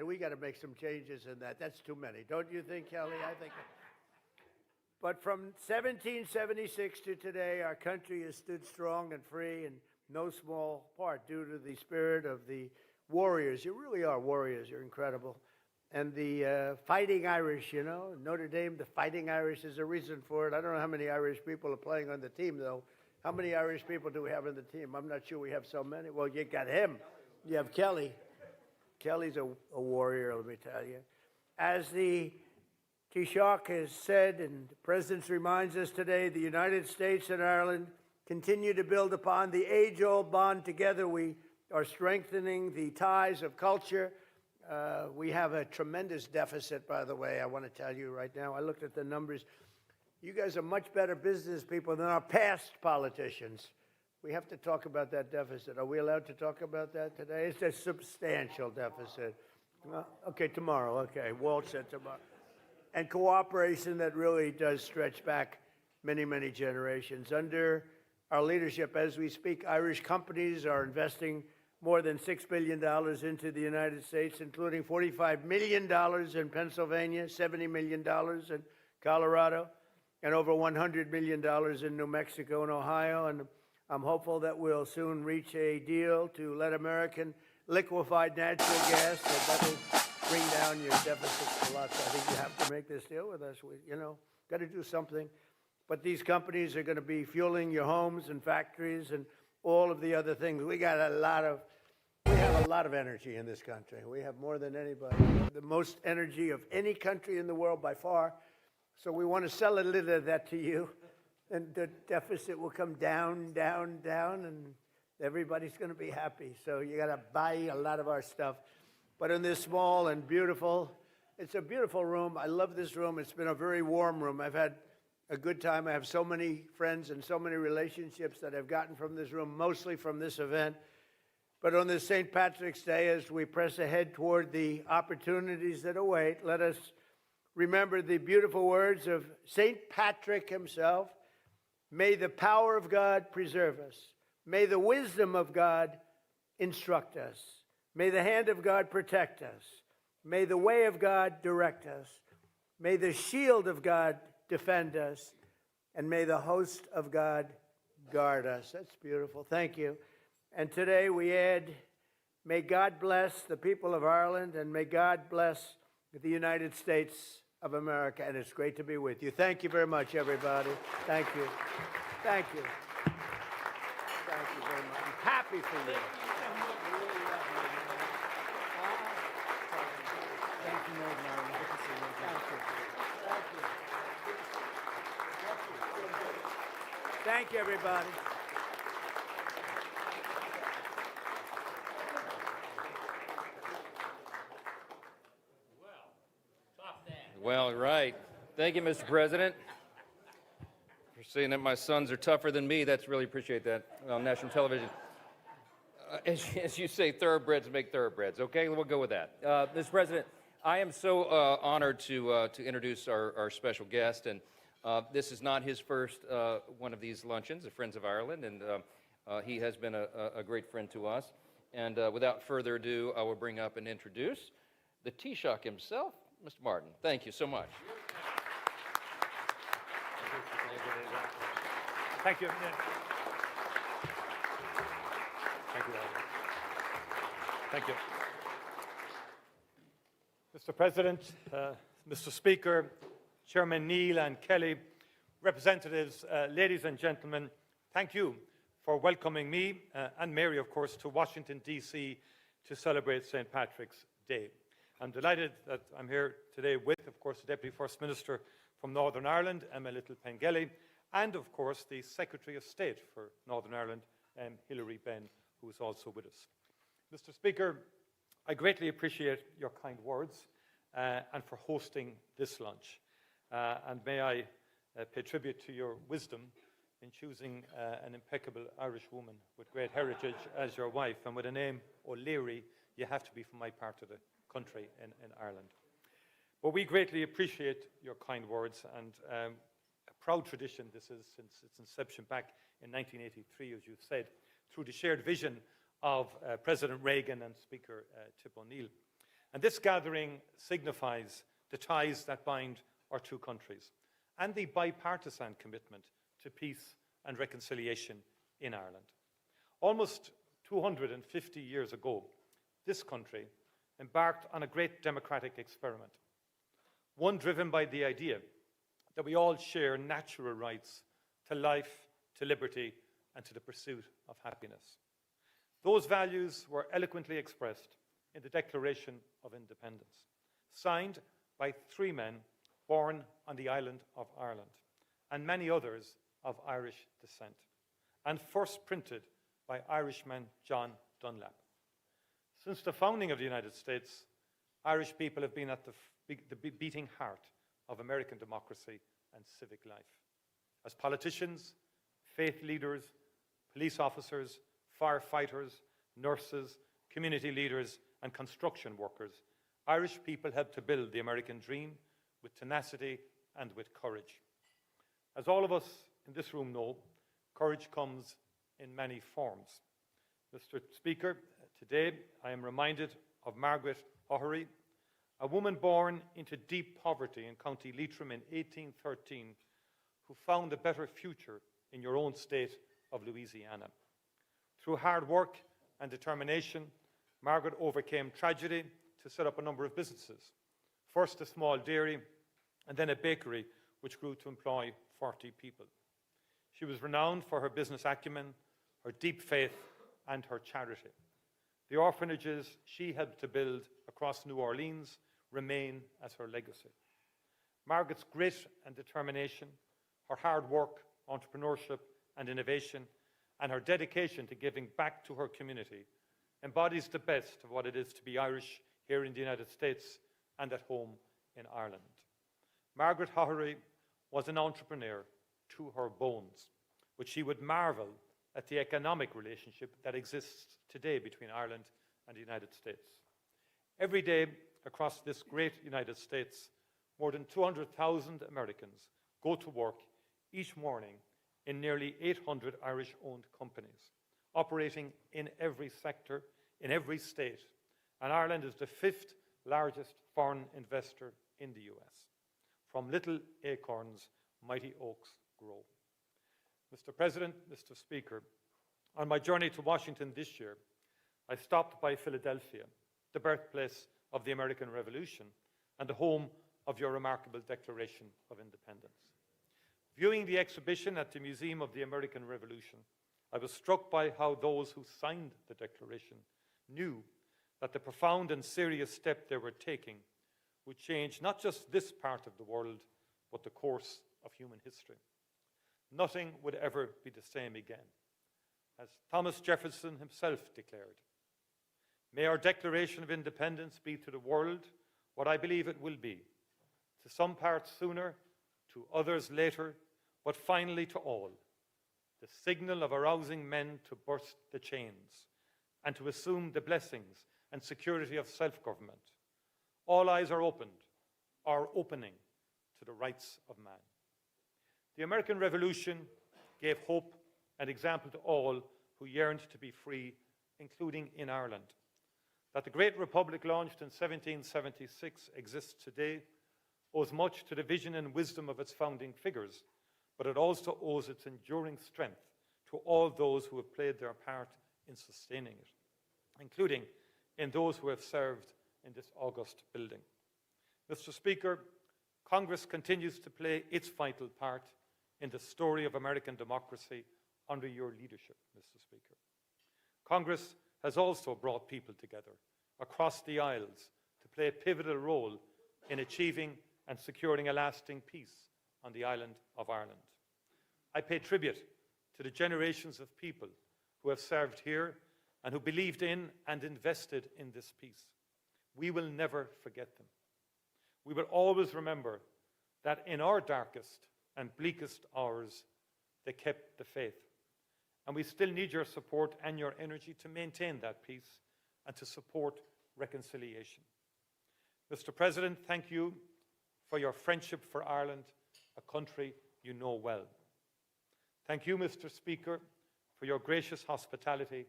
We got to make some changes in that. That's too many. Don't you think, Kelly? I think. But from 1776 to today, our country has stood strong and free, in no small part due to the spirit of the warriors. You really are warriors. You're incredible. And the Fighting Irish, you know, Notre Dame, the Fighting Irish, is a reason for it. I don't know how many Irish people are playing on the team, though. How many Irish people do we have on the team? I'm not sure we have so many. Well, you got him. You have Kelly. Kelly's a warrior, let me tell you. As the Taoiseach has said, and the President reminds us today, the United States and Ireland continue to build upon the age-old bond together. We are strengthening the ties of culture. We have a tremendous deficit, by the way, I want to tell you right now. I looked at the numbers. You guys are much better business people than our past politicians. We have to talk about that deficit. Are we allowed to talk about that today? It's a substantial deficit. Okay, tomorrow. Okay, Walt said tomorrow. And cooperation that really does stretch back many, many generations. Under our leadership, as we speak, Irish companies are investing more than $6 billion into the United States, including $45 million in Pennsylvania, $70 million in Colorado, and over $100 million in New Mexico and Ohio. And I'm hopeful that we'll soon reach a deal to let American liquefied natural gas, that will bring down your deficits a lot. So I think you have to make this deal with us. We, got to do something. But these companies are going to be fueling your homes and factories and all of the other things. We have a lot of energy in this country. We have more than anybody. We have the most energy of any country in the world by far. So we want to sell a little of that to you. And the deficit will come down, down, down, and everybody's going to be happy. So you got to buy a lot of our stuff. But in this small and beautiful, it's a beautiful room. I love this room. It's been a very warm room. I've had a good time. I have so many friends and so many relationships that I've gotten from this room, mostly from this event. But on this St. Patrick's Day, as we press ahead toward the opportunities that await, let us remember the beautiful words of St. Patrick himself. May the power of God preserve us. May the wisdom of God instruct us. May the hand of God protect us. May the way of God direct us. May the shield of God defend us. And may the host of God guard us. That's beautiful. Thank you. And today we add, may God bless the people of Ireland, and may God bless the United States of America. And it's great to be with you. Thank you very much, everybody. Thank you. Thank you. Thank you very much. I'm happy for you. Thank you, Lord Martin. Good to see you. Thank you. Thank you, everybody. Well, right. Thank you, Mr. President, for saying that my sons are tougher than me. That's really appreciate that on national television. As you say, thoroughbreds make thoroughbreds. Okay, we'll go with that. Mr. President, I am so honored to introduce our special guest, and this is not his first one of these luncheons, the Friends of Ireland, and he has been a great friend to us. And without further ado, I will bring up and introduce the Taoiseach himself, Mr. Martin. Thank you so much. Thank you. Thank you. Thank you. Mr. President, Mr. Speaker, Chairman Neil and Kelly, representatives, ladies and gentlemen, thank you for welcoming me and Mary, of course, to Washington, D.C. to celebrate St. Patrick's Day. I'm delighted that I'm here today with, of course, the Deputy First Minister from Northern Ireland, Emma Little-Pengelly, and, of course, the Secretary of State for Northern Ireland, Hilary Benn, who is also with us. Mr. Speaker, I greatly appreciate your kind words and for hosting this lunch. And may I pay tribute to your wisdom in choosing an impeccable Irish woman with great heritage as your wife, and with a name O'Leary, you have to be from my part of the country in Ireland. But we greatly appreciate your kind words, and a proud tradition this is since its inception back in 1983, as you've said, through the shared vision of President Reagan and Speaker Tip O'Neill. And this gathering signifies the ties that bind our two countries and the bipartisan commitment to peace and reconciliation in Ireland. Almost 250 years ago, this country embarked on a great democratic experiment, one driven by the idea that we all share natural rights to life, to liberty, and to the pursuit of happiness. Those values were eloquently expressed in the Declaration of Independence, signed by three men born on the island of Ireland, and many others of Irish descent, and first printed by Irishman John Dunlap. Since the founding of the United States, Irish people have been at the beating heart of American democracy and civic life. As politicians, faith leaders, police officers, firefighters, nurses, community leaders, and construction workers, Irish people helped to build the American dream with tenacity and with courage. As all of us in this room know, courage comes in many forms. Mr. Speaker, today I am reminded of Margaret O'Herry, a woman born into deep poverty in County Leitrim in 1813, who found a better future in your own state of Louisiana. Through hard work and determination, Margaret overcame tragedy to set up a number of businesses. First a small dairy, and then a bakery, which grew to employ 40 people. She was renowned for her business acumen, her deep faith, and her charity. The orphanages she helped to build across New Orleans remain as her legacy. Margaret's grit and determination, her hard work, entrepreneurship, and innovation, and her dedication to giving back to her community embodies the best of what it is to be Irish here in the United States and at home in Ireland. Margaret O'Herry was an entrepreneur to her bones, but she would marvel at the economic relationship that exists today between Ireland and the United States. Every day across this great United States, more than 200,000 Americans go to work each morning in nearly 800 Irish-owned companies, operating in every sector, in every state, and Ireland is the fifth largest foreign investor in the US. From little acorns, mighty oaks grow. Mr. President, Mr. Speaker, on my journey to Washington this year, I stopped by Philadelphia, the birthplace of the American Revolution and the home of your remarkable Declaration of Independence. Viewing the exhibition at the Museum of the American Revolution, I was struck by how those who signed the Declaration knew that the profound and serious step they were taking would change not just this part of the world, but the course of human history. Nothing would ever be the same again. As Thomas Jefferson himself declared, "May our Declaration of Independence be to the world what I believe it will be, to some parts sooner, to others later, but finally to all, the signal of arousing men to burst the chains and to assume the blessings and security of self-government. All eyes are opened, are opening to the rights of man." The American Revolution gave hope and example to all who yearned to be free, including in Ireland. That the great republic launched in 1776 exists today owes much to the vision and wisdom of its founding figures, but it also owes its enduring strength to all those who have played their part in sustaining it, including in those who have served in this august building. Mr. Speaker, Congress continues to play its vital part in the story of American democracy under your leadership, Mr. Speaker. Congress has also brought people together across the aisles to play a pivotal role in achieving and securing a lasting peace on the island of Ireland. I pay tribute to the generations of people who have served here and who believed in and invested in this peace. We will never forget them. We will always remember that in our darkest and bleakest hours, they kept the faith. And we still need your support and your energy to maintain that peace and to support reconciliation. Mr. President, thank you for your friendship for Ireland, a country you know well. Thank you, Mr. Speaker, for your gracious hospitality,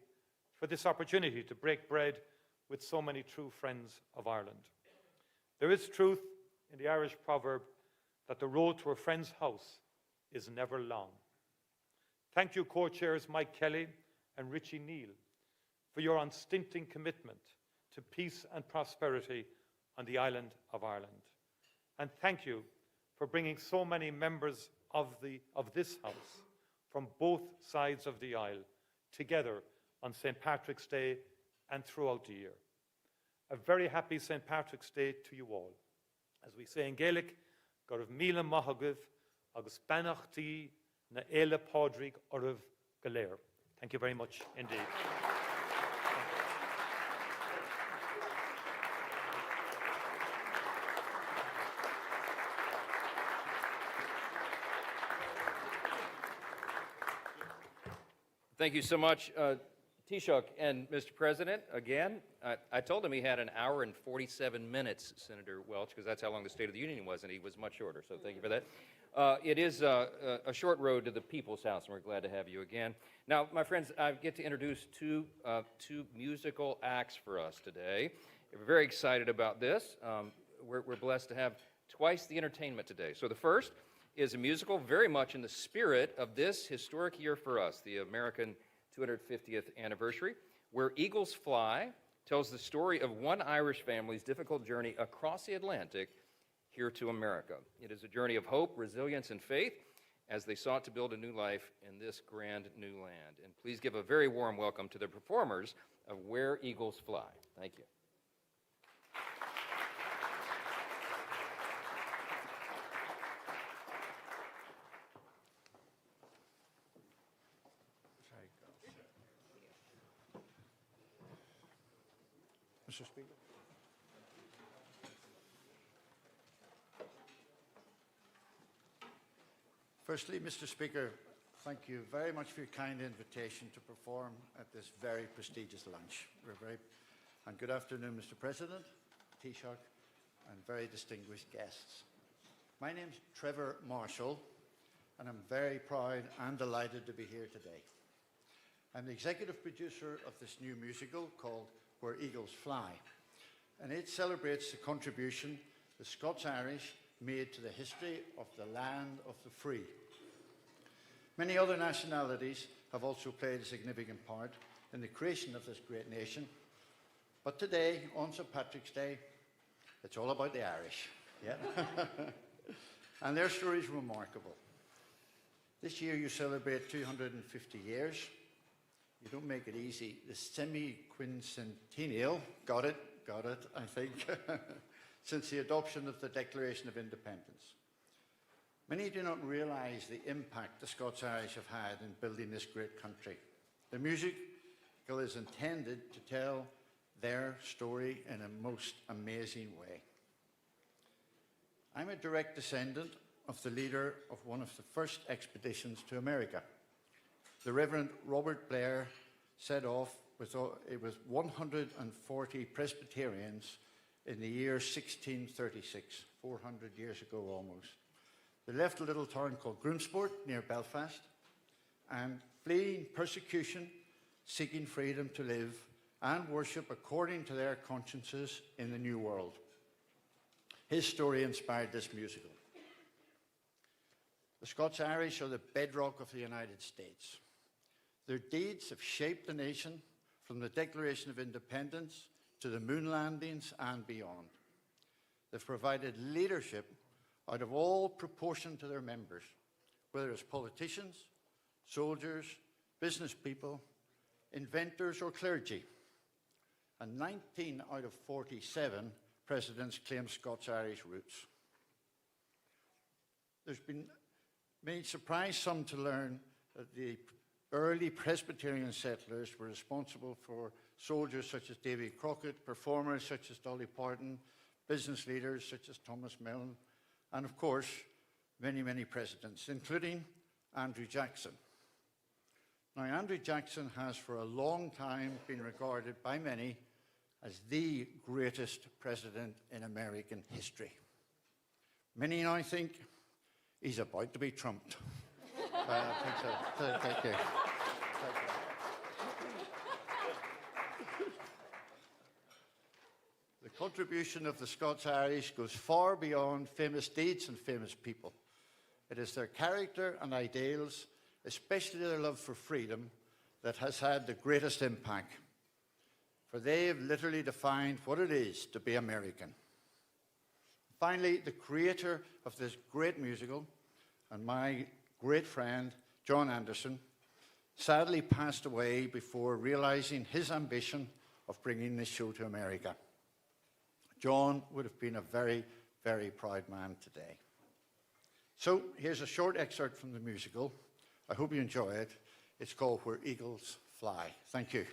for this opportunity to break bread with so many true friends of Ireland. There is truth in the Irish proverb that the road to a friend's house is never long. Thank you, co-chairs Mike Kelly and Richie Neal, for your unstinting commitment to peace and prosperity on the island of Ireland. And thank you for bringing so many members of this House from both sides of the aisle together on St. Patrick's Day and throughout the year. A very happy St. Patrick's Day to you all. As we say in Gaelic, Gorv Míle Mahagav, agus Banachti na Éile Pádraig Orav Galéir. Thank you very much indeed. Thank you so much, Taoiseach. And Mr. President, again, I told him he had an hour and 47 minutes, Senator Welch, because that's how long the State of the Union was, and he was much shorter, so thank you for that. It is a short road to the People's House, and we're glad to have you again. Now, my friends, I get to introduce two musical acts for us today. We're very excited about this. We're blessed to have twice the entertainment today. So the first is a musical very much in the spirit of this historic year for us, the American 250th anniversary, Where Eagles Fly tells the story of one Irish family's difficult journey across the Atlantic here to America. It is a journey of hope, resilience, and faith as they sought to build a new life in this grand new land. And please give a very warm welcome to the performers of Where Eagles Fly. Thank you. Mr. Speaker. Firstly, Mr. Speaker, thank you very much for your kind invitation to perform at this very prestigious lunch. And good afternoon, Mr. President, Taoiseach, and very distinguished guests. My name's Trevor Marshall, and I'm very proud and delighted to be here today. I'm the executive producer of this new musical called Where Eagles Fly, and it celebrates the contribution the Scots-Irish made to the history of the land of the free. Many other nationalities have also played a significant part in the creation of this great nation, but today, on St. Patrick's Day, it's all about the Irish, yeah? And their story is remarkable. This year you celebrate 250 years. You don't make it easy. The semi-quincentennial, got it, I think, since the adoption of the Declaration of Independence. Many do not realise the impact the Scots-Irish have had in building this great country. The musical is intended to tell their story in a most amazing way. I'm a direct descendant of the leader of one of the first expeditions to America. The Reverend Robert Blair set off with 140 Presbyterians in the year 1636, 400 years ago almost. They left a little town called Groomsport near Belfast and fleeing persecution, seeking freedom to live and worship according to their consciences in the New World. His story inspired this musical. The Scots-Irish are the bedrock of the United States. Their deeds have shaped the nation from the Declaration of Independence to the moon landings and beyond. They've provided leadership out of all proportion to their members, whether it's politicians, soldiers, business people, inventors, or clergy. And 19 out of 47 presidents claim Scots-Irish roots. There's been made surprise some to learn that the early Presbyterian settlers were responsible for soldiers such as Davy Crockett, performers such as Dolly Parton, business leaders such as Thomas Milne, and of course, many, many presidents, including Andrew Jackson. Now, Andrew Jackson has for a long time been regarded by many as the greatest president in American history. Many now think he's about to be trumped. I think so. Thank you. contribution of the Scots-Irish goes far beyond famous deeds and famous people. It is their character and ideals, especially their love for freedom, that has had the greatest impact. For they have literally defined what it is to be American. Finally, the creator of this great musical and my great friend, John Anderson, sadly passed away before realizing his ambition of bringing this show to America. John would have been a very, very proud man today. So here's a short excerpt from the musical. I hope you enjoy it. It's called Where Eagles Fly. Thank you.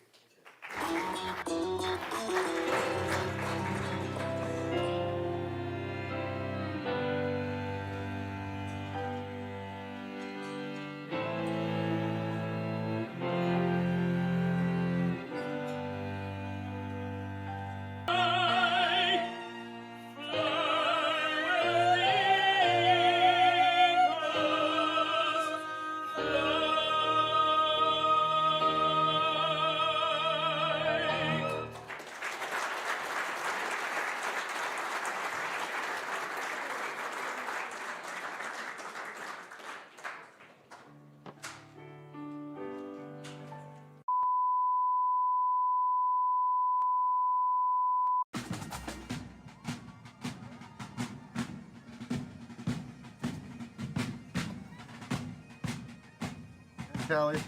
Kelly.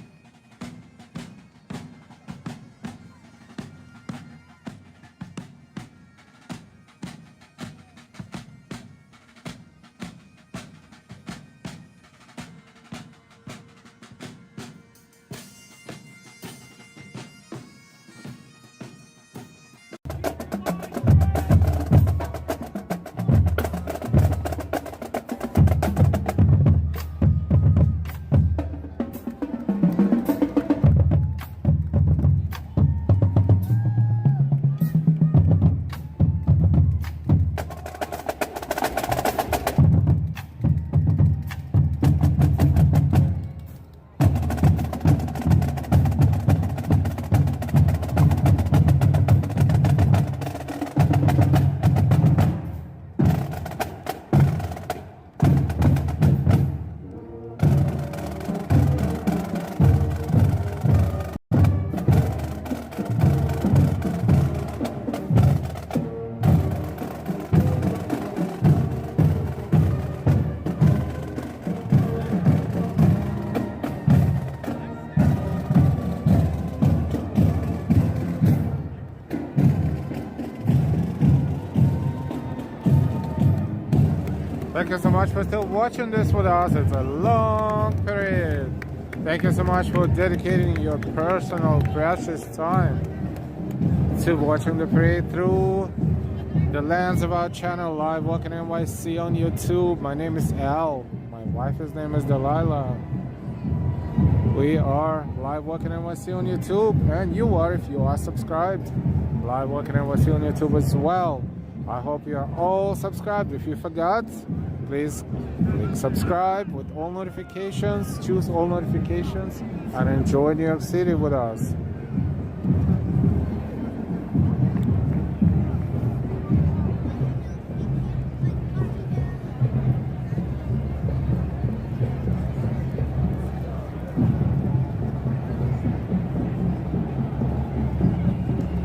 Thank you so much for still watching this with us. It's a long period. Thank you so much for dedicating your personal precious time to watching the parade through the lens of our channel, Live Walking NYC on YouTube. My name is Al. My wife's name is Delilah. We are Live Walking NYC on YouTube, and you are if you are subscribed. Live Walking NYC on YouTube as well. I hope you are all subscribed. If you forgot, please click subscribe with all notifications, choose all notifications, and enjoy New York City with us.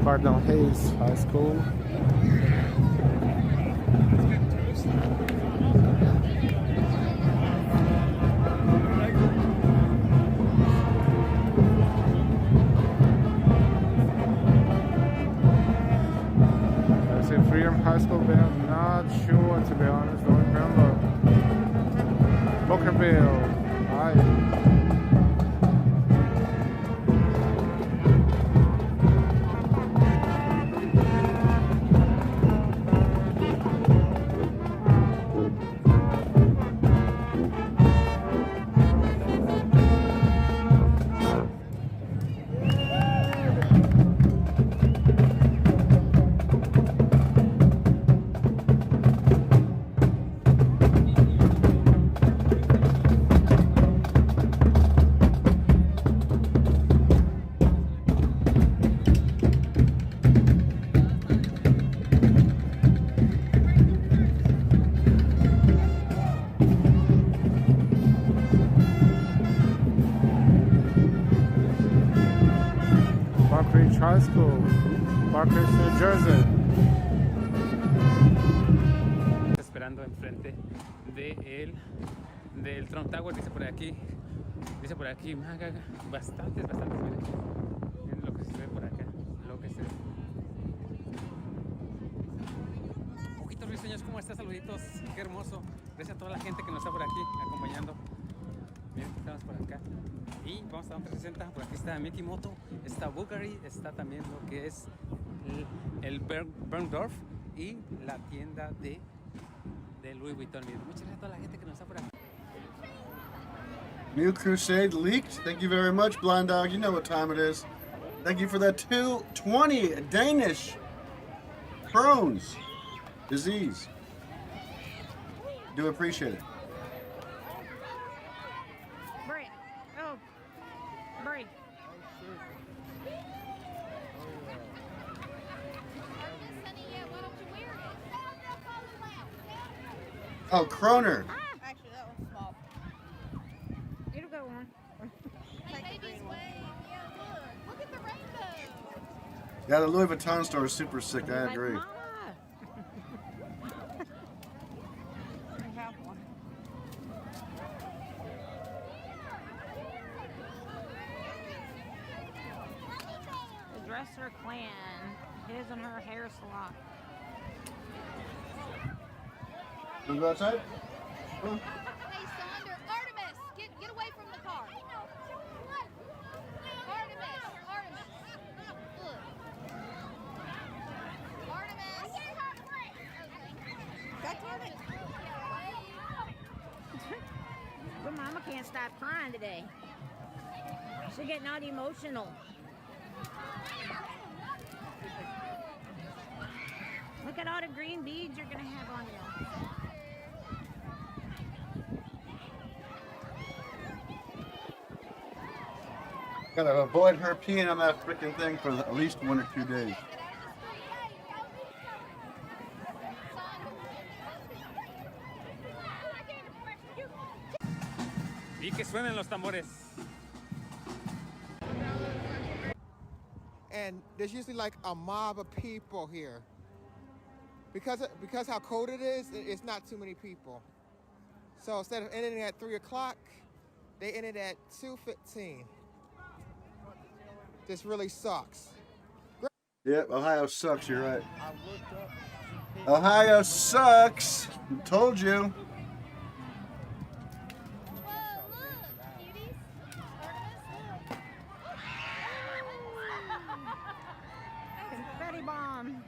Cardinal Hayes High School. Freedom High School, but I'm not sure, to be honest, don't remember. Bookerville, hi. High School, Parkhurst, New Jersey. Esperando enfrente del Trump Tower, dice por aquí, bastantes, miren lo que se ve por acá, lo que se ve. Ojitos risueños, ¿cómo estás? Saluditos, qué hermoso. Gracias a toda la gente que nos está por aquí acompañando. Miren, estamos por acá. Y vamos a dar un 360, por aquí está Mickey Moto, está Bulgari, está también lo que es el Berndorf y la tienda de Louis Vuitton. Miren, muchas gracias a toda la gente que nos está por aquí. New Crusade leaked. Thank you very much, Blind Dog. You know what time it is. Thank you for that 220 Danish Crohn's disease. Do appreciate it. Bray. Oh, Bray. Oh, Croner. Actually, that one's small. It'll go on. Take the green one. Yeah, look at the rainbow. Yeah, the Louis Vuitton store is super sick. I agree. Mama. I have one. The Dresser Clan. His and her hair salon. Wanna go outside? Hey, Sonder, Artemis, get away from the car. Artemis. Look. Artemis. God damn it. But Mama can't stop crying today. She's getting all emotional. Look at all the green beads you're gonna have on you. Gotta avoid her peeing on that freaking thing for at least 1 or 2 days. Y que suenen los tambores. And there's usually like a mob of people here. Because how cold it is, it's not too many people. So instead of ending at 3 o'clock, they ended at 2:15. This really sucks. Yep, Ohio sucks, you're right. Ohio sucks! Told you. Whoa, look, cuties. Artemis, look. Confetti bomb.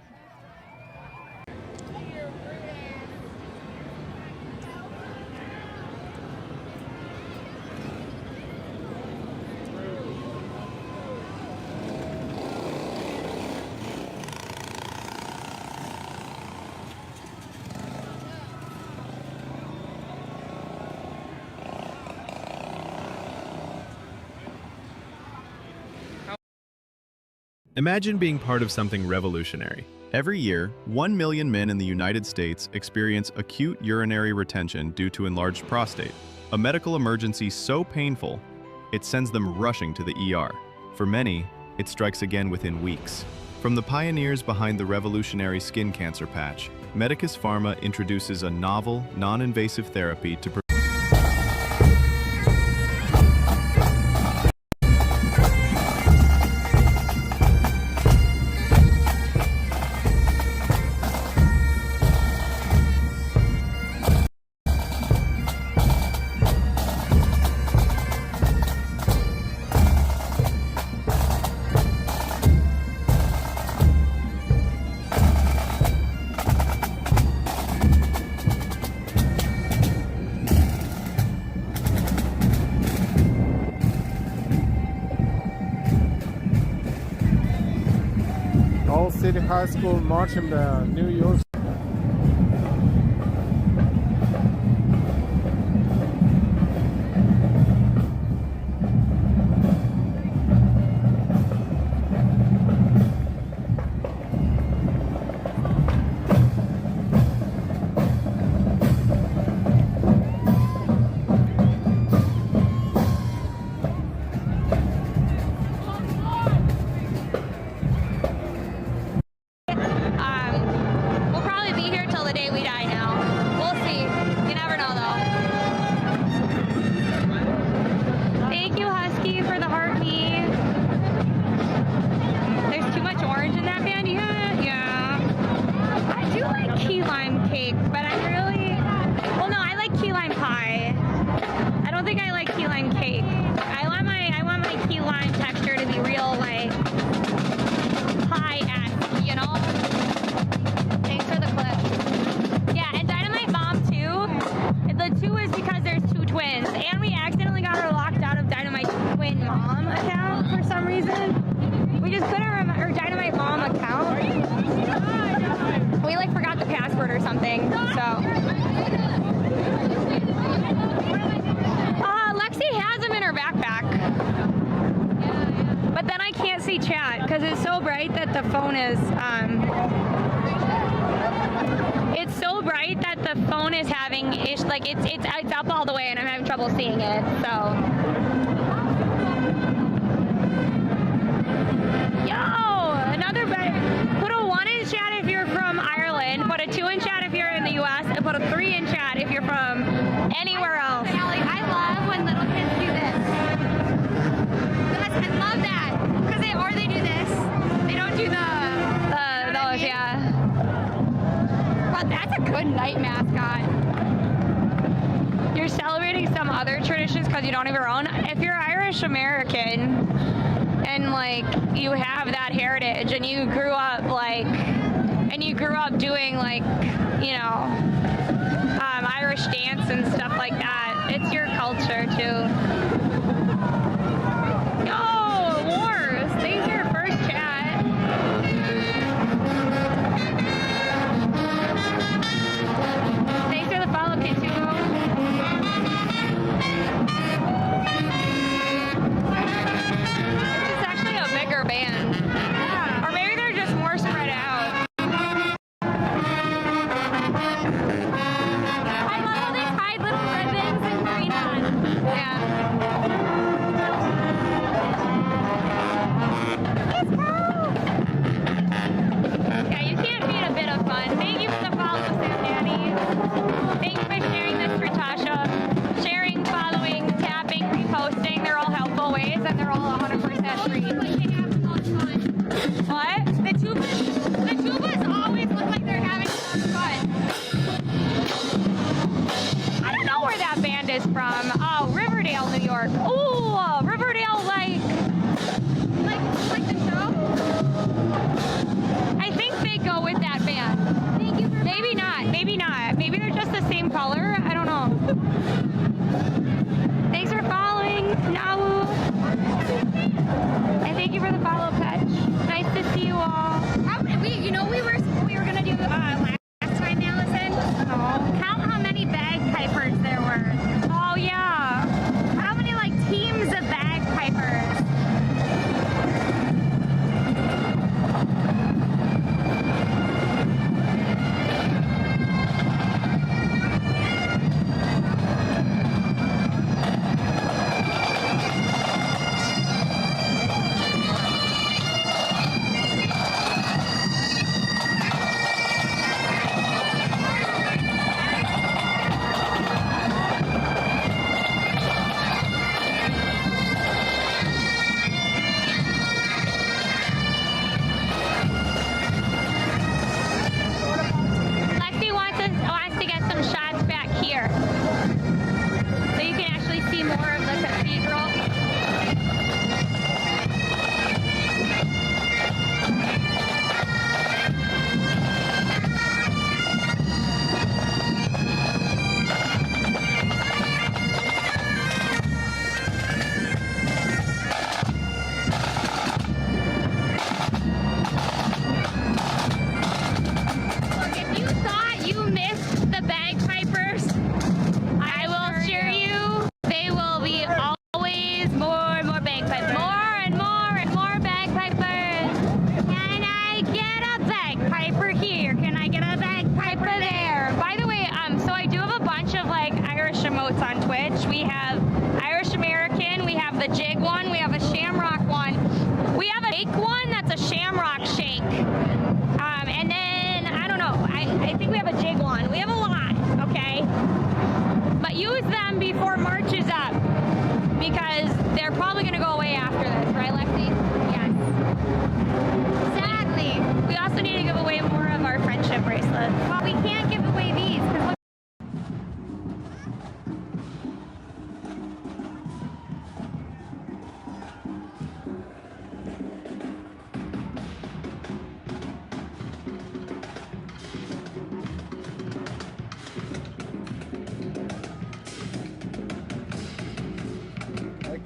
Imagine being part of something revolutionary. Every year, 1 million men in the United States experience acute urinary retention due to enlarged prostate, a medical emergency so painful, it sends them rushing to the ER. For many, it strikes again within weeks. From the pioneers behind the revolutionary skin cancer patch, Medicus Pharma introduces a novel, non-invasive therapy to Old City High School marching band, New York. anything. So. Lexi has them in her backpack. But then I can't see chat because it's so bright that the phone is. It's so bright that the phone is having it's up all the way and I'm having trouble seeing it. So. Another put a 1 in chat if you're from Ireland, put a 2 in chat if you're in the US, and put a 3 in chat if you're from anywhere else. Allie, I love when little kids do this. Yes, I love that. Because they do this. They don't do those, yeah. Well, that's a good night mascot. You're celebrating some other traditions because you don't have your own. If you're Irish American, and like you have that heritage and you grew up doing like, you know, Irish dance and stuff like that, it's your culture too. Oh, Wars, thanks for your first chat. Thanks for the follow, Pitu. Bigger band. Yeah. Or maybe they're just more spread out. I love how they tied little ribbons and green on. Yeah. Let's go! Yeah, you can't beat a bit of fun. Thank you for the follow, Sam Daddy. Thank you for sharing this, Ritasha. Sharing, following, tapping, reposting, they're all helpful ways and they're all 100% free. What? The tubas always look like they're having fun. I don't know where that band is from. Oh, Riverdale, New York. Ooh, Riverdale, like the show? I think they go with that band. Thank you for Maybe not. Maybe not. Maybe they're just the same color. I don't know. Thanks for following, Nawu. And thank you for the follow, Petch. Nice to see you all. We were gonna do last time, Allison. Oh. Count how many bagpipers there were. Oh yeah. How many teams of bagpipers?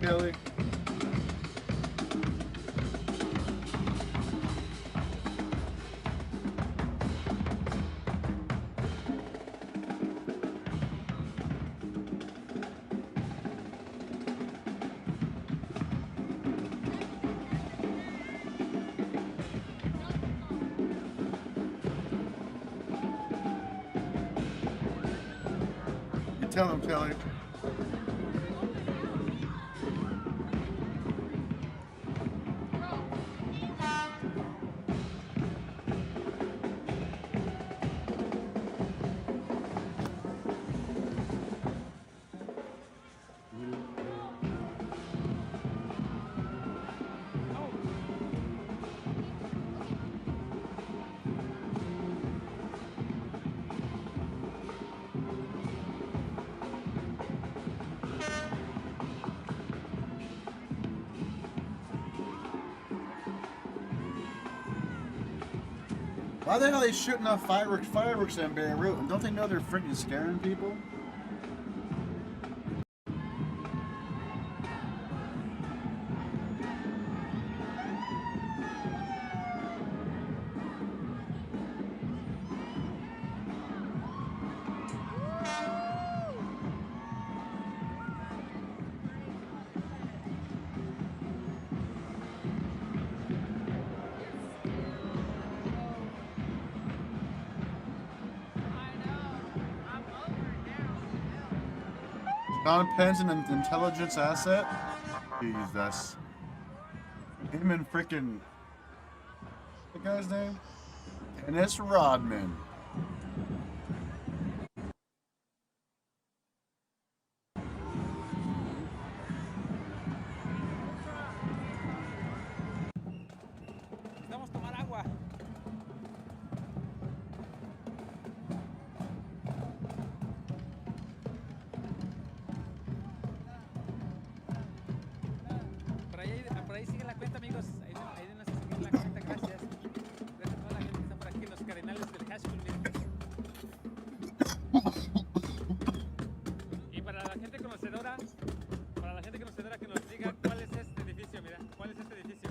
Kelly. Tell him, Kelly. Why the hell are they shooting off fireworks in Beirut? And don't they know they're freaking scaring people? Sean Penn's an intelligence asset? Jesus. Him and freaking... the guy's name? Dennis Rodman. Necesitamos tomar agua. Por ahí sigue la cuenta, amigos. Ahí denos a seguir la cuenta. Gracias. Gracias a toda la gente que está por aquí, los cardenales del Hashpool. Y para la gente conocedora que nos diga cuál es este edificio, mira, cuál es este edificio.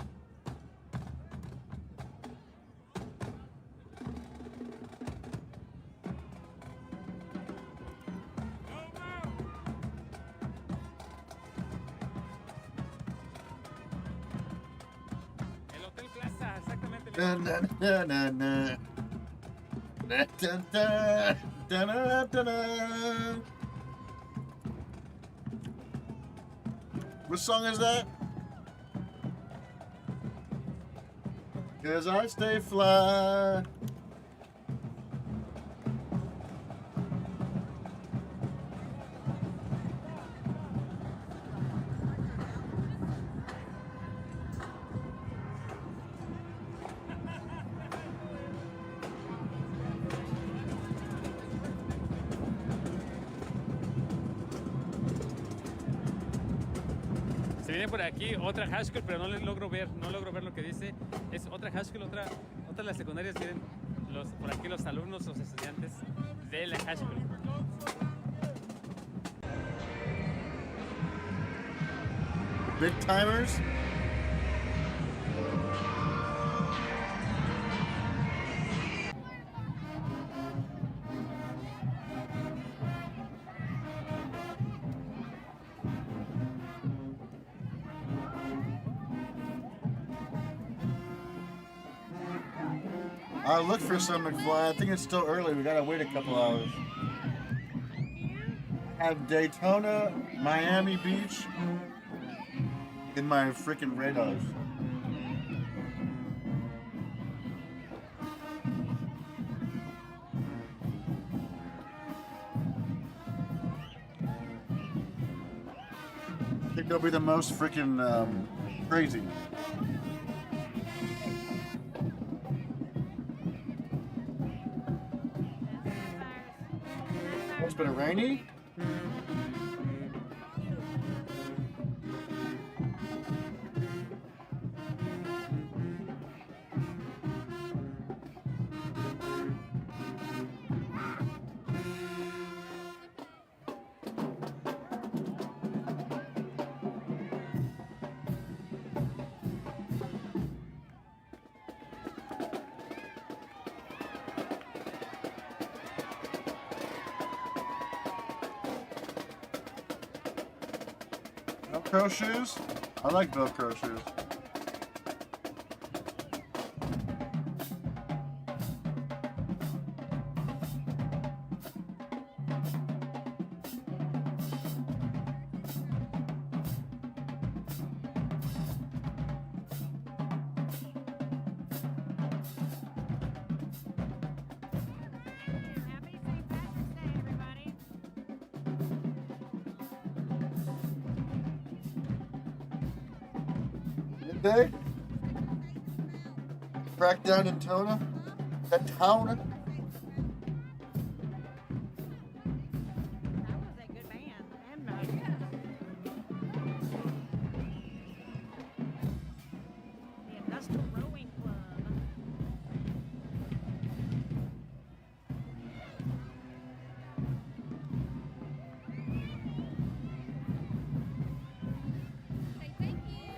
El Hotel Plaza, exactamente. Da, da, da, da, da. Da, da, da. Da, da, da, da. What song is that? 'Cause I stay fly. Se viene por aquí otra high school, pero no logro ver lo que dice. Es otra high school, otra de las secundarias. Vienen por aquí los alumnos, los estudiantes de la high school. Big timers. I looked for some McFly. I think it's still early. We gotta wait a couple hours. I have Daytona, Miami Beach in my freaking radars. I think they'll be the most freaking crazy. It's been rainy. Velcro shoes? I like Velcro shoes. Okay. Crackdown in Tona. That Tona. That was a good band. And the Industrial Rowing Club. Say thank you.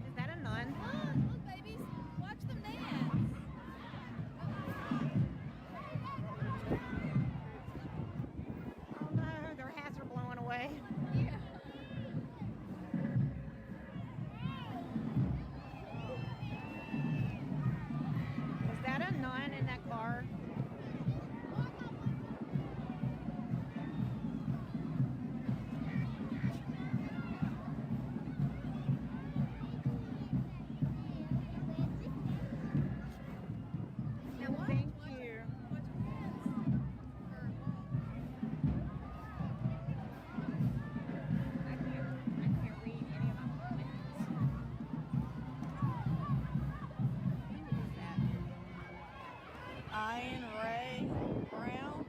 Is that a nun? Look, babies, watch them dance. Oh no, their hats are blowing away. Yeah. Is that a nun in that car? Thank you. I can't read any of my comments. Who is that? Ian Ray Brown.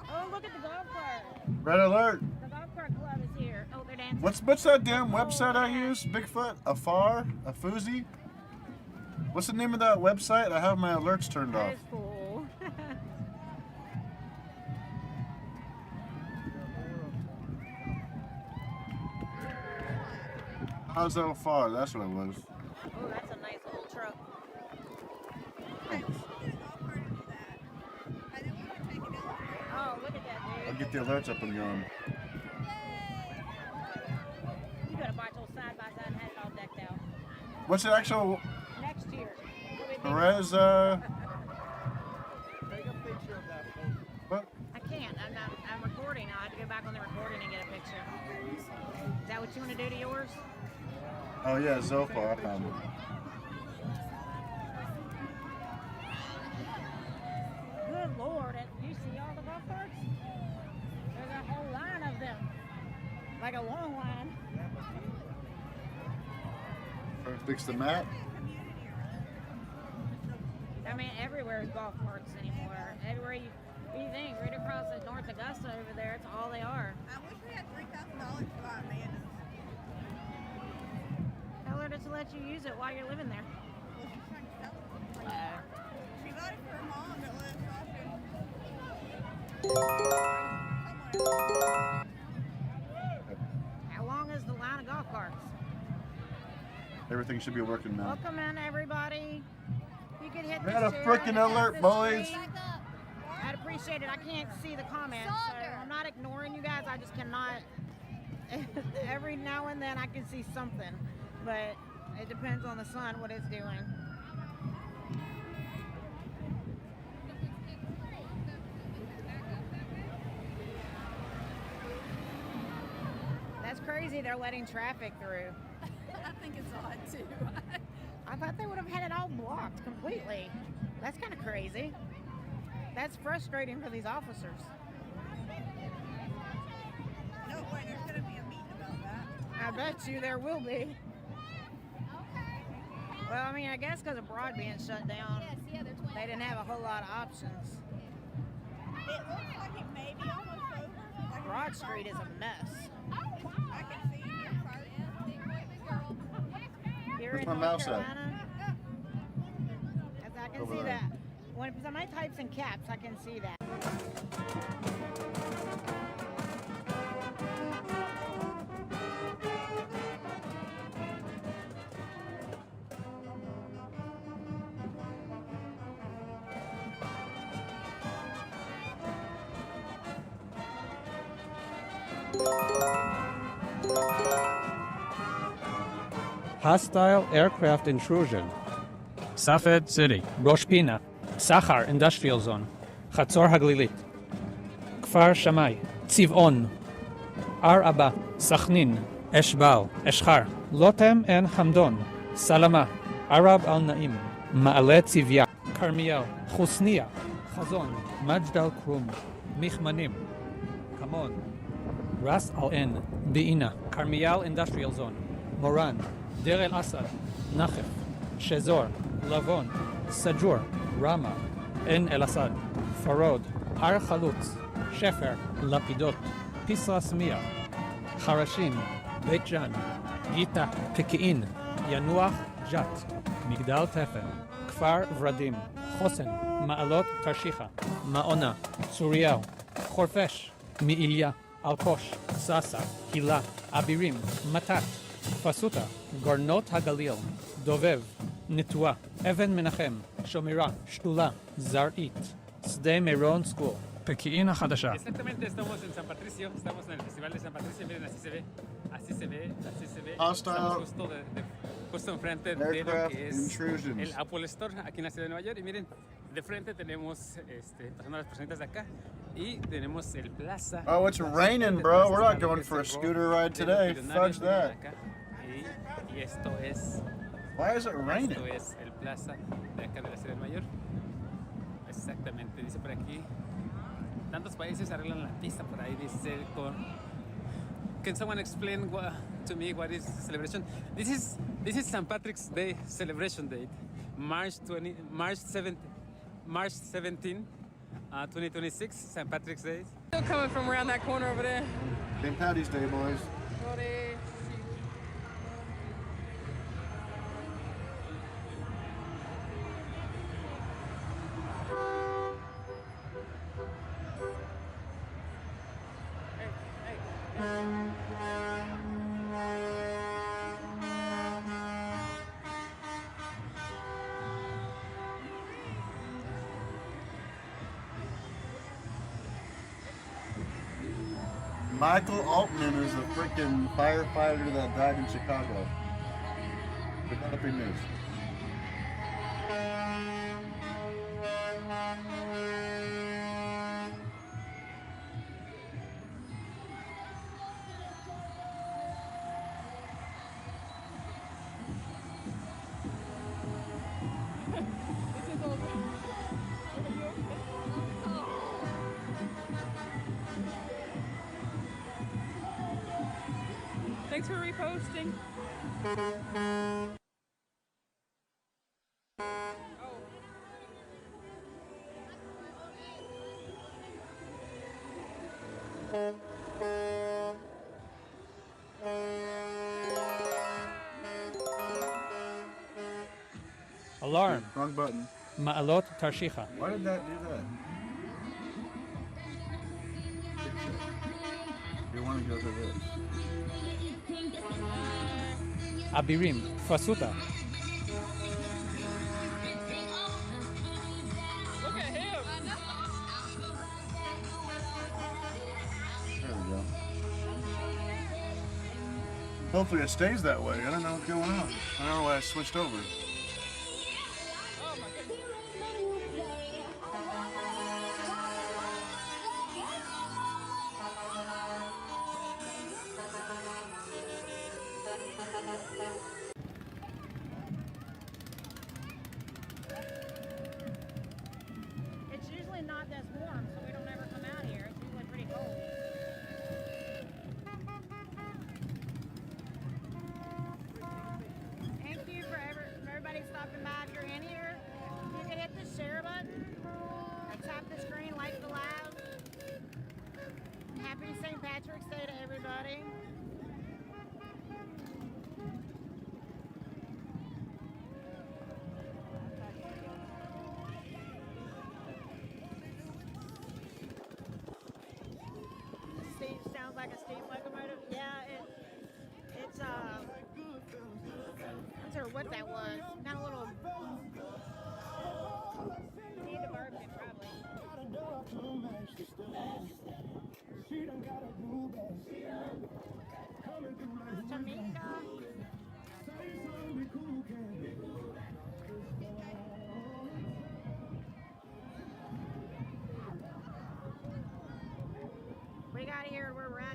Oh, look at the golf cart. Red alert. The golf cart club is here. Oh, they're dancing. What's that damn website I use? Bigfoot? Afar? Afuzi? What's the name of that website? I have my alerts turned That off. is cool. How's that far? That's what it was. Oh, that's a nice little truck. Oh, look at that, I'll dude. get the alerts up and going. You could have bought those side by side and had it all decked out. What's the actual Next year. Perez? What? I can't. I'm recording. I'll have to go back on the recording and get a picture. Is that what you want to do to yours? Oh yeah, Zofar. I found it. Good Lord. You see all the golf carts? There's a whole line of them. Like a long line. Trying to fix the map. I mean, everywhere is golf carts anymore. Everywhere you think, right across the North Augusta over there, it's all they are. I wish we had $3,000 to buy Amanda's. Tell her to let you use it while you're living there. Well, she's trying to sell it. She bought it for her mom that lives How long is the line of golf carts? Everything should be working now. Welcome in, everybody. You could hit We the had a share frickin' and tap alert, the boys. screen. I'd appreciate it. I can't see the comments, so I'm not ignoring you guys. I just cannot. Every now and then I can see something, but it depends on the sun what it's doing. That's crazy. They're letting traffic through. I think it's odd too. I thought they would have had it all blocked completely. That's kind of crazy. That's frustrating for these officers. No way, there's going to be a meeting about that. I bet you there will be. Well, I mean, I guess because of Broad being shut down, they didn't have a whole lot of options. It looks like it may be almost over. Like Broad Street is a mess. I can see it Here Where's in my North mouse at? Carolina, as I can Over see there. that. When somebody types in caps, I can see that. Hostile aircraft intrusion. Safed City, Rosh Pina, Sachar Industrial Zone, חצור הגלילית, כפר שמאי, צבעון, ערעבה, סכנין, אשבל, אשחר, לוטם עין חמדון, סלמה, ערב אל נעים, מעלה צביה, כרמיאל, חוסניה, חזון, מג'ד אל כרום, מכמנים, כמון, ראס אל עין, בעינה, כרמיאל אינדסטריאל זון, מורן, דיר אל אסד, נחף, שזור, לבון, סג'ור, רמה, עין אל אסד, פרוד, הר חלוץ, שפר, לפידות, פיסרה סמיה, חרשים, בית ג'ן, גיטה, פקיעין, ינוח, ג'ת, מגדל תפן, כפר ורדים, חוסן, מעלות תרשיחא, מעונה, צוריאל, חורפיש, מעיליה, אלקוש, סאסא, הילה, אבירים, מתת, פסוטה, גורנות הגליל, דובב, נטועה, אבן מנחם, שומרה, שתולה, זרעית, שדה מירון סקול, פקיעין החדשה. Exactamente, estamos en San Patricio, estamos en el Festival de San Patricio, miren, así se ve, así se ve, así se ve. Hostile Estamos justo enfrente de lo aircraft que es intrusions. el O.W.L Store aquí en la ciudad de Nueva York. Y miren, de frente tenemos, pasando las personitas de acá, y tenemos el Plaza. Oh, it's raining, bro. We're not going for a scooter ride today. Fudge that. Y esto es... Why is it raining? Esto es el Plaza de acá de la ciudad de Nueva York. Exactamente, dice por aquí. Tantos países arreglan la pista por ahí, dice con... Can someone explain to me what is celebration? This is St. Patrick's Day celebration date, March 17, 2026, St. Patrick's Day. Still coming from around that corner over there. St. Patty's Day, boys. Michael Altman is the freaking firefighter that died in Chicago. Developing news. Thanks for reposting. Alarm. Wrong button. Ma'alot Tarshiha. Why did that do that? You want to go to this. Abirim. Fasuta. Look at him. There we go. Hopefully it stays that way. I don't know what's going on. I don't know why I switched over. It's usually not this warm, so we don't ever come out here. It's usually pretty cold. Thank you for everybody stopping by. If you're in here, you can hit the share button or tap the screen, like the live. Happy St. Patrick's Day to everybody. Steve sounds like a steam locomotive. Yeah, it's I'm not sure what that was. Kind of little. Need to burp it probably. Tamika.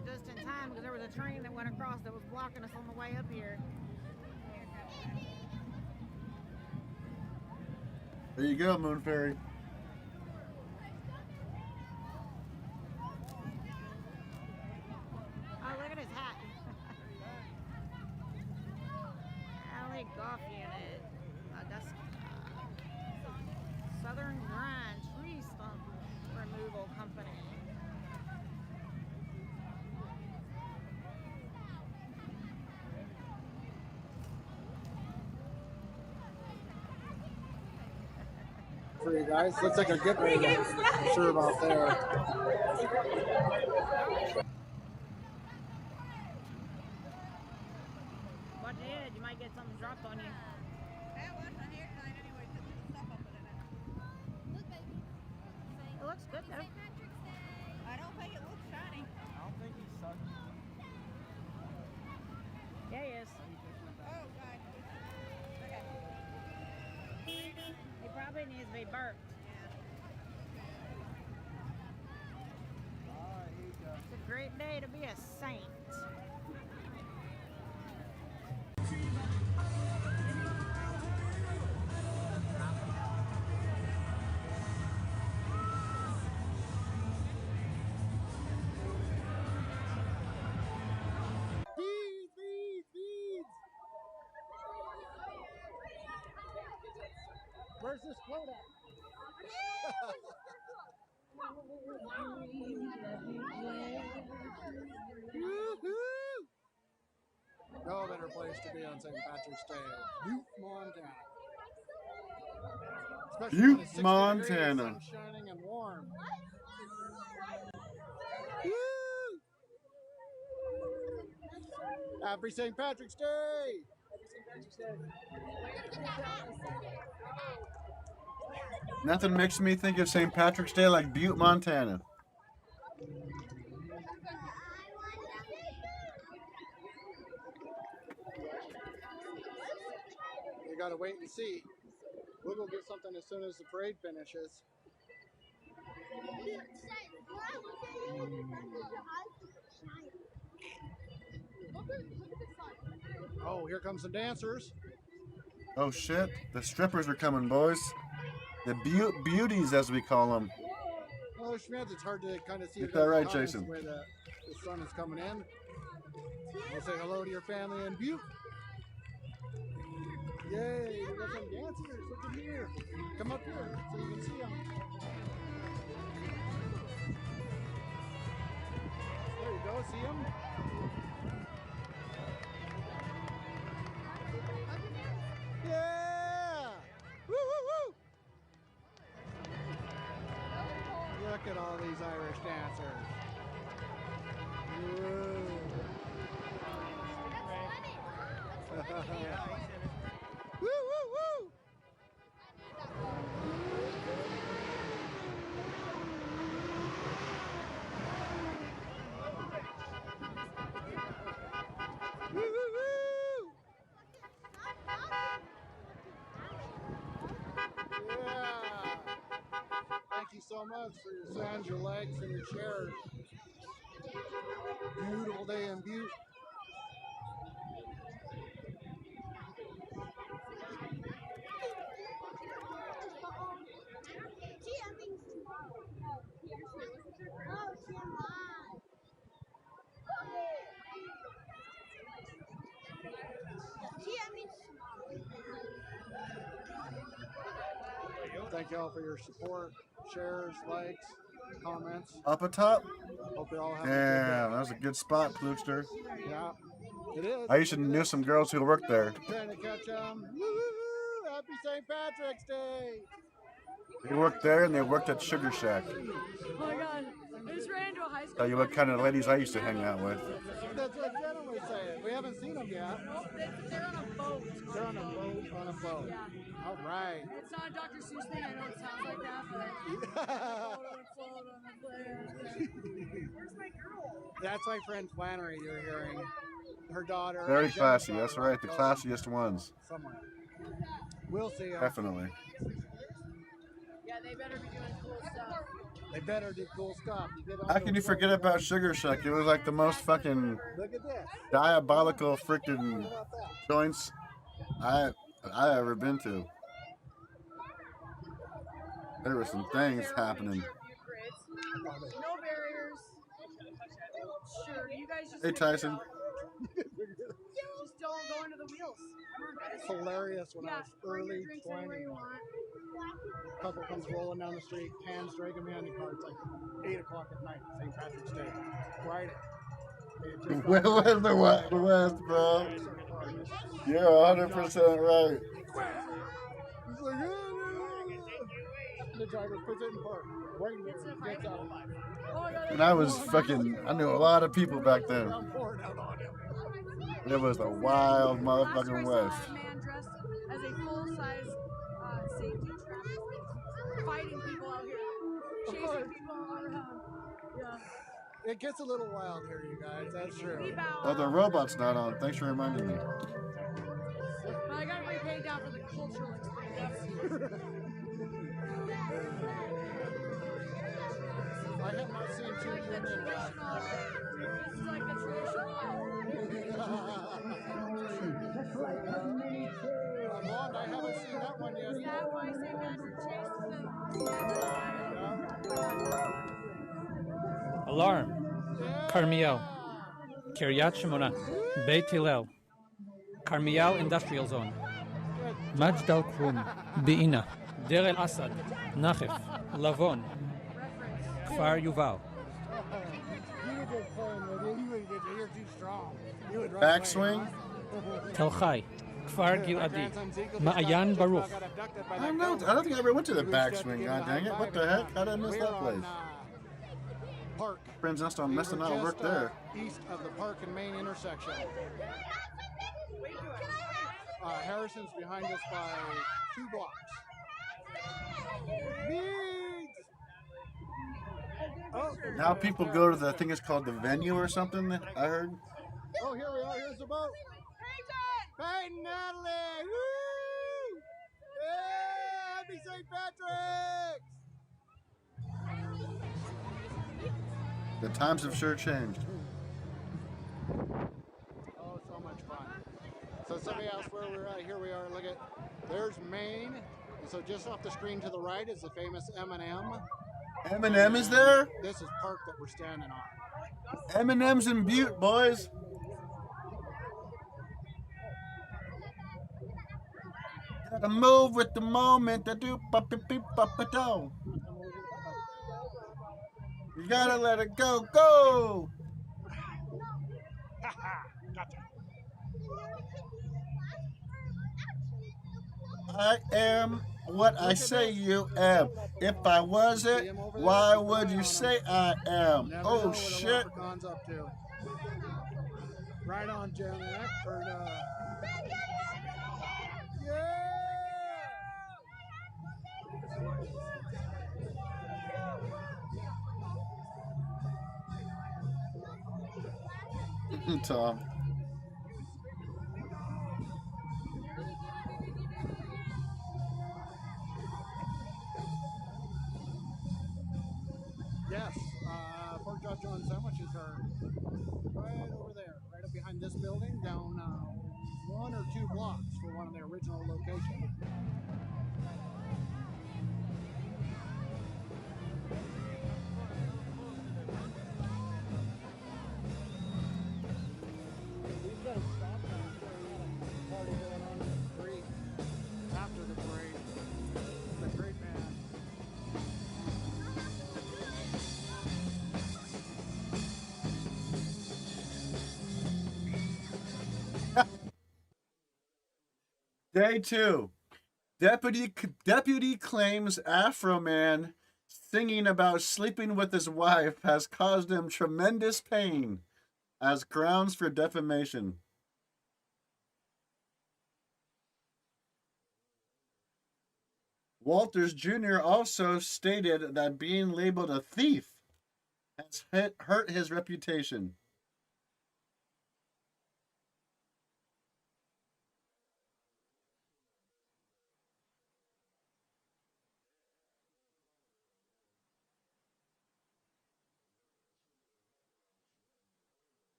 got just in time because there was a train that went across that was blocking us on the way up here. There you go, Moon Fairy. Oh, look at his hat. Alley Golf Unit. Augusta. Southern Grind Tree Stump Removal Company. For you guys, looks like a good one. Sure about there. Watch your head, you might get something dropped on you. It looks good though. I don't think it looks shiny. I don't think he's sucked. Yeah, he is. Oh, God. Okay. He probably needs to be burped. It's a great day to be a saint. Where's this float at? No better place to be on St. Patrick's Day. Butte, Montana. Especially when it's 60 Montana. degrees, sun shining and warm. Woo! Happy St. Patrick's Day! Nothing makes me think of St. Patrick's Day like Butte, Montana. You gotta wait and see. We'll go get something as soon as the parade finishes. Oh, here comes the dancers. Oh shit, the strippers are coming, boys. The beauties, as we call them. Well, Schmitz, it's hard to kind of see. Get that right, Jason. Where the sun is coming in. We'll say hello to your family in Butte. Yay, we got some dancers. Look at here. Come up here so you can see them. There you go, see them? Yeah! Woo, woo, woo! Look at all these Irish dancers. Woo. Woo, woo, woo! Woo, woo, woo! Yeah! Thank you so much for your sands, your legs, and your chairs. Beautiful day in Butte. Thank you all for your support, shares, likes, comments. Up atop? Hope you all have a good day. Yeah, that was a good spot, Plugster. Yeah, it is. I used to know some girls who worked there. Trying to catch them. Woo-hoo-hoo! Happy St. Patrick's Day! They worked there and they worked at Sugar Shack. Oh my God, I just ran into a high school. Tell you what kind of ladies I used to hang out with. That's what Jenna was saying. We haven't seen them yet. Nope, they're on a boat. They're on a boat, on a boat. Yeah. All right. It's not a Dr. Seuss thing. I know it sounds like that, but float on a flare. Where's my girl? That's my friend Flannery you're hearing. Her daughter. Very classy, that's right. The classiest ones. Somewhere. We'll see. Definitely. Yeah, they better be doing cool stuff. They better do cool stuff. How can you forget about Sugar Shack? It was like the most fucking diabolical freaking joints I ever been to. There were some things happening. No barriers. Sure, you guys just Hey, figure it Tyson. out. Just don't go into the wheels. Come on, guys. It's hilarious when I Yeah, was bring your early drinks 20. anywhere you want. Couple comes rolling down the street, hands dragging me on the car. It's like 8 o'clock at night, St. Patrick's Day, Friday. Where was the West, bro? You're 100% right. He's like, the driver puts it in park. Wait, gets out. And I was fucking, I knew a lot of people back then. It was a wild motherfucking West. A man dressed as a full-size safety trap, fighting people out here, chasing people all around. Yeah. It gets a little wild here, you guys. That's true. We bow Oh, the out. robot's not on. Thanks for reminding me. But I got to be paid down for the cultural experience. I have not seen two women rock. This is like the traditional. Blonde, I haven't seen that one yet. Is that why St. Patrick chases the Alarm. Carmiel. Kiryat Shemona. Beit Hillel. Carmiel Industrial Zone. Majd al-Krum. Be'ina. Deir el-Asad. Nachef. Lavon. Kfar Yuval. Backswing? Tel Chai. Kfar Giladi. Ma'ayan Baruch. I don't know. I don't think I ever went to the backswing. God dang it! What the heck? How did I miss that place? Park. Friends must have messing out work there. East of the Park and Main intersection. Harrison's behind us by 2 blocks. Oh, now people go to the, I think it's called the venue or something, I heard. Oh, here we are. Here's the boat. Peyton, Natalie! Woo! Yeah! Happy St. Patrick's! The times have sure changed. Oh, so much fun. So somebody asked where we're at. Here we are. Look at, there's Maine. So just off the screen to the right is the famous M&M. M&M is there? This is Park that we're standing on. M&M's in Butte, boys. Gotta move with the moment. Da do ba beep beep ba ba do. You gotta let it go. Go! I am what I say you am. If I wasn't, why would you say I am? Oh shit! Right on, Jen. Tom. Yes, pork chop John sandwiches are right over there, right up behind this building, down 1 or 2 blocks for one of their original locations. We've got a stop sign party going on in the street after the parade. It's a great band. Day 2. Deputy claims Afro man singing about sleeping with his wife has caused him tremendous pain as grounds for defamation. Walters Jr. also stated that being labeled a thief has hurt his reputation.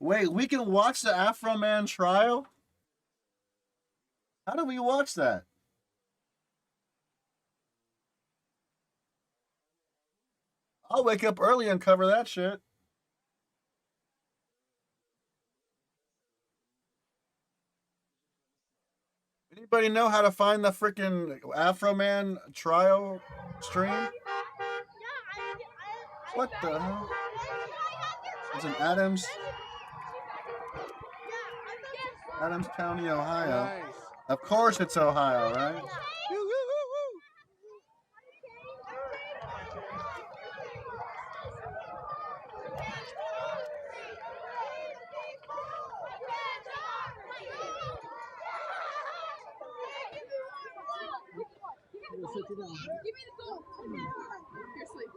Wait, we can watch the Afro Man trial? How do we watch that? I'll wake up early and cover that shit. Anybody know how to find the freaking Afro Man trial stream? What the hell? It's in Adams County, Ohio. Nice. Of course it's Ohio, right? Give me the gold. Here, sleep.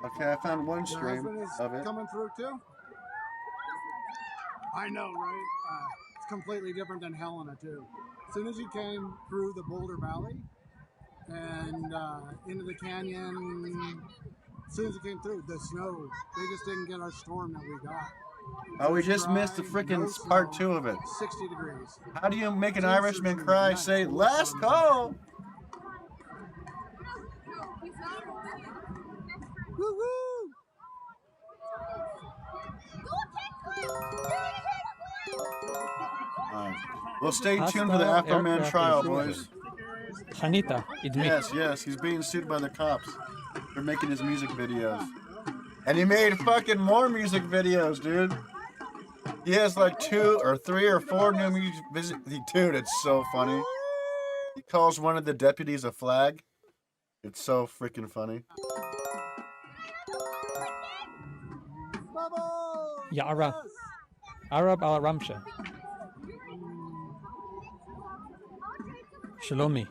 Okay, I found one Your stream husband is of it. coming through too? I know, right? It's completely different than Helena too. As soon as you came through the Boulder Valley and into the canyon, as soon as you came through, the snow, they just didn't get our storm that we got. Oh, we just missed the freaking part 2 of it. 60 degrees. How do you make an Irishman cry? Say, let's go! Alright. Well, stay tuned for the Afro Man trial, boys. Hanita, admit. Yes, he's being sued by the cops for making his music videos. And he made fucking more music videos, dude. He has like 2 or 3 or 4 new music videos. Dude, it's so funny. He calls one of the deputies a flag. It's so freaking funny. Ya'ara. Arab al Ramsha. Shalomi.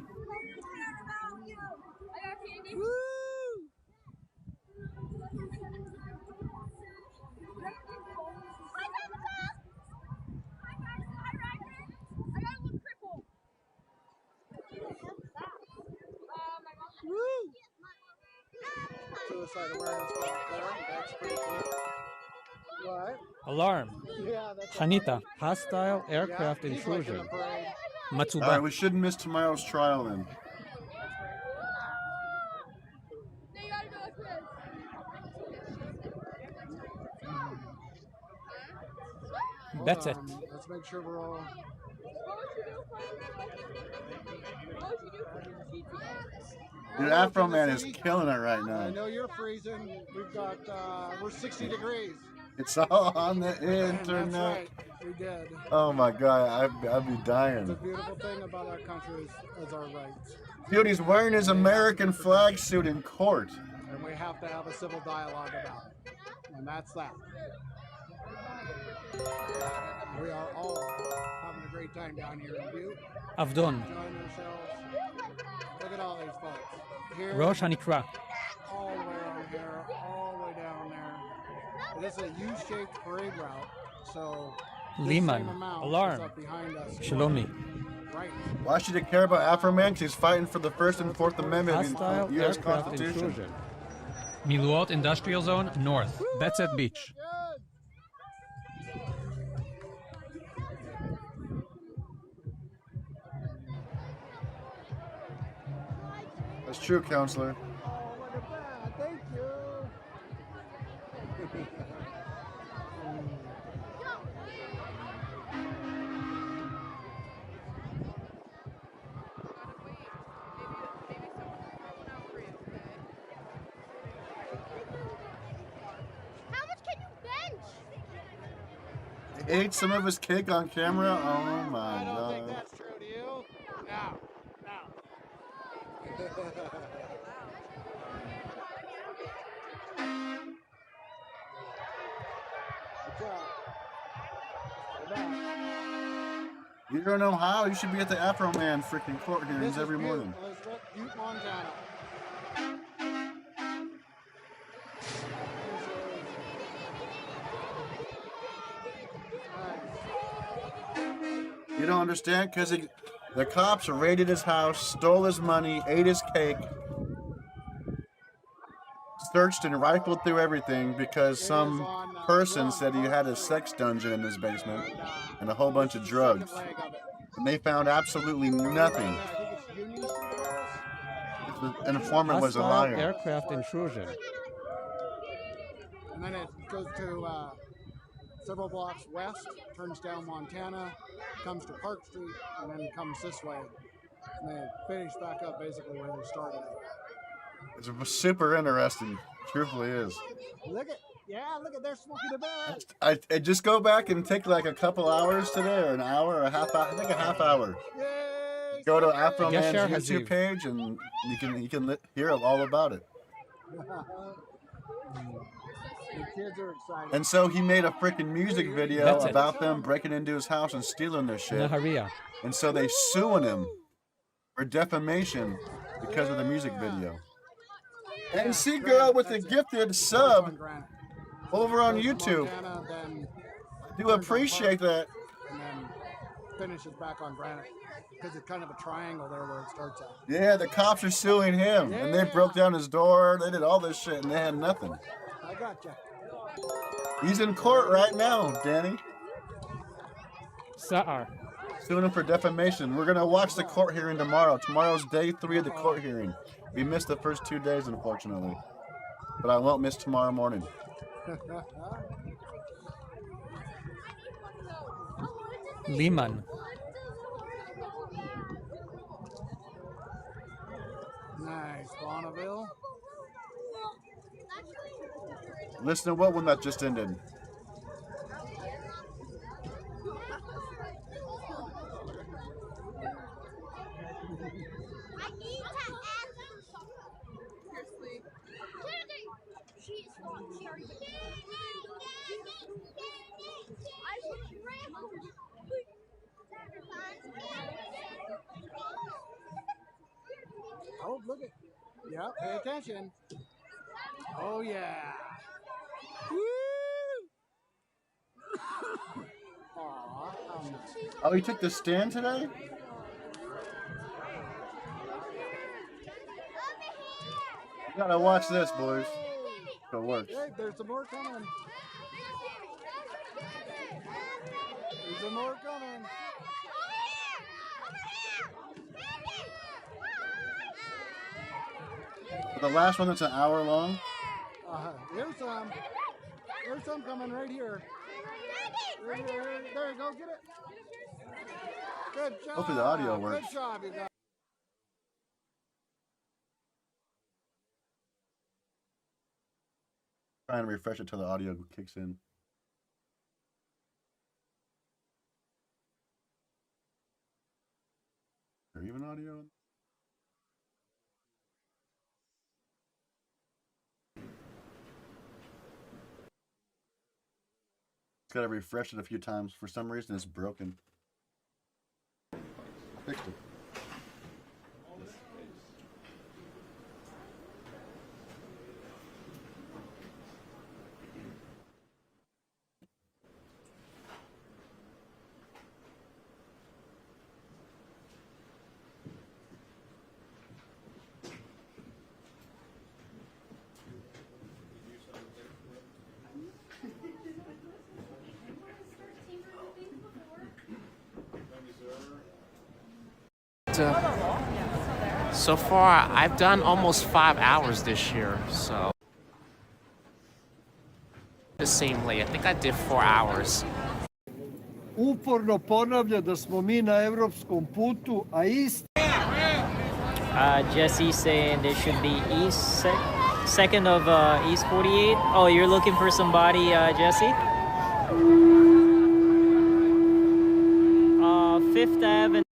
Suicide awareness right there. That's pretty cool. What? Alarm. Yeah, that's Hanita. Hostile aircraft he's like in intrusion. the parade. Matsuba. Alright, we shouldn't miss tomorrow's trial then. That's it. Let's make sure we're all. Dude, Afro Man is killing it right I now. know you're freezing. We've got, we're 60 degrees. It's all on the That's internet. right. We did. Oh my god, I'd be The dying. beautiful thing about our country is our rights. Dude, he's wearing his American flag suit in court. And we have to have a civil dialogue about it. And that's that. We are all having a great time down here in Butte. Avdon. Enjoying ourselves. Look at all these folks. Here, Rosh Hanikra. all the way over here, all the way down there. And this is a U-shaped parade route, so this Liman. same amount Alarm. is up behind us. Shalomi. Right. Why should you care about Afro Man? Because he's fighting for the First and Fourth Amendment in Hostile the U.S. aircraft Constitution. intrusion. Miluot Industrial Zone North. That's at Beach. That's true, counselor. Oh, look at that. Thank you. How much can you bench? He ate some of his cake on camera. Oh my I don't think god. that's true. Do you? No. No. Good job. Good job. You're in Ohio. You should be at the Afro Man freaking court This hearings is every Butte, morning. Elizabeth, Butte, Montana. You don't understand? Because the cops raided his house, stole his money, ate his cake. searched and rifled through everything because some person said he had a sex dungeon in his basement and a whole bunch of drugs. And they found absolutely nothing. An informant was a liar. Aircraft intrusion. And then it goes to several blocks west, turns down Montana, comes to Park Street, and then comes this way. And they finish back up basically where they started. It's super interesting. Truthfully is. Look at, they're smoking the bed. I just go back and take like a couple hours today, or an hour, or a half hour. I think a half hour. Yay, go to Afro Man's Yashar YouTube Haziv. page, and you can hear all about it. The kids are excited. And so he made a freaking music video about them breaking into his house and stealing their shit. Naharia. And so they suing him for defamation because of the music video. And see, girl, with the gifted sub over on YouTube. I do appreciate that. And then finishes back on Granite because it's kind of a triangle there where it starts at. Yeah, the cops are suing him, and they broke down his door. They did all this shit, and they had nothing. I gotcha. He's in court right now, Danny. Sa'ar. Suing him for defamation. We're gonna watch the court hearing tomorrow. Tomorrow's day 3 of the court hearing. We missed the first 2 days, unfortunately, but I won't miss tomorrow morning. Liman. Nice, Bonneville. Listen to what one that just ended. Oh, look at. Yeah, pay attention. Oh, yeah. Woo! Aw, Oh, he took the stand today? You gotta watch this, boys. If it works. Hey, there's some more coming. There's some more coming. The last one that's an hour long. Here's some. There's some coming right here. There you go, get it. Good job. Hopefully the audio works. Good job, you guys. Trying to refresh it till the audio kicks in. Is there even audio? It's got to refresh it a few times. For some reason, it's broken. Fixed it. So far, I've done almost 5 hours this year, so the same way. I think I did 4 hours. Uporno ponavlja da smo mi na evropskom putu, a isti. Jesse saying there should be east second of East 48. Oh, you're looking for somebody, Jesse? Fifth Avenue.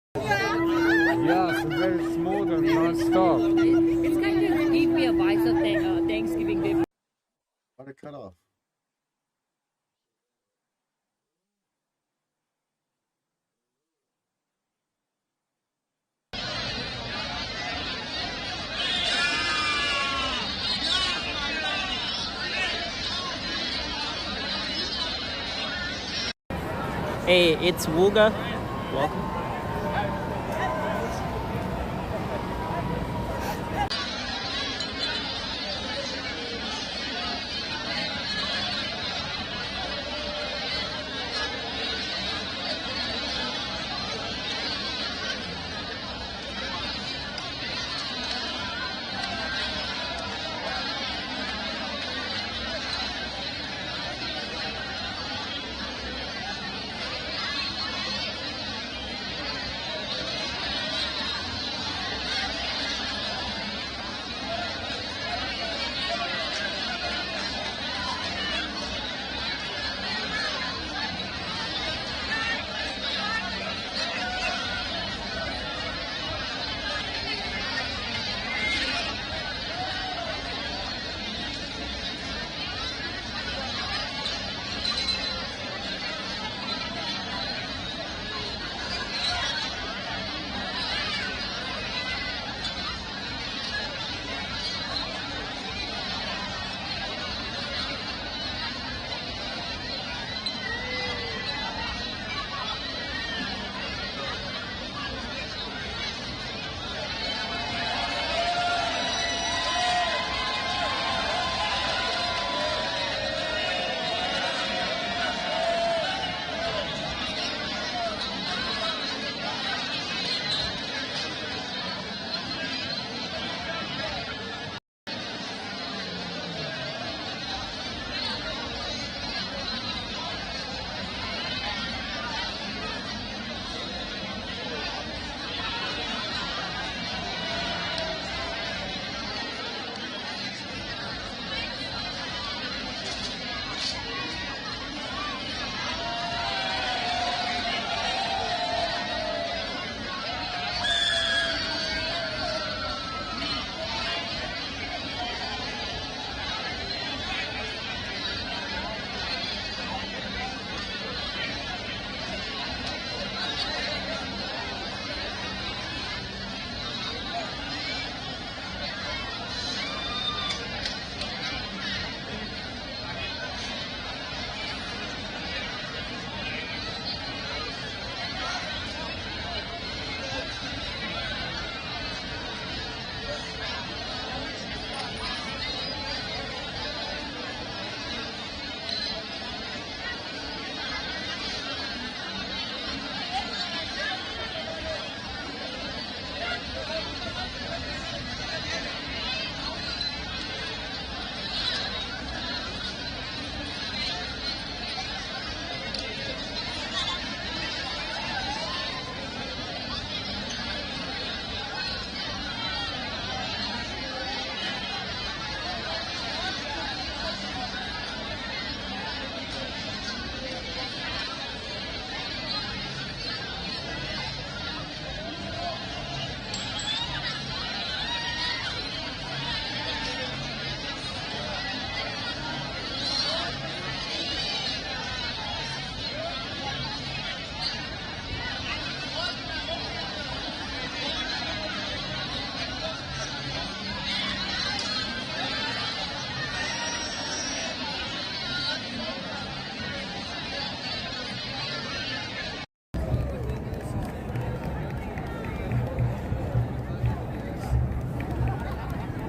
Yeah, so very smooth and non-stop. It's kind of gave me a vibe of Thanksgiving Day. Why'd it cut off? Hey, it's Wuga. Welcome.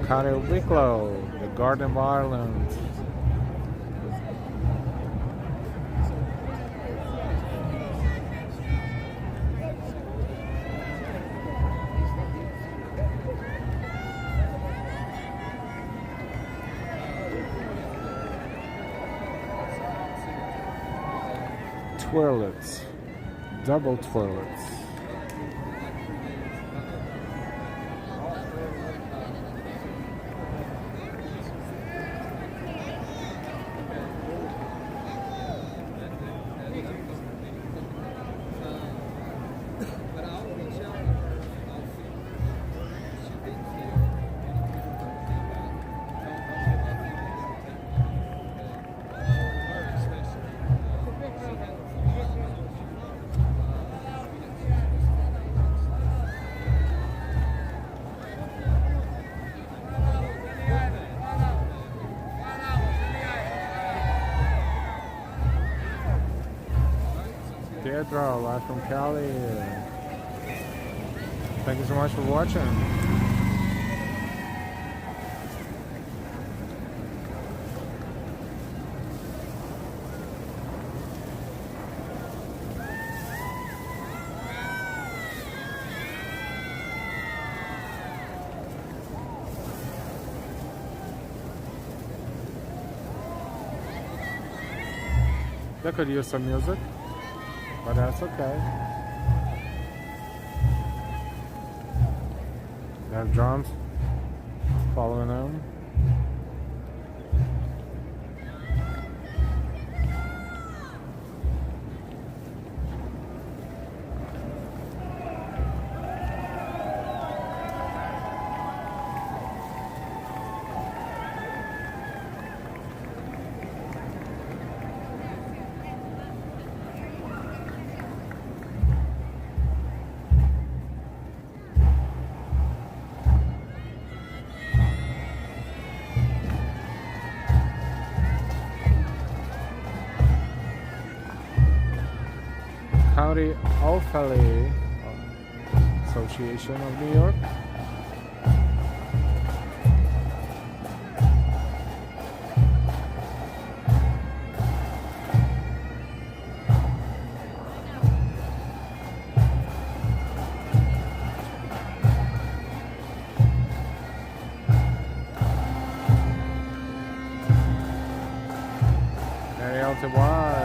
County Wicklow, the Garden of Ireland. Toilets, double toilets. Deirdre, live from Cali. Thank you so much for watching. They could use some music, but that's okay. They have drums following them. County O.W.L Association of New York. L.T.Y.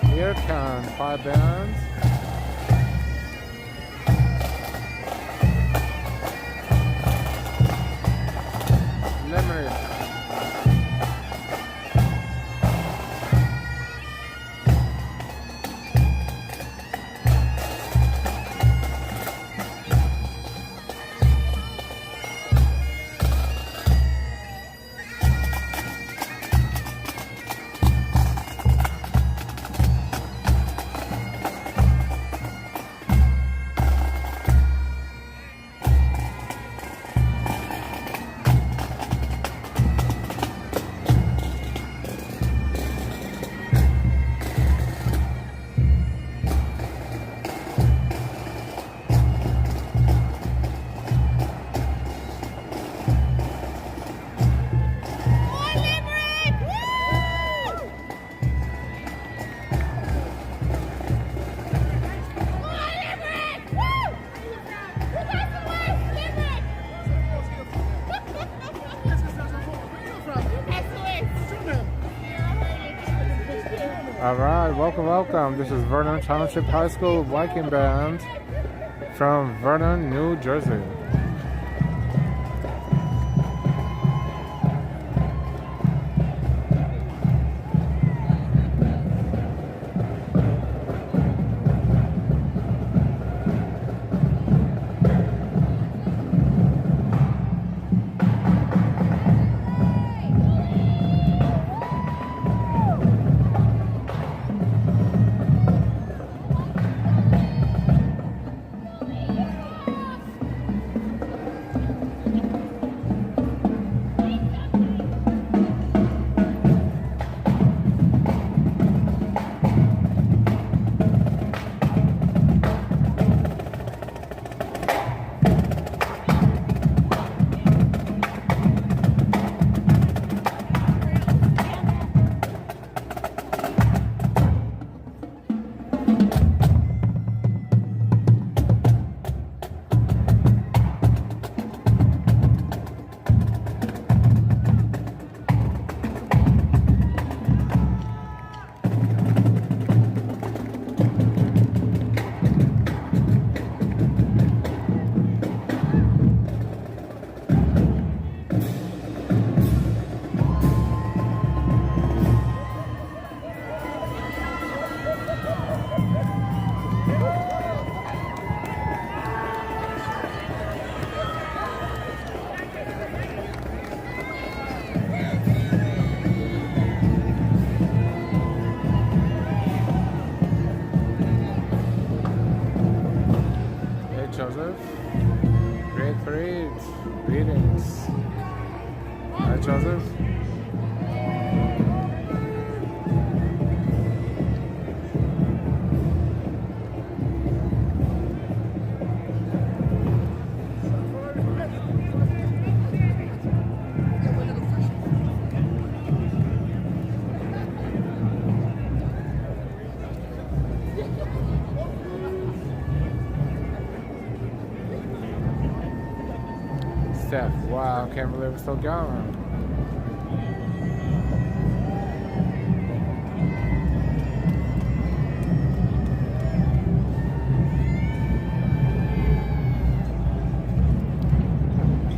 Here come 5 bands. Limerick. All right, welcome, welcome. This is Vernon Township High School Viking Band from Vernon, New Jersey. Joseph. Great parade. Greetings. Hi, Joseph. Steph, wow, can't believe it's still going.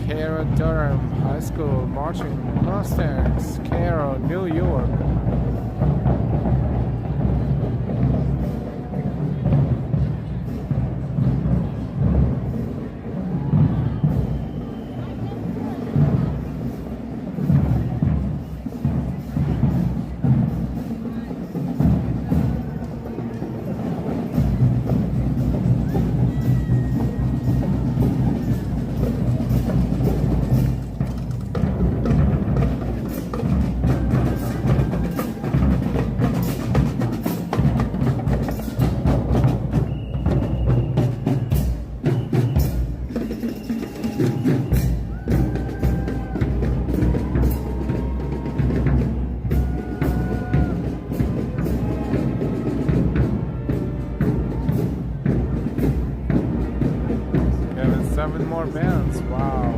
Cairo Durham High School marching Mustangs, Cairo, New York. Having 7 more bands, wow.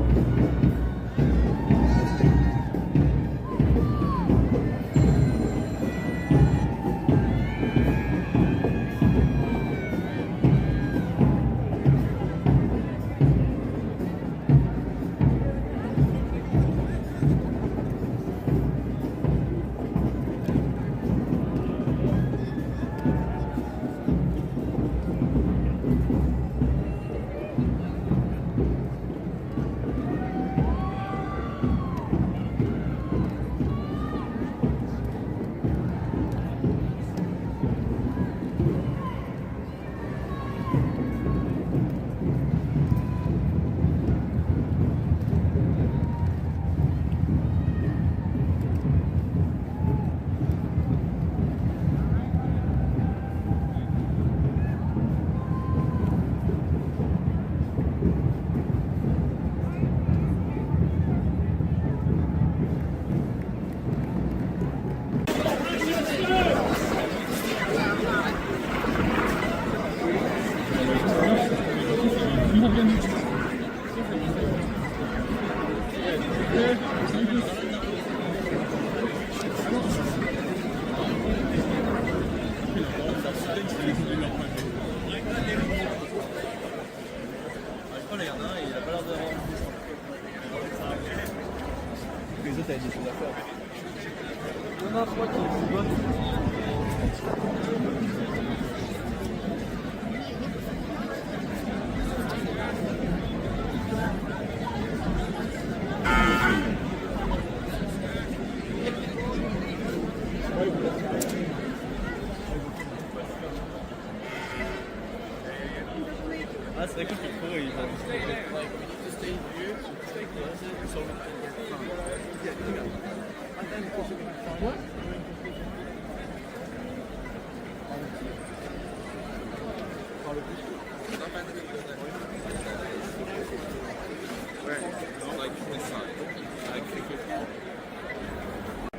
Ah, c'est vrai que c'est cool, il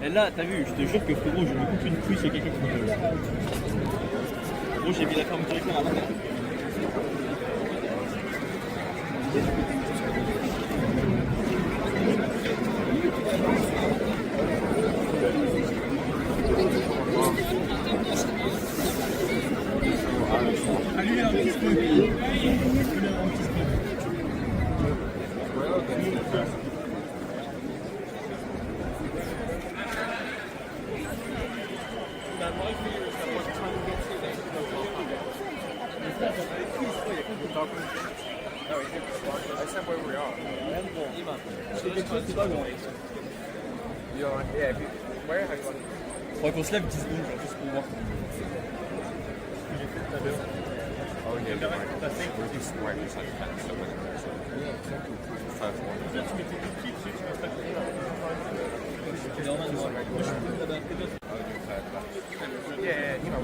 Et là, t'as vu, je te jure que frérot, je me coupe une couille, c'est quelqu'un qui me gueule. Gros, j'ai mis la fermeture écran avant. I said where we are. Yeah, if you, where have you gone? Faudrait qu'on se lève 10 secondes, genre, juste pour voir. Oh Yeah, we're just right beside the fence, so we're there. So yeah, exactly. 5-1. Yeah, you know.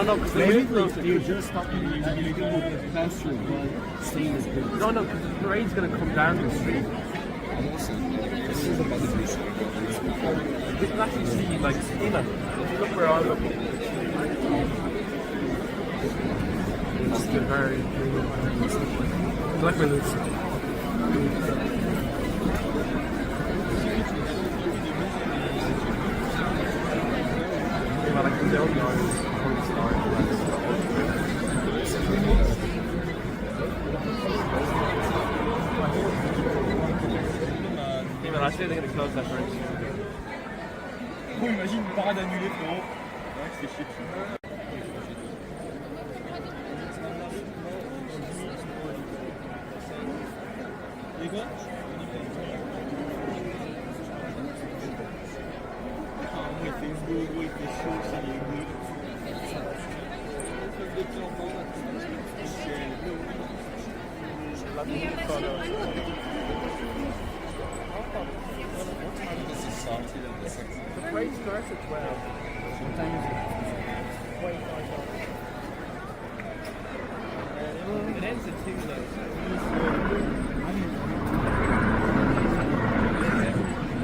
No, because you just stop you can pass through, but staying is good. No, because the parade's going to come down the street. This is about the blue street. You can actually see, like, Stina. If you look where I'm looking, it's been very like my looks. I say they're going to close that bridge. Bon, imagine une parade annulée, frérot. Ouais, c'est shit. Et quoi? Moi, il fait beau, il fait chaud, ça y est beau. What time does it start? The parade starts at 12. What time is it? 25. It ends at 2 though.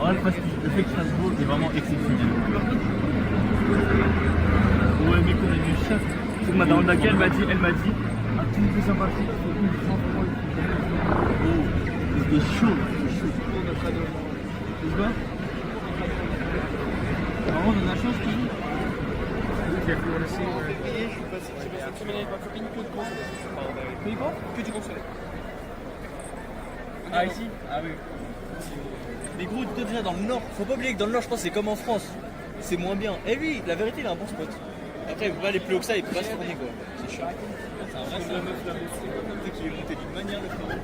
Ouais, parce que le fait que Strasbourg est vraiment exceptionnel. Ouais, mais qu'on a du chef. C'est ma daronne laquelle elle m'a dit, à tous les sympathiques, il faut une fois pour moi. Oh, c'est chaud. Tu vois? Vraiment, on a de la chance, tu dis? Que quoi? Que du consoler. Ah, ici? Ah oui. Mais gros, toi déjà dans le nord, faut pas oublier que dans le nord, je pense que c'est comme en France. C'est moins bien. Et lui, la vérité, il a un bon spot. Après, il peut pas aller plus haut que ça, il peut pas se tourner quoi. C'est chiant. C'est un vrai la meuf là-haut. Tu sais qu'il est monté d'une manière, le frérot.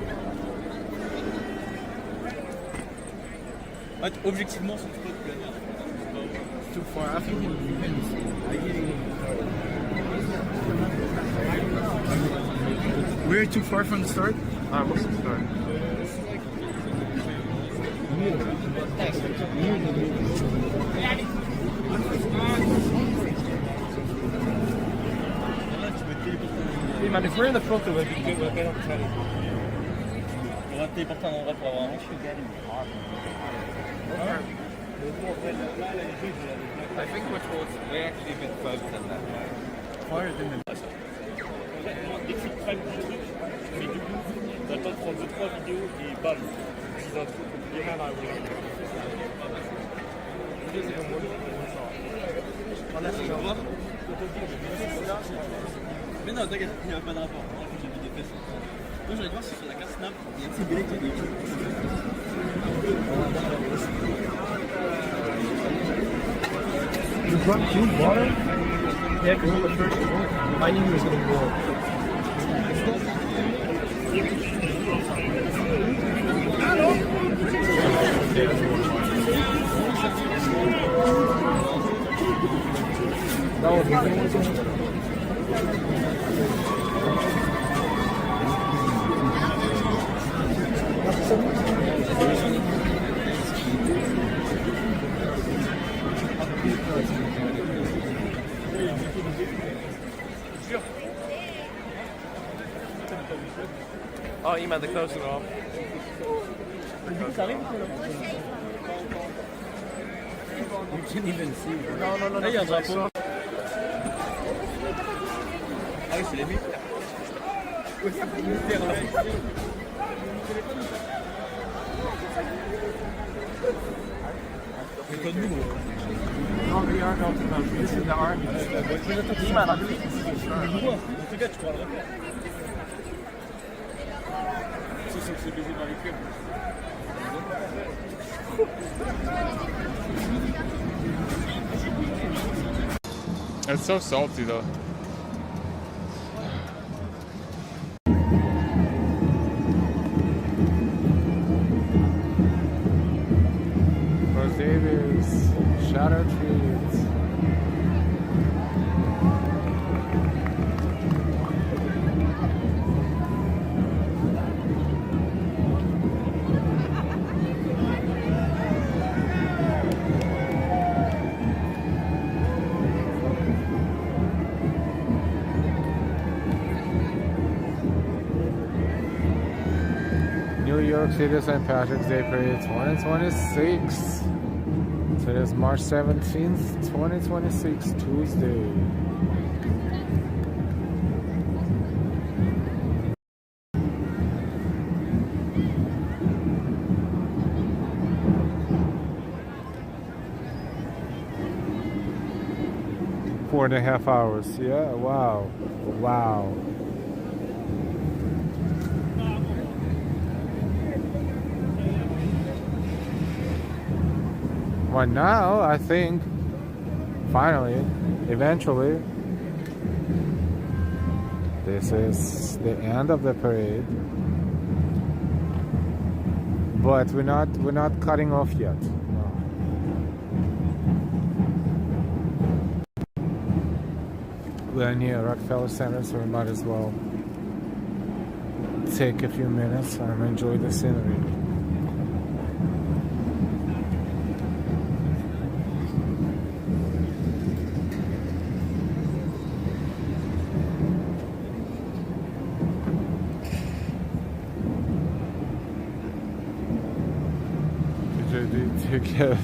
Ouais, objectivement, son spot planeur. Too far. I think we're too far from the start. What's the start? Hey man, if we're in the front of it, we can get on the telly. On va téléporter un endroit pour avoir un I think we're towards, we're actually a bit further than that. Farther than the... Dès que tu crèmes le truc, tu mets du coup, t'attends de prendre 2-3 vidéos et bam, c'est un truc compliqué. Mais non, t'inquiète, il n'y a pas de rapport. J'ai vu des fesses. Moi j'allais voir si sur la carte Snap, il y a un petit billet qui est des You brought 2 water? Yeah, because the first I knew he was going to go. Hello? That was Oh, you meant the closing off. You can't even see. No. Là, il y a un drapeau. Ah oui, c'est les militaires. Non, we are not the country. This is the army. It's so salty though. Davis, shadow trees. New York City St. Patrick's Day Parade 2026. Today is March 17th, 2026, Tuesday. Four and a half hours. Yeah, wow. Wow. Well, now I think finally, eventually, this is the end of the parade. But we're not cutting off yet. No. We're near Rockefeller Center, so we might as well take a few minutes and enjoy the scenery.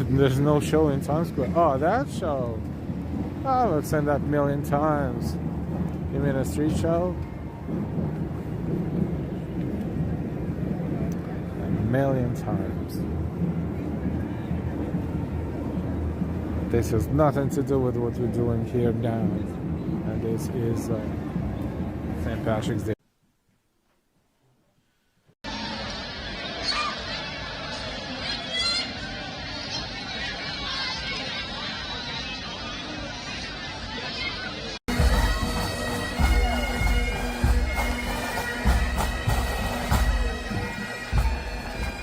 There's no show in Times Square. Oh, that show. Oh, I've seen that a million times. You mean a street show? A million times. This has nothing to do with what we're doing here now. And this is St. Patrick's Day.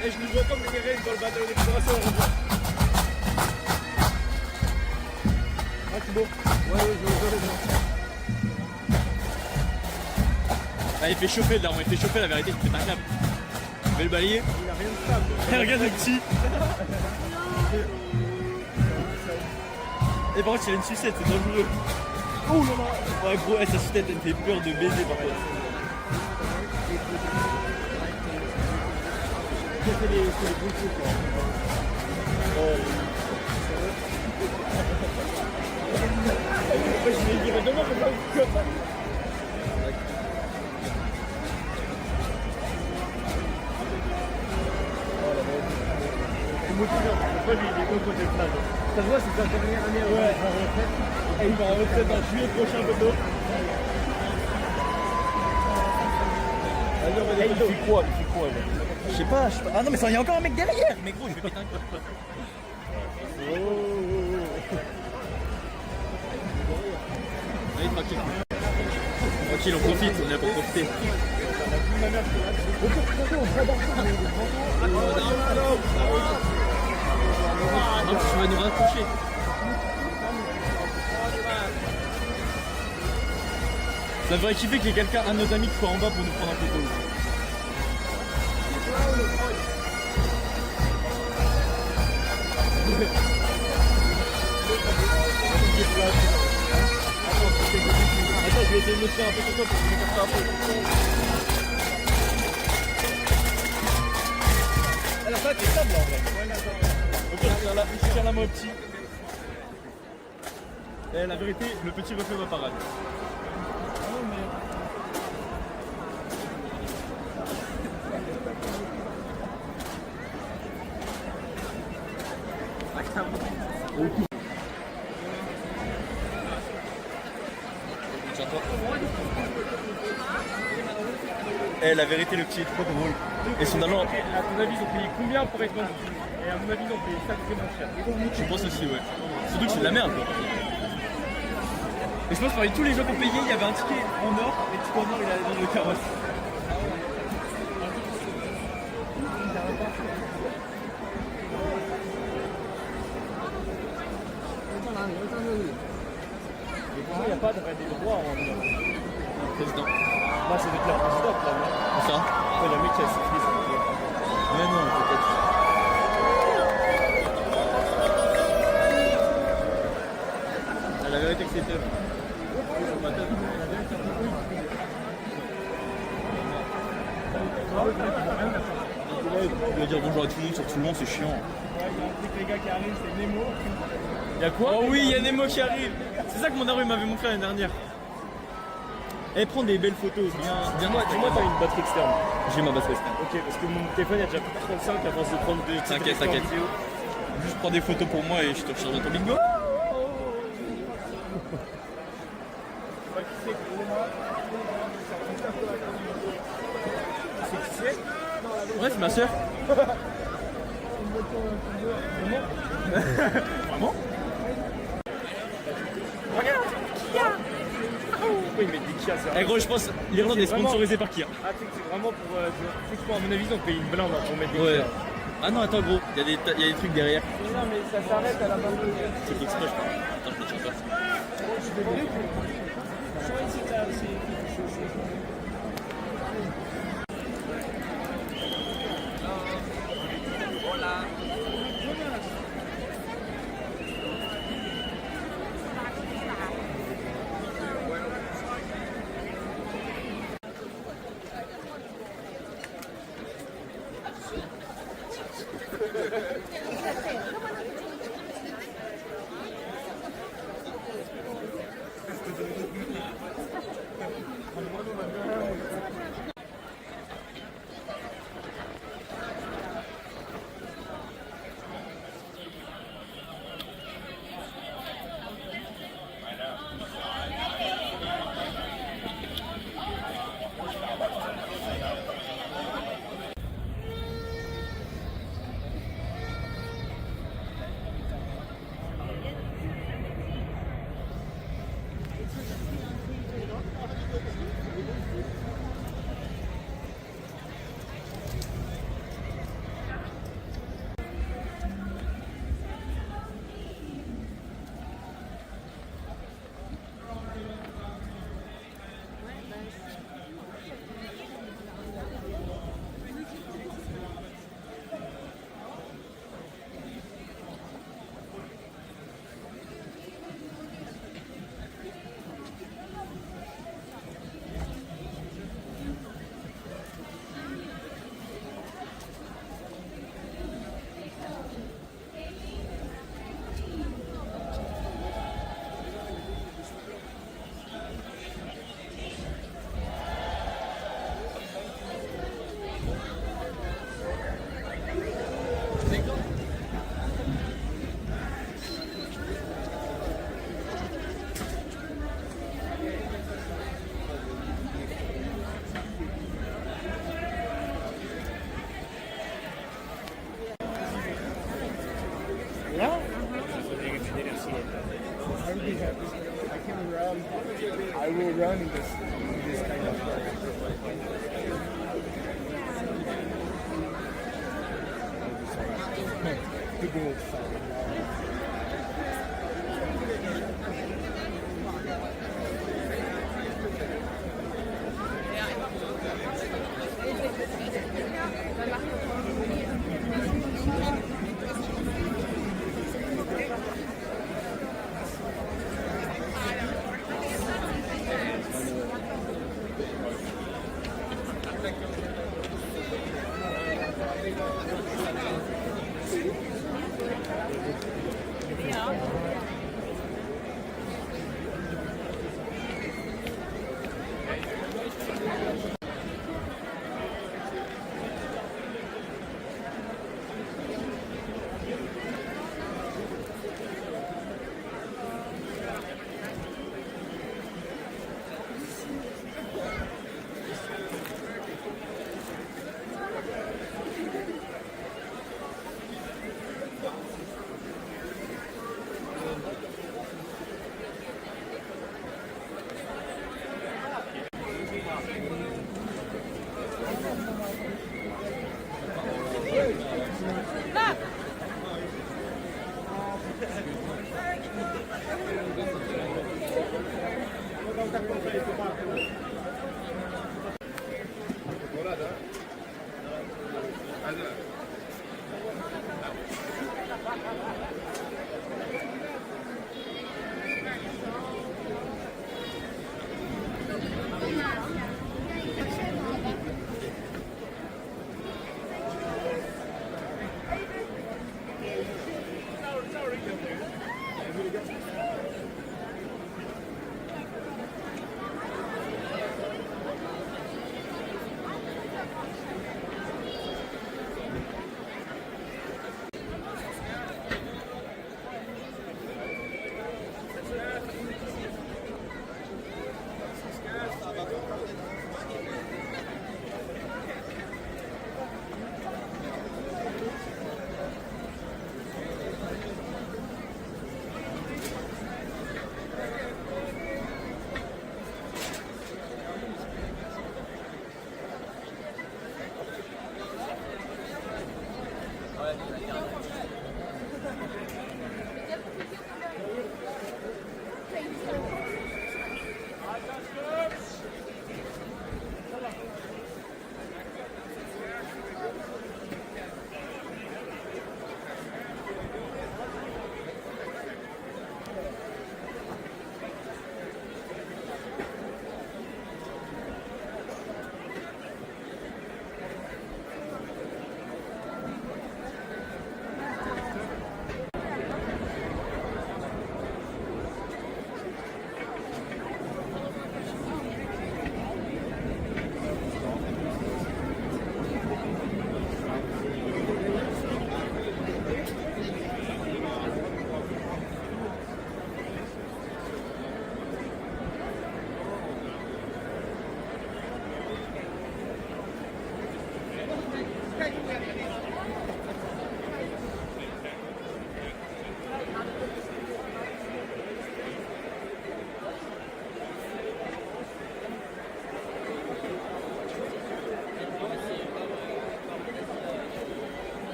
Et je nous vois comme des guerriers dans le bateau d'exploration. Ah, c'est beau. Ouais, je vois. Ah, il fait chauffer là, il fait chauffer la vérité, il fait un câble. Je vais le balayer. Il a rien de stable. Regarde le petit. Et par contre, il a une sucette, c'est dangereux. Oh là là. Ouais, gros, sa sucette, elle me fait peur de baiser par contre. C'est les bouchons quoi. Je vais dire demain, mais pas comme ça. C'est motivant, pourquoi lui il est au côté de plage. Ça se voit, c'est sa dernière année à la retraite. Et il va en retraite en juillet prochain poteau. Il fait quoi? Je sais pas. Ah non mais il y a encore un mec derrière. Mais gros, je vais péter un câble. Allez, tranquille. Tranquille, on profite, on est là pour profiter. Non, tu vas nous raccrocher. Ça devrait kiffer qu'il y ait quelqu'un, un de nos amis qui soit en bas pour nous prendre un photo. Attends, je vais essayer de me faire un peu sur toi pour que je me fasse un peu. Alors ça, t'es stable là en vrai. Ok, je tiens la main au petit. Et la vérité, le petit refait ma parade. Ah, mais... la vérité, le petit est trop drôle. Et son talent. À ton avis, ils ont payé combien pour être vendu? Et à mon avis, ils ont payé sacrément cher. Je pense aussi, ouais. Surtout que c'est de la merde, quoi. Et je pense que parmi tous les gens qui ont payé, il y avait un ticket en or, et le ticket en or, il allait dans le carrosse. Il n'y a pas de droit en président. Là, c'est avec la présidente, là, non? Ça ouais, le mec qui a sifflé, c'est vrai. Mais non, peut-être. La vérité que c'est top. C'est pas top. Il doit dire bonjour à tout le monde sur tout le monde, c'est chiant. Il y a un truc, les gars qui arrivent, c'est Nemo. Il y a quoi? Oh oui, il y a Nemo qui arrive. C'est ça que mon daron m'avait montré l'année dernière. Et prends des belles photos. Dis-moi, t'as une batterie externe. J'ai ma batterie externe. Ok, parce que mon téléphone il y a déjà plus de 35 à force de prendre des. T'inquiète. Juste prends des photos pour moi et je te recharge dans ton bingo. Ouais, c'est ma soeur. Vraiment? Regarde, Kia. Pourquoi ils mettent des Kia? Eh gros, je pense l'Irlande est sponsorisée par Kia. Ah, tu sais que c'est vraiment pour. Tu sais que à mon avis, ils ont payé une blinde pour mettre des Kia. Ah non, attends gros, il y a des trucs derrière. Non, mais ça s'arrête à la base. C'est exprès, je crois. Attends, je me tiens pas. I will run this kind of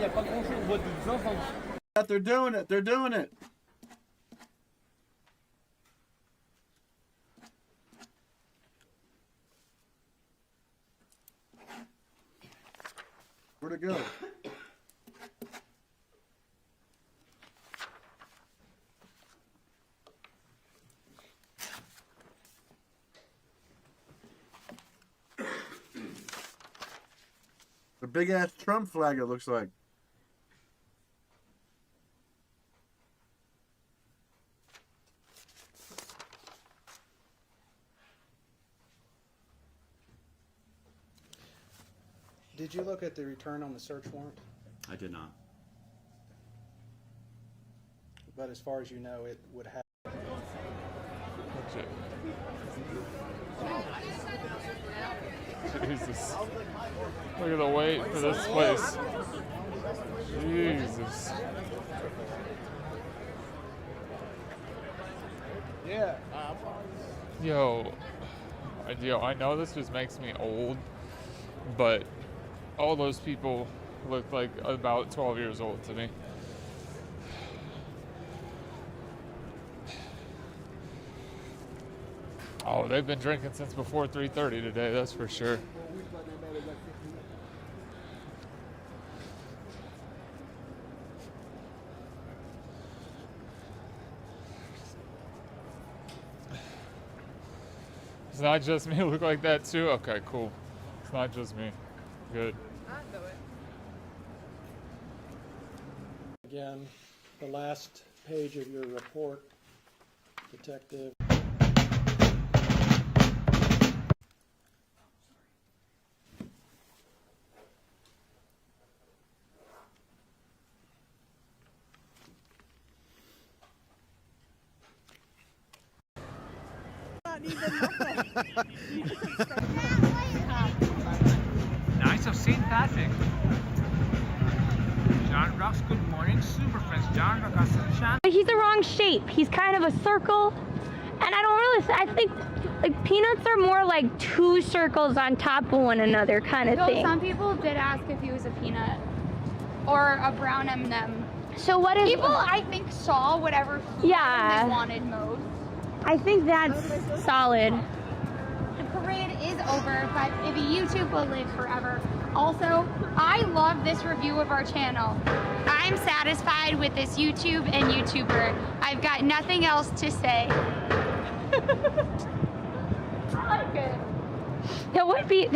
a pas grand chose, on voit des enfants. They're doing it. They're doing it. Where'd it go? The big ass Trump flag, it looks like. Did you look at the return on the search warrant? I did not. But as far as you know, it would have. Jesus. Look at the wait for this place. Jesus. Yeah. Yo, I know this just makes me old, but all those people look like about 12 years old to me. Oh, they've been drinking since before 3:30 today, that's for sure. It's not just me look like that too? Okay, cool. It's not just me. Good. Again, the last page of your report, Detective. Knights of St. Patrick. John Rock's Good Morning Super Friends. John Rock has sunshine. He's the wrong shape. He's kind of a circle. And I don't really, I think like peanuts are more like two circles on top of one another kind of thing. Some people did ask if he was a peanut or a brown M&M. So what is... People, I think, saw whatever they wanted most. I think that's solid. The parade is over, but if YouTube will live forever. Also, I love this review of our channel. I'm satisfied with this YouTube and YouTuber. I've got nothing else to say. I like it. That would be...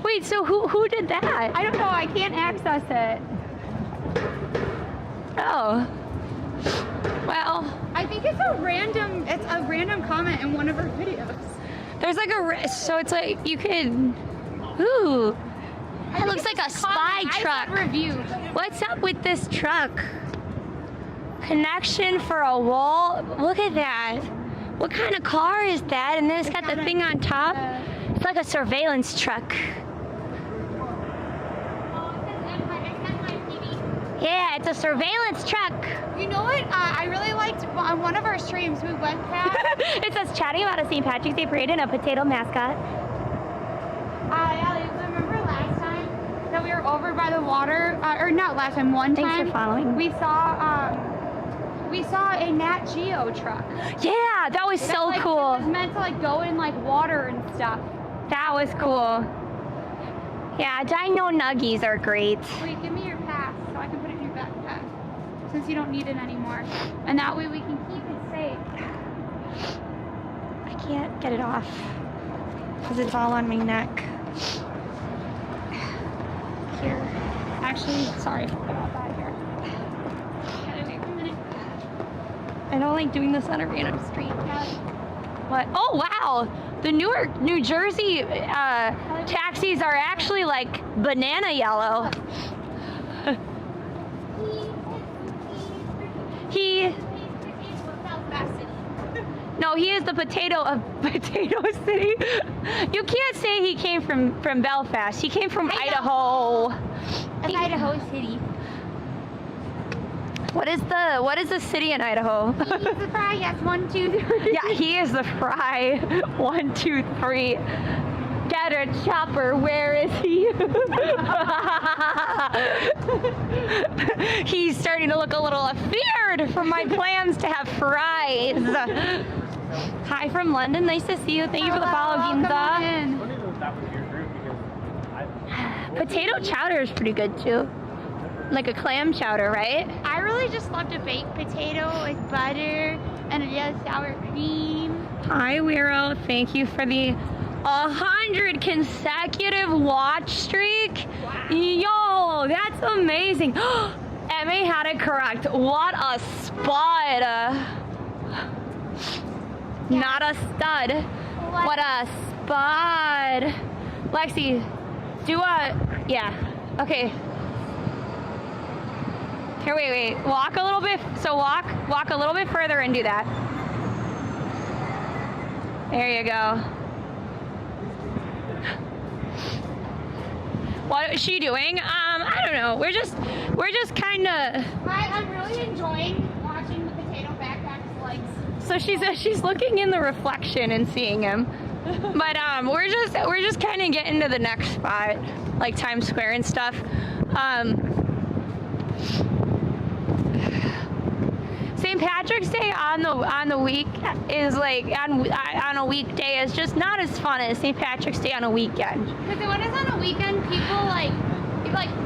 Wait, so who did that? I don't know. I can't access it. Oh. Well, I think it's a random comment in one of our videos. There's like so it's like you could, ooh, it looks like a spy truck. Review. What's up with this truck? Connection for a wall. Look at that. What kind of car is that? And then it's got the thing on top. It's like a surveillance truck. Yeah, it's a surveillance truck. You know what? I really liked on one of our streams we went past. It says chatting about a St. Patrick's Day parade and a potato mascot. Allie, remember last time that we were over by the water? Or not last time, one time. Thanks for following. We saw a Nat Geo truck. Yeah, that was so cool. It was meant to like go in like water and stuff. That was cool. Yeah, Dino Nuggies are great. Wait, give me your pass so I can put it in your backpack. Since you don't need it anymore. And that way we can keep it safe. I can't get it off because it's all on my neck. Here. Actually, sorry about that here. Gotta take a minute. I don't like doing this on a random street. What? Oh, wow. The Newark, New Jersey taxis are actually like banana yellow. No, he is the potato of Potato City. You can't say he came from Belfast. He came from Idaho. That's Idaho City. What is the city in Idaho? He's the fry, yes, 1, 2, 3. Yeah, he is the fry. 1, 2, 3. Dead Butter Chopper, where is he? He's starting to look a little afeared from my plans to have fries. Hi from London, nice to see you. Thank you for the follow, Ginza. Potato chowder is pretty good too. Like a clam chowder, right? I really just love to bake potato with butter and sour cream. Hi, Wero. Thank you for the 100 consecutive watch streak. Wow. Yo, that's amazing. Emma had it correct. What a spud. Not a stud. What a spud. Lexi, do a, yeah, okay. Here, wait. Walk a little bit. So walk a little bit further and do that. There you go. What is she doing? I don't know. We're just kind of. I'm really enjoying watching the potato backpack's legs. So she's looking in the reflection and seeing him. But we're just kind of getting to the next spot, like Times Square and stuff. St. Patrick's Day on the week is like on a weekday is just not as fun as St. Patrick's Day on a weekend. Because when it's on a weekend, people like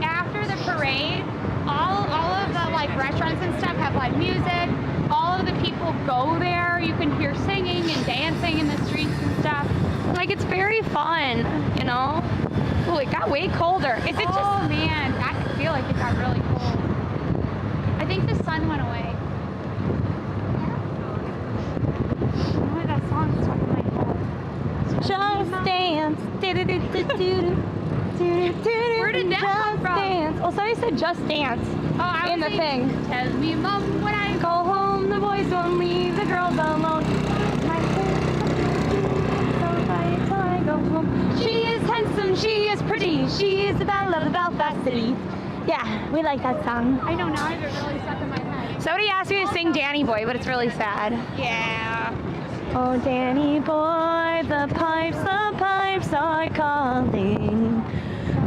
after the parade, all of the like restaurants and stuff have live music. All of the people go there. You can hear singing and dancing in the streets and stuff. Like it's very fun, you know. Oh, it got way colder. Is it just? Oh man, I feel like it got really cold. I think the sun went away. That song is stuck in my head. Just dance. Where did that come from? Dance. Oh, somebody said just dance. Oh, in the thing. Tell me, Mom, when I go home, the boys won't leave the girls alone. My so tight till I go home. She is handsome, she is pretty, she is the battle of the Belfast City. Yeah, we like that song. I know, now I have it really stuck in my head. Somebody asked me to sing Danny Boy, but it's really sad. Yeah. Oh, Danny Boy, the pipes are calling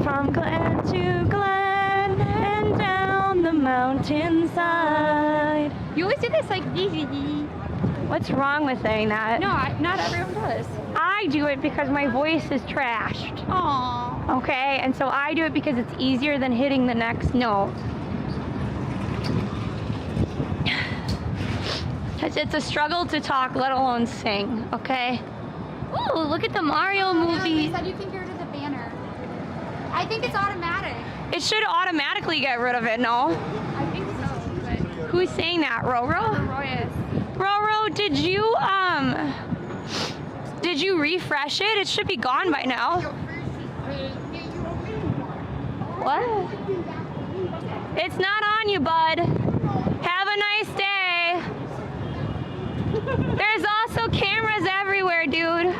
from glen to glen and down the mountainside. You always do this like easy. What's wrong with saying that? No, not everyone does. I do it because my voice is trashed. Aww. Okay, and so I do it because it's easier than hitting the next note. It's a struggle to talk, let alone sing, okay? Ooh, look at the Mario movie. You said you can get rid of the banner. I think it's automatic. It should automatically get rid of it, no? I think so, but... Who's saying that, Roro? Royus. Roro, did you refresh it? It should be gone by now. What? It's not on you, bud. Have a nice day. There's also cameras everywhere, dude.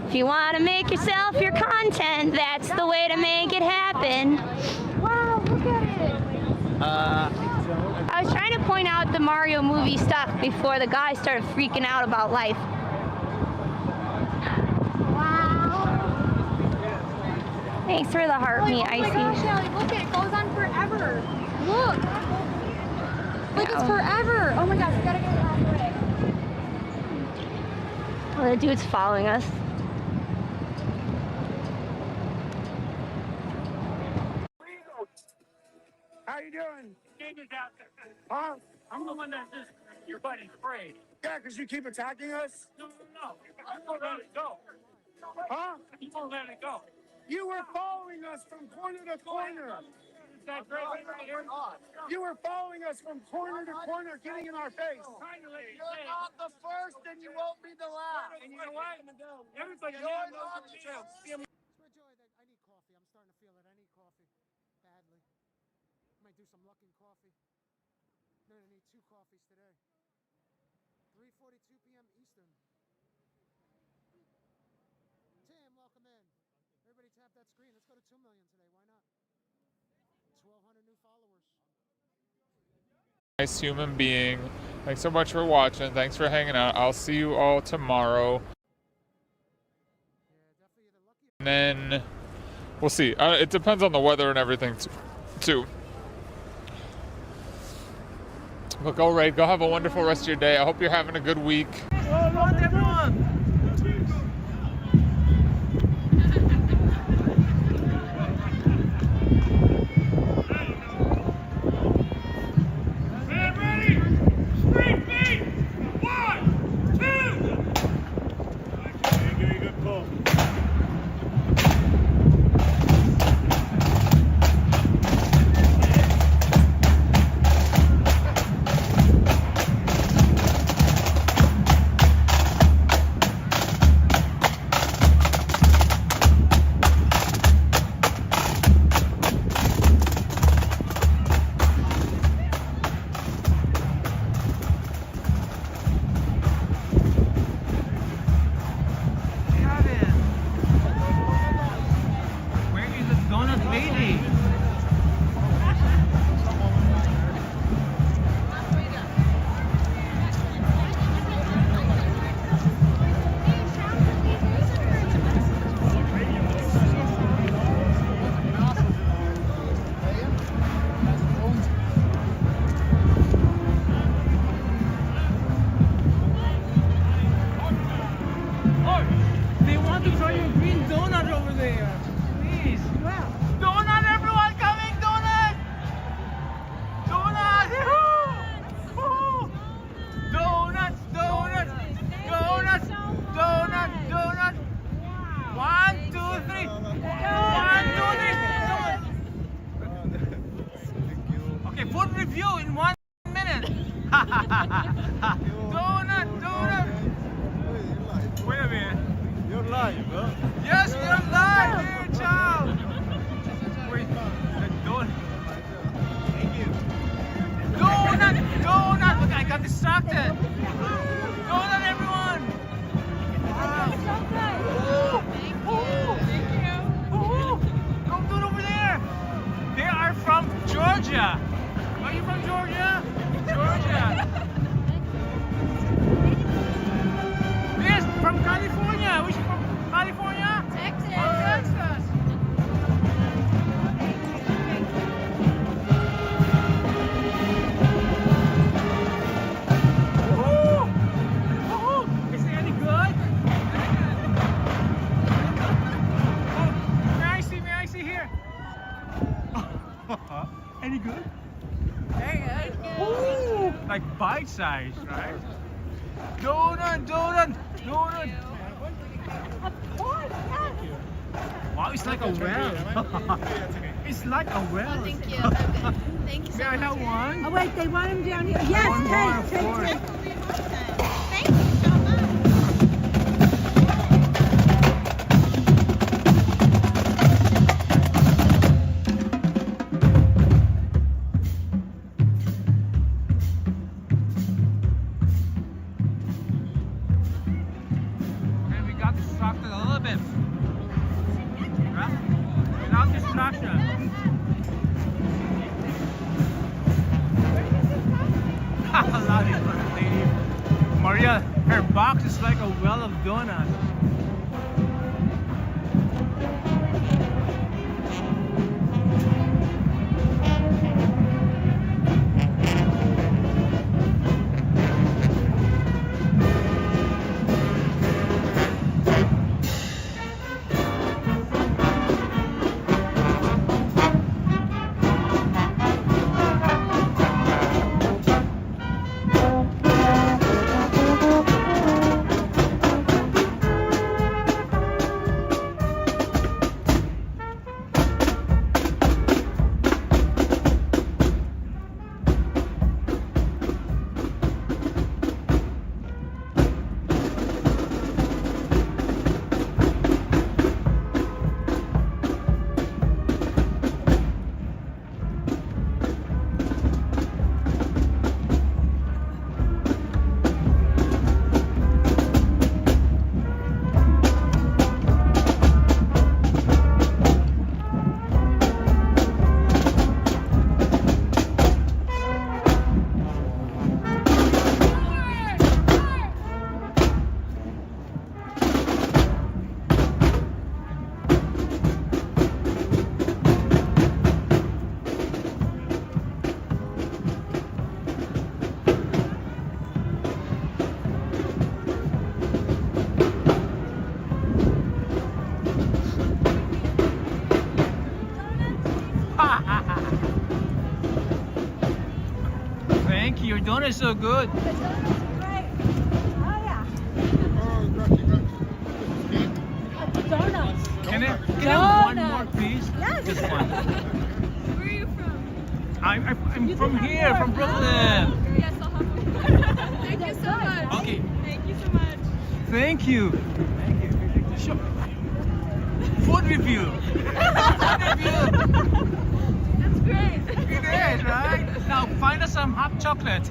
If you want to make yourself your content, that's the way to make it happen. Wow, look at it. I was trying to point out the Mario movie stuff before the guy started freaking out about life. Wow. Thanks for the heart, me, Icy. Oh my gosh, Allie, look at it. It goes on forever. Look. Like it's forever. Oh my gosh, we gotta get it out of the way. Oh, the dude's following us. How you doing? Huh? I'm the one that just your buddy's afraid. Yeah, because you keep attacking us? No. You won't let it go. Huh? You won't let it go. You were following us from corner to corner. That great right here? You were following us from corner to corner, getting in our face. You're not the first, and you won't be the last. And you know what? Everybody knows the show. I need coffee. I'm starting to feel it. I need coffee badly. I might do some Luckin coffee. I'm gonna need 2 coffees today. 3:42 p.m. Eastern. Tim, welcome in. Everybody tap that screen. Let's go to 2 million today. Why not? 1,200 new followers. Nice human being. Thanks so much for watching. Thanks for hanging out. I'll see you all tomorrow. then we'll see. It depends on the weather and everything too. But go Ray, go have a wonderful rest of your day. I hope you're having a good week. Everyone. Size, right? Donut. Of course, yes. Wow, it's like a well. It's like a well. Thank you. Thank you so May I much. have one? Oh wait, they want him down here. Yes, One more, of take. course. Thank you so much. And we got distracted a little bit. Right? Without distraction. Love it, lady. Maria, her box is like a well of donuts. Your donut is so good. Donuts. Can I have one more, please? Yes. Just one. Where are you from? I'm from here, from Brooklyn. Yes, I'll have one. Thank you so much. Okay. Thank you so much. Thank you. Thank you. Sure. Food review. That's great. It is, right? Now find us some hot chocolate. It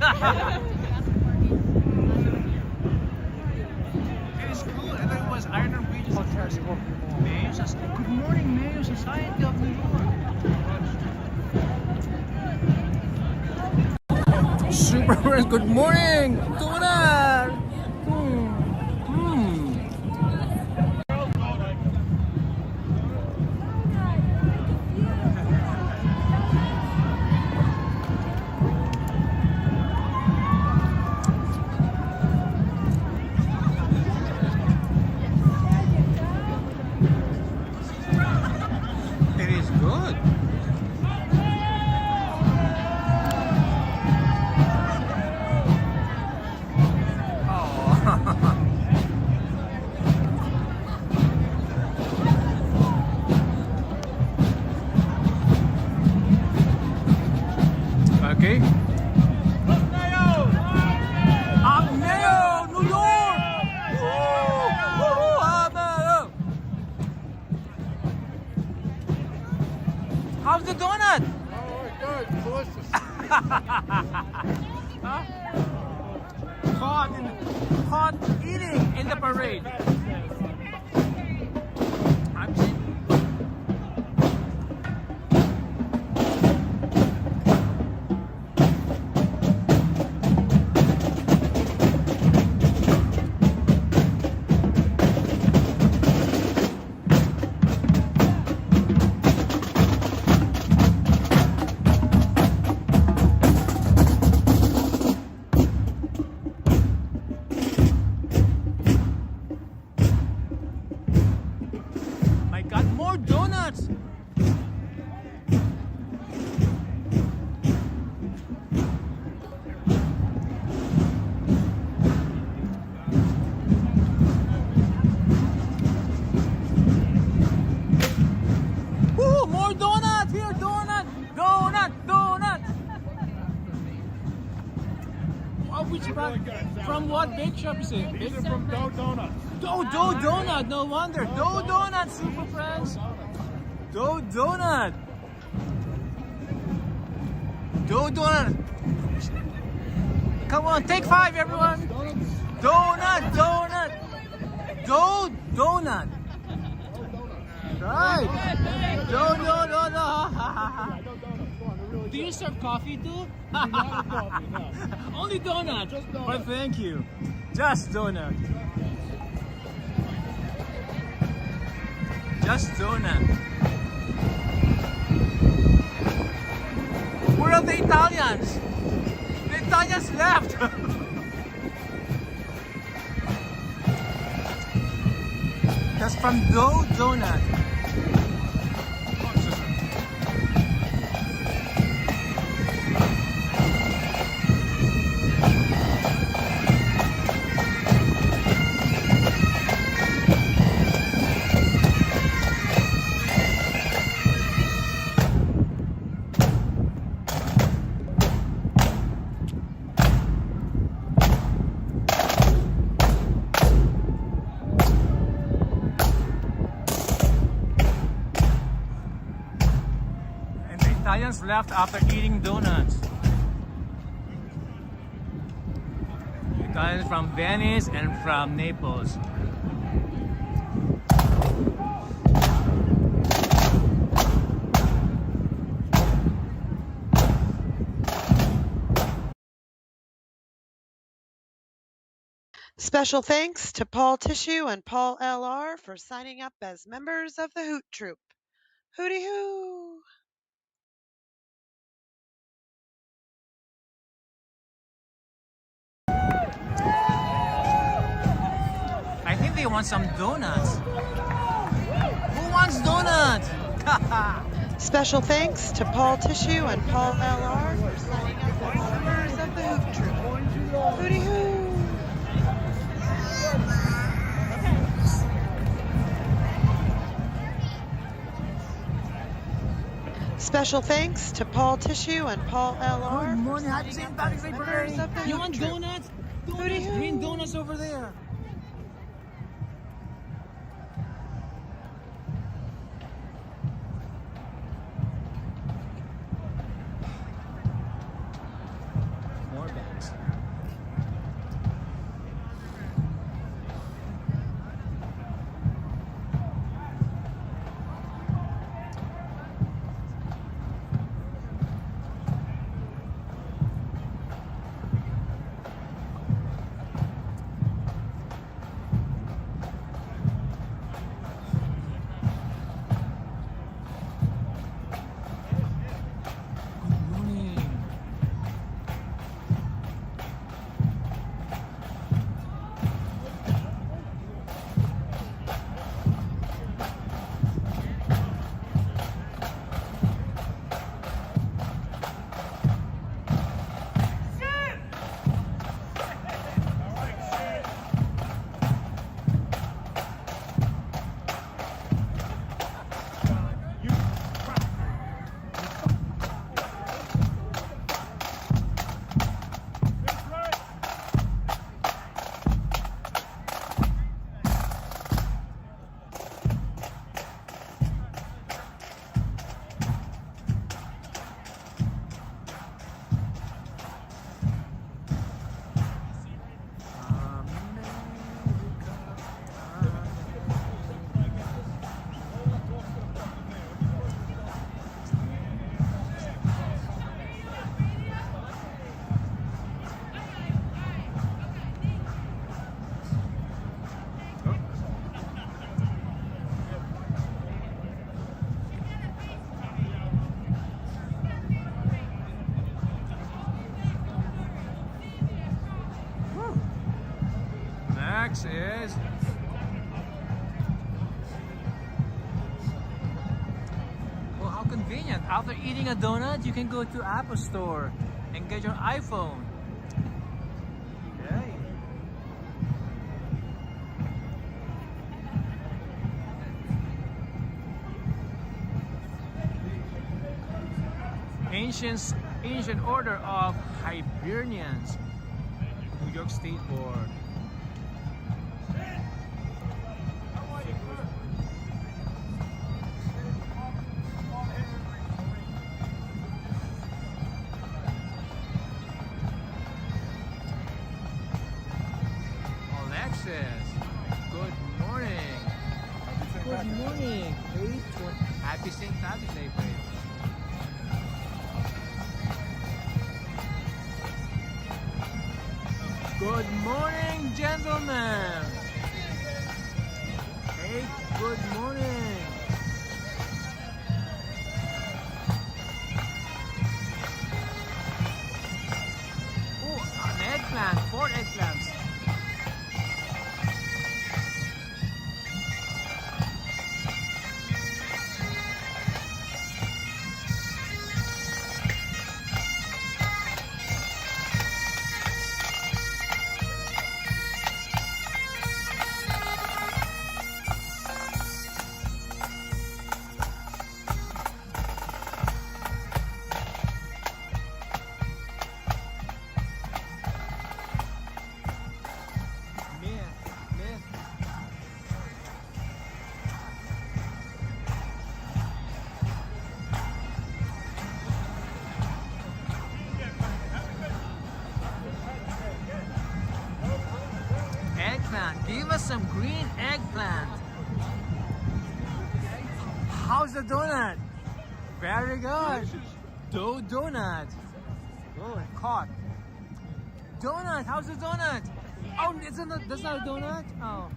is cool. I thought it was Iron Beach. Mayo Society. Good morning, Mayo Society of New York. Super friends, good morning. Donut. It is good. Okay. Mayo, New York. Mayo. How's the donut? Oh, good, delicious. Huh? Caught eating in the parade. I'm saying. I got more donuts. Woo, more donuts here, donut. Oh, which brand? From what bake shop is it? These are from Dough Donuts. Dough Donut, no wonder. Dough Donut, super friends. Dough Donut. Dough Donut. Come on, take 5, everyone. Donut. Dough Donut. Right. Dough. Do you serve coffee too? Only donut. But thank you. Just donut. Just donut. Where are the Italians? The Italians left. That's from Dough Donut. Italians left after eating donuts. Italians from Venice and from Naples. Special thanks to Paul Tissue and Paul LR for signing up as members of the Hoot Troop. Hooty hoo! I think they want some donuts. Who wants donuts? Special thanks to Paul Tissue and Paul LR for signing up as members of the Hoot Troop. Special thanks to Paul Tissue and Paul L.R. Good for morning. Happy signing St. up as Patrick's Day members parade. of the You Hoot want Troop. donuts? Hooty Donuts, hoo. green donuts over there. More bags. Next is well, how convenient. After eating a donut, you can go to Apple Store and get your iPhone. Yay. Ancient order of Hibernians, New York State Board. Alexis, good morning. Good morning. Happy St. Patrick's Day parade. Good morning, gentlemen. Hey, good morning. Oh, an eggplant, 4 eggplants. Eggplant, give us some green eggplant. How's the donut? Very good. Donut. Good, caught. Donut, how's the donut? Oh, that's not a donut? Oh.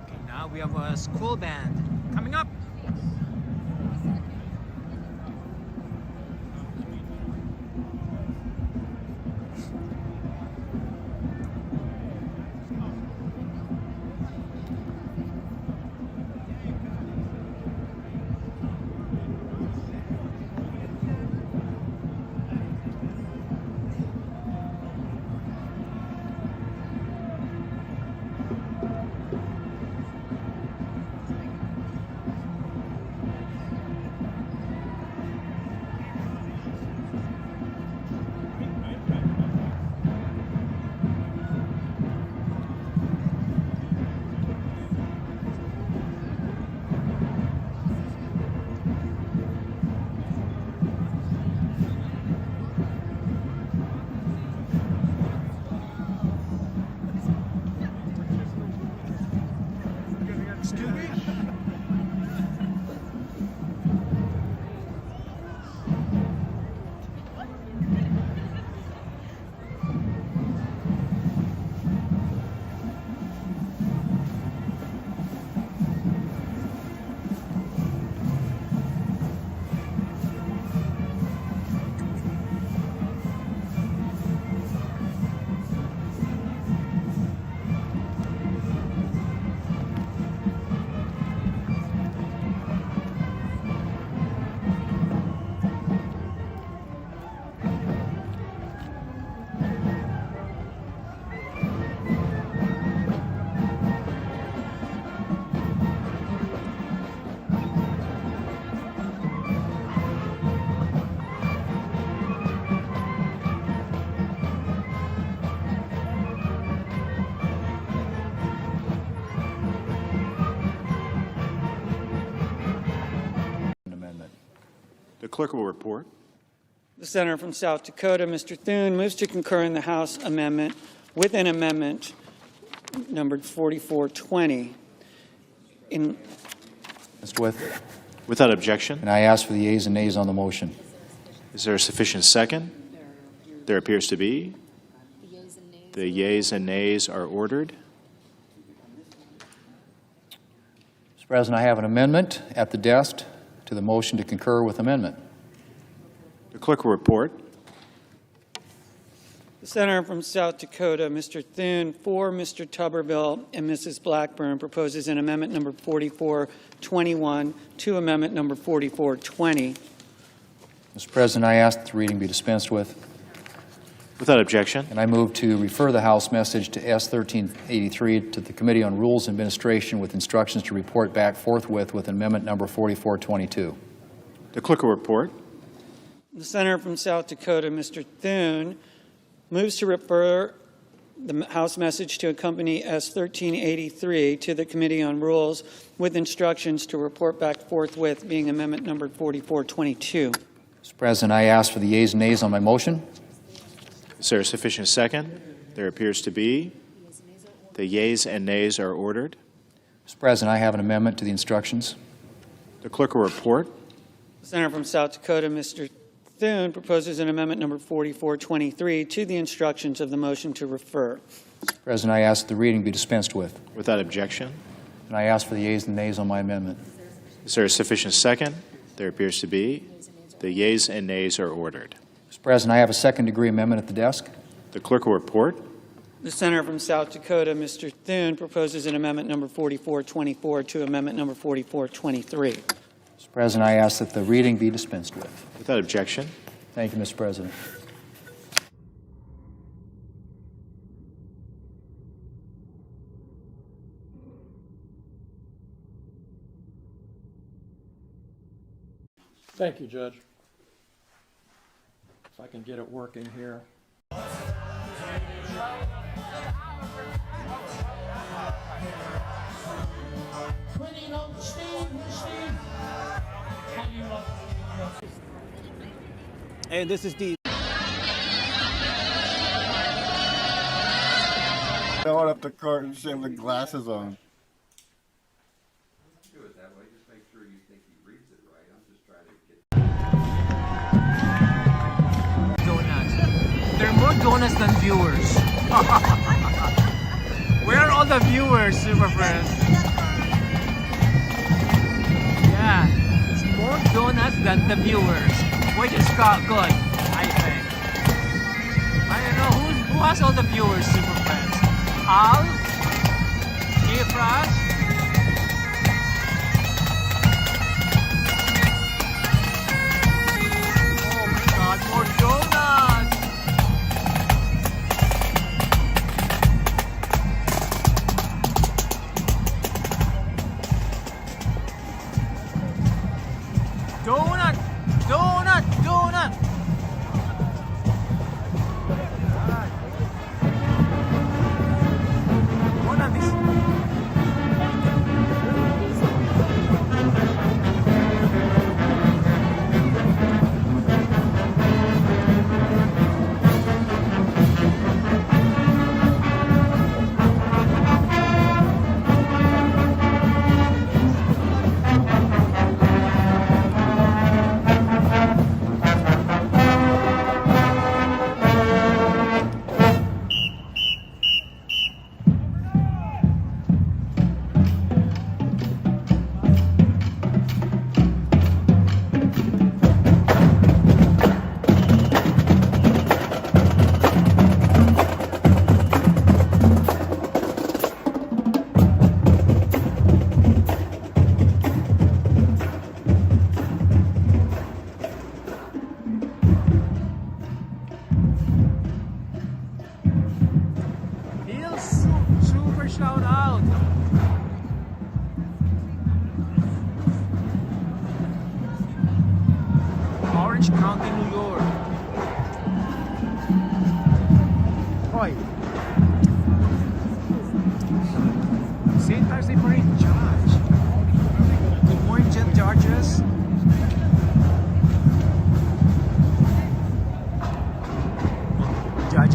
Okay, now we have a school band coming up. clerk will report. The senator from South Dakota, Mr. Thune, moves to concur in the House amendment with an amendment numbered 4420. Mr. With. Without objection. And I ask for the yeas and nays on the motion. Is there a sufficient second? There appears to be. The yeas and nays are ordered. Mr. President, I have an amendment at the desk to the motion to concur with amendment. The clerk will report. The senator from South Dakota, Mr. Thune, for Mr. Tuberville and Mrs. Blackburn, proposes an amendment number 4421 to amendment number 4420. Mr. President, I ask that the reading be dispensed with. Without objection. And I move to refer the House message to S-1383 to the Committee on Rules and Administration with instructions to report back forthwith with amendment number 4422. The clerk will report. The senator from South Dakota, Mr. Thune, moves to refer the House message to accompany S-1383 to the Committee on Rules with instructions to report back forthwith, being amendment number 4422. Mr. President, I ask for the yeas and nays on my motion. Is there a sufficient second? There appears to be. The yeas and nays are ordered. Mr. President, I have an amendment to the instructions. The clerk will report. The senator from South Dakota, Mr. Thune, proposes an amendment number 4423 to the instructions of the motion to refer. Mr. President, I ask that the reading be dispensed with. Without objection. And I ask for the yeas and nays on my amendment. Is there a sufficient second? There appears to be. The yeas and nays are ordered. Mr. President, I have a second-degree amendment at the desk. The clerk will report. The senator from South Dakota, Mr. Thune, proposes an amendment number 4424 to amendment number 4423. Mr. President, I ask that the reading be dispensed with. Without objection. Thank you, Mr. President. Thank you, Judge. If I can get it working here. And this is the Going up the cart and shit with glasses on. Do it that way. Just make sure you think he reads it right. I'm just trying to get donuts. There are more donuts than viewers. Where are all the viewers, super friends? Yeah, it's more donuts than the viewers, which is good, I think. I don't know who has all the viewers, super friends. Al, Efras. Oh my God, more donuts! Donut! Donut! Donut! One of these. Super shout out! Orange County, New York. Hoy. St. Thursday Parade Judge. Good morning, Judges.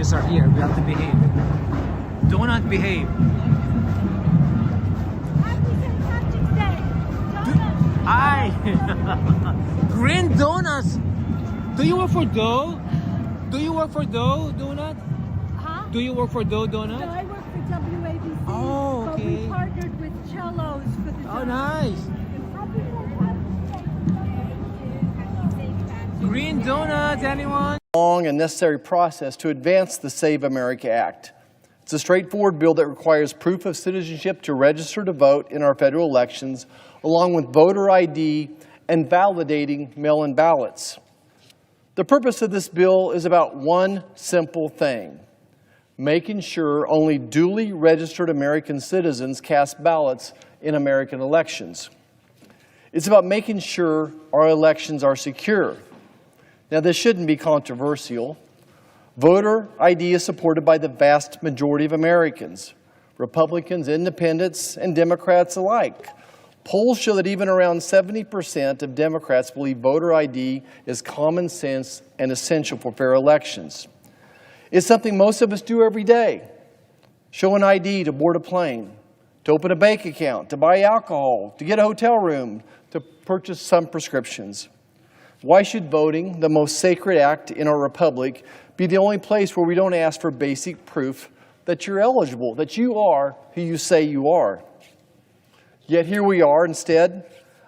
protests are here. We have to behave. Do not behave. Green donuts. Do you work for Dough? Do you work for Dough Donut? Huh? Do you work for Dough Donut? No, I work for WABC. Oh, But okay. we partnered with Cellos for the Oh, nice. Green donuts, anyone? Long and necessary process to advance the Save America Act. It's a straightforward bill that requires proof of citizenship to register to vote in our federal elections, along with voter ID and validating mail-in ballots. The purpose of this bill is about one simple thing: making sure only duly registered American citizens cast ballots in American elections. It's about making sure our elections are secure. Now, this shouldn't be controversial. Voter ID is supported by the vast majority of Americans, Republicans, Independents, and Democrats alike. Polls show that even around 70% of Democrats believe voter ID is common sense and essential for fair elections. It's something most of us do every day. Show an ID to board a plane, to open a bank account, to buy alcohol, to get a hotel room, to purchase some prescriptions. Why should voting, the most sacred act in our republic, be the only place where we don't ask for basic proof that you're eligible, that you are who you say you are? Yet here we are, instead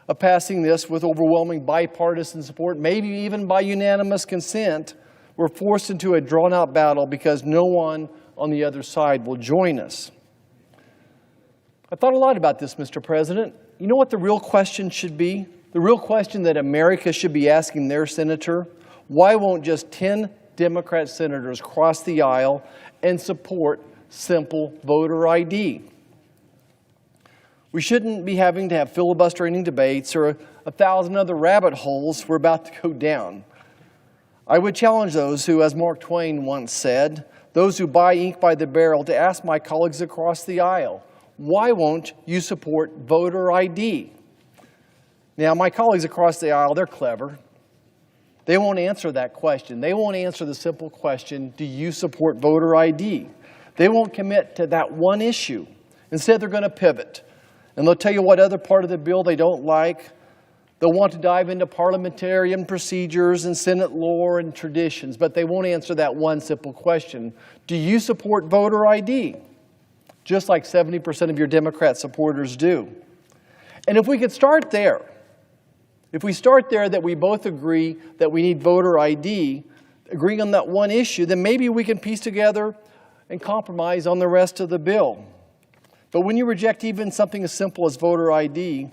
of passing this with overwhelming bipartisan support, maybe even by unanimous consent, we're forced into a drawn-out battle because no one on the other side will join us. I thought a lot about this, Mr. President. You know what the real question should be? The real question that America should be asking their senator? Why won't just 10 Democrat senators cross the aisle and support simple voter ID? We shouldn't be having to have filibustering debates or 1,000 other rabbit holes we're about to go down. I would challenge those who, as Mark Twain once said, those who buy ink by the barrel, to ask my colleagues across the aisle, why won't you support voter ID? Now, my colleagues across the aisle, they're clever. They won't answer that question. They won't answer the simple question, do you support voter ID? They won't commit to that one issue. Instead, they're going to pivot. And they'll tell you what other part of the bill they don't like. They'll want to dive into parliamentarian procedures and Senate lore and traditions, but they won't answer that one simple question. Do you support voter ID? Just like 70% of your Democrat supporters do. And if we could start there, if we start there that we both agree that we need voter ID, agreeing on that one issue, then maybe we can piece together and compromise on the rest of the bill. But when you reject even something as simple as voter ID,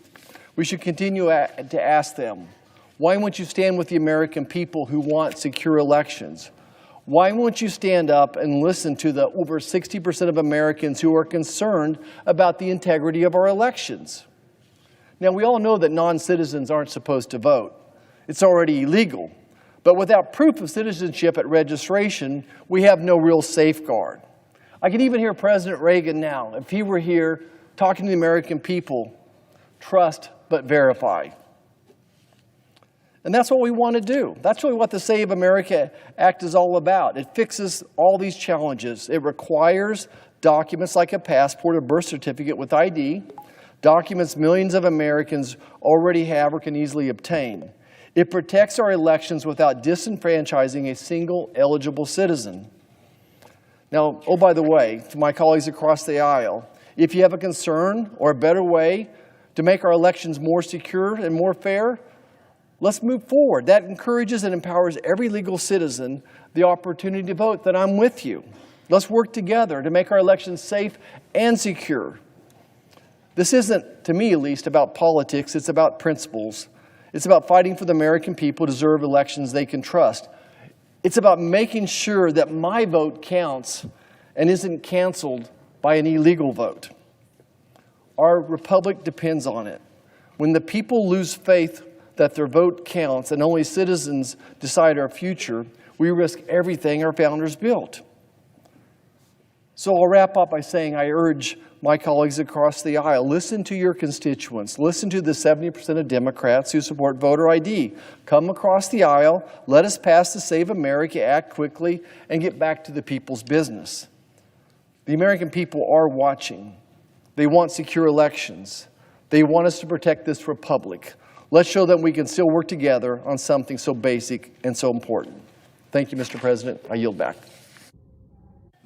we should continue to ask them, why won't you stand with the American people who want secure elections? Why won't you stand up and listen to the over 60% of Americans who are concerned about the integrity of our elections? Now, we all know that non-citizens aren't supposed to vote. It's already illegal. But without proof of citizenship at registration, we have no real safeguard. I can even hear President Reagan now, if he were here talking to the American people, trust but verify. And that's what we want to do. That's really what the Save America Act is all about. It fixes all these challenges. It requires documents like a passport or birth certificate with ID, documents millions of Americans already have or can easily obtain. It protects our elections without disenfranchising a single eligible citizen. Now, oh, by the way, to my colleagues across the aisle, if you have a concern or a better way to make our elections more secure and more fair, let's move forward. That encourages and empowers every legal citizen the opportunity to vote, then I'm with you. Let's work together to make our elections safe and secure. This isn't, to me at least, about politics. It's about principles. It's about fighting for the American people to deserve elections they can trust. It's about making sure that my vote counts and isn't canceled by an illegal vote. Our republic depends on it. When the people lose faith that their vote counts and only citizens decide our future, we risk everything our founders built. So I'll wrap up by saying I urge my colleagues across the aisle, listen to your constituents. Listen to the 70% of Democrats who support voter ID. Come across the aisle. Let us pass the Save America Act quickly and get back to the people's business. The American people are watching. They want secure elections. They want us to protect this republic. Let's show them we can still work together on something so basic and so important. Thank you, Mr. President. I yield back.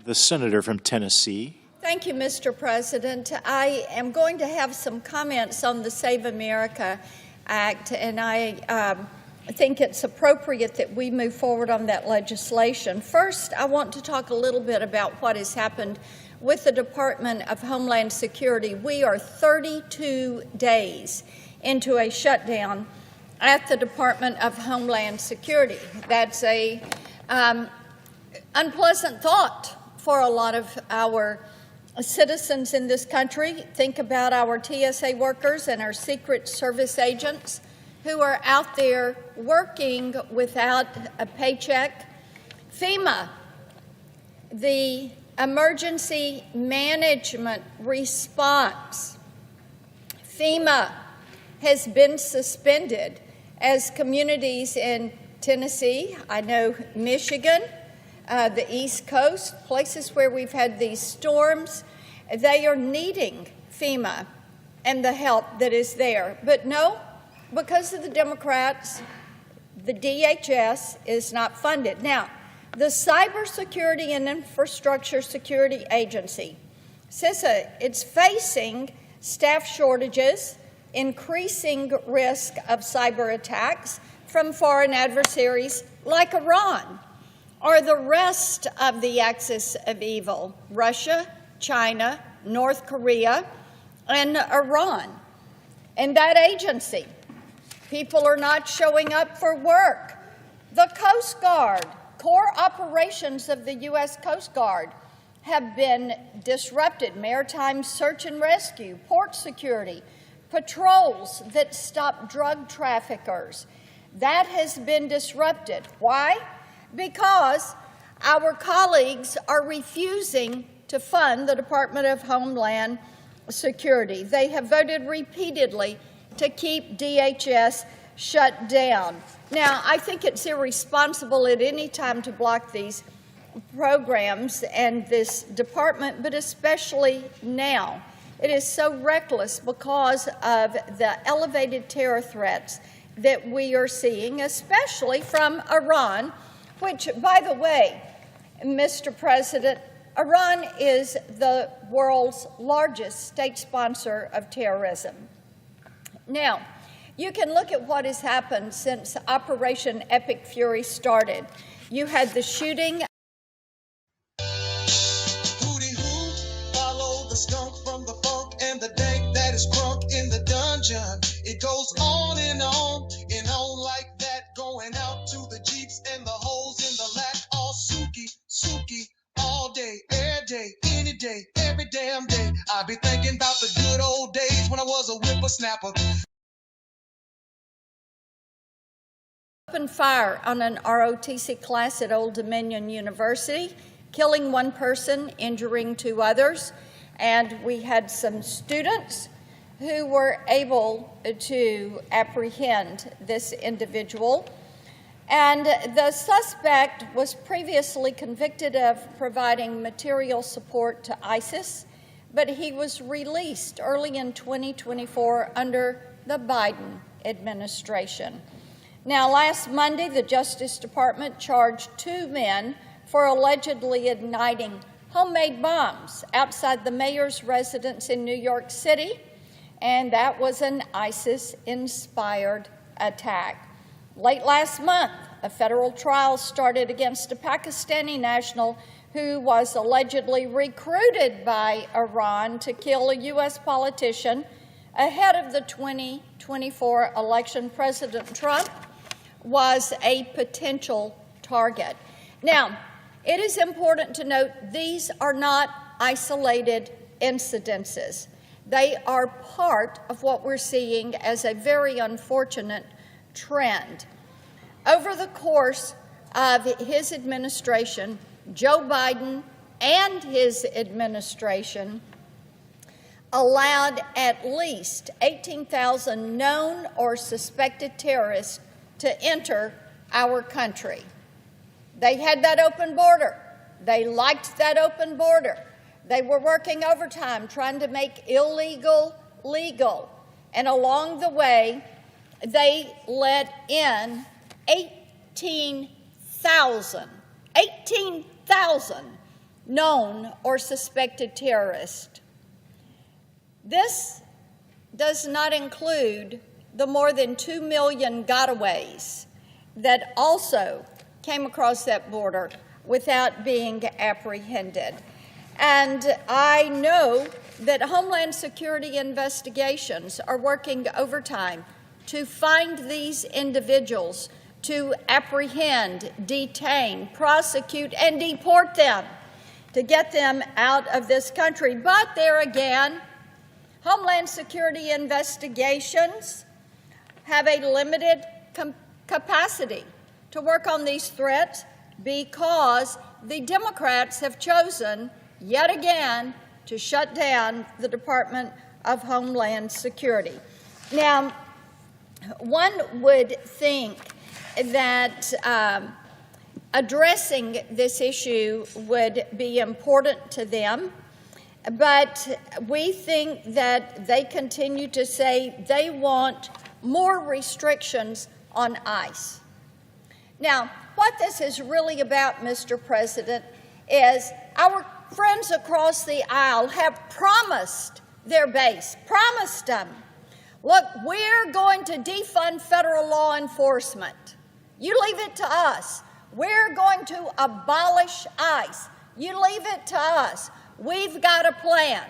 The senator from Tennessee. Thank you, Mr. President. I am going to have some comments on the Save America Act, and I think it's appropriate that we move forward on that legislation. First, I want to talk a little bit about what has happened with the Department of Homeland Security. We are 32 days into a shutdown at the Department of Homeland Security. That's a unpleasant thought for a lot of our citizens in this country. Think about our TSA workers and our Secret Service agents who are out there working without a paycheck. FEMA, the emergency management response, FEMA has been suspended as communities in Tennessee, I know Michigan, the East Coast, places where we've had these storms, they are needing FEMA and the help that is there. But no, because of the Democrats, the DHS is not funded. Now, the Cybersecurity and Infrastructure Security Agency, CISA, it's facing staff shortages, increasing risk of cyber attacks from foreign adversaries like Iran, or the rest of the axis of evil, Russia, China, North Korea, and Iran. And that agency, people are not showing up for work. The Coast Guard, core operations of the U.S. Coast Guard have been disrupted. Maritime search and rescue, port security, patrols that stop drug traffickers. That has been disrupted. Why? Because our colleagues are refusing to fund the Department of Homeland Security. They have voted repeatedly to keep DHS shut down. Now, I think it's irresponsible at any time to block these programs and this department, but especially now. It is so reckless because of the elevated terror threats that we are seeing, especially from Iran, which, by the way, Mr. President, Iran is the world's largest state sponsor of terrorism. Now, you can look at what has happened since Operation Epic Fury started. You had the shooting. Follow the skunk from the funk and the dank that is crunk in the dungeon. It goes on and on like that, going out to the jeeps and the holes in the lack. All Suki, all day, every day, any day, every damn day. I be thinking about the good old days when I was a whippersnapper. Opened fire on an ROTC class at Old Dominion University, killing one person, injuring two others, and we had some students who were able to apprehend this individual. And the suspect was previously convicted of providing material support to ISIS, but he was released early in 2024 under the Biden administration. Now, last Monday, the Justice Department charged 2 men for allegedly igniting homemade bombs outside the mayor's residence in New York City, and that was an ISIS-inspired attack. Late last month, a federal trial started against a Pakistani national who was allegedly recruited by Iran to kill a U.S. politician ahead of the 2024 election. President Trump was a potential target. Now, it is important to note these are not isolated incidences. They are part of what we're seeing as a very unfortunate trend. Over the course of his administration, Joe Biden and his administration allowed at least 18,000 known or suspected terrorists to enter our country. They had that open border. They liked that open border. They were working overtime trying to make illegal legal. And along the way, they let in 18,000 known or suspected terrorists. This does not include the more than 2 million gotaways that also came across that border without being apprehended. And I know that Homeland Security investigations are working overtime to find these individuals, to apprehend, detain, prosecute, and deport them, to get them out of this country. But there again, Homeland Security investigations have a limited capacity to work on these threats because the Democrats have chosen, yet again, to shut down the Department of Homeland Security. Now, one would think that addressing this issue would be important to them, but we think that they continue to say they want more restrictions on ICE. Now, what this is really about, Mr. President, is our friends across the aisle have promised their base, promised them, look, we're going to defund federal law enforcement. You leave it to us. We're going to abolish ICE. You leave it to us. We've got a plan.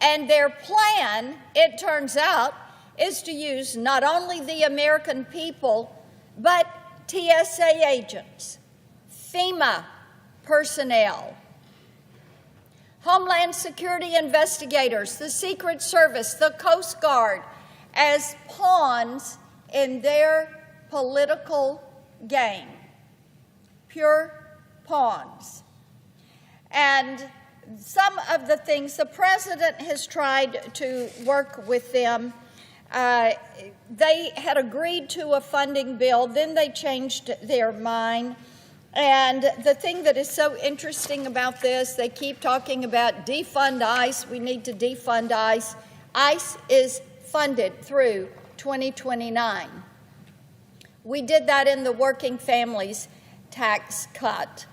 And their plan, it turns out, is to use not only the American people, but TSA agents, FEMA personnel, Homeland Security investigators, the Secret Service, the Coast Guard, as pawns in their political game, pure pawns. And some of the things the president has tried to work with them. They had agreed to a funding bill, then they changed their mind. And the thing that is so interesting about this, they keep talking about defund ICE, we need to defund ICE. ICE is funded through 2029. We did that in the working families tax cut.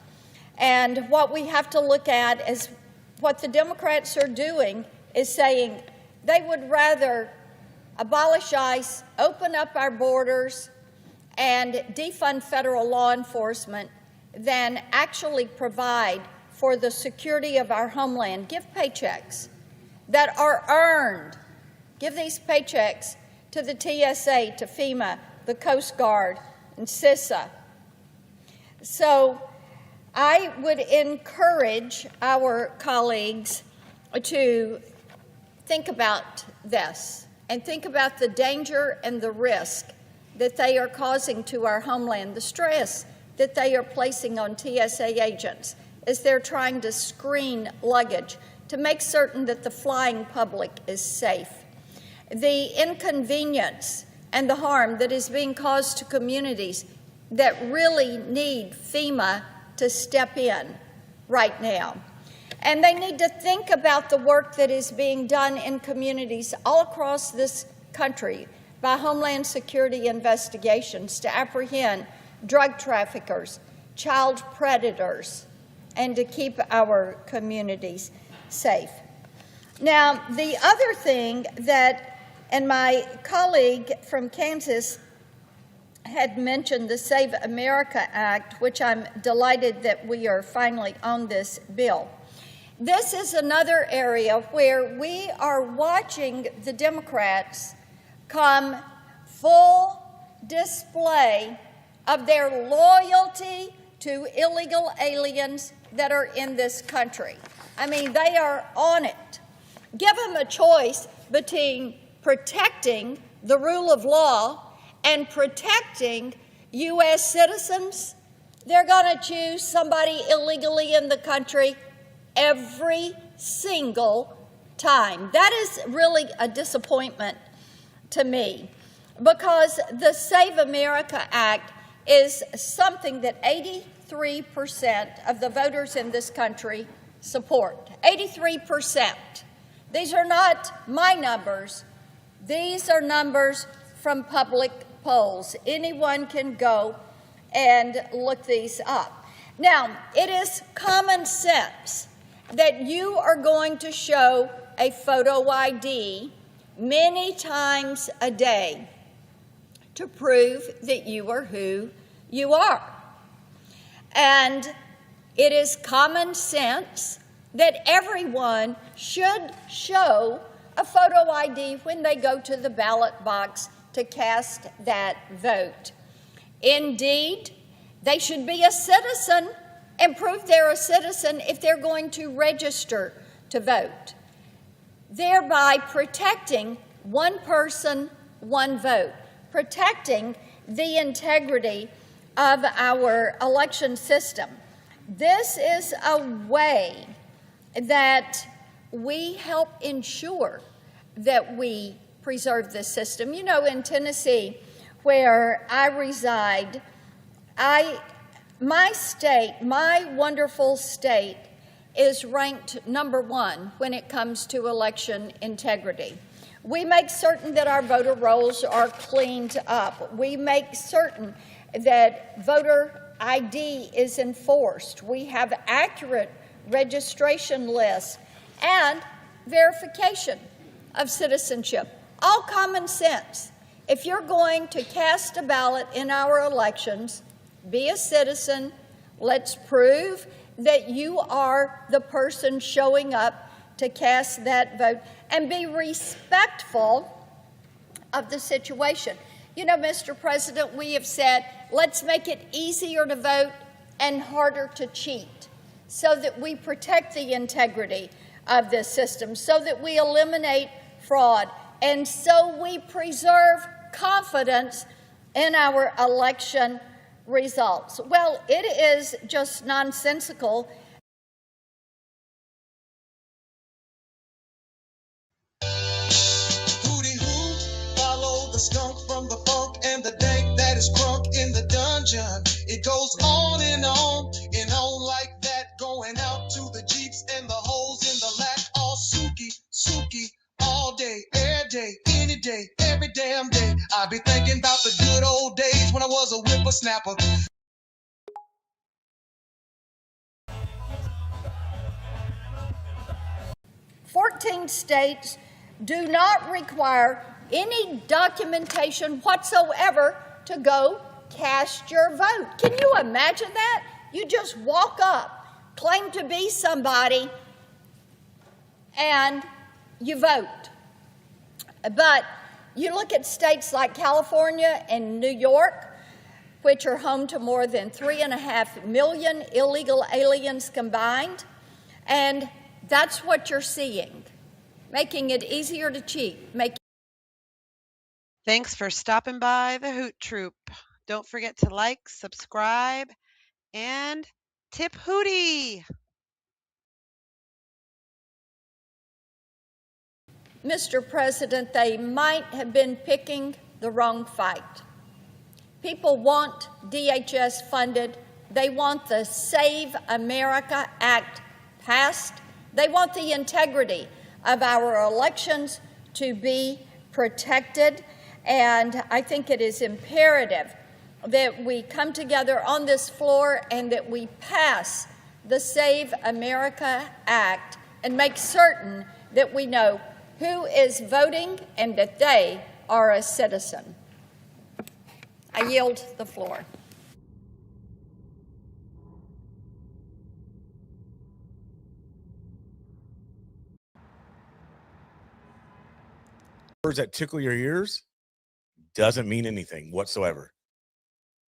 And what we have to look at is what the Democrats are doing is saying they would rather abolish ICE, open up our borders, and defund federal law enforcement than actually provide for the security of our homeland. Give paychecks that are earned. Give these paychecks to the TSA, to FEMA, the Coast Guard, and CISA. So I would encourage our colleagues to think about this and think about the danger and the risk that they are causing to our homeland, the stress that they are placing on TSA agents as they're trying to screen luggage to make certain that the flying public is safe. The inconvenience and the harm that is being caused to communities that really need FEMA to step in right now. And they need to think about the work that is being done in communities all across this country by Homeland Security investigations to apprehend drug traffickers, child predators, and to keep our communities safe. Now, the other thing that, and my colleague from Kansas had mentioned the Save America Act, which I'm delighted that we are finally on this bill. This is another area where we are watching the Democrats come full display of their loyalty to illegal aliens that are in this country. I mean, they are on it. Give them a choice between protecting the rule of law and protecting U.S. citizens. They're going to choose somebody illegally in the country every single time. That is really a disappointment to me, because the Save America Act is something that 83% of the voters in this country support. 83%. These are not my numbers. These are numbers from public polls. Anyone can go and look these up. Now, it is common sense that you are going to show a photo ID many times a day to prove that you are who you are. And it is common sense that everyone should show a photo ID when they go to the ballot box to cast that vote. Indeed, they should be a citizen and prove they're a citizen if they're going to register to vote, thereby protecting one person, one vote, protecting the integrity of our election system. This is a way that we help ensure that we preserve this system. You know, in Tennessee, where I reside, my state, my wonderful state, is ranked #1 when it comes to election integrity. We make certain that our voter rolls are cleaned up. We make certain that voter ID is enforced. We have accurate registration lists and verification of citizenship. All common sense. If you're going to cast a ballot in our elections, be a citizen. Let's prove that you are the person showing up to cast that vote, and be respectful of the situation. You know, Mr. President, we have said, let's make it easier to vote and harder to cheat so that we protect the integrity of this system, so that we eliminate fraud, and so we preserve confidence in our election results. Well, it is just nonsensical. Follow the skunk from the funk and the dank that is crunk in the dungeon. It goes on and on like that, going out to the jeeps and the holes in the lack. All Suki, all day, every day, any day, every damn day. I be thinking about the good old days when I was a whippersnapper. 14 states do not require any documentation whatsoever to go cast your vote. Can you imagine that? You just walk up, claim to be somebody, and you vote. But you look at states like California and New York, which are home to more than 3.5 million illegal aliens combined, and that's what you're seeing, making it easier to cheat. Thanks for stopping by the Hoot Troop. Don't forget to like, subscribe, and tip Hootie. Mr. President, they might have been picking the wrong fight. People want DHS funded. They want the Save America Act passed. They want the integrity of our elections to be protected. And I think it is imperative that we come together on this floor and that we pass the Save America Act and make certain that we know who is voting and that they are a citizen. I yield the floor. Words that tickle your ears doesn't mean anything whatsoever.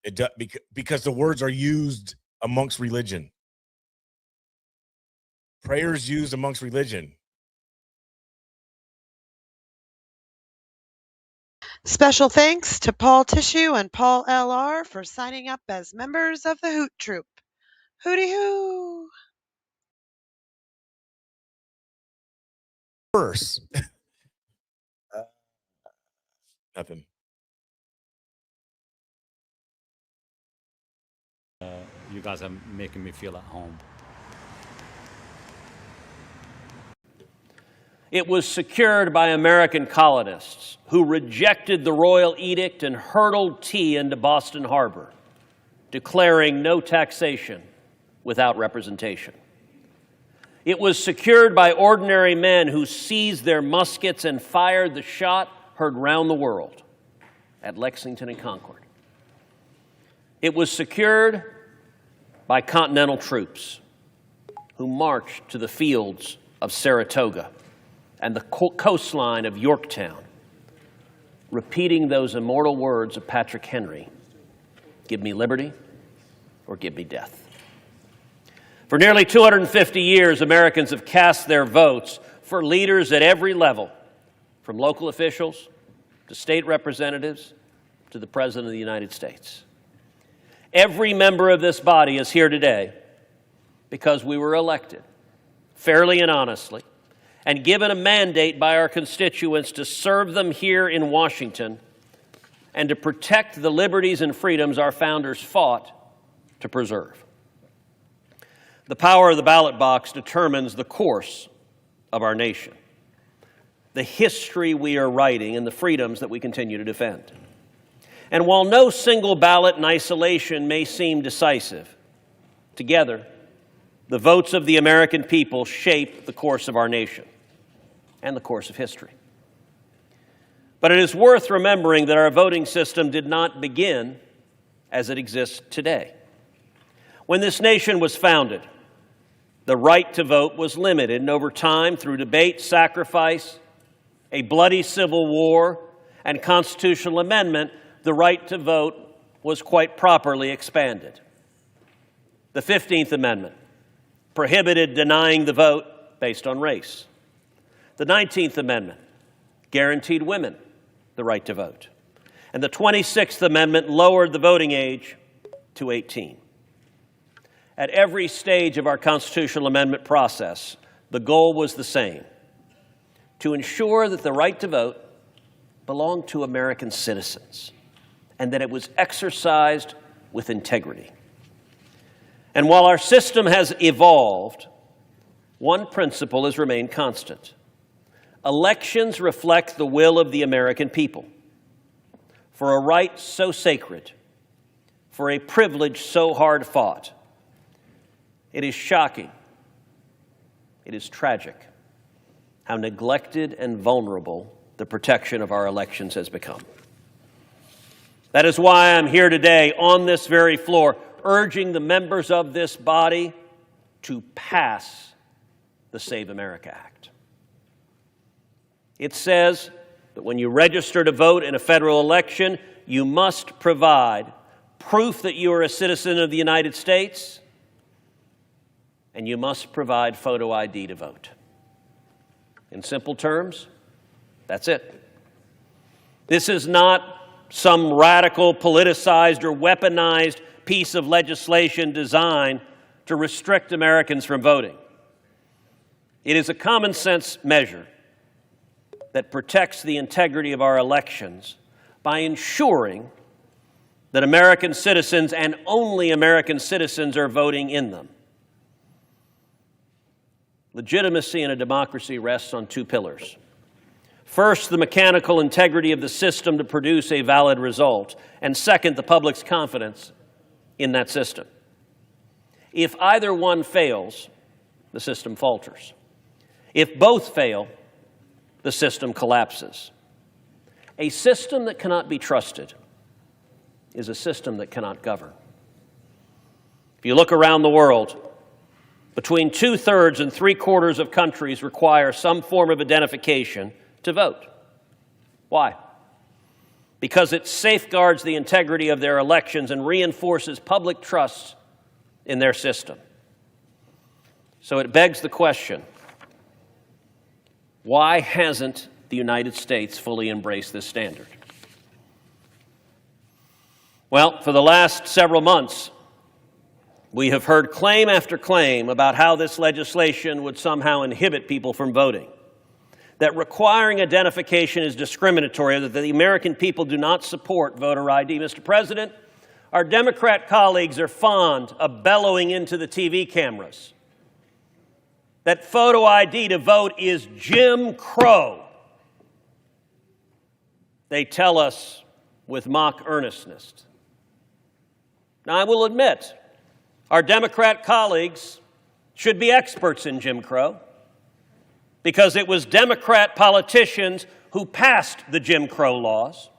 It does, because the words are used amongst religion. Prayers used amongst religion. Special thanks to Paul Tissue and Paul L.R. for signing up as members of the Hoot Troop. Hooty hoo! Endorse. Nothing. You guys are making me feel at home. It was secured by American colonists who rejected the royal edict and hurtled tea into Boston Harbor, declaring no taxation without representation. It was secured by ordinary men who seized their muskets and fired the shot heard round the world at Lexington and Concord. It was secured by Continental troops who marched to the fields of Saratoga and the coastline of Yorktown, repeating those immortal words of Patrick Henry, "Give me liberty or give me death." For nearly 250 years, Americans have cast their votes for leaders at every level, from local officials to state representatives to the President of the United States. Every member of this body is here today because we were elected fairly and honestly and given a mandate by our constituents to serve them here in Washington and to protect the liberties and freedoms our founders fought to preserve. The power of the ballot box determines the course of our nation, the history we are writing, and the freedoms that we continue to defend. And while no single ballot in isolation may seem decisive, together, the votes of the American people shape the course of our nation and the course of history. But it is worth remembering that our voting system did not begin as it exists today. When this nation was founded, the right to vote was limited, and over time, through debate, sacrifice, a bloody civil war, and constitutional amendment, the right to vote was quite properly expanded. The 15th Amendment prohibited denying the vote based on race. The 19th Amendment guaranteed women the right to vote. And the 26th Amendment lowered the voting age to 18. At every stage of our constitutional amendment process, the goal was the same: to ensure that the right to vote belonged to American citizens and that it was exercised with integrity. And while our system has evolved, one principle has remained constant. Elections reflect the will of the American people. For a right so sacred, for a privilege so hard fought, it is shocking, it is tragic, how neglected and vulnerable the protection of our elections has become. That is why I'm here today on this very floor, urging the members of this body to pass the Save America Act. It says that when you register to vote in a federal election, you must provide proof that you are a citizen of the United States, and you must provide photo ID to vote. In simple terms, that's it. This is not some radical, politicized, or weaponized piece of legislation designed to restrict Americans from voting. It is a common sense measure that protects the integrity of our elections by ensuring that American citizens and only American citizens are voting in them. Legitimacy in a democracy rests on two pillars. First, the mechanical integrity of the system to produce a valid result, and second, the public's confidence in that system. If either one fails, the system falters. If both fail, the system collapses. A system that cannot be trusted is a system that cannot govern. If you look around the world, between 2/3 and 3/4 of countries require some form of identification to vote. Why? Because it safeguards the integrity of their elections and reinforces public trust in their system. So it begs the question, why hasn't the United States fully embraced this standard? Well, for the last several months, we have heard claim after claim about how this legislation would somehow inhibit people from voting. that requiring identification is discriminatory, that the American people do not support voter ID. Mr. President, our Democrat colleagues are fond of bellowing into the TV cameras that photo ID to vote is Jim Crow. They tell us with mock earnestness. Now, I will admit, our Democrat colleagues should be experts in Jim Crow, because it was Democrat politicians who passed the Jim Crow laws.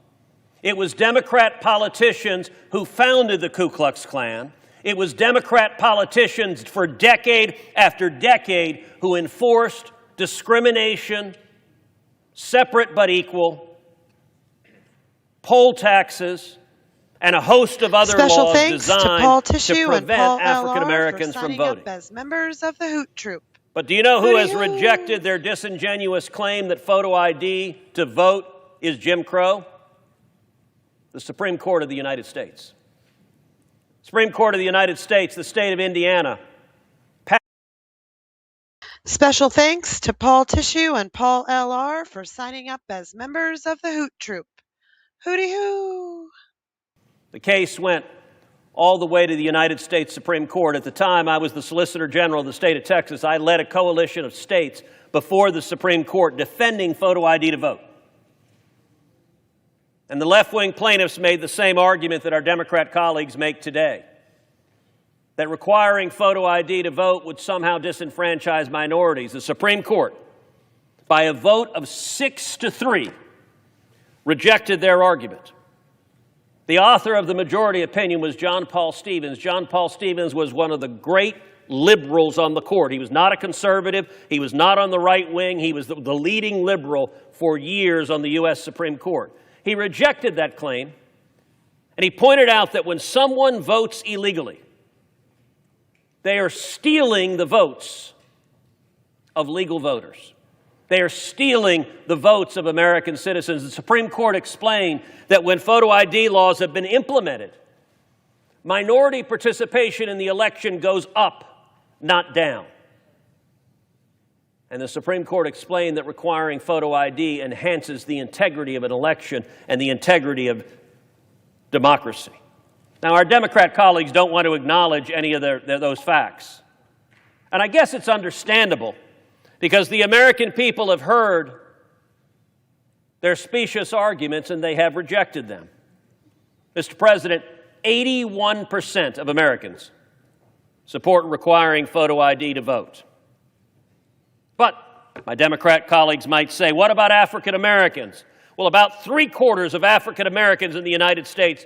It was Democrat politicians who founded the Ku Klux Klan. It was Democrat politicians for decade after decade who enforced discrimination, separate but equal, poll taxes, and a host of other Special laws thanks to designed Paul to Tissue and prevent Paul African L.R. Americans for from signing voting. up as members of the Hoot Troop. But do you know who has rejected their disingenuous claim that photo ID to vote is Jim Crow? The Supreme Court of the United States. Supreme Court of the United States, the state of Indiana. Special thanks to Paul Tissue and Paul L.R. for signing up as members of the Hoot Troop. Hooty hoo! The case went all the way to the United States Supreme Court. At the time, I was the Solicitor General of the state of Texas. I led a coalition of states before the Supreme Court defending photo ID to vote. And the left-wing plaintiffs made the same argument that our Democrat colleagues make today, that requiring photo ID to vote would somehow disenfranchise minorities. The Supreme Court, by a vote of 6-3, rejected their argument. The author of the majority opinion was John Paul Stevens. John Paul Stevens was one of the great liberals on the court. He was not a conservative. He was not on the right wing. He was the leading liberal for years on the U.S. Supreme Court. He rejected that claim, and he pointed out that when someone votes illegally, they are stealing the votes of legal voters. They are stealing the votes of American citizens. The Supreme Court explained that when photo ID laws have been implemented, minority participation in the election goes up, not down. And the Supreme Court explained that requiring photo ID enhances the integrity of an election and the integrity of democracy. Now, our Democrat colleagues don't want to acknowledge any of those facts. And I guess it's understandable, because the American people have heard their specious arguments and they have rejected them. Mr. President, 81% of Americans support requiring photo ID to vote. But my Democrat colleagues might say, what about African Americans? Well, about 3/4 of African Americans in the United States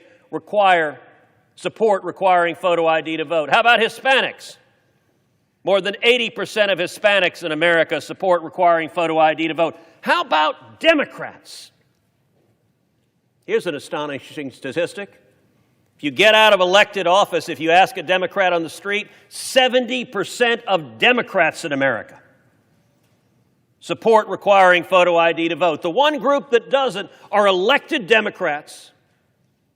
support requiring photo ID to vote. How about Hispanics? More than 80% of Hispanics in America support requiring photo ID to vote. How about Democrats? Here's an astonishing statistic. If you get out of elected office, if you ask a Democrat on the street, 70% of Democrats in America support requiring photo ID to vote. The one group that doesn't are elected Democrats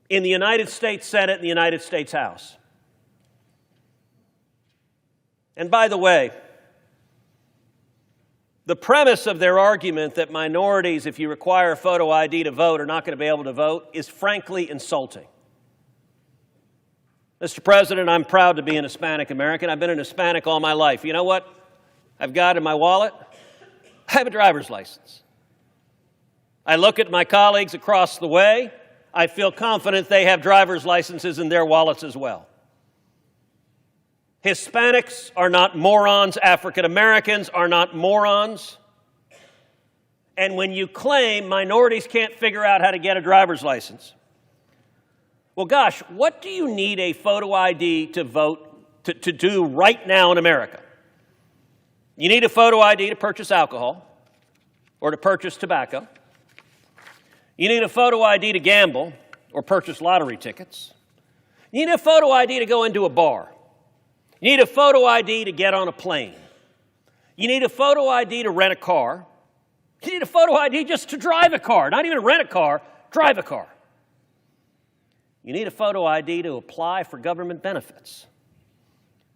in the United States Senate and the United States House. And by the way, the premise of their argument that minorities, if you require photo ID to vote, are not going to be able to vote is frankly insulting. Mr. President, I'm proud to be an Hispanic American. I've been an Hispanic all my life. You know what I've got in my wallet? I have a driver's license. I look at my colleagues across the way. I feel confident they have driver's licenses in their wallets as well. Hispanics are not morons. African Americans are not morons. And when you claim minorities can't figure out how to get a driver's license, well, gosh, what do you need a photo ID to vote to do right now in America? You need a photo ID to purchase alcohol or to purchase tobacco. You need a photo ID to gamble or purchase lottery tickets. You need a photo ID to go into a bar. You need a photo ID to get on a plane. You need a photo ID to rent a car. You need a photo ID just to drive a car, not even to rent a car, drive a car. You need a photo ID to apply for government benefits.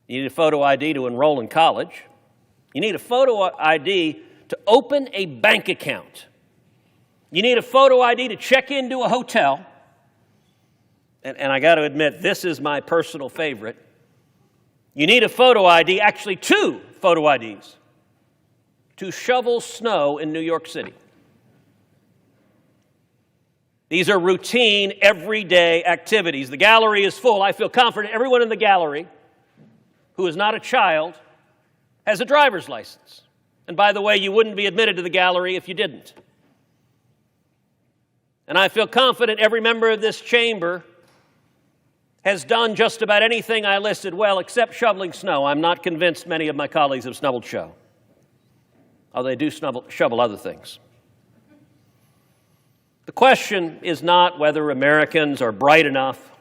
You need a photo ID to enroll in college. You need a photo ID to open a bank account. You need a photo ID to check into a hotel. And I got to admit, this is my personal favorite. You need a photo ID, actually 2 photo IDs, to shovel snow in New York City. These are routine, everyday activities. The gallery is full. I feel confident everyone in the gallery who is not a child has a driver's license. And by the way, you wouldn't be admitted to the gallery if you didn't. And I feel confident every member of this chamber has done just about anything I listed well, except shoveling snow. I'm not convinced many of my colleagues have shoveled snow. Although they do shovel other things. The question is not whether Americans are bright enough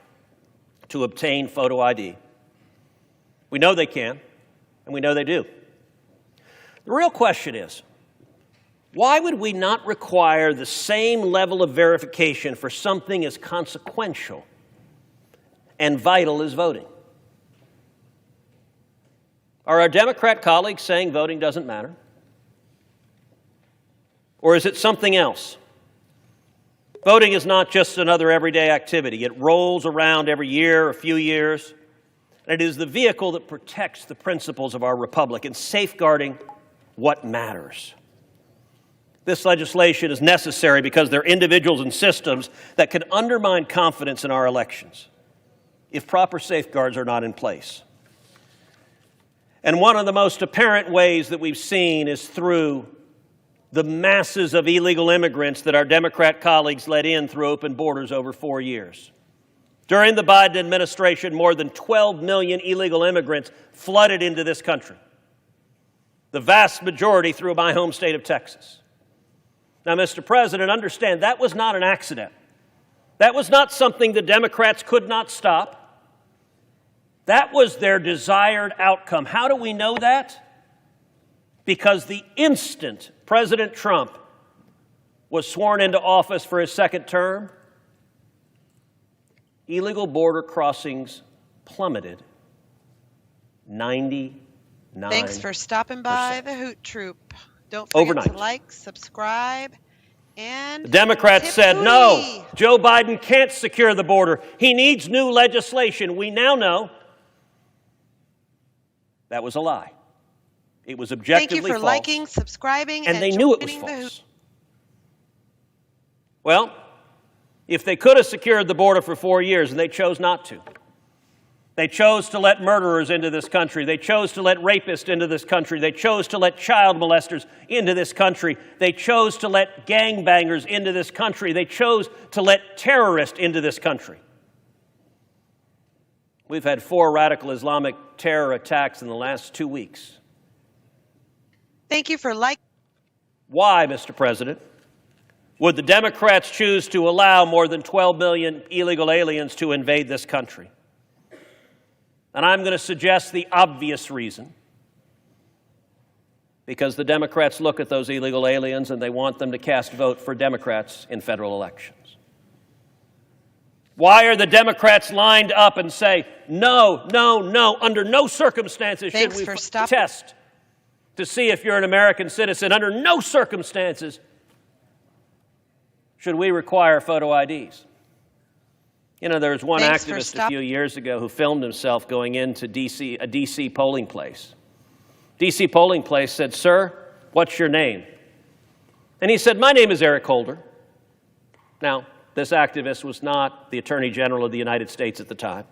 to obtain photo ID. We know they can, and we know they do. The real question is, why would we not require the same level of verification for something as consequential and vital as voting? Are our Democrat colleagues saying voting doesn't matter? Or is it something else? Voting is not just another everyday activity. It rolls around every year, a few years, and it is the vehicle that protects the principles of our republic and safeguarding what matters. This legislation is necessary because there are individuals and systems that can undermine confidence in our elections if proper safeguards are not in place. And one of the most apparent ways that we've seen is through the masses of illegal immigrants that our Democrat colleagues let in through open borders over 4 years. During the Biden administration, more than 12 million illegal immigrants flooded into this country, the vast majority through my home state of Texas. Now, Mr. President, understand that was not an accident. That was not something the Democrats could not stop. That was their desired outcome. How do we know that? Because the instant President Trump was sworn into office for his second term, illegal border crossings plummeted 99%. Thanks for stopping by the Hoot Troop. Don't forget Overnight. to like, subscribe, and The Democrats tip said, booty. no, Joe Biden can't secure the border. He needs new legislation. We now know that was a lie. It was objectively Thank you for false. liking, subscribing, And they knew it was joining the Hoot. false. Well, if they could have secured the border for 4 years, and they chose not to. They chose to let murderers into this country. They chose to let rapists into this country. They chose to let child molesters into this country. They chose to let gangbangers into this country. They chose to let terrorists into this country. We've had 4 radical Islamic terror attacks in the last 2 weeks. Thank you for liking. Why, Mr. President, would the Democrats choose to allow more than 12 million illegal aliens to invade this country? And I'm going to suggest the obvious reason. Because the Democrats look at those illegal aliens and they want them to cast vote for Democrats in federal elections. Why are the Democrats lined up and say, no, no, no, under no circumstances Thanks should for we stopping. test to see if you're an American citizen. Under no circumstances should we require photo IDs. You know, there was one Thanks for activist a few years ago who filmed himself going into a D.C. polling place. D.C. polling place said, "Sir, what's your name?" And he said, "My name is Eric Holder." Now, this activist was not the Attorney General of the United States at the time.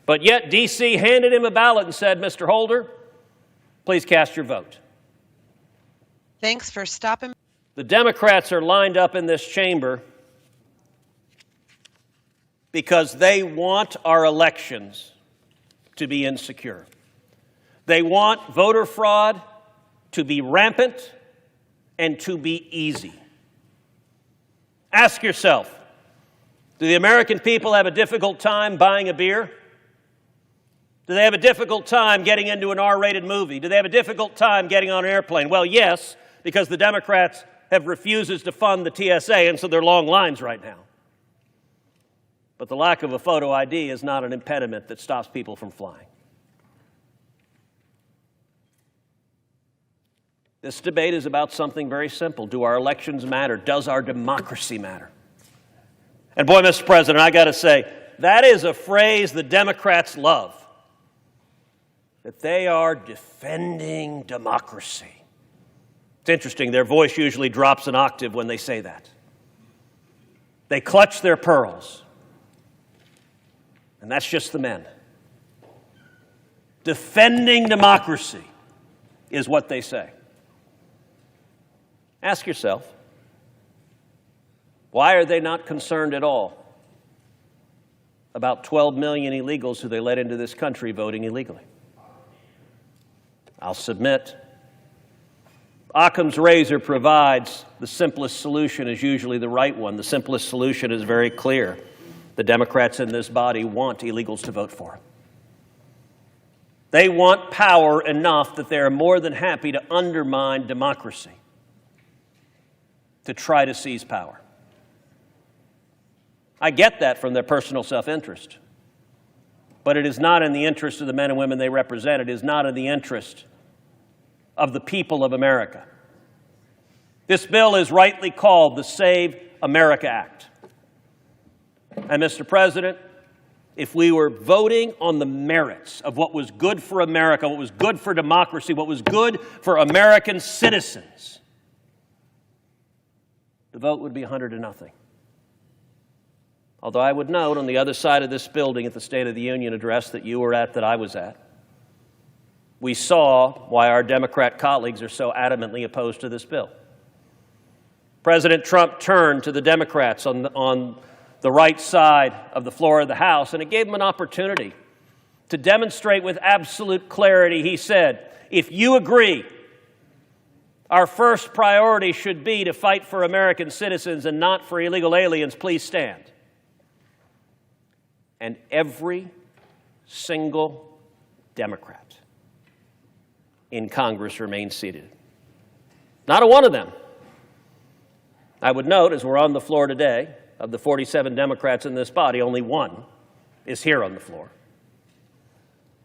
But yet, D.C. handed him a ballot and said, "Mr. Holder, please cast your vote." Thanks for stopping. The Democrats are lined up in this chamber because they want our elections to be insecure. They want voter fraud to be rampant and to be easy. Ask yourself, do the American people have a difficult time buying a beer? Do they have a difficult time getting into an R-rated movie? Do they have a difficult time getting on an airplane? Well, yes, because the Democrats have refused to fund the TSA, and so there are long lines right now. But the lack of a photo ID is not an impediment that stops people from flying. This debate is about something very simple. Do our elections matter? Does our democracy matter? And boy, Mr. President, I got to say, that is a phrase the Democrats love, that they are defending democracy. It's interesting, their voice usually drops an octave when they say that. They clutch their pearls, and that's just the men. Defending democracy is what they say. Ask yourself, why are they not concerned at all about 12 million illegals who they let into this country voting illegally? I'll submit, Occam's razor provides the simplest solution is usually the right one. The simplest solution is very clear. The Democrats in this body want illegals to vote for them. They want power enough that they are more than happy to undermine democracy, to try to seize power. I get that from their personal self-interest, but it is not in the interest of the men and women they represent. It is not in the interest of the people of America. This bill is rightly called the Save America Act. And Mr. President, if we were voting on the merits of what was good for America, what was good for democracy, what was good for American citizens, the vote would be 100-0. Although I would note on the other side of this building at the State of the Union address that you were at, that I was at, we saw why our Democrat colleagues are so adamantly opposed to this bill. President Trump turned to the Democrats on the right side of the floor of the House, and it gave them an opportunity to demonstrate with absolute clarity. He said, if you agree, our first priority should be to fight for American citizens and not for illegal aliens. Please stand. And every single Democrat in Congress remained seated. Not a one of them. I would note, as we're on the floor today, of the 47 Democrats in this body, only one is here on the floor.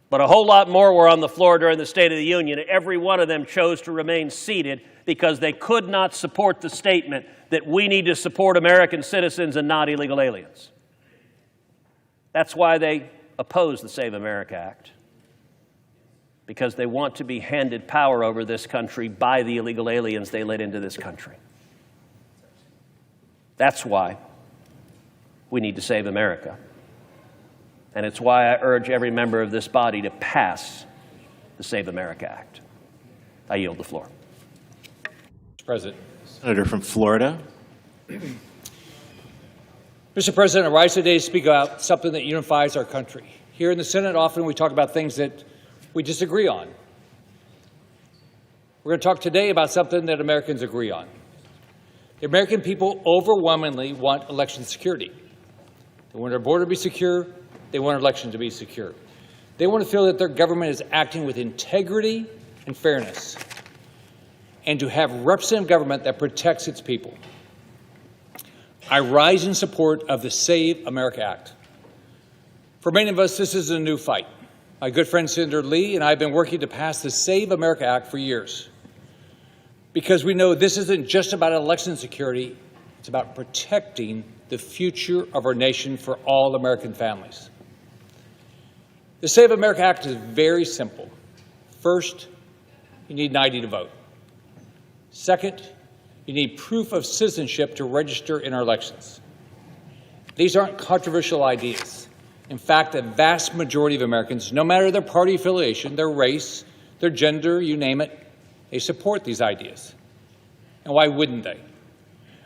But a whole lot more were on the floor during the State of the Union. Every one of them chose to remain seated because they could not support the statement that we need to support American citizens and not illegal aliens. That's why they oppose the Save America Act, because they want to be handed power over this country by the illegal aliens they let into this country. That's why we need to save America. And it's why I urge every member of this body to pass the Save America Act. I yield the floor. Mr. President. Senator from Florida. Mr. President, I rise today to speak about something that unifies our country. Here in the Senate, often we talk about things that we disagree on. We're going to talk today about something that Americans agree on. The American people overwhelmingly want election security. They want our border to be secure. They want our election to be secure. They want to feel that their government is acting with integrity and fairness, and to have representative government that protects its people. I rise in support of the Save America Act. For many of us, this is a new fight. My good friend Senator Lee and I have been working to pass the Save America Act for years, because we know this isn't just about election security, it's about protecting the future of our nation for all American families. The Save America Act is very simple. First, you need an ID to vote. Second, you need proof of citizenship to register in our elections. These aren't controversial ideas. In fact, the vast majority of Americans, no matter their party affiliation, their race, their gender, you name it, they support these ideas. And why wouldn't they?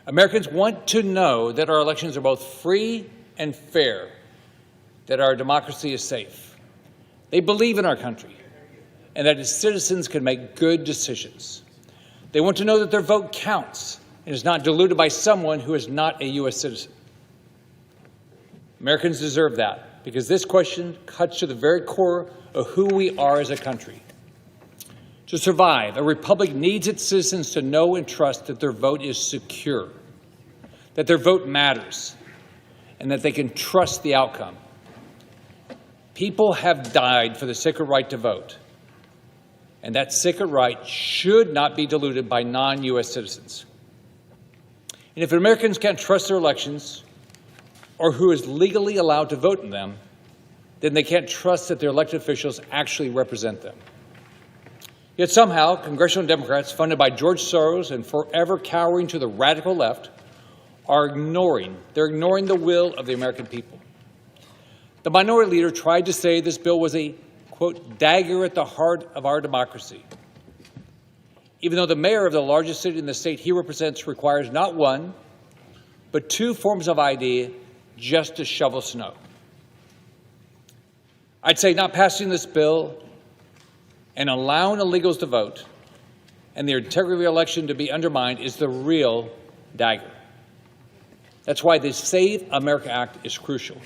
Americans want to know that our elections are both free and fair, that our democracy is safe. They believe in our country and that its citizens can make good decisions. They want to know that their vote counts and is not diluted by someone who is not a U.S. citizen. Americans deserve that, because this question cuts to the very core of who we are as a country. To survive, a republic needs its citizens to know and trust that their vote is secure, that their vote matters, and that they can trust the outcome. People have died for the sacred right to vote. and that sacred right should not be diluted by non-U.S. citizens. And if Americans can't trust their elections or who is legally allowed to vote in them, then they can't trust that their elected officials actually represent them. Yet somehow, congressional Democrats funded by George Soros and forever cowering to the radical left are ignoring the will of the American people. The minority leader tried to say this bill was a, quote, dagger at the heart of our democracy, even though the mayor of the largest city in the state he represents requires not one, but two forms of ID just to shovel snow. I'd say not passing this bill and allowing illegals to vote and the integrity of the election to be undermined is the real dagger. That's why the Save America Act is crucial.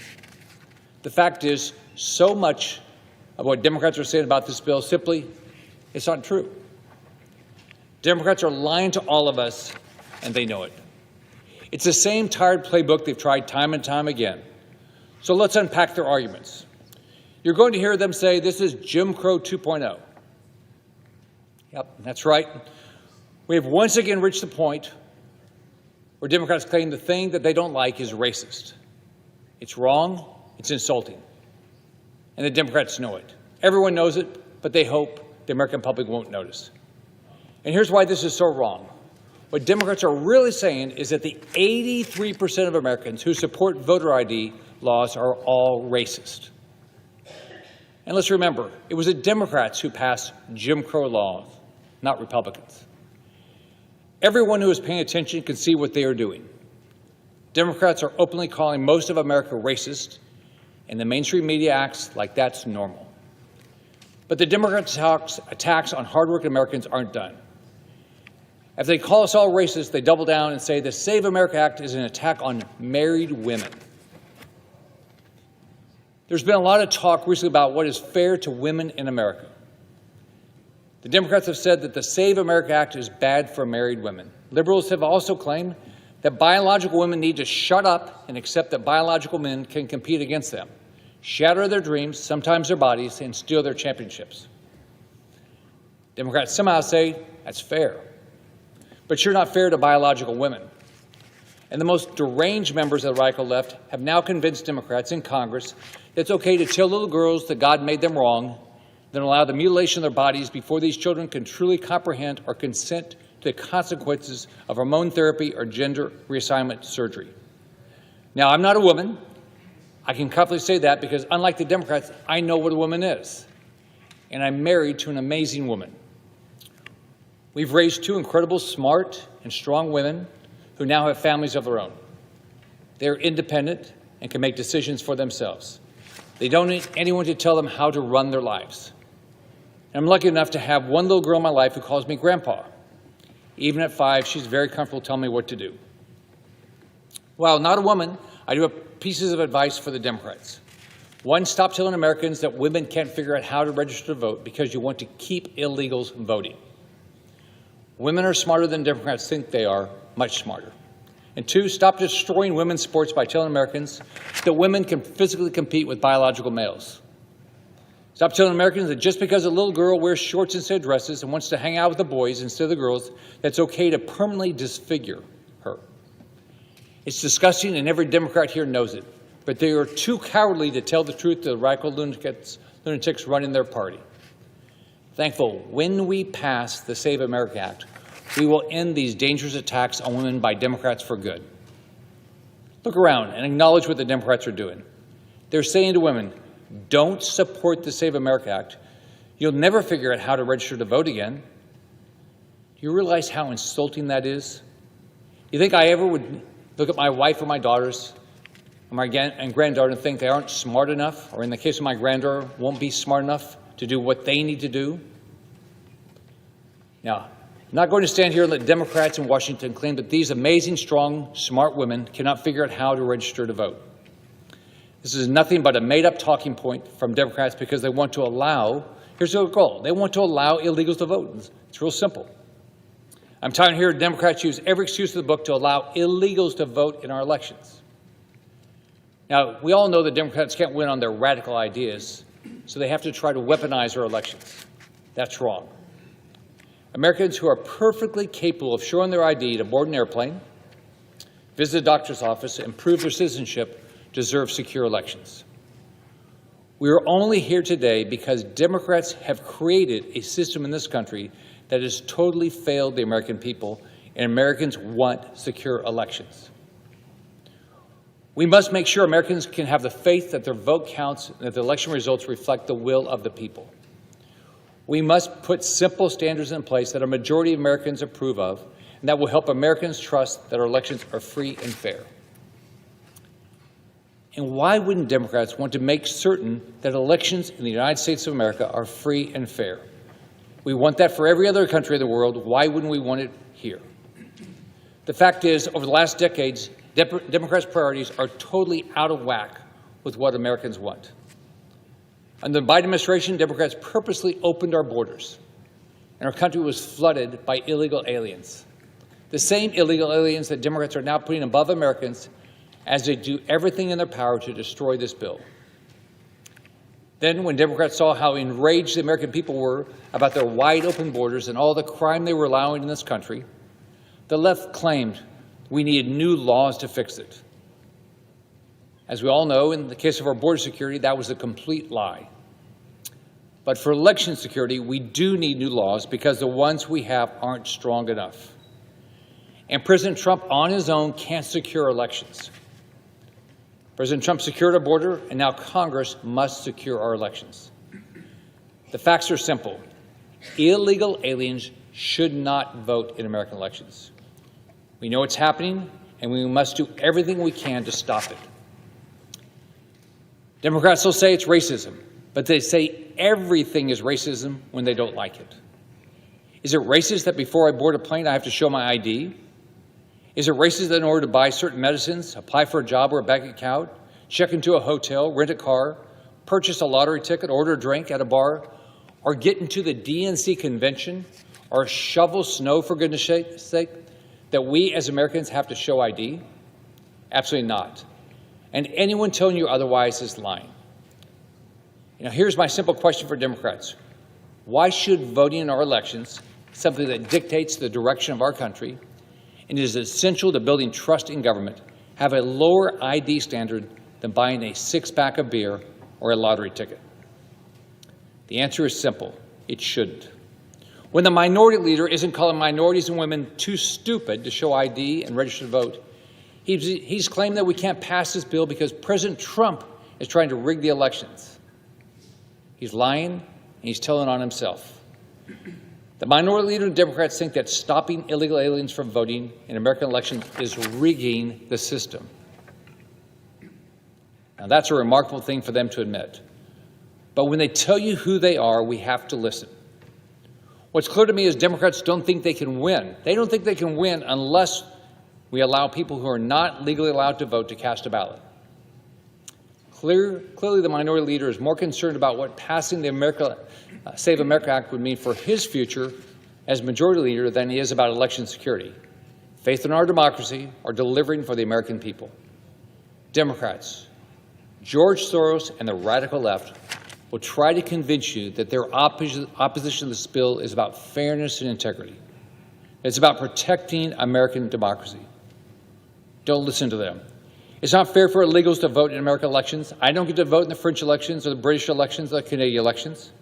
The fact is, so much of what Democrats are saying about this bill simply, it's not true. Democrats are lying to all of us, and they know it. It's the same tired playbook they've tried time and time again. So let's unpack their arguments. You're going to hear them say this is Jim Crow 2.0. Yep, that's right. We have once again reached the point where Democrats claim the thing that they don't like is racist. It's wrong, it's insulting. And the Democrats know it. Everyone knows it, but they hope the American public won't notice. And here's why this is so wrong. What Democrats are really saying is that the 83% of Americans who support voter ID laws are all racist. And let's remember, it was the Democrats who passed Jim Crow laws, not Republicans. Everyone who is paying attention can see what they are doing. Democrats are openly calling most of America racist, and the mainstream media acts like that's normal. But the Democrats' attacks on hardworking Americans aren't done. If they call us all racist, they double down and say the Save America Act is an attack on married women. There's been a lot of talk recently about what is fair to women in America. The Democrats have said that the Save America Act is bad for married women. Liberals have also claimed that biological women need to shut up and accept that biological men can compete against them, shatter their dreams, sometimes their bodies, and steal their championships. Democrats somehow say that's fair. But you're not fair to biological women. And the most deranged members of the radical left have now convinced Democrats in Congress that it's okay to tell little girls that God made them wrong, then allow the mutilation of their bodies before these children can truly comprehend or consent to the consequences of hormone therapy or gender reassignment surgery. Now, I'm not a woman. I can confidently say that because, unlike the Democrats, I know what a woman is. And I'm married to an amazing woman. We've raised two incredible, smart, and strong women who now have families of their own. They're independent and can make decisions for themselves. They don't need anyone to tell them how to run their lives. And I'm lucky enough to have one little girl in my life who calls me Grandpa. Even at 5, she's very comfortable telling me what to do. While not a woman, I do have pieces of advice for the Democrats. One, stop telling Americans that women can't figure out how to register to vote because you want to keep illegals voting. Women are smarter than Democrats think they are, much smarter. And 2, stop destroying women's sports by telling Americans that women can physically compete with biological males. Stop telling Americans that just because a little girl wears shorts instead of dresses and wants to hang out with the boys instead of the girls, that's okay to permanently disfigure her. It's disgusting, and every Democrat here knows it. But they are too cowardly to tell the truth to the radical lunatics running their party. Thankful, when we pass the Save America Act, we will end these dangerous attacks on women by Democrats for good. Look around and acknowledge what the Democrats are doing. They're saying to women, don't support the Save America Act. You'll never figure out how to register to vote again. Do you realize how insulting that is? You think I ever would look at my wife or my daughters or my granddaughter and think they aren't smart enough, or in the case of my granddaughter, won't be smart enough to do what they need to do? Now, I'm not going to stand here and let Democrats in Washington claim that these amazing, strong, smart women cannot figure out how to register to vote. This is nothing but a made-up talking point from Democrats because they want to allow, here's their goal, they want to allow illegals to vote. It's real simple. I'm tired of hearing Democrats use every excuse in the book to allow illegals to vote in our elections. Now, we all know that Democrats can't win on their radical ideas, so they have to try to weaponize our elections. That's wrong. Americans who are perfectly capable of showing their ID to board an airplane, visit a doctor's office, and prove their citizenship deserve secure elections. We are only here today because Democrats have created a system in this country that has totally failed the American people, and Americans want secure elections. We must make sure Americans can have the faith that their vote counts and that the election results reflect the will of the people. We must put simple standards in place that a majority of Americans approve of, and that will help Americans trust that our elections are free and fair. And why wouldn't Democrats want to make certain that elections in the United States of America are free and fair? We want that for every other country in the world. Why wouldn't we want it here? The fact is, over the last decades, Democrats' priorities are totally out of whack with what Americans want. Under the Biden administration, Democrats purposely opened our borders, and our country was flooded by illegal aliens. The same illegal aliens that Democrats are now putting above Americans as they do everything in their power to destroy this bill. Then, when Democrats saw how enraged the American people were about their wide-open borders and all the crime they were allowing in this country, the left claimed we needed new laws to fix it. As we all know, in the case of our border security, that was a complete lie. But for election security, we do need new laws because the ones we have aren't strong enough. And President Trump, on his own, can't secure elections. President Trump secured our border, and now Congress must secure our elections. The facts are simple. Illegal aliens should not vote in American elections. We know it's happening, and we must do everything we can to stop it. Democrats will say it's racism, but they say everything is racism when they don't like it. Is it racist that before I board a plane I have to show my ID? Is it racist that in order to buy certain medicines, apply for a job or a bank account, check into a hotel, rent a car, purchase a lottery ticket, order a drink at a bar, or get into the DNC convention, or shovel snow, for goodness sake, that we as Americans have to show ID? Absolutely not. And anyone telling you otherwise is lying. Here's my simple question for Democrats. Why should voting in our elections, something that dictates the direction of our country and is essential to building trust in government, have a lower ID standard than buying a six-pack of beer or a lottery ticket? The answer is simple. It shouldn't. When the minority leader isn't calling minorities and women too stupid to show ID and register to vote, he's claimed that we can't pass this bill because President Trump is trying to rig the elections. He's lying, and he's telling on himself. The minority leader and Democrats think that stopping illegal aliens from voting in American elections is rigging the system. Now, that's a remarkable thing for them to admit. But when they tell you who they are, we have to listen. What's clear to me is Democrats don't think they can win. They don't think they can win unless we allow people who are not legally allowed to vote to cast a ballot. Clearly, the minority leader is more concerned about what passing the Save America Act would mean for his future as majority leader than he is about election security, faith in our democracy, or delivering for the American people. Democrats, George Soros and the radical left will try to convince you that their opposition to this bill is about fairness and integrity. It's about protecting American democracy. Don't listen to them. It's not fair for illegals to vote in American elections. I don't get to vote in the French elections or the British elections or the Canadian elections.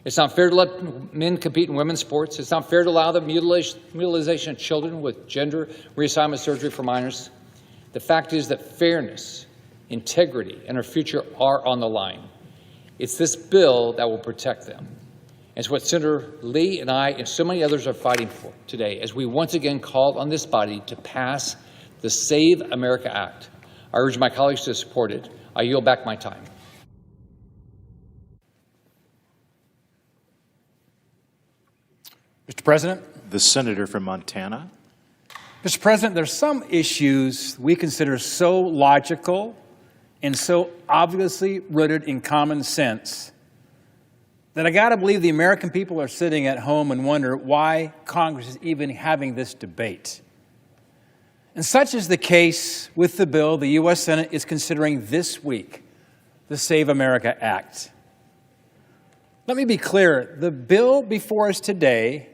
It's not fair to let men compete in women's sports. It's not fair to allow the mutilation of children with gender reassignment surgery for minors. The fact is that fairness, integrity, and our future are on the line. It's this bill that will protect them. It's what Senator Lee and I and so many others are fighting for today as we once again call on this body to pass the Save America Act. I urge my colleagues to support it. I yield back my time. Mr. President. The senator from Montana. Mr. President, there's some issues we consider so logical and so obviously rooted in common sense that I got to believe the American people are sitting at home and wonder why Congress is even having this debate. And such is the case with the bill the U.S. Senate is considering this week, the Save America Act. Let me be clear. The bill before us today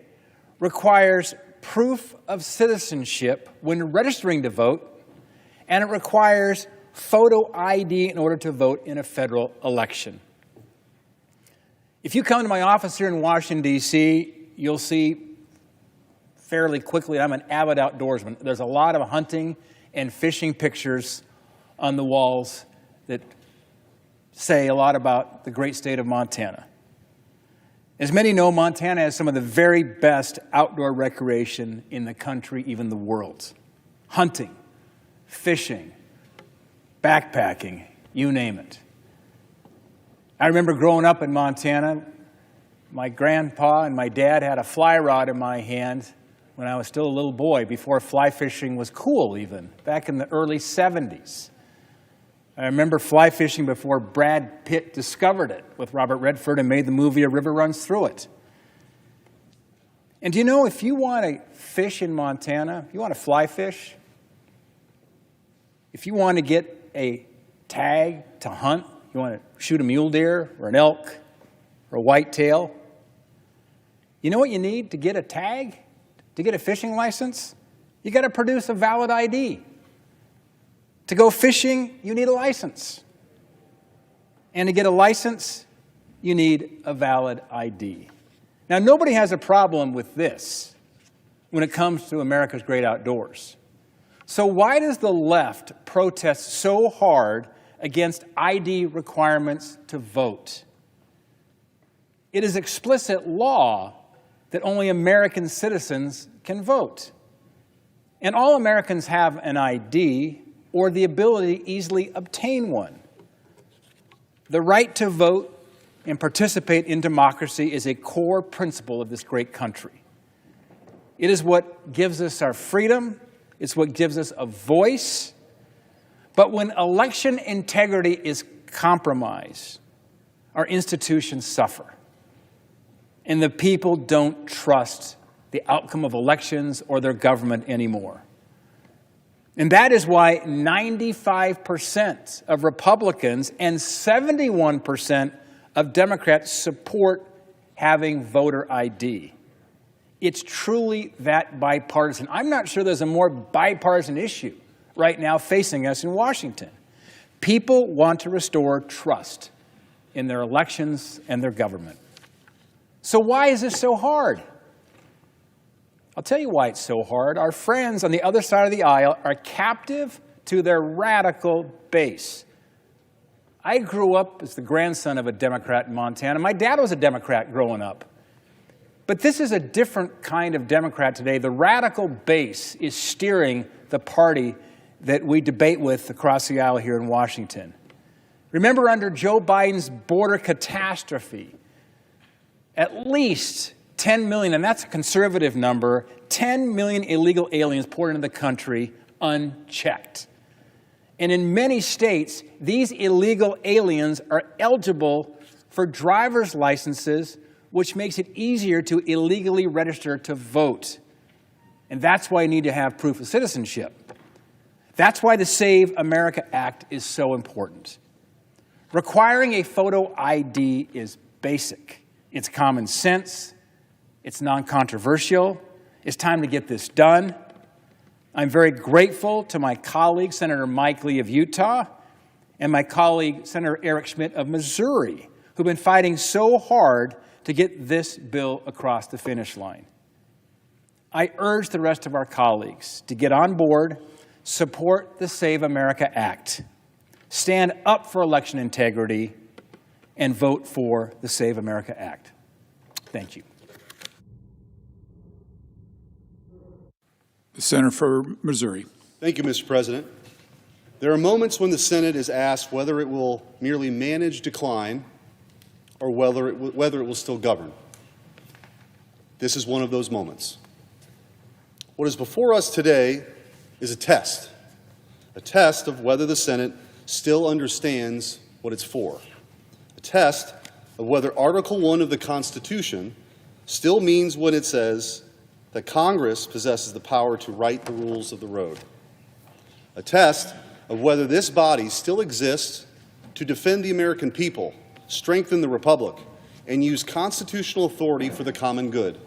requires proof of citizenship when registering to vote, and it requires photo ID in order to vote in a federal election. If you come to my office here in Washington, D.C., you'll see fairly quickly I'm an avid outdoorsman. There's a lot of hunting and fishing pictures on the walls that say a lot about the great state of Montana. As many know, Montana has some of the very best outdoor recreation in the country, even the world. Hunting, fishing, backpacking, you name it. I remember growing up in Montana, my grandpa and my dad had a fly rod in my hand when I was still a little boy, before fly fishing was cool even, back in the early 70s. I remember fly fishing before Brad Pitt discovered it with Robert Redford and made the movie A River Runs Through It. And do you know, if you want to fish in Montana, if you want to fly fish, if you want to get a tag to hunt, you want to shoot a mule deer or an elk or a whitetail, you know what you need to get a tag, to get a fishing license? You got to produce a valid ID. To go fishing, you need a license. And to get a license, you need a valid ID. Now, nobody has a problem with this when it comes to America's great outdoors. So why does the left protest so hard against ID requirements to vote? It is explicit law that only American citizens can vote. And all Americans have an ID or the ability to easily obtain one. The right to vote and participate in democracy is a core principle of this great country. It is what gives us our freedom. It's what gives us a voice. But when election integrity is compromised, our institutions suffer. And the people don't trust the outcome of elections or their government anymore. And that is why 95% of Republicans and 71% of Democrats support having voter ID. It's truly that bipartisan. I'm not sure there's a more bipartisan issue right now facing us in Washington. People want to restore trust in their elections and their government. So why is this so hard? I'll tell you why it's so hard. Our friends on the other side of the aisle are captive to their radical base. I grew up as the grandson of a Democrat in Montana. My dad was a Democrat growing up. But this is a different kind of Democrat today. The radical base is steering the party that we debate with across the aisle here in Washington. Remember, under Joe Biden's border catastrophe, at least 10 million, and that's a conservative number, 10 million illegal aliens poured into the country unchecked. And in many states, these illegal aliens are eligible for driver's licenses, which makes it easier to illegally register to vote. And that's why you need to have proof of citizenship. That's why the Save America Act is so important. Requiring a photo ID is basic. It's common sense. It's non-controversial. It's time to get this done. I'm very grateful to my colleague, Senator Mike Lee of Utah, and my colleague, Senator Eric Schmidt of Missouri, who've been fighting so hard to get this bill across the finish line. I urge the rest of our colleagues to get on board, support the Save America Act, stand up for election integrity, and vote for the Save America Act. Thank you. The Senator for Missouri. Thank you, Mr. President. There are moments when the Senate is asked whether it will merely manage decline or whether it will still govern. This is one of those moments. What is before us today is a test of whether the Senate still understands what it's for, a test of whether Article 1 of the Constitution still means what it says, that Congress possesses the power to write the rules of the road, a test of whether this body still exists to defend the American people, strengthen the Republic, and use constitutional authority for the common good.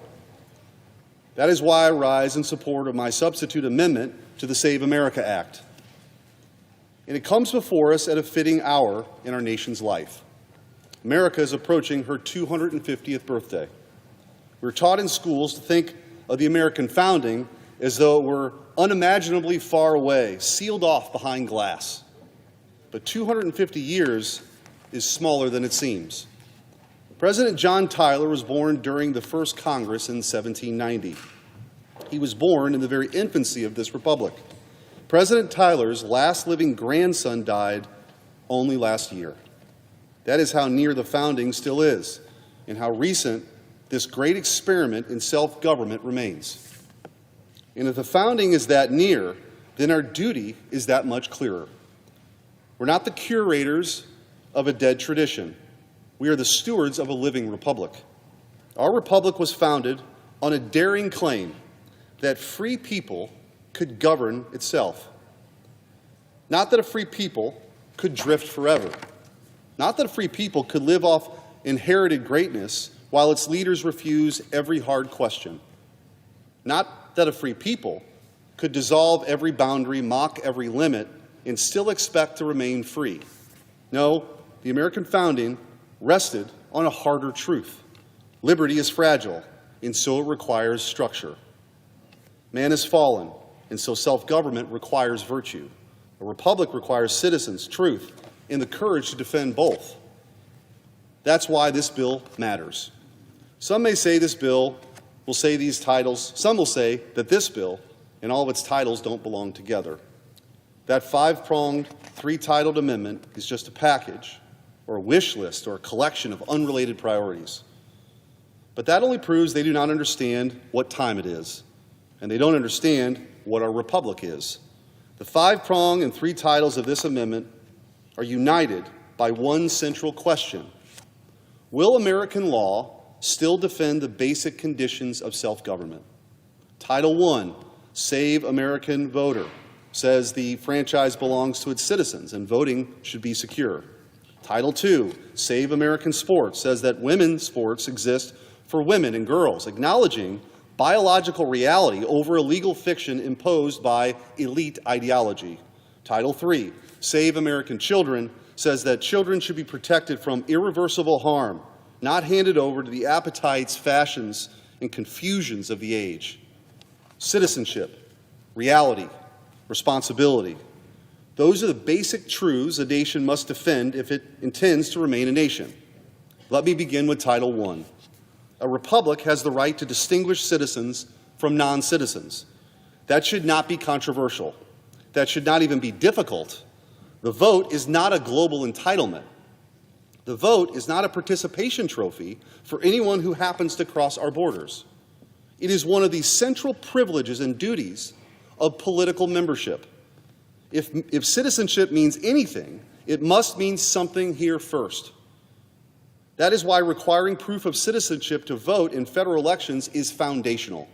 That is why I rise in support of my substitute amendment to the Save America Act. And it comes before us at a fitting hour in our nation's life. America is approaching her 250th birthday. We're taught in schools to think of the American founding as though it were unimaginably far away, sealed off behind glass. But 250 years is smaller than it seems. President John Tyler was born during the first Congress in 1790. He was born in the very infancy of this republic. President Tyler's last living grandson died only last year. That is how near the founding still is, and how recent this great experiment in self-government remains. And if the founding is that near, then our duty is that much clearer. We're not the curators of a dead tradition. We are the stewards of a living republic. Our republic was founded on a daring claim that free people could govern itself. Not that a free people could drift forever. Not that a free people could live off inherited greatness while its leaders refuse every hard question. Not that a free people could dissolve every boundary, mock every limit, and still expect to remain free. No, the American founding rested on a harder truth. Liberty is fragile, and so it requires structure. Man is fallen, and so self-government requires virtue. A republic requires citizens, truth, and the courage to defend both. That's why this bill matters. Some may say this bill will say these titles. Some will say that this bill and all of its titles don't belong together. That five-pronged, three-titled amendment is just a package, or a wish list, or a collection of unrelated priorities. But that only proves they do not understand what time it is, and they don't understand what our republic is. The five-prong and three titles of this amendment are united by one central question. Will American law still defend the basic conditions of self-government? Title I, Save American Voter, says the franchise belongs to its citizens and voting should be secure. Title II, Save American Sports, says that women's sports exist for women and girls, acknowledging biological reality over a legal fiction imposed by elite ideology. Title III, Save American Children, says that children should be protected from irreversible harm, not handed over to the appetites, fashions, and confusions of the age. Citizenship, reality, responsibility. Those are the basic truths a nation must defend if it intends to remain a nation. Let me begin with Title I. A republic has the right to distinguish citizens from non-citizens. That should not be controversial. That should not even be difficult. The vote is not a global entitlement. The vote is not a participation trophy for anyone who happens to cross our borders. It is one of the central privileges and duties of political membership. If citizenship means anything, it must mean something here first. That is why requiring proof of citizenship to vote in federal elections is foundational.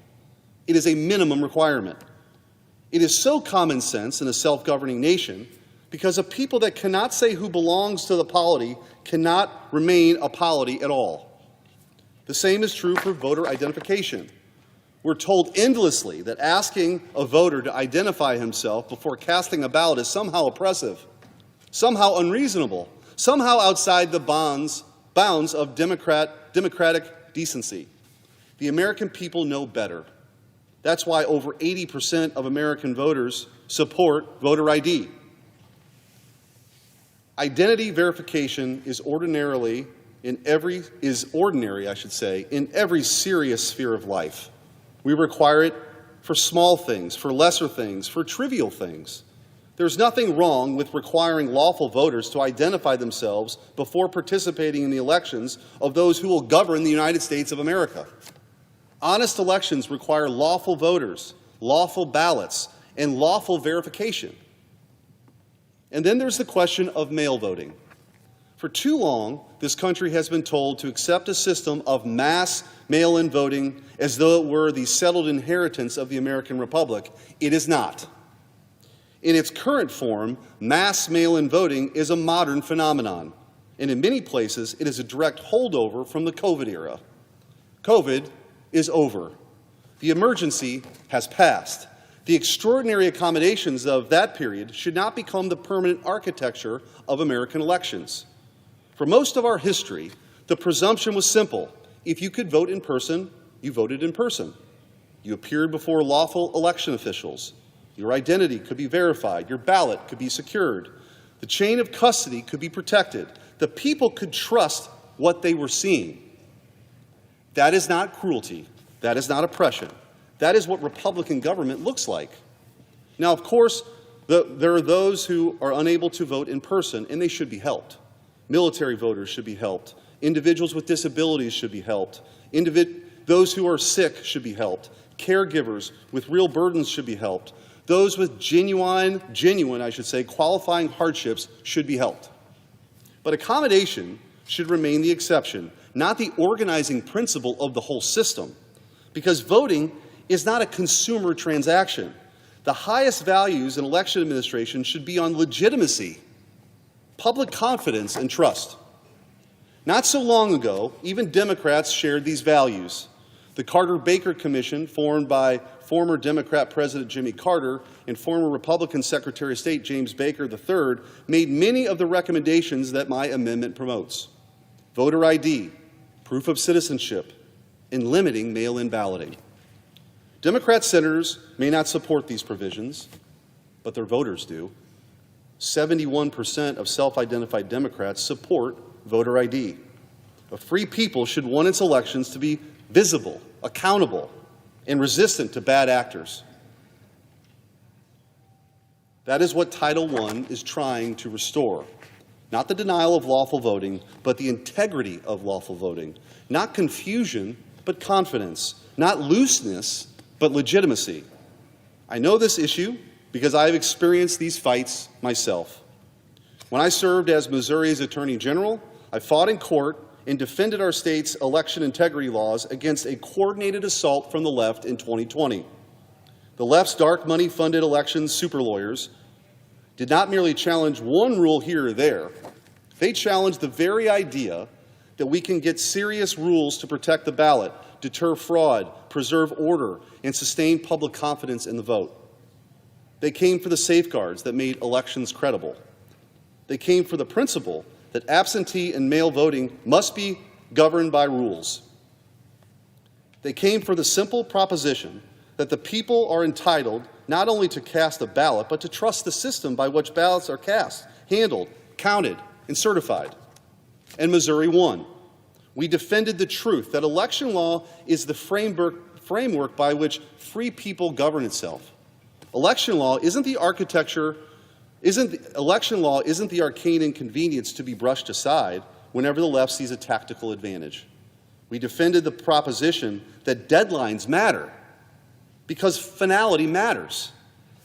It is a minimum requirement. It is so common sense in a self-governing nation because a people that cannot say who belongs to the polity cannot remain a polity at all. The same is true for voter identification. We're told endlessly that asking a voter to identify himself before casting a ballot is somehow oppressive, somehow unreasonable, somehow outside the bounds of democratic decency. The American people know better. That's why over 80% of American voters support voter ID. Identity verification is ordinary, in every serious sphere of life. We require it for small things, for lesser things, for trivial things. There's nothing wrong with requiring lawful voters to identify themselves before participating in the elections of those who will govern the United States of America. Honest elections require lawful voters, lawful ballots, and lawful verification. And then there's the question of mail voting. For too long, this country has been told to accept a system of mass mail-in voting as though it were the settled inheritance of the American Republic. It is not. In its current form, mass mail-in voting is a modern phenomenon, and in many places it is a direct holdover from the COVID era. COVID is over. The emergency has passed. The extraordinary accommodations of that period should not become the permanent architecture of American elections. For most of our history, the presumption was simple. If you could vote in person, you voted in person. You appeared before lawful election officials. Your identity could be verified. Your ballot could be secured. The chain of custody could be protected. The people could trust what they were seeing. That is not cruelty. That is not oppression. That is what Republican government looks like. Now, of course, there are those who are unable to vote in person, and they should be helped. Military voters should be helped. Individuals with disabilities should be helped. Those who are sick should be helped. Caregivers with real burdens should be helped. Those with genuine, qualifying hardships should be helped. But accommodation should remain the exception, not the organizing principle of the whole system, because voting is not a consumer transaction. The highest values in election administration should be on legitimacy, public confidence, and trust. Not so long ago, even Democrats shared these values. The Carter-Baker Commission, formed by former Democrat President Jimmy Carter and former Republican Secretary of State James Baker III, made many of the recommendations that my amendment promotes. Voter ID, proof of citizenship, and limiting mail-in balloting. Democrat senators may not support these provisions, but their voters do. 71% of self-identified Democrats support voter ID. A free people should want its elections to be visible, accountable, and resistant to bad actors. That is what Title I is trying to restore. Not the denial of lawful voting, but the integrity of lawful voting. Not confusion, but confidence. Not looseness, but legitimacy. I know this issue because I have experienced these fights myself. When I served as Missouri's Attorney General, I fought in court and defended our state's election integrity laws against a coordinated assault from the left in 2020. The left's dark money-funded election super lawyers did not merely challenge one rule here or there. They challenged the very idea that we can get serious rules to protect the ballot, deter fraud, preserve order, and sustain public confidence in the vote. They came for the safeguards that made elections credible. They came for the principle that absentee and mail voting must be governed by rules. They came for the simple proposition that the people are entitled not only to cast a ballot, but to trust the system by which ballots are cast, handled, counted, and certified. And Missouri won. We defended the truth that election law is the framework by which free people govern itself. Election law isn't the arcane inconvenience to be brushed aside whenever the left sees a tactical advantage. We defended the proposition that deadlines matter because finality matters.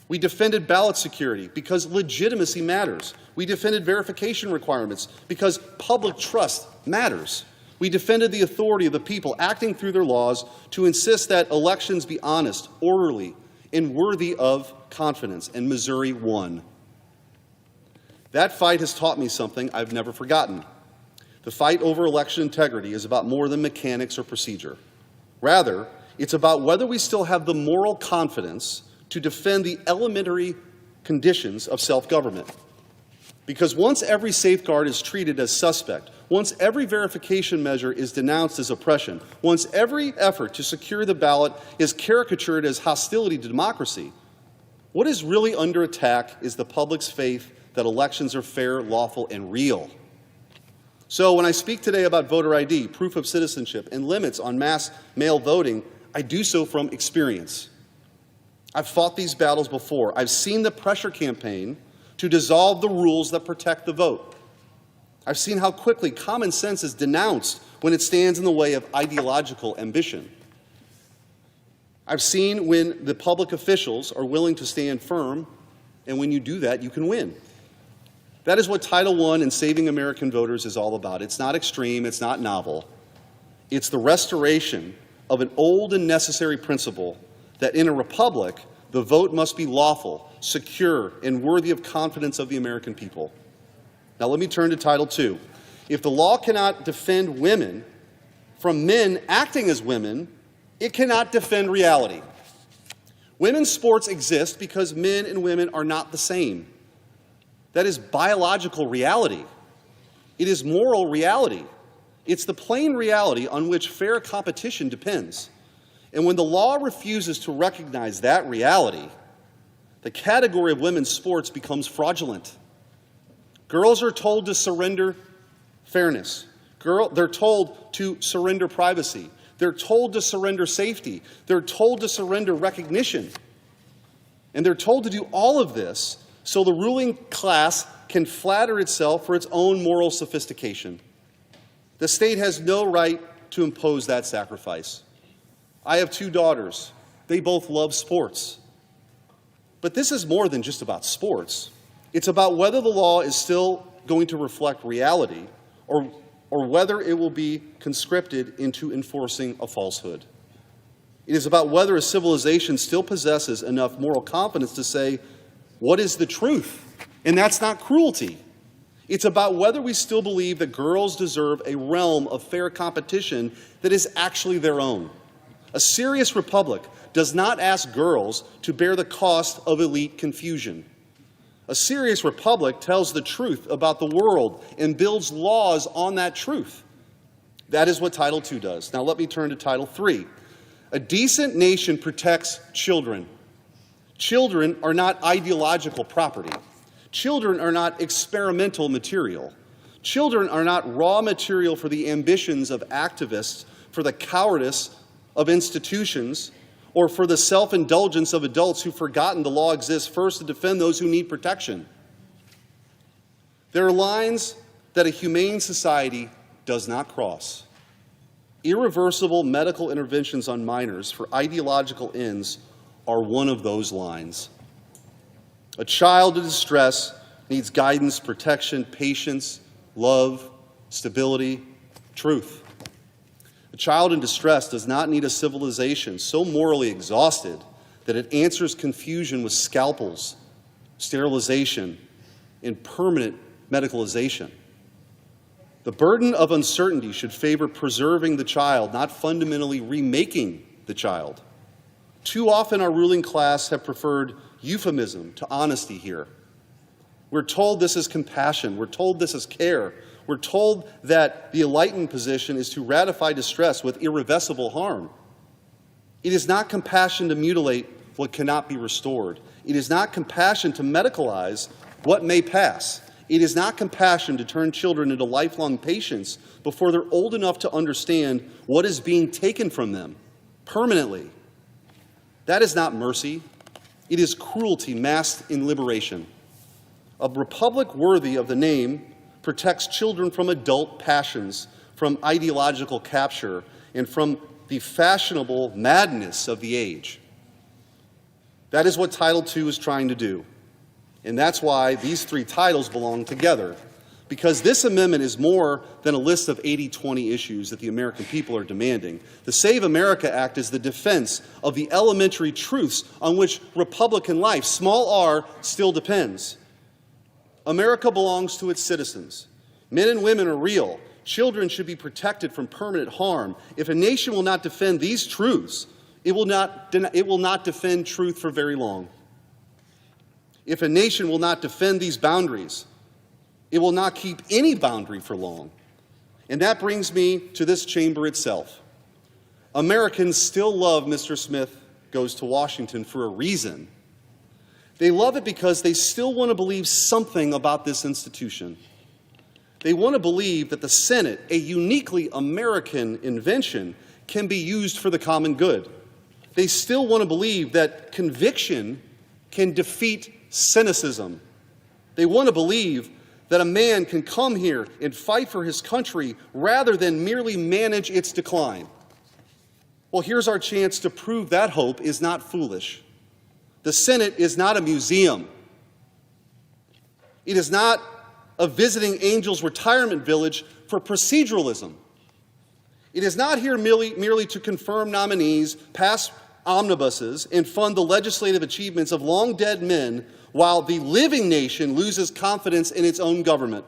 We defended ballot security because legitimacy matters. We defended verification requirements because public trust matters. We defended the authority of the people acting through their laws to insist that elections be honest, orderly, and worthy of confidence, and Missouri won. That fight has taught me something I've never forgotten. The fight over election integrity is about more than mechanics or procedure. Rather, it's about whether we still have the moral confidence to defend the elementary conditions of self-government. Because once every safeguard is treated as suspect, once every verification measure is denounced as oppression, once every effort to secure the ballot is caricatured as hostility to democracy, what is really under attack is the public's faith that elections are fair, lawful, and real. So when I speak today about voter ID, proof of citizenship, and limits on mass mail voting, I do so from experience. I've fought these battles before. I've seen the pressure campaign to dissolve the rules that protect the vote. I've seen how quickly common sense is denounced when it stands in the way of ideological ambition. I've seen when the public officials are willing to stand firm, and when you do that, you can win. That is what Title I and saving American voters is all about. It's not extreme, it's not novel. It's the restoration of an old and necessary principle that in a republic, the vote must be lawful, secure, and worthy of confidence of the American people. Now let me turn to Title II. If the law cannot defend women from men acting as women It cannot defend reality. Women's sports exist because men and women are not the same. That is biological reality. It is moral reality. It's the plain reality on which fair competition depends. And when the law refuses to recognize that reality, the category of women's sports becomes fraudulent. Girls are told to surrender fairness. They're told to surrender privacy. They're told to surrender safety. They're told to surrender recognition. And they're told to do all of this so the ruling class can flatter itself for its own moral sophistication. The state has no right to impose that sacrifice. I have 2 daughters. They both love sports. But this is more than just about sports. It's about whether the law is still going to reflect reality or whether it will be conscripted into enforcing a falsehood. It is about whether a civilization still possesses enough moral confidence to say, what is the truth? And that's not cruelty. It's about whether we still believe that girls deserve a realm of fair competition that is actually their own. A serious republic does not ask girls to bear the cost of elite confusion. A serious republic tells the truth about the world and builds laws on that truth. That is what Title II does. Now let me turn to Title III. A decent nation protects children. Children are not ideological property. Children are not experimental material. Children are not raw material for the ambitions of activists, for the cowardice of institutions, or for the self-indulgence of adults who've forgotten the law exists first to defend those who need protection. There are lines that a humane society does not cross. Irreversible medical interventions on minors for ideological ends are one of those lines. A child in distress needs guidance, protection, patience, love, stability, truth. A child in distress does not need a civilization so morally exhausted that it answers confusion with scalpels, sterilization, and permanent medicalization. The burden of uncertainty should favor preserving the child, not fundamentally remaking the child. Too often our ruling class have preferred euphemism to honesty here. We're told this is compassion. We're told this is care. We're told that the enlightened position is to ratify distress with irreversible harm. It is not compassion to mutilate what cannot be restored. It is not compassion to medicalize what may pass. It is not compassion to turn children into lifelong patients before they're old enough to understand what is being taken from them permanently. That is not mercy. It is cruelty masked in liberation. A republic worthy of the name protects children from adult passions, from ideological capture, and from the fashionable madness of the age. That is what Title II is trying to do. And that's why these 3 titles belong together. Because this amendment is more than a list of 80-20 issues that the American people are demanding. The Save America Act is the defense of the elementary truths on which Republican life, small r, still depends. America belongs to its citizens. Men and women are real. Children should be protected from permanent harm. If a nation will not defend these truths, it will not defend truth for very long. If a nation will not defend these boundaries, it will not keep any boundary for long. And that brings me to this chamber itself. Americans still love Mr. Smith Goes to Washington for a reason. They love it because they still want to believe something about this institution. They want to believe that the Senate, a uniquely American invention, can be used for the common good. They still want to believe that conviction can defeat cynicism. They want to believe that a man can come here and fight for his country rather than merely manage its decline. Well, here's our chance to prove that hope is not foolish. The Senate is not a museum. It is not a visiting angels retirement village for proceduralism. It is not here merely to confirm nominees, pass omnibuses, and fund the legislative achievements of long-dead men while the living nation loses confidence in its own government.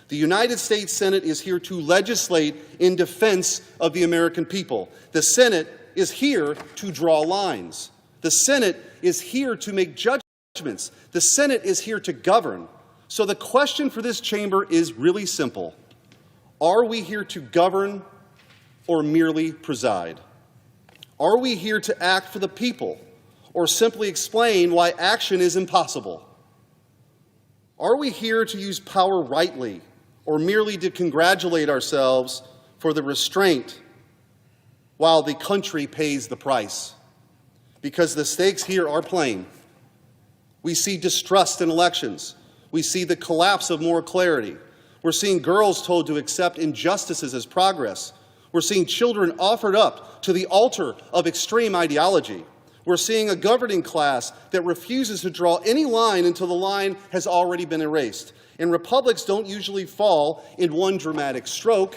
The United States Senate is here to legislate in defense of the American people. The Senate is here to draw lines. The Senate is here to make judgments. The Senate is here to govern. So the question for this chamber is really simple. Are we here to govern or merely preside? Are we here to act for the people or simply explain why action is impossible? Are we here to use power rightly or merely to congratulate ourselves for the restraint while the country pays the price? Because the stakes here are plain. We see distrust in elections. We see the collapse of moral clarity. We're seeing girls told to accept injustices as progress. We're seeing children offered up to the altar of extreme ideology. We're seeing a governing class that refuses to draw any line until the line has already been erased. And republics don't usually fall in one dramatic stroke.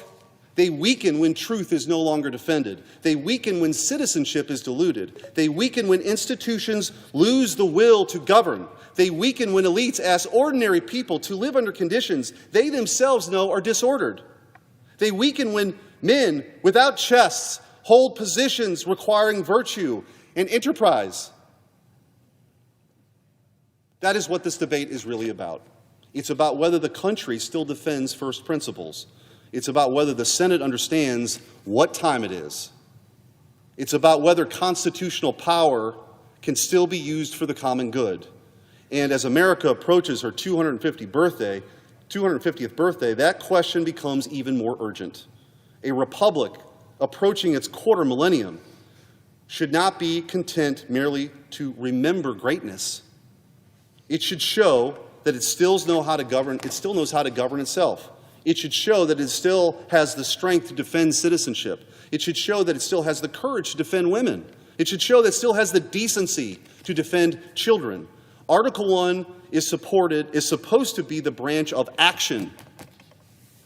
They weaken when truth is no longer defended. They weaken when citizenship is diluted. They weaken when institutions lose the will to govern. They weaken when elites ask ordinary people to live under conditions they themselves know are disordered. They weaken when men without chests hold positions requiring virtue and enterprise. That is what this debate is really about. It's about whether the country still defends first principles. It's about whether the Senate understands what time it is. It's about whether constitutional power can still be used for the common good. And as America approaches her 250th birthday, that question becomes even more urgent. A republic approaching its quarter millennium should not be content merely to remember greatness. It should show that it still knows how to govern itself. It should show that it still has the strength to defend citizenship. It should show that it still has the courage to defend women. It should show that it still has the decency to defend children. Article 1 is supposed to be the branch of action.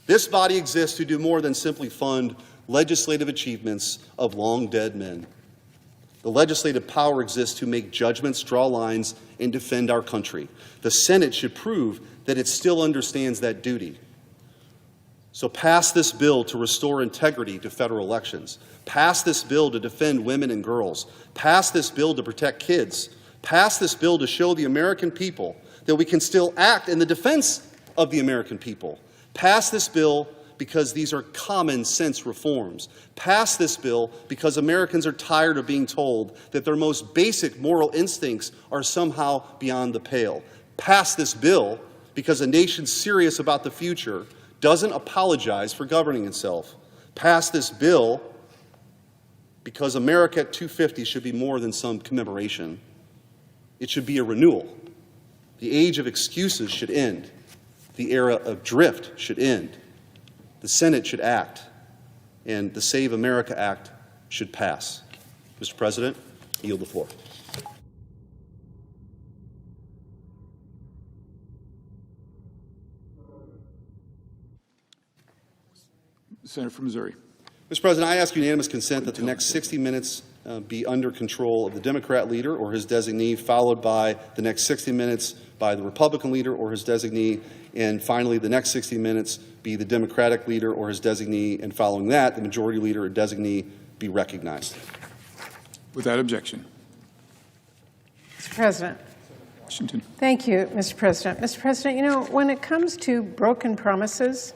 This body exists to do more than simply fund legislative achievements of long dead men. The legislative power exists to make judgments, draw lines, and defend our country. The Senate should prove that it still understands that duty. So pass this bill to restore integrity to federal elections. Pass this bill to defend women and girls. Pass this bill to protect kids. Pass this bill to show the American people that we can still act in the defense of the American people. Pass this bill because these are common sense reforms. Pass this bill because Americans are tired of being told that their most basic moral instincts are somehow beyond the pale. Pass this bill because a nation serious about the future doesn't apologize for governing itself. Pass this bill because America at 250 should be more than some commemoration. It should be a renewal. The age of excuses should end. The era of drift should end. The Senate should act, and the Save America Act should pass. Mr. President, I yield the floor. Senator from Missouri. Mr. President, I ask unanimous consent that the next 60 minutes be under control of the Democrat leader or his designee, followed by the next 60 minutes by the Republican leader or his designee, and finally the next 60 minutes be the Democratic leader or his designee, and following that, the majority leader or designee be recognized. Without objection. Mr. President. Washington. Thank you, Mr. President. Mr. President, you know, when it comes to broken promises,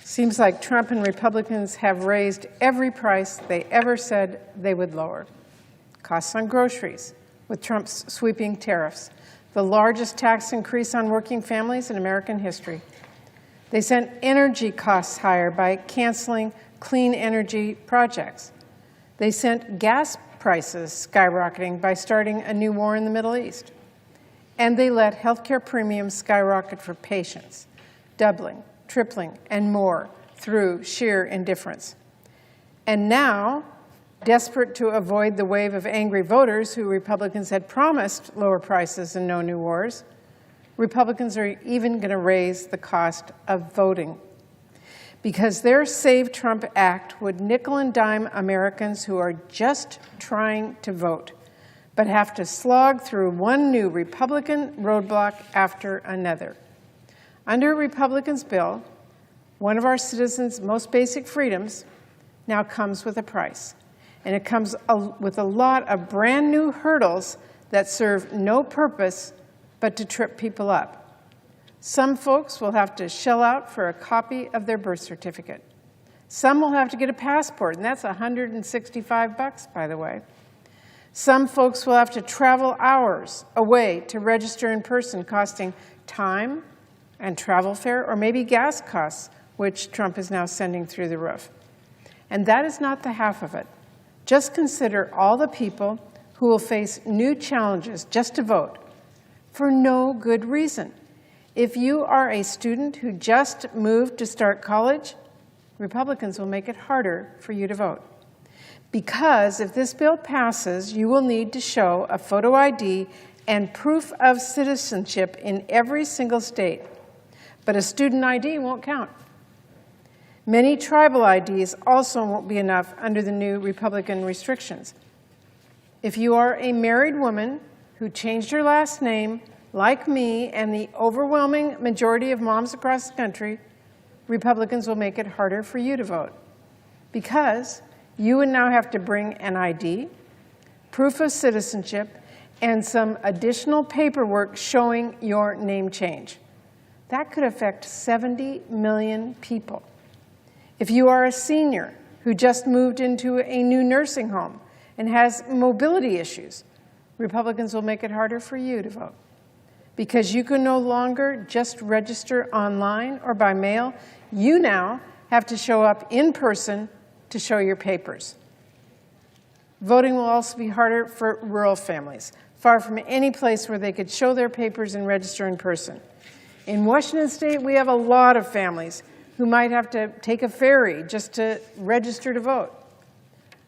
seems like Trump and Republicans have raised every price they ever said they would lower. Costs on groceries, with Trump's sweeping tariffs, the largest tax increase on working families in American history. They sent energy costs higher by canceling clean energy projects. They sent gas prices skyrocketing by starting a new war in the Middle East. And they let healthcare premiums skyrocket for patients, doubling, tripling, and more through sheer indifference. And now, desperate to avoid the wave of angry voters who Republicans had promised lower prices and no new wars, Republicans are even going to raise the cost of voting, because their Save Trump Act would nickel and dime Americans who are just trying to vote, but have to slog through one new Republican roadblock after another. Under a Republican's bill, one of our citizens' most basic freedoms now comes with a price. And it comes with a lot of brand new hurdles that serve no purpose but to trip people up. Some folks will have to shell out for a copy of their birth certificate. Some will have to get a passport, and that's $165, by the way. Some folks will have to travel hours away to register in person, costing time and travel fare, or maybe gas costs, which Trump is now sending through the roof. And that is not the half of it. Just consider all the people who will face new challenges just to vote for no good reason. If you are a student who just moved to start college, Republicans will make it harder for you to vote. Because if this bill passes, you will need to show a photo ID and proof of citizenship in every single state. But a student ID won't count. Many tribal IDs also won't be enough under the new Republican restrictions. If you are a married woman who changed her last name, like me and the overwhelming majority of moms across the country, Republicans will make it harder for you to vote. Because you would now have to bring an ID, proof of citizenship, and some additional paperwork showing your name change. That could affect 70 million people. If you are a senior who just moved into a new nursing home and has mobility issues, Republicans will make it harder for you to vote. Because you can no longer just register online or by mail, you now have to show up in person to show your papers. Voting will also be harder for rural families, far from any place where they could show their papers and register in person. In Washington State, we have a lot of families who might have to take a ferry just to register to vote.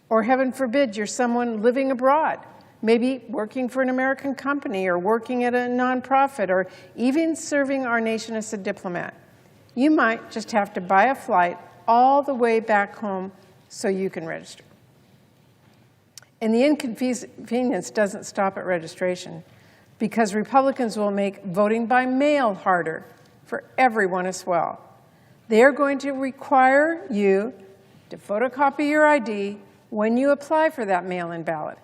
Or heaven forbid, you're someone living abroad, maybe working for an American company or working at a nonprofit or even serving our nation as a diplomat. You might just have to buy a flight all the way back home so you can register. And the inconvenience doesn't stop at registration, because Republicans will make voting by mail harder for everyone as well. They are going to require you to photocopy your ID when you apply for that mail-in ballot.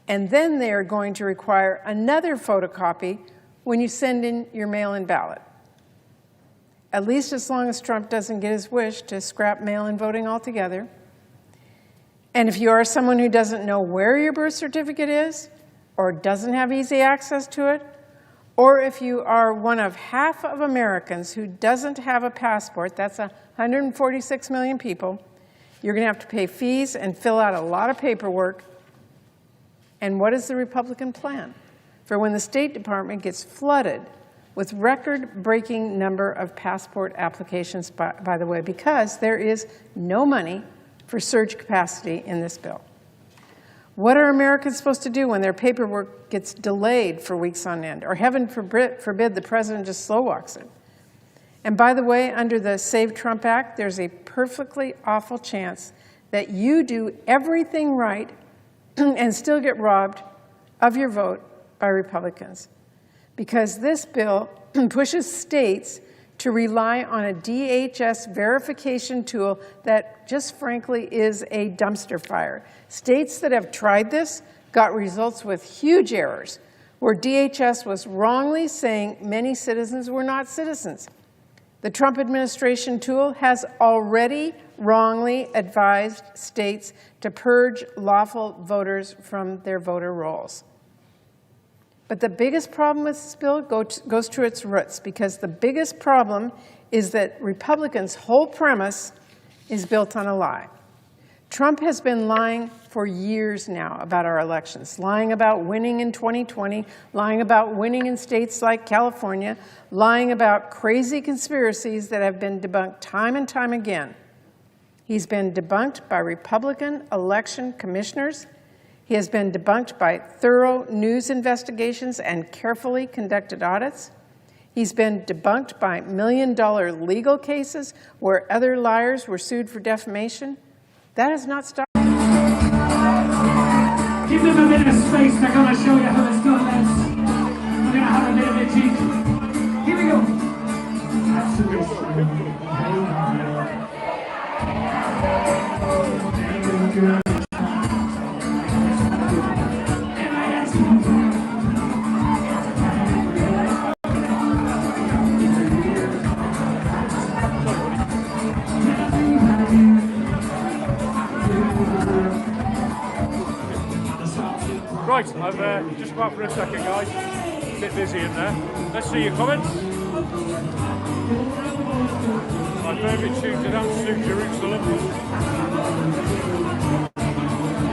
And then they are going to require another photocopy when you send in your mail-in ballot. At least as long as Trump doesn't get his wish to scrap mail-in voting altogether. And if you are someone who doesn't know where your birth certificate is, or doesn't have easy access to it, or if you are one of half of Americans who doesn't have a passport, that's 146 million people, you're going to have to pay fees and fill out a lot of paperwork. And what is the Republican plan for when the State Department gets flooded with record-breaking number of passport applications, by the way, because there is no money for surge capacity in this bill? What are Americans supposed to do when their paperwork gets delayed for weeks on end, or heaven forbid the president just slow walks it? And by the way, under the Save Trump Act, there's a perfectly awful chance that you do everything right and still get robbed of your vote by Republicans. Because this bill pushes states to rely on a DHS verification tool that just frankly is a dumpster fire. States that have tried this got results with huge errors, where DHS was wrongly saying many citizens were not citizens. The Trump administration tool has already wrongly advised states to purge lawful voters from their voter rolls. But the biggest problem with this bill goes to its roots, because the biggest problem is that Republicans' whole premise is built on a lie. Trump has been lying for years now about our elections, lying about winning in 2020, lying about winning in states like California, lying about crazy conspiracies that have been debunked time and time again. He's been debunked by Republican election commissioners. He has been debunked by thorough news investigations and carefully conducted audits. He's been debunked by million-dollar legal cases where other liars were sued for defamation. That has not stopped. Give them a bit of space. They're going to show you how it's done, lads. We're going to have a bit of a jig. Here we go. Absolutely. Right, I've just come out for a second, guys. A bit busy in there. Let's see your comments. My favourite tune to dance to, Jerusalem.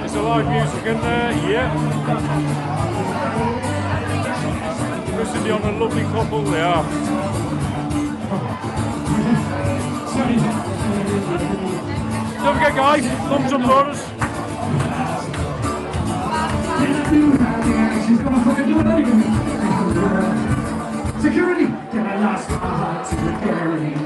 It's a live music in there, yeah. Chris and Dion, a lovely couple, they are. Don't forget, guys, thumbs up for us. Security! Then I lost my heart to the carrying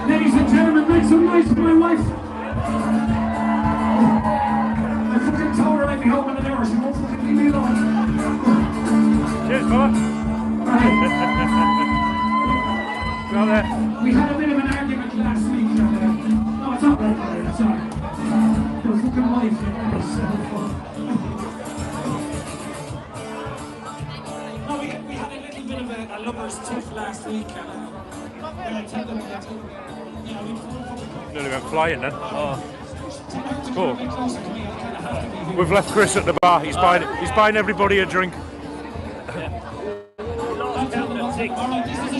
Ladies and gentlemen, make some noise for my wife. I fucking told her I'd be home in an hour. She won't fucking leave me alone. Cheers, fella. Right. Well, there. We had a bit of an argument last week. No, it's not right, buddy. It's all right. Your fucking wife, you know, is so fun. No, we had a little bit of a lover's tiff last week. Nearly went flying then. Oh. Cool. We've left Chris at the bar. He's buying everybody a drink.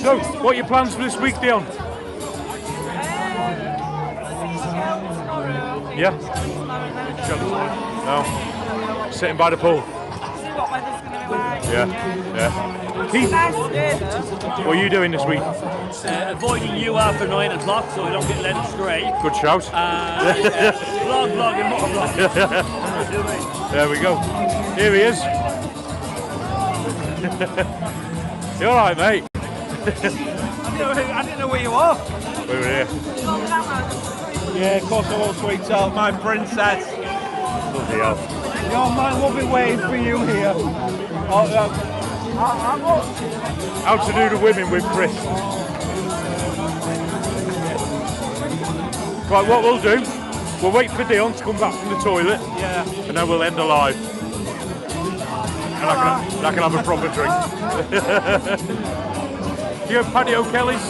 So, what are your plans for this week, Dion? Yeah? No. Sitting by the pool. Yeah. Keith, what are you doing this week? Avoiding you after 9 o'clock so we don't get led astray. Good shout. Vlog and motovlog. There we go. Here he is. You alright, mate? I didn't know where you are. We were here. Yeah, of course I will, sweetheart. My princess. Bloody hell. Your man will be waiting for you here. How to do the women with Chris. Right, what we'll do, we'll wait for Dion to come back from the toilet. Yeah. And then we'll end the live. And I can have a proper drink. Do you have patio Kellys?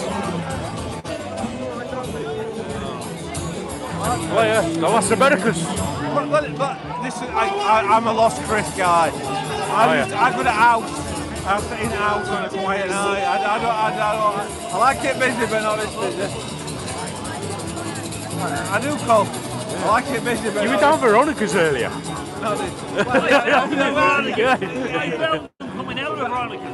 Well, yeah, the Las Americas. But listen, I'm a lost Chris guy. I go to house. I stay in the house on a quiet night. I like it busy, but not this busy. I do, Cole. I like it busy, but you were down Veronica's earlier. No, Coming out of Veronica.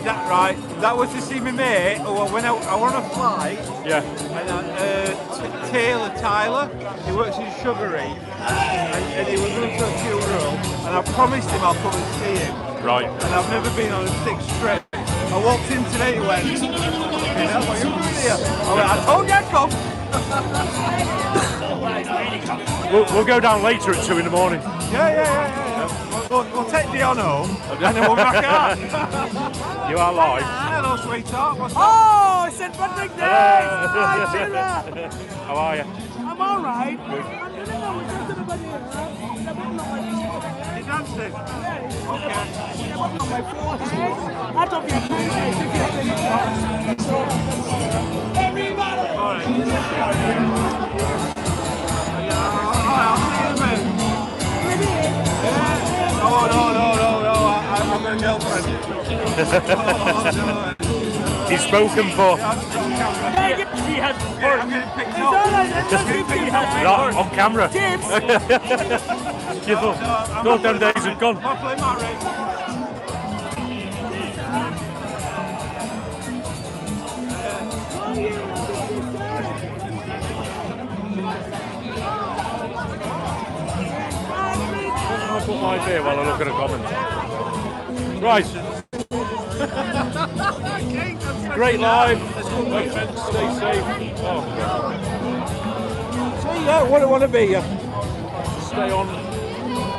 That's right. That was to see me mate. When I went on a flight. Yeah. And Taylor Tyler, he works in Sugar Reef, and he was going to a funeral, and I promised him I'll come and see him. Right. And I've never been on a 6th trip. I walked in today, he went, what are you doing here? I went, I told you I'd come. We'll go down later at 2 in the morning. Yeah. We'll take Dion home, and then we'll back out. You are live. Hello, sweetheart. What's up? Oh, it's St. Patrick's Day! How are you? I'm all right. You dancing? Okay. Everybody! All right. I'll see you in a minute. Oh, no. I'm a girlfriend. He's spoken for. He has I'm getting picked up. On camera. You thought them days had gone. I'll put my beer while I look at a comment. Right. Great live. Stay safe. Oh, God. So yeah, what do I want to be? Stay on.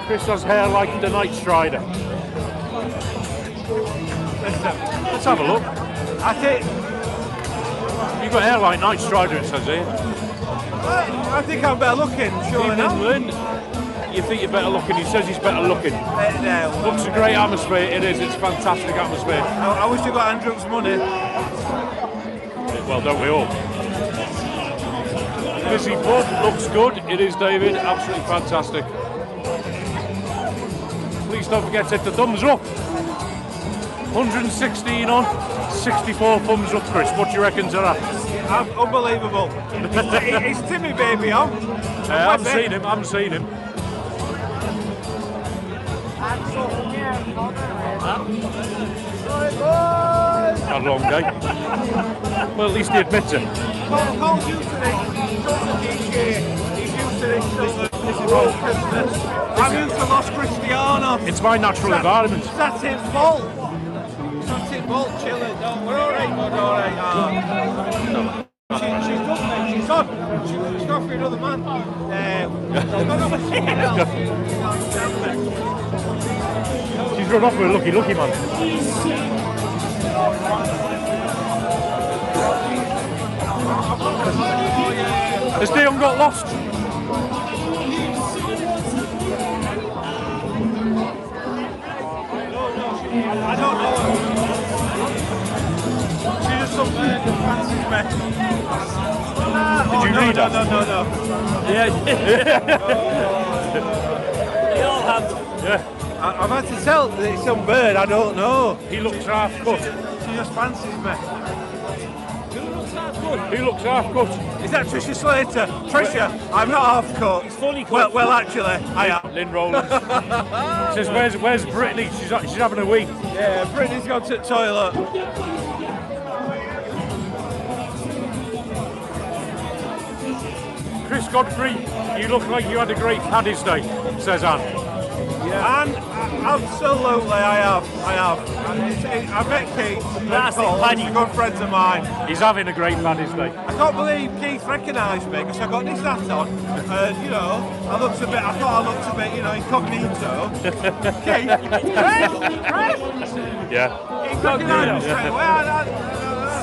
Chris has hair like the Night Strider. Let's have a look. I think You've got hair like Night Strider, it says here. I think I'm better looking, surely not. Lynn, you think you're better looking? He says he's better looking. Looks a great atmosphere. It is. It's fantastic atmosphere. I wish I got Andrew's money. Well, don't we all? Busy pub, looks good. It is, David. Absolutely fantastic. Please don't forget to hit the thumbs up. 116 on, 64 thumbs up, Chris. What do you reckon to that? Unbelievable. It's Timmy Baby on. I haven't seen him. Had a long day. Well, at least he admits it. Paul's used to this. He's used to this whole Christmas. I'm used to Los Cristiano. It's my natural environment. That's it, Paul. That's it, Paul. Chilling. No, we're all right, bud. All right. She's done, mate. She's on. She's gone for another man. She's run off with a lucky man. Has Dion got lost? I don't know. She just something fancies me. Did you read that? No. Yeah. They all have them. Yeah. I've had to tell that it's some bird, I don't know. He looks half cut. She just fancies me. He looks half cut. Is that Trisha Slater? Trisha, I'm not half cut. It's fully cut. Well, actually, I am. Lynn Rowland says, "Where's Brittany? She's having a wee." Yeah, Brittany's gone to the toilet. Chris Godfrey, you look like you had a great Paddy's Day, says Anne. Yeah. And absolutely, I have. I met Keith. That's He's good friends of mine. He's having a great Paddy's Day. I can't believe Keith recognised me because I got this hat on, and I thought I looked a bit, incognito. Keith, Chris. Yeah. He recognised me straight away.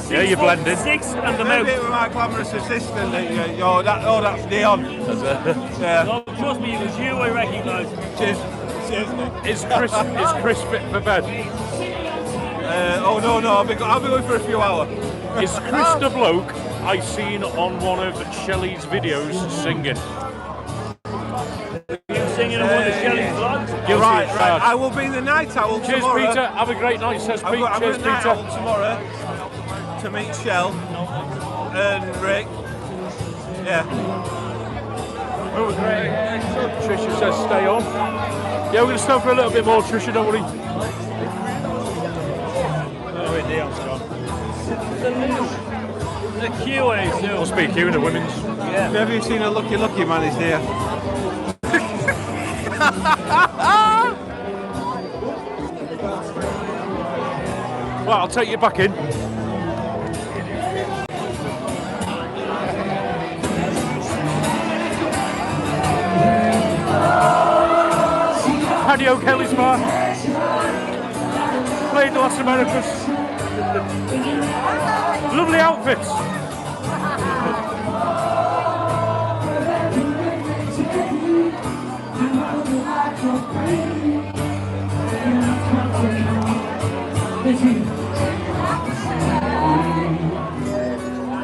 Yeah, you're blending. Six and the mouth. With my glamorous assistant. That's Dion. Yeah. No, trust me, it was you I recognised. Cheers. Is Chris fit for bed? No, I'll be going for a few hours. Is Chris the bloke I seen on one of Shelley's videos singing? You singing on one of Shelley's vlogs? You're right. I will be the night owl Cheers, tomorrow. Peter. Have a great night, says Pete. I'm Cheers, the night Peter. owl tomorrow to meet Shell and Rick. Yeah. Oh, great. Trisha says stay on. Yeah, we're going to stay for a little bit more, Trisha, don't worry. Oh, wait, Dion's gone. The Q&A too. Must be a queue in the women's. Yeah. Have you seen a lucky man? He's there. Well, I'll take you back in. Paddy O'Kelly's bar. Played the Las Americas. Lovely outfits.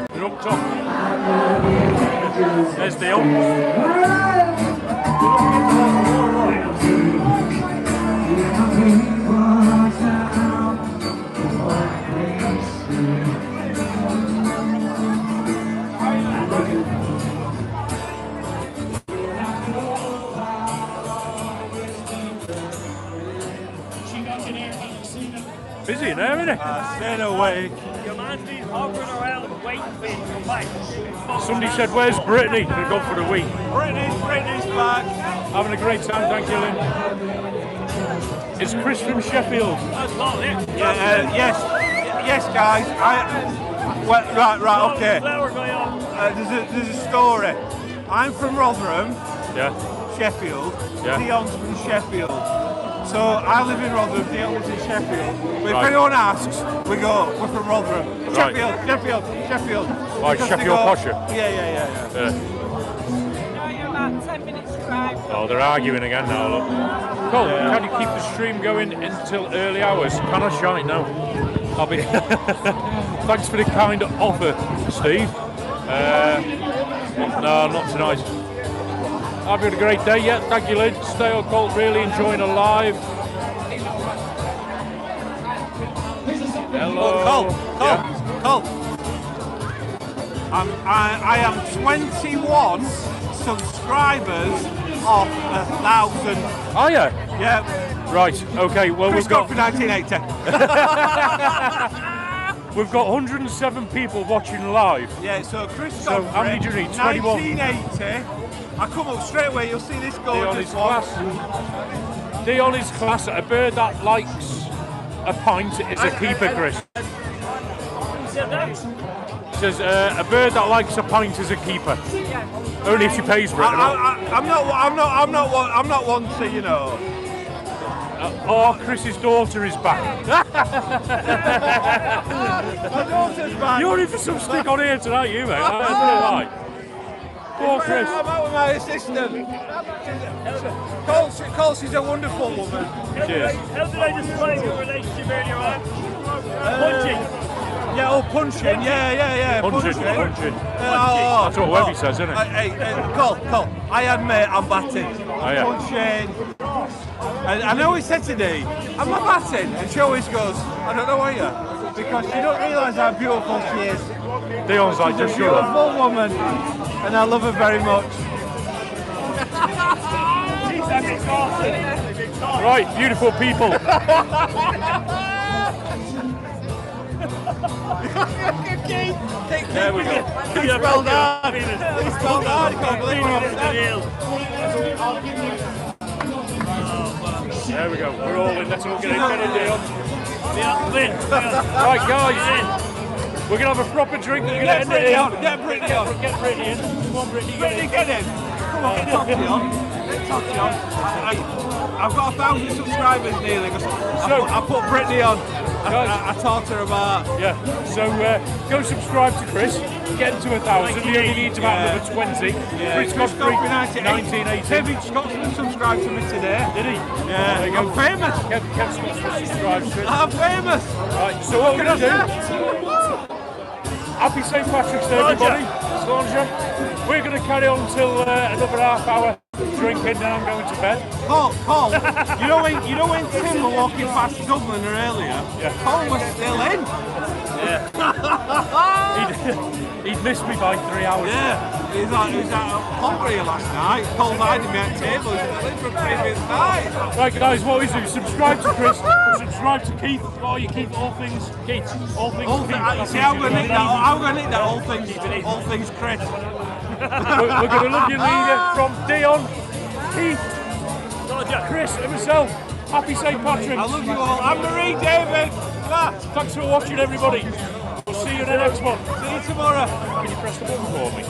They're up top. There's the busy in there, isn't it? Staying awake. Your man's been hovering around waiting for you to come back. Somebody said, where's Brittany? They've gone for the week. Brittany's back. Having a great time, thank you, Lynn. It's Chris from Sheffield. That's not it. Yes, guys. Right, okay. There's a story. I'm from Rotherham, yeah, Sheffield. Yeah. Dion's from Sheffield. So I live in Rotherham, Dale lives in Sheffield. But if Right. anyone asks, we go, we're from Rotherham. Right. Sheffield. Right, Because Sheffield they go- posher. Yeah. Yeah. Now you're about 10 minutes drive. Oh, they're arguing again now, look. Cole, can you keep the stream going until early hours? Can I shine? No. I'll be... Thanks for the kind offer, Steve. No, not tonight. I've had a great day. Yeah, thank you, Lynn. Stay on, Colt. Really enjoying a live. Hello. Cole. I am 21 subscribers off 1,000. Are you? Yeah. Right, okay, well, Chris we've got... for 1980. We've got 107 people watching live. Yeah, so Chris So how many do you need? 21? 1980. I come up straight away, you'll see this gorgeous one. Dion is class. A bird that likes a pint is a keeper, Chris. Says a bird that likes a pint is a keeper. Only if she pays for it. I'm not one to, you know. Oh, Chris's daughter is back. My daughter's back. You're in for some stick on here tonight, you mate. I don't lie. Poor Chris. I'm out with my assistant. Cole, she's a wonderful woman. Cheers. How did I describe your relationship earlier on? Punching. Yeah, punching. Yeah. Punching. That's what Webby says, isn't it? Hey, Cole, I admit I'm batting. yeah. Punching. And I know he said today, am I batting? And she always goes, I don't know why you. Because she don't realise how beautiful she is. Dion's like, She's a just shut up. beautiful woman, and I love her very much. Right, beautiful people. There we go. He's well done. He's well done. I can't believe what There we go. We're all in. Let's all get in. Get in, Dion. Yeah, Right, guys. We're going to have a proper drink. We're going to end it here. Get Brittany on. Get Brittany in. Come on, Brittany. Brittany, get in. Come on, get Totty on. Get Totty on. I've got 1,000 subscribers nearly. I put Brittany on. I talked to her about... Yeah, so go subscribe to Chris. Get him to 1,000. He only needs about another 20. Chris Godfrey, 1980. Kevin Scotsman subscribed to me today. Did he? Yeah, There you go. I'm famous. Kev Scotsman subscribed to it. I'm famous. Right, so what we're going to do... Happy St. Patrick's Day, everybody. Slanja. We're going to carry on until another half hour drinking, then I'm going to bed. Paul, you know when Tim were walking past Dublin earlier? Yeah. Paul was still in. Yeah. He'd missed me by 3 hours. Yeah. He was at Hungary last night. Paul hiding me at table. He was still in for a previous night. Right, guys, what we do? Subscribe to Chris. Subscribe to Keith. Oh, you keep all things Keith. All things Keith. You see, I'm going to nick that. All things Chris. We're going to love you, leader, from Dion, Keith, Chris, and myself. Happy St. Patrick's. I love you all. I'm Marie David. Thanks for watching, everybody. We'll see you in the next one. See you tomorrow. Can you press the button for me?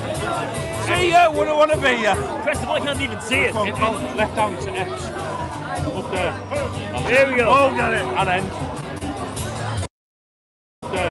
See ya. Wouldn't want to be ya. Press the button, I can't even see it. Left hand to X. Up there. There we go. Oh, got it. And end. There.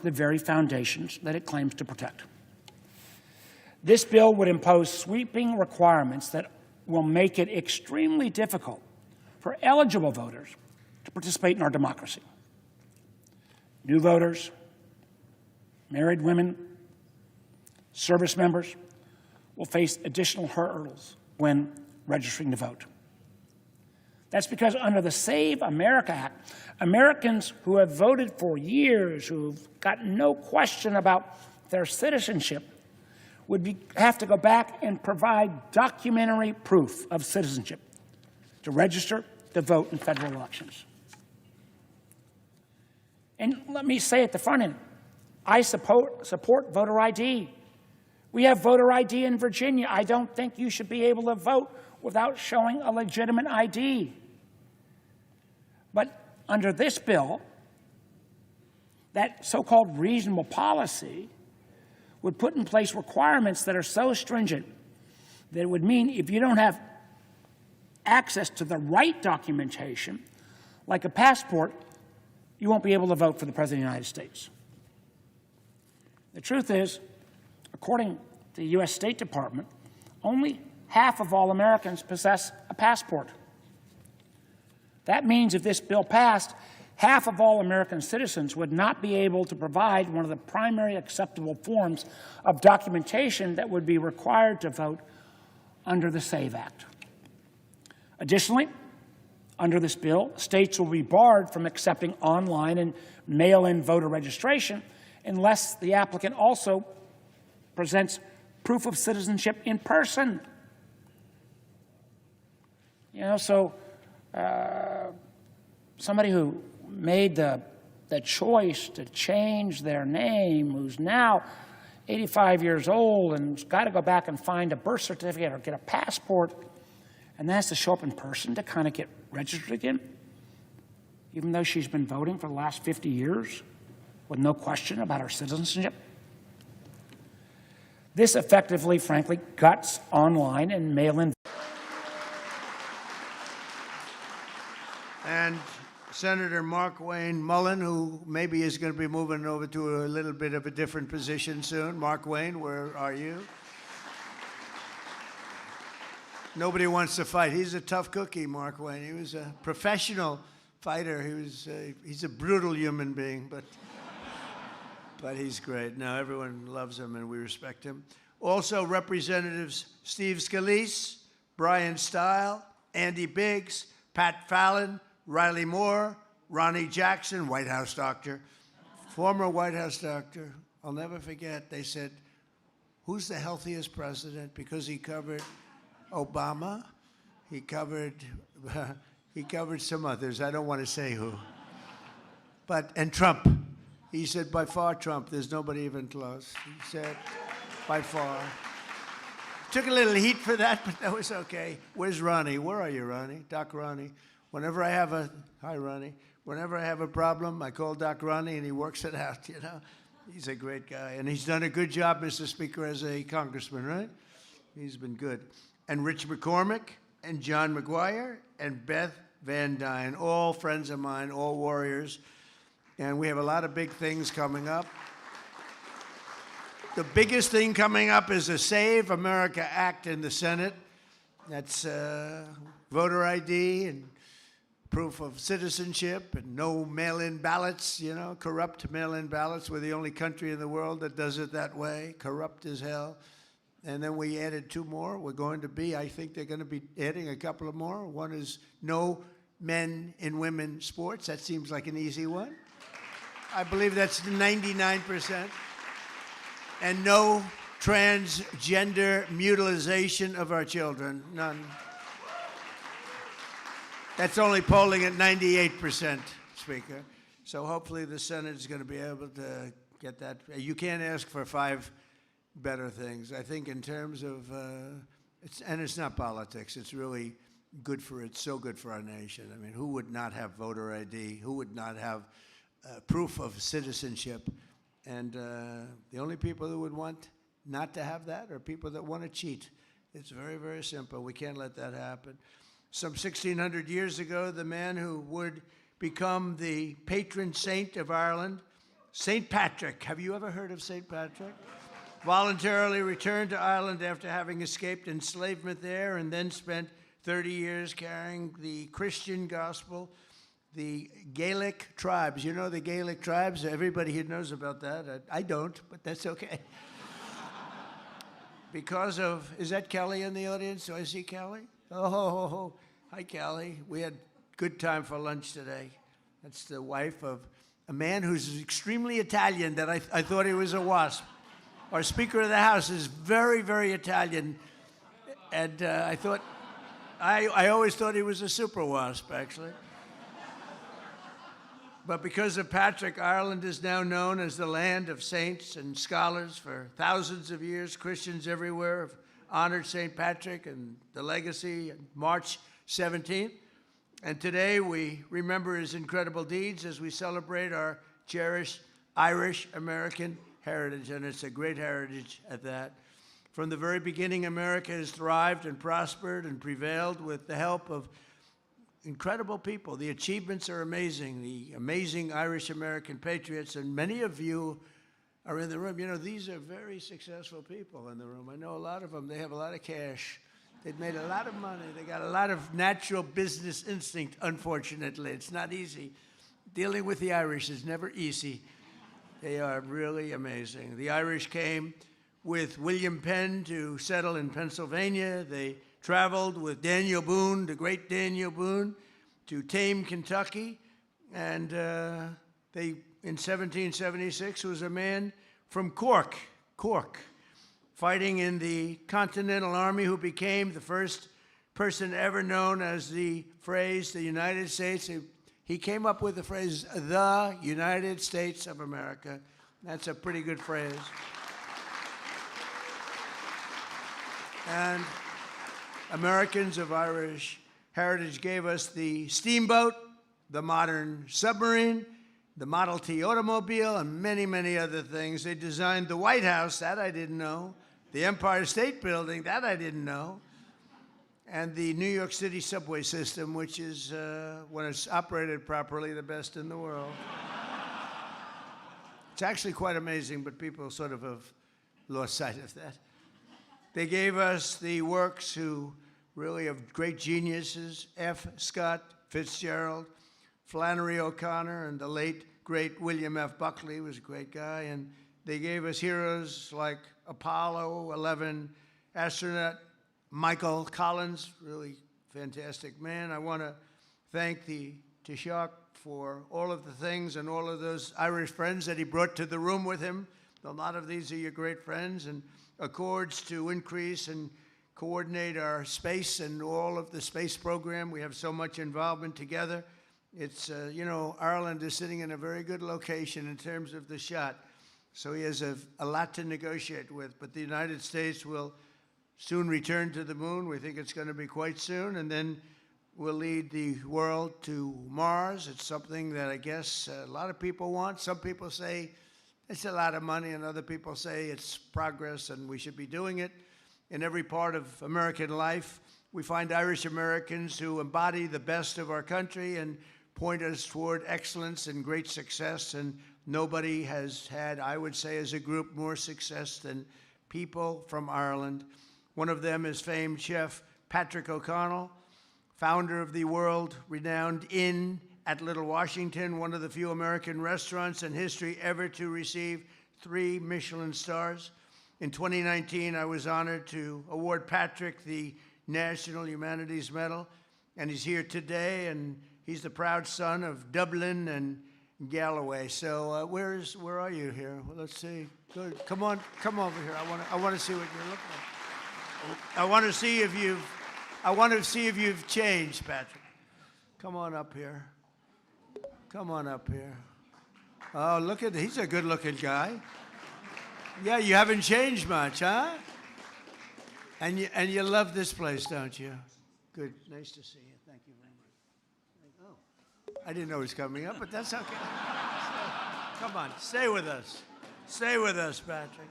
The very foundations that it claims to protect. This bill would impose sweeping requirements that will make it extremely difficult for eligible voters to participate in our democracy. New voters, married women, service members will face additional hurdles when registering to vote. That's because under the Save America Act, Americans who have voted for years, who've got no question about their citizenship, would have to go back and provide documentary proof of citizenship to register to vote in federal elections. And let me say at the front end, I support voter ID. We have voter ID in Virginia. I don't think you should be able to vote without showing a legitimate ID. But under this bill, that so-called reasonable policy would put in place requirements that are so stringent that it would mean if you don't have access to the right documentation, like a passport, you won't be able to vote for the President of the United States. The truth is, according to the U.S. State Department, only half of all Americans possess a passport. That means if this bill passed, half of all American citizens would not be able to provide one of the primary acceptable forms of documentation that would be required to vote under the SAVE Act. Additionally, under this bill, states will be barred from accepting online and mail-in voter registration unless the applicant also presents proof of citizenship in person. You know, so somebody who made the choice to change their name, who's now 85 years old and's got to go back and find a birth certificate or get a passport, and then has to show up in person to kind of get registered again, even though she's been voting for the last 50 years with no question about her citizenship. This effectively, frankly, guts online and mail-in. And Senator Mark Wayne Mullen, who maybe is going to be moving over to a little bit of a different position soon. Mark Wayne, where are you? Nobody wants to fight. He's a tough cookie, Mark Wayne. He was a professional fighter. He's a brutal human being, but he's great. Now everyone loves him and we respect him. Also, Representatives Steve Scalise, Brian Stile, Andy Biggs, Pat Fallon, Riley Moore, Ronnie Jackson, White House doctor, former White House doctor. I'll never forget, they said, who's the healthiest president? Because he covered Obama, he covered some others. I don't want to say who. And Trump. He said, by far, Trump. There's nobody even close. He said, by far. Took a little heat for that, but that was okay. Where's Ronnie? Where are you, Ronnie? Doc Ronnie. Hi, Ronnie. Whenever I have a problem, I call Doc Ronnie, and he works it out, you know. He's a great guy. And he's done a good job, Mr. Speaker, as a congressman, right? He's been good. And Rich McCormick, and John McGuire, and Beth Van Dyne, all friends of mine, all warriors. And we have a lot of big things coming up. The biggest thing coming up is a Save America Act in the Senate. That's voter ID and proof of citizenship and no mail-in ballots, you know, corrupt mail-in ballots. We're the only country in the world that does it that way, corrupt as hell. And then we added 2 more. I think they're going to be adding a couple of more. One is no men in women sports. That seems like an easy one. I believe that's 99%. And no transgender mutilization of our children. None. That's only polling at 98%, Speaker. So hopefully the Senate is going to be able to get that. You can't ask for 5 better things. I think in terms of, it's not politics. It's really good so good for our nation. I mean, who would not have voter ID? Who would not have proof of citizenship? And the only people who would want not to have that are people that want to cheat. It's very, very simple. We can't let that happen. Some 1,600 years ago, the man who would become the patron saint of Ireland, St. Patrick. Have you ever heard of St. Patrick? Voluntarily returned to Ireland after having escaped enslavement there and then spent 30 years carrying the Christian gospel. The Gaelic tribes, you know the Gaelic tribes? Everybody here knows about that. I don't, but that's okay. Because of, is that Kelly in the audience? Do I see Kelly? Oh, hi, Kelly. We had good time for lunch today. That's the wife of a man who's extremely Italian that I thought he was a wasp. Our Speaker of the House is very, very Italian. And I always thought he was a super wasp, actually. But because of Patrick, Ireland is now known as the land of saints and scholars. For thousands of years, Christians everywhere have honored St. Patrick and the legacy on March 17th. And today we remember his incredible deeds as we celebrate our cherished Irish-American heritage, and it's a great heritage at that. From the very beginning, America has thrived and prospered and prevailed with the help of incredible people. The achievements are amazing, the amazing Irish-American patriots, and many of you are in the room. You know, these are very successful people in the room. I know a lot of them. They have a lot of cash. They've made a lot of money. They got a lot of natural business instinct, unfortunately. It's not easy. Dealing with the Irish is never easy. They are really amazing. The Irish came with William Penn to settle in Pennsylvania. They traveled with Daniel Boone, the great Daniel Boone, to tame Kentucky. And in 1776 was a man from Cork, fighting in the Continental Army, who became the first person ever known as the phrase, the United States. He came up with the phrase, the United States of America. That's a pretty good phrase. And Americans of Irish heritage gave us the steamboat, the modern submarine, the Model T automobile, and many, many other things. They designed the White House, that I didn't know. The Empire State Building, that I didn't know. And the New York City subway system, which is, when it's operated properly, the best in the world. It's actually quite amazing, but people sort of have lost sight of that. They gave us the works who really of great geniuses, F. Scott Fitzgerald, Flannery O'Connor, and the late, great William F. Buckley was a great guy. And they gave us heroes like Apollo 11 astronaut Michael Collins, really fantastic man. I want to thank the Taoiseach for all of the things and all of those Irish friends that he brought to the room with him. A lot of these are your great friends, and accords to increase and coordinate our space and all of the space program. We have so much involvement together. It's, you know, Ireland is sitting in a very good location in terms of the shot. So he has a lot to negotiate with. But the United States will soon return to the moon. We think it's going to be quite soon. And then we'll lead the world to Mars. It's something that I guess a lot of people want. Some people say it's a lot of money, and other people say it's progress and we should be doing it. In every part of American life, we find Irish Americans who embody the best of our country and point us toward excellence and great success. And nobody has had, I would say, as a group, more success than people from Ireland. One of them is famed chef Patrick O'Connell, founder of the world-renowned Inn at Little Washington, one of the few American restaurants in history ever to receive 3 Michelin stars. In 2019, I was honored to award Patrick the National Humanities Medal, and he's here today, and he's the proud son of Dublin and Galloway. So where are you here? Well, let's see. Good. Come on, come over here. I want to see what you're looking at. I want to see if you've changed, Patrick. Come on up here. Come on up here. Oh, look at, he's a good-looking guy. Yeah, you haven't changed much, huh? And you love this place, don't you? Good. Nice to see you. Thank you very much. Oh, I didn't know he was coming up, but that's okay. Come on, stay with us. Stay with us, Patrick.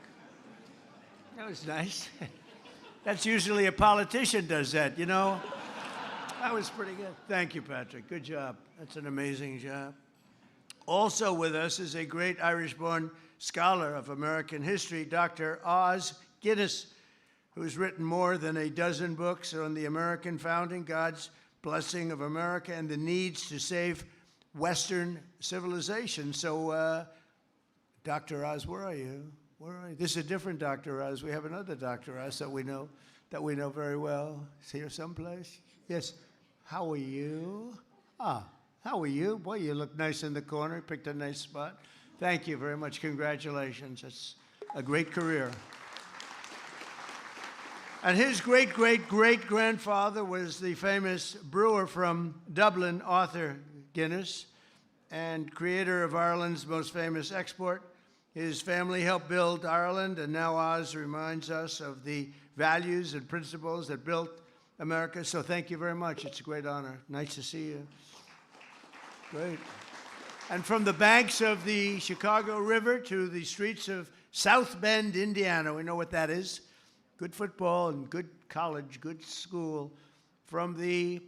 That was nice. That's usually a politician does that, you know? That was pretty good. Thank you, Patrick. Good job. That's an amazing job. Also with us is a great Irish-born scholar of American history, Dr. Os Guinness, who's written more than a dozen books on the American founding, God's blessing of America, and the needs to save Western civilization. So, Dr. Oz, where are you? Where are you? This is a different Dr. Oz. We have another Dr. Oz that we know very well. Is here someplace? Yes. How are you? Ah, how are you? Boy, you look nice in the corner. Picked a nice spot. Thank you very much. Congratulations. It's a great career. And his great-great-great-grandfather was the famous brewer from Dublin, Arthur Guinness. and creator of Ireland's most famous export. His family helped build Ireland, and now Oz reminds us of the values and principles that built America. So thank you very much. It's a great honor. Nice to see you. Great. And from the banks of the Chicago River to the streets of South Bend, Indiana, we know what that is. Good football and good college, good school. From the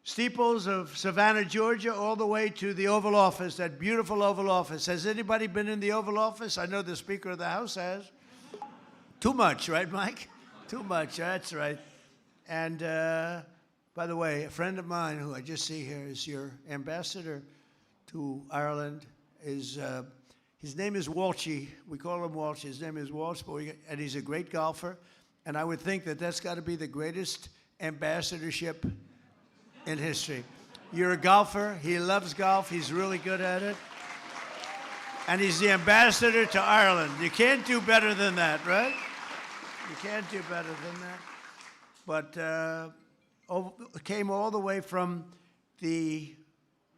steeples of Savannah, Georgia, all the way to the Oval Office, that beautiful Oval Office. Has anybody been in the Oval Office? I know the Speaker of the House has. Too much, right, Mike? Too much, that's right. And by the way, a friend of mine who I just see here is your ambassador to Ireland. His name is Walshy. We call him Walsh. His name is Walsh, and he's a great golfer. And I would think that that's got to be the greatest ambassadorship in history. You're a golfer. He loves golf. He's really good at it. And he's the ambassador to Ireland. You can't do better than that, right? You can't do better than that. But came all the way from the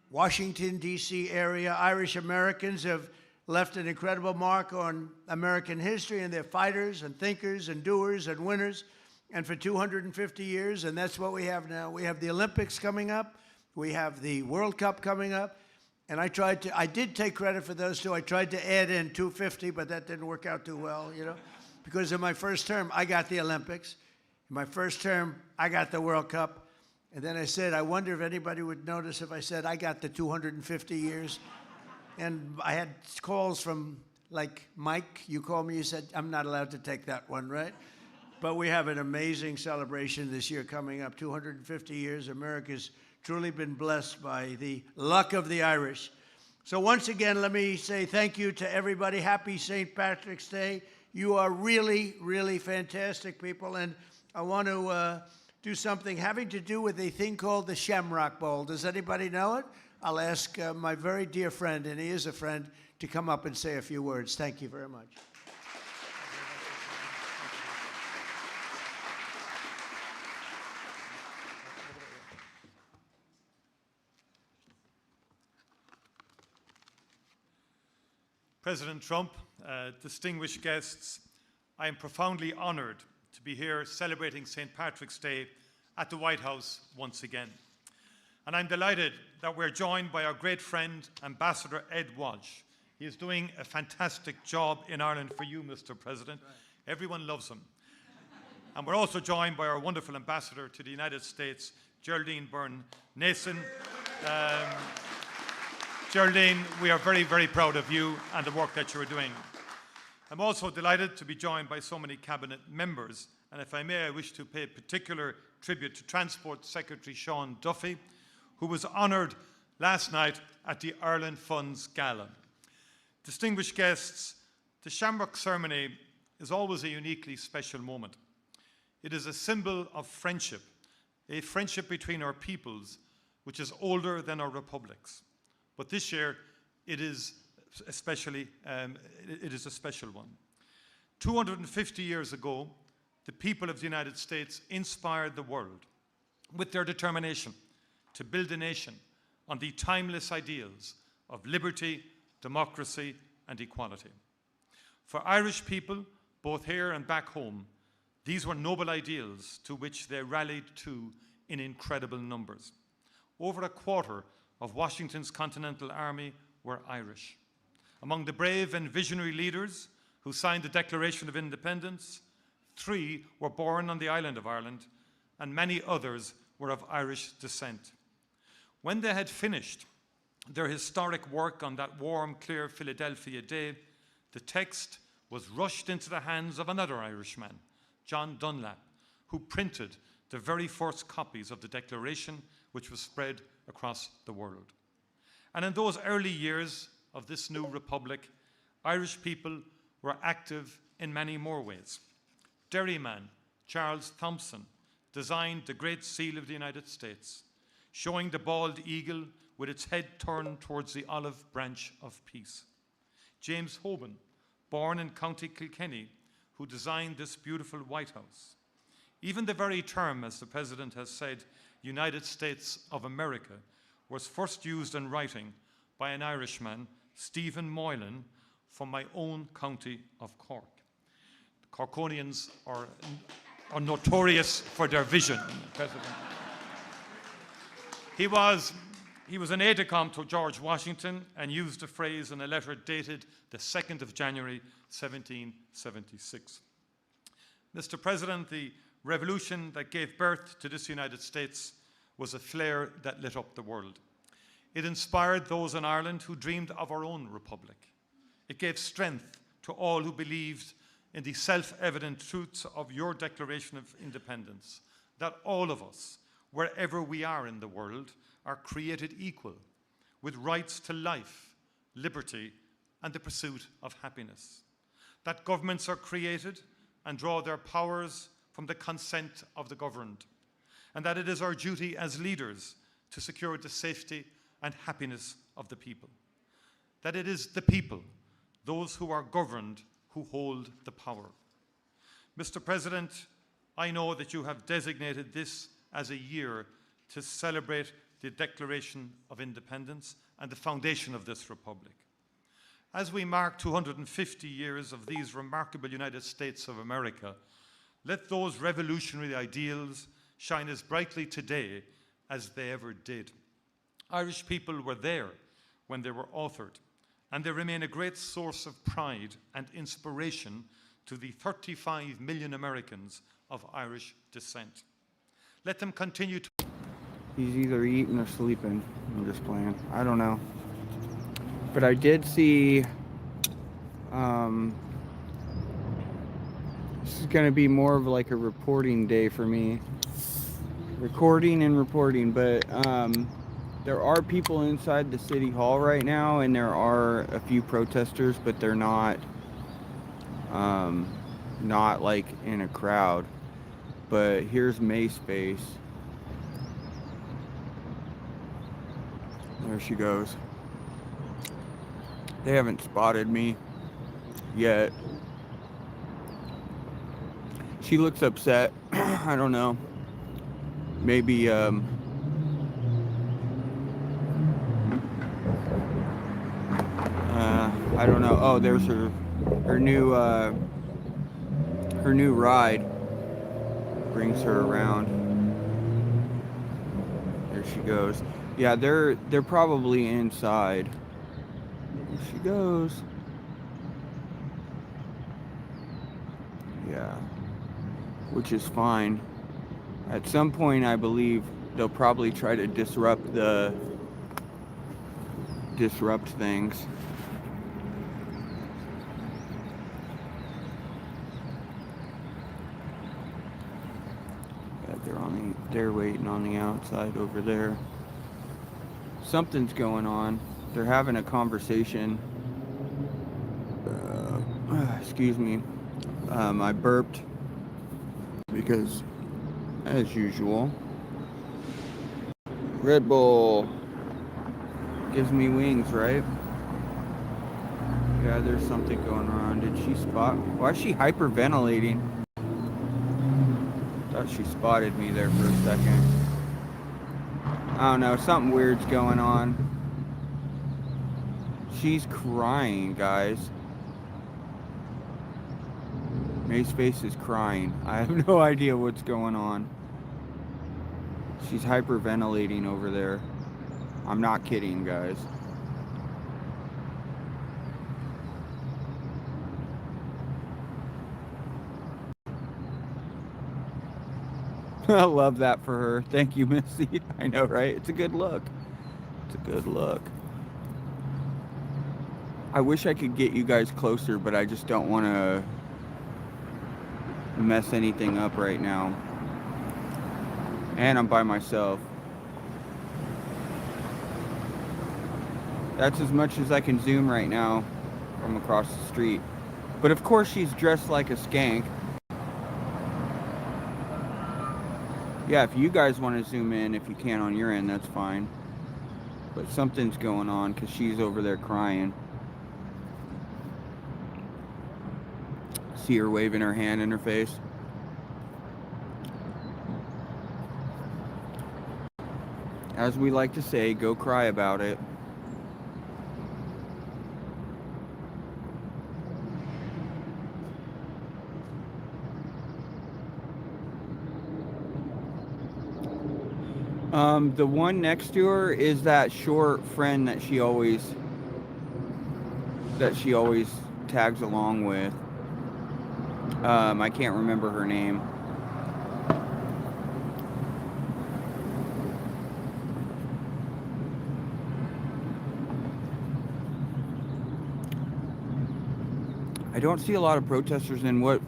Washington, D.C. area. Irish Americans have left an incredible mark on American history, and they're fighters and thinkers and doers and winners. And for 250 years, and that's what we have now. We have the Olympics coming up. We have the World Cup coming up. And I did take credit for those two. I tried to add in 250, but that didn't work out too well, you know. Because in my first term, I got the Olympics. In my first term, I got the World Cup. And then I said, I wonder if anybody would notice if I said I got the 250 years. And I had calls from, like, Mike, you called me, you said, I'm not allowed to take that one, right? But we have an amazing celebration this year coming up, 250 years. America's truly been blessed by the luck of the Irish. So once again, let me say thank you to everybody. Happy St. Patrick's Day. You are really, really fantastic people. And I want to do something having to do with a thing called the Shamrock Bowl. Does anybody know it? I'll ask my very dear friend, and he is a friend, to come up and say a few words. Thank you very much. President Trump, distinguished guests, I am profoundly honored to be here celebrating St. Patrick's Day at the White House once again. And I'm delighted that we're joined by our great friend, Ambassador Ed Walsh. He is doing a fantastic job in Ireland for you, Mr. President. Everyone loves him. And we're also joined by our wonderful ambassador to the United States, Geraldine Byrne-Nason. Geraldine, we are very, very proud of you and the work that you're doing. I'm also delighted to be joined by so many cabinet members. And if I may, I wish to pay particular tribute to Transport Secretary Sean Duffy, who was honoured last night at the Ireland Funds Gala. Distinguished guests, the Shamrock ceremony is always a uniquely special moment. It is a symbol of friendship, a friendship between our peoples, which is older than our republics. But this year, it is a special one. 250 years ago, the people of the United States inspired the world with their determination to build a nation on the timeless ideals of liberty, democracy, and equality. For Irish people, both here and back home, these were noble ideals to which they rallied to in incredible numbers. Over a quarter of Washington's Continental Army were Irish. Among the brave and visionary leaders who signed the Declaration of Independence, 3 were born on the island of Ireland, and many others were of Irish descent. When they had finished their historic work on that warm, clear Philadelphia day, the text was rushed into the hands of another Irishman, John Dunlap, who printed the very first copies of the Declaration, which was spread across the world. And in those early years of this new republic, Irish people were active in many more ways. Derryman Charles Thompson designed the Great Seal of the United States, showing the bald eagle with its head turned towards the olive branch of peace. James Hoban, born in County Kilkenny, who designed this beautiful White House. Even the very term, as the President has said, United States of America, was first used in writing by an Irishman, Stephen Moylan, from my own county of Cork. The Corkonians are notorious for their vision, President. He was an aide-de-camp to George Washington and used the phrase in a letter dated the 2nd of January, 1776. Mr. President, the revolution that gave birth to this United States was a flare that lit up the world. It inspired those in Ireland who dreamed of our own republic. It gave strength to all who believed in the self-evident truths of your Declaration of Independence, that all of us, wherever we are in the world, are created equal, with rights to life, liberty, and the pursuit of happiness. That governments are created and draw their powers from the consent of the governed, and that it is our duty as leaders to secure the safety and happiness of the people. That it is the people, those who are governed, who hold the power. Mr. President, I know that you have designated this as a year to celebrate the Declaration of Independence and the foundation of this republic. As we mark 250 years of these remarkable United States of America, let those revolutionary ideals shine as brightly today as they ever did. Irish people were there when they were authored, and they remain a great source of pride and inspiration to the 35 million Americans of Irish descent. Let them continue to... He's either eating or sleeping. I'm just playing. I don't know. But I did see... this is going to be more of like a reporting day for me. Recording and reporting, but there are people inside the city hall right now, and there are a few protesters, but they're not like in a crowd. But here's May's face. There she goes. They haven't spotted me yet. She looks upset. I don't know. Maybe I don't know. Oh, there's her new ride. Brings her around. There she goes. Yeah, they're probably inside. There she goes. Yeah. Which is fine. At some point, I believe they'll probably try to disrupt things. Yeah, they're waiting on the outside over there. Something's going on. They're having a conversation. Excuse me. I burped because, as usual, Red Bull gives me wings, right? Yeah, there's something going on. Did she spot? Why is she hyperventilating? Thought she spotted me there for a second. I don't know, something weird's going on. She's crying, guys. May's face is crying. I have no idea what's going on. She's hyperventilating over there. I'm not kidding, guys. I love that for her. Thank you, Missy. I know, right? It's a good look. It's a good look. I wish I could get you guys closer, but I just don't want to mess anything up right now. And I'm by myself. That's as much as I can zoom right now from across the street. But of course she's dressed like a skank. Yeah, if you guys want to zoom in, if you can on your end, that's fine. But something's going on because she's over there crying. See her waving her hand in her face. As we like to say, go cry about it. The one next to her is that short friend that she always tags along with. I can't remember her name. I don't see a lot of protesters, and what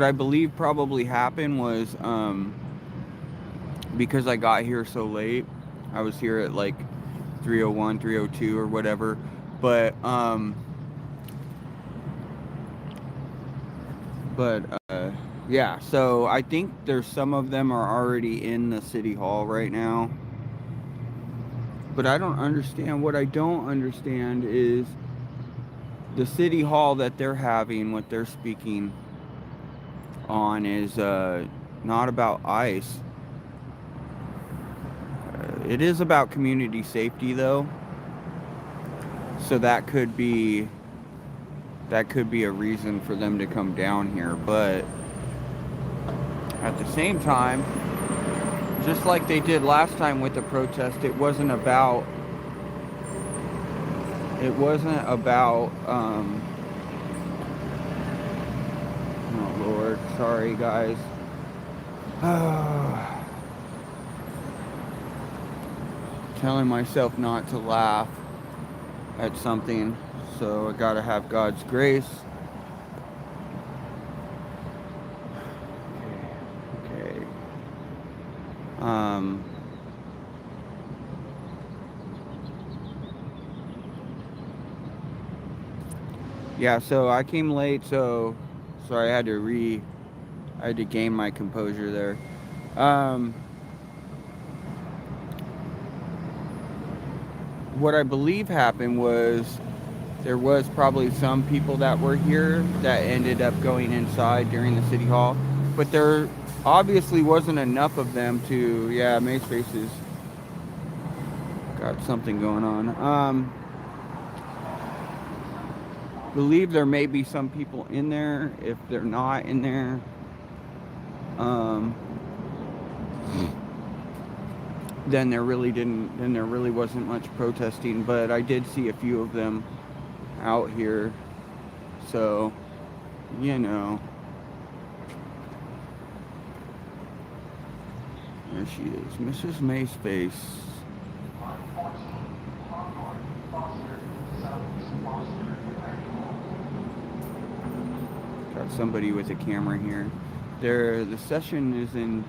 I believe probably happened was because I got here so late. I was here at like 3:01, 3:02 or whatever, but yeah, so I think there's some of them are already in the city hall right now. But I don't understand. What I don't understand is the city hall that they're having, what they're speaking on is not about ICE. It is about community safety though. So that could be a reason for them to come down here, but at the same time, just like they did last time with the protest, it wasn't about oh Lord, sorry guys. Telling myself not to laugh at something, so I gotta have God's grace. Okay. Yeah, so I came late, so sorry, I had to gain my composure there. What I believe happened was there was probably some people that were here that ended up going inside during the city hall, but there obviously wasn't enough of them to, yeah, May's face is got something going on. Believe there may be some people in there. If they're not in there, then there really wasn't much protesting, but I did see a few of them out here, so you know. There she is, Mrs. May's face. Got somebody with a camera here. The session is in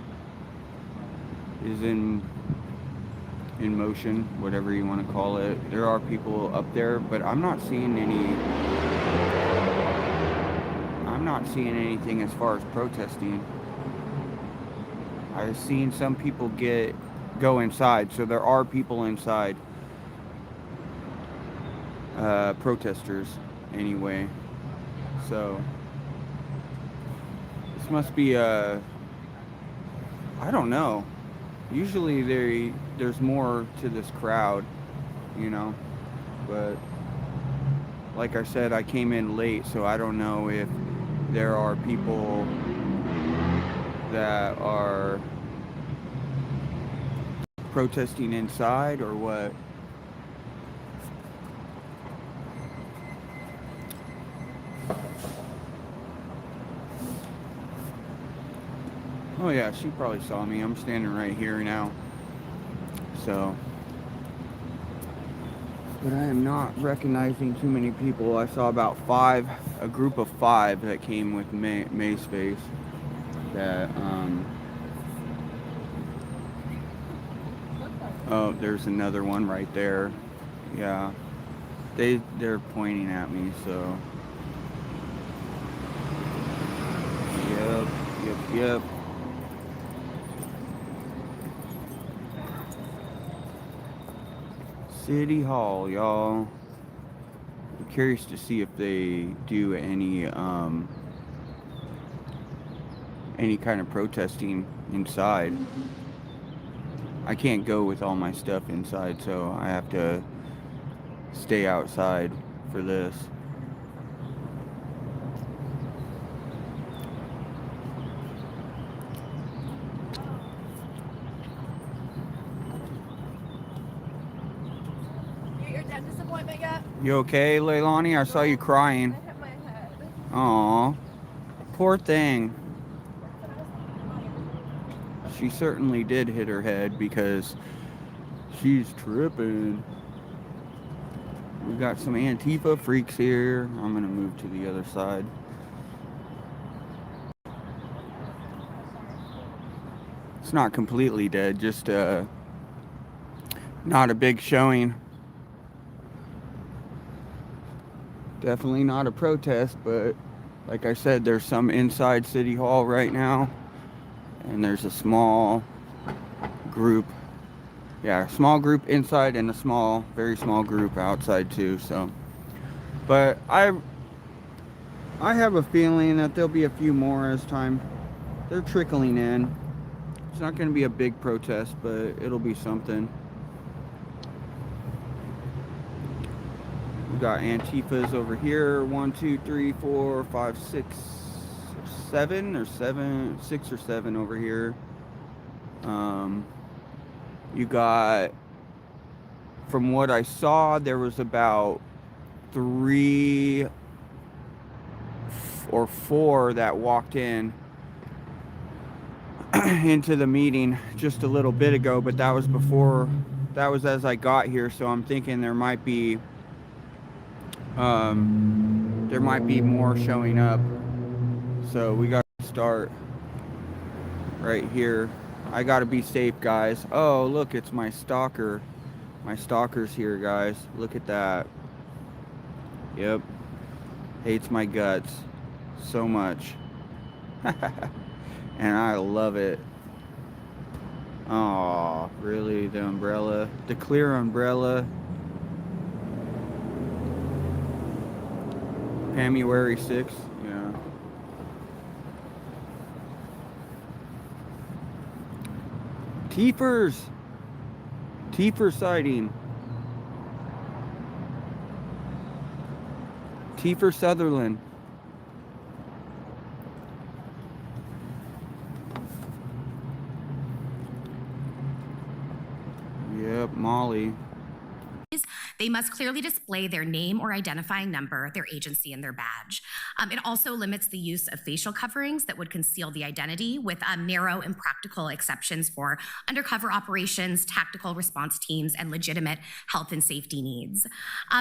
motion, whatever you want to call it. There are people up there, but I'm not seeing anything as far as protesting. I've seen some people go inside, so there are people inside. Protesters, anyway. So this must be I don't know. Usually there's more to this crowd, you know, but like I said, I came in late, so I don't know if there are people that are protesting inside or what. Oh yeah, she probably saw me. I'm standing right here now. So, but I am not recognizing too many people. I saw about a group of 5 that came with May's face. That, oh, there's another one right there. Yeah, they're pointing at me, so. Yep. City Hall, y'all. I'm curious to see if they do any kind of protesting inside. I can't go with all my stuff inside, so I have to stay outside for this. dentist appointment yet? You okay, Leilani? I saw you crying. I hit my head. Aw, poor thing. She certainly did hit her head because she's tripping. We got some Antifa freaks here. I'm gonna move to the other side. It's not completely dead, just not a big showing. Definitely not a protest, but like I said, there's some inside City Hall right now, and there's a small group. Yeah, a small group inside and a small, very small group outside too. So, but I have a feeling that there'll be a few more as time. They're trickling in. It's not going to be a big protest, but it'll be something. We got Antifas over here. 1, 2, 3, 4, 5, 6, 7 or 7, 6 or 7 over here. You got, from what I saw, there was about 3 or 4 that walked in into the meeting just a little bit ago, but that was before, that was as I got here, so I'm thinking there might be more showing up. So we got to start right here. I gotta be safe, guys. Oh, look, it's my stalker. My stalker's here, guys. Look at that. Yep. Hates my guts so much. And I love it. Oh, really? The umbrella? The clear umbrella? January 6th? Yeah. Teefers! Teefer sighting. Teefer Sutherland. Yep, Molly. They must clearly display their name or identifying number, their agency, and their badge. It also limits the use of facial coverings that would conceal the identity, with narrow and practical exceptions for undercover operations, tactical response teams, and legitimate health and safety needs.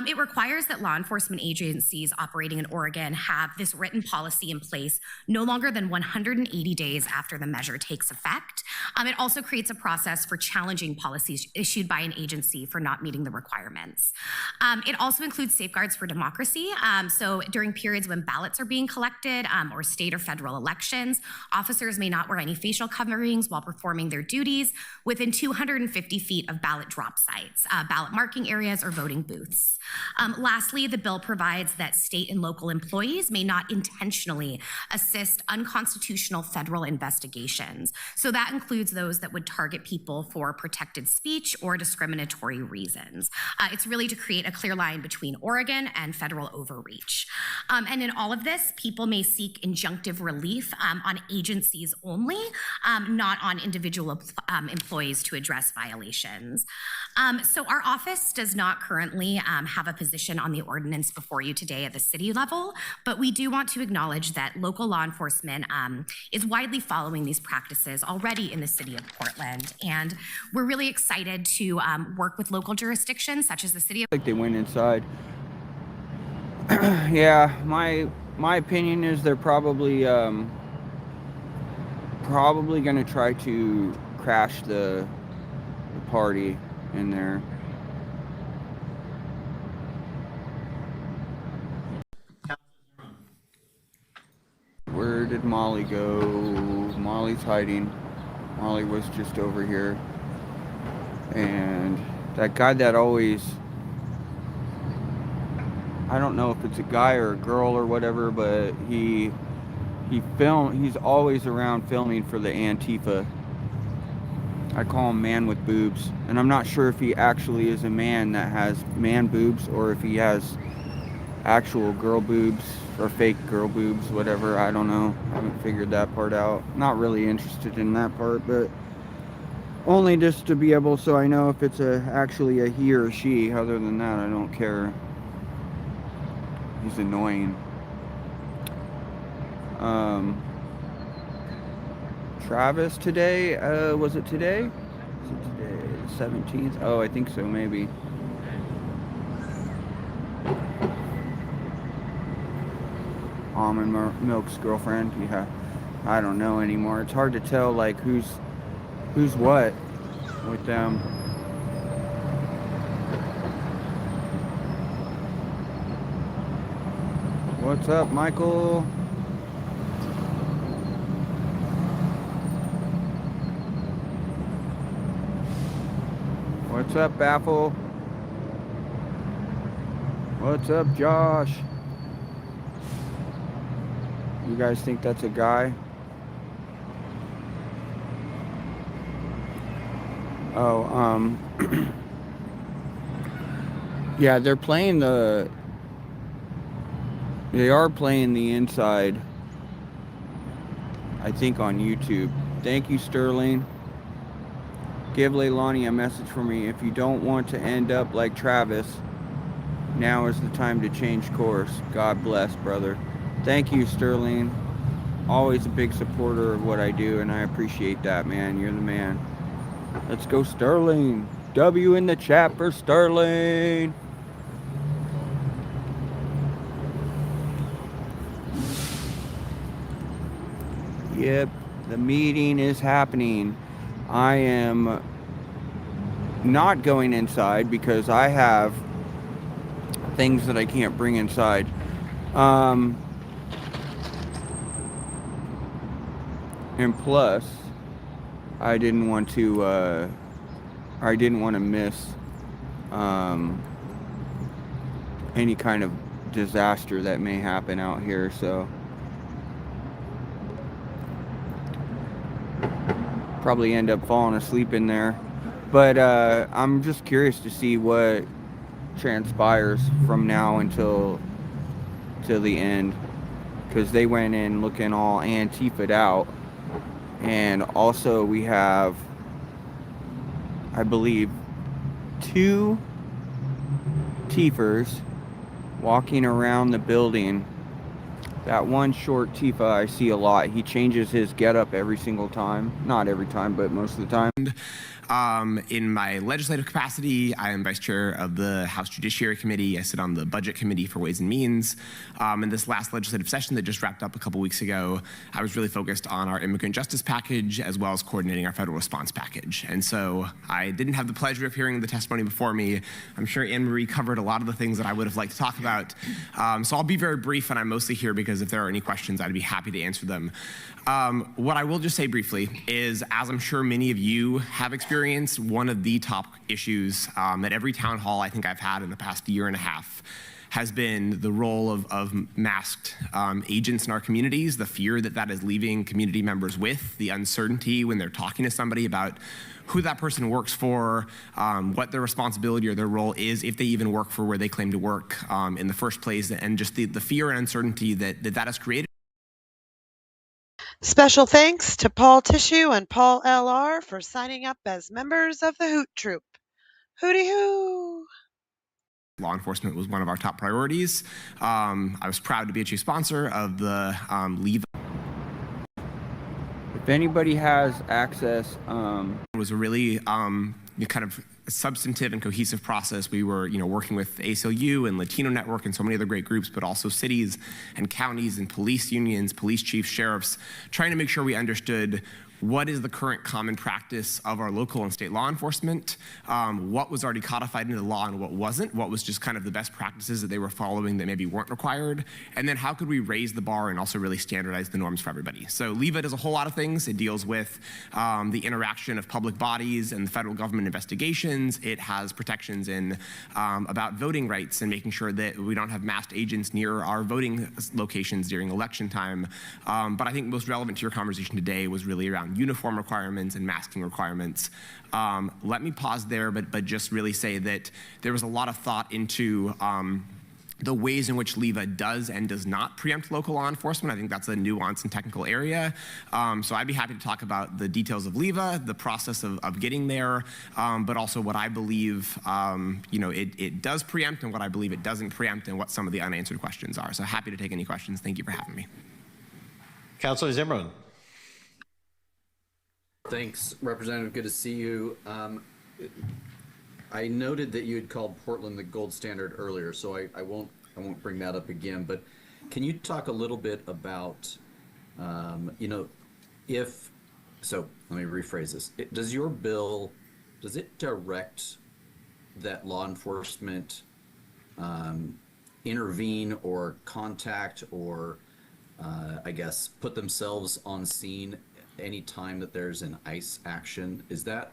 It requires that law enforcement agencies operating in Oregon have this written policy in place no longer than 180 days after the measure takes effect. It also creates a process for challenging policies issued by an agency for not meeting the requirements. It also includes safeguards for democracy. So during periods when ballots are being collected or state or federal elections, officers may not wear any facial coverings while performing their duties within 250 feet of ballot drop sites, ballot marking areas, or voting booths. Lastly, the bill provides that state and local employees may not intentionally assist unconstitutional federal investigations. So that includes those that would target people for protected speech or discriminatory reasons. It's really to create a clear line between Oregon and federal overreach. And in all of this, people may seek injunctive relief on agencies only, not on individual employees to address violations. So our office does not currently have a position on the ordinance before you today at the city level, but we do want to acknowledge that local law enforcement is widely following these practices already in the city of Portland. And we're really excited to work with local jurisdictions such as the city of... Like they went inside. Yeah, my opinion is they're probably going to try to crash the party in there. Where did Molly go? Molly's hiding. Molly was just over here. And that guy that always, I don't know if it's a guy or a girl or whatever, but he's always around filming for the Antifa. I call him man with boobs, and I'm not sure if he actually is a man that has man boobs or if he has actual girl boobs or fake girl boobs, whatever. I don't know. I haven't figured that part out. Not really interested in that part, but Only just to be able, so I know if it's actually a he or she. Other than that, I don't care. He's annoying. Travis today, was it today? Was it today, the 17th? Oh, I think so, maybe. Almond Milk's girlfriend, yeah. I don't know anymore. It's hard to tell, like, who's what with them. What's up, Michael? What's up, Baffle? What's up, Josh? You guys think that's a guy? Oh, yeah, they are playing the inside, I think, on YouTube. Thank you, Sterling. Give Leilani a message for me. If you don't want to end up like Travis, now is the time to change course. God bless, brother. Thank you, Sterling. Always a big supporter of what I do, and I appreciate that, man. You're the man. Let's go, Sterling. W in the chat for Sterling. Yep, the meeting is happening. I am not going inside because I have things that I can't bring inside. And plus, I didn't want to miss any kind of disaster that may happen out here, so probably end up falling asleep in there. But I'm just curious to see what transpires from now until the end, because they went in looking all Antifa'd out. And also we have, I believe, 2 Tifers walking around the building. That one short Tifa I see a lot. He changes his getup every single time. Not every time, but most of the time. In my legislative capacity, I am vice chair of the House Judiciary Committee. I sit on the Budget Committee for Ways and Means. In this last legislative session that just wrapped up a couple weeks ago, I was really focused on our immigrant justice package as well as coordinating our federal response package. And so I didn't have the pleasure of hearing the testimony before me. I'm sure Anne Marie covered a lot of the things that I would have liked to talk about. So I'll be very brief, and I'm mostly here because if there are any questions, I'd be happy to answer them. What I will just say briefly is, as I'm sure many of you have experienced, one of the top issues at every town hall I think I've had in the past year and a half has been the role of masked agents in our communities, the fear that that is leaving community members with, the uncertainty when they're talking to somebody about who that person works for, what their responsibility or their role is, if they even work for where they claim to work in the first place, and just the fear and uncertainty that has created. Special thanks to Paul Tissue and Paul L.R. for signing up as members of the Hoot Troop. Hooty hoo! Law enforcement was one of our top priorities. I was proud to be a chief sponsor of the Leave. If anybody has access, It was a really kind of substantive and cohesive process. We were, working with ACLU and Latino Network and so many other great groups, but also cities and counties and police unions, police chiefs, sheriffs, trying to make sure we understood what is the current common practice of our local and state law enforcement, what was already codified into the law and what wasn't, what was just kind of the best practices that they were following that maybe weren't required, and then how could we raise the bar and also really standardize the norms for everybody. So LEVA does a whole lot of things. It deals with the interaction of public bodies and the federal government investigations. It has protections in about voting rights and making sure that we don't have masked agents near our voting locations during election time. But I think most relevant to your conversation today was really around uniform requirements and masking requirements. Let me pause there, but just really say that there was a lot of thought into the ways in which LEVA does and does not preempt local law enforcement. I think that's a nuanced and technical area. So I'd be happy to talk about the details of LEVA, the process of getting there, but also what I believe it does preempt and what I believe it doesn't preempt and what some of the unanswered questions are. So happy to take any questions. Thank you for having me. Councilor Zimmerman. Thanks, Representative. Good to see you. I noted that you had called Portland the gold standard earlier, so I won't bring that up again. But can you talk a little bit about, if so? Let me rephrase this. Does your bill direct that law enforcement intervene or contact or I guess put themselves on scene anytime that there's an ICE action? Is that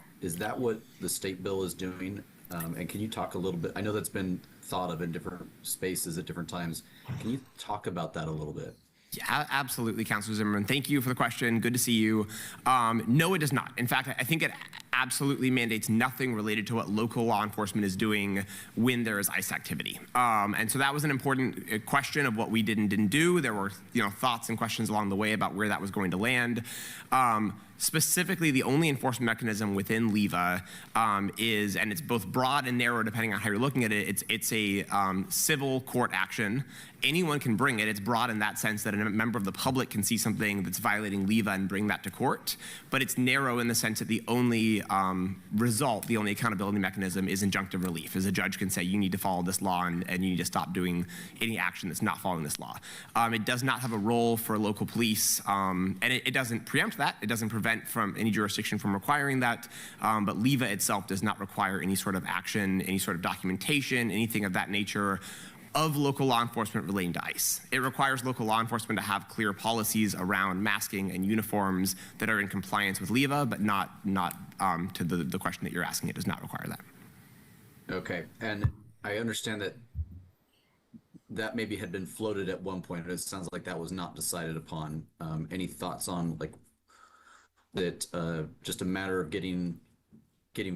what the state bill is doing? And can you talk a little bit? I know that's been thought of in different spaces at different times. Can you talk about that a little bit? Yeah, absolutely, Councilor Zimmerman. Thank you for the question. Good to see you. No, it does not. In fact, I think it absolutely mandates nothing related to what local law enforcement is doing when there is ICE activity. And so that was an important question of what we did and didn't do. There were thoughts and questions along the way about where that was going to land. Specifically, the only enforcement mechanism within LEVA is, and it's both broad and narrow depending on how you're looking at it, it's a civil court action. Anyone can bring it. It's broad in that sense that a member of the public can see something that's violating LEVA and bring that to court. But it's narrow in the sense that the only result, the only accountability mechanism is injunctive relief, as a judge can say you need to follow this law and you need to stop doing any action that's not following this law. It does not have a role for local police, and it doesn't preempt that. It doesn't prevent from any jurisdiction from requiring that, but LEVA itself does not require any sort of action, any sort of documentation, anything of that nature of local law enforcement relating to ICE. It requires local law enforcement to have clear policies around masking and uniforms that are in compliance with LEVA, but not to the question that you're asking. It does not require that. Okay, and I understand that maybe had been floated at one point. It sounds like that was not decided upon. Any thoughts on that? Just a matter of getting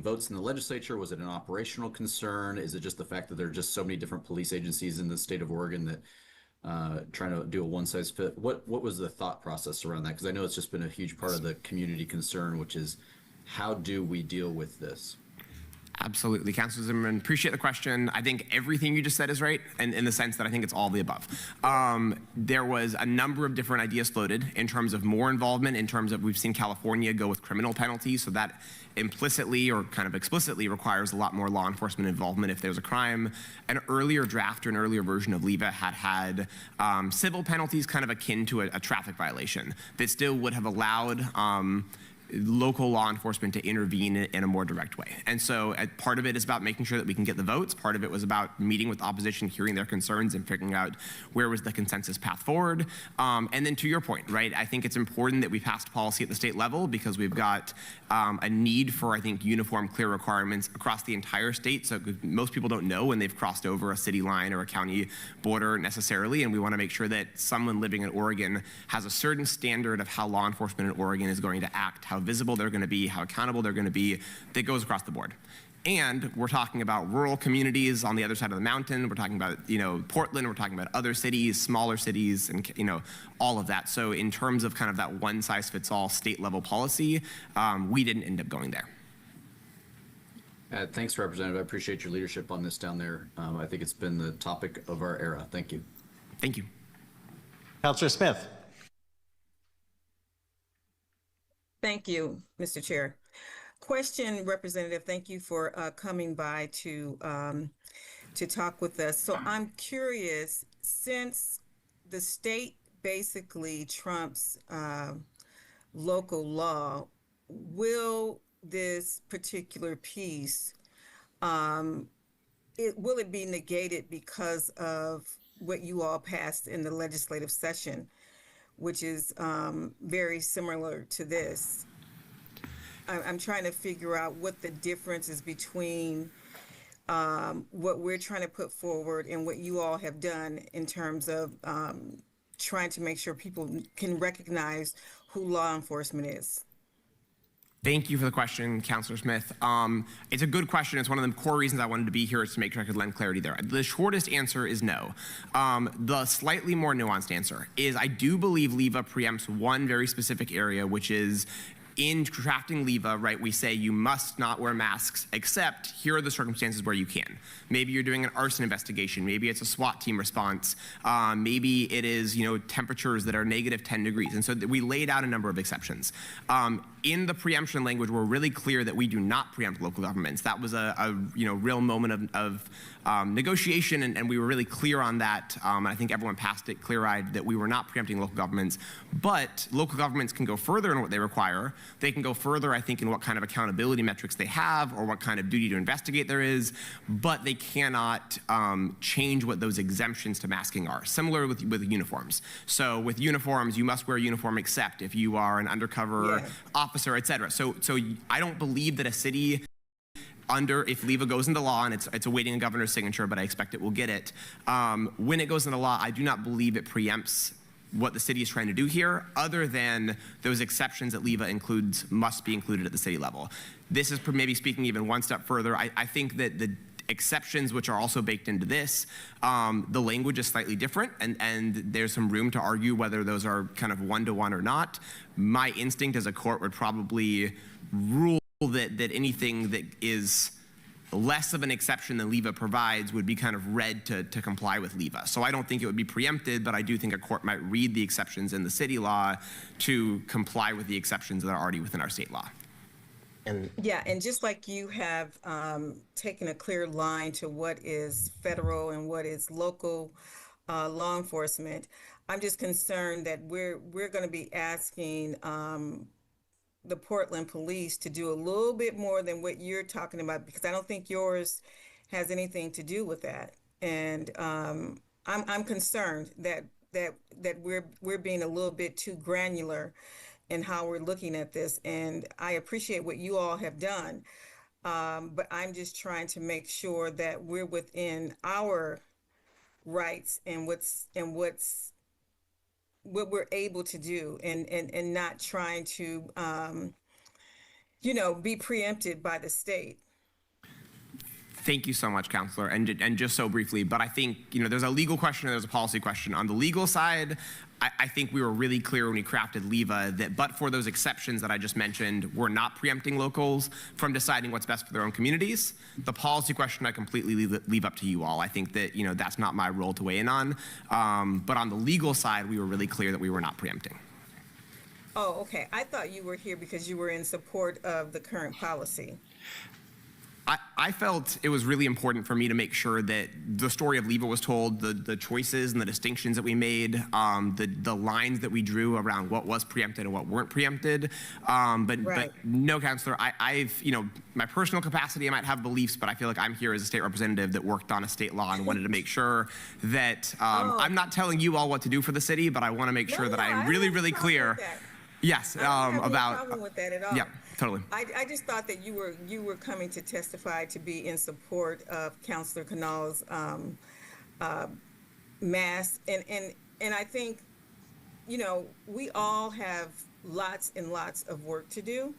votes in the legislature? Was it an operational concern? Is it just the fact that there are just so many different police agencies in the state of Oregon that trying to do a one-size-fit? What was the thought process around that? Because I know it's just been a huge part of the community concern, which is how do we deal with this? Absolutely, Councilor Zimmerman, appreciate the question. I think everything you just said is right, and in the sense that I think it's all the above. There was a number of different ideas floated in terms of more involvement, in terms of we've seen California go with criminal penalties, so that implicitly or kind of explicitly requires a lot more law enforcement involvement if there's a crime. An earlier draft or an earlier version of LEVA had civil penalties kind of akin to a traffic violation that still would have allowed local law enforcement to intervene in a more direct way. And so part of it is about making sure that we can get the votes. Part of it was about meeting with opposition, hearing their concerns, and figuring out where was the consensus path forward. And then to your point, right, I think it's important that we passed policy at the state level because we've got a need for, I think, uniform, clear requirements across the entire state. So most people don't know when they've crossed over a city line or a county border necessarily, and we want to make sure that someone living in Oregon has a certain standard of how law enforcement in Oregon is going to act, how visible they're going to be, how accountable they're going to be, that goes across the board. And we're talking about rural communities on the other side of the mountain. We're talking about, Portland. We're talking about other cities, smaller cities, and, all of that. So in terms of kind of that one-size-fits-all state-level policy, we didn't end up going there. Thanks, Representative. I appreciate your leadership on this down there. I think it's been the topic of our era. Thank you. Thank you. Councilor Smith. Thank you, Mr. Chair. Question, Representative, thank you for coming by to talk with us. So I'm curious, since the state basically trumps local law, will this particular piece, will it be negated because of what you all passed in the legislative session, which is very similar to this? I'm trying to figure out what the difference is between what we're trying to put forward and what you all have done in terms of trying to make sure people can recognize who law enforcement is. Thank you for the question, Councillor Smith. It's a good question. It's one of the core reasons I wanted to be here is to make sure I could lend clarity there. The shortest answer is no. The slightly more nuanced answer is I do believe LEVA preempts one very specific area, which is in crafting LEVA, right, we say you must not wear masks, except here are the circumstances where you can. Maybe you're doing an arson investigation. Maybe it's a SWAT team response. Maybe it is, temperatures that are negative 10 degrees. And so we laid out a number of exceptions. In the preemption language, we're really clear that we do not preempt local governments. That was a real moment of negotiation, and we were really clear on that. I think everyone passed it clear-eyed that we were not preempting local governments. But local governments can go further in what they require. They can go further, I think, in what kind of accountability metrics they have or what kind of duty to investigate there is. But they cannot change what those exemptions to masking are. Similar with uniforms. So with uniforms, you must wear a uniform except if you are an undercover officer, et cetera. So I don't believe that a city if LEVA goes into law, and it's awaiting a governor's signature, but I expect it will get it. When it goes into law, I do not believe it preempts what the city is trying to do here, other than those exceptions that LEVA includes must be included at the city level. This is maybe speaking even one step further. I think that the exceptions which are also baked into this, the language is slightly different, and there's some room to argue whether those are kind of one-to-one or not. My instinct as a court would probably rule that anything that is less of an exception than LEVA provides would be kind of read to comply with LEVA. So I don't think it would be preempted, but I do think a court might read the exceptions in the city law to comply with the exceptions that are already within our state law. And just like you have taken a clear line to what is federal and what is local law enforcement, I'm just concerned that we're going to be asking the Portland Police to do a little bit more than what you're talking about, because I don't think yours has anything to do with that. And I'm concerned that we're being a little bit too granular in how we're looking at this. And I appreciate what you all have done, but I'm just trying to make sure that we're within our rights and what we're able to do, and not trying to be preempted by the state. Thank you so much, Counselor. And just so briefly, but I think there's a legal question and there's a policy question. On the legal side, I think we were really clear when we crafted LEVA that but for those exceptions that I just mentioned, we're not preempting locals from deciding what's best for their own communities. The policy question I completely leave up to you all. I think that that's not my role to weigh in on. But on the legal side, we were really clear that we were not preempting. Oh, okay. I thought you were here because you were in support of the current policy. I felt it was really important for me to make sure that the story of LEVA was told, the choices and the distinctions that we made, the lines that we drew around what was preempted and what weren't preempted. But no, Counselor, I've my personal capacity, I might have beliefs, but I feel like I'm here as a state representative that worked on a state law and wanted to make sure that I'm not telling you all what to do for the city, but I want to make sure that I am really, really clear. Yes, I don't have any problem with that at all. Yeah, totally. I just thought that you were coming to testify to be in support of Councillor Canal's mask, and I think we all have lots and lots of work to do,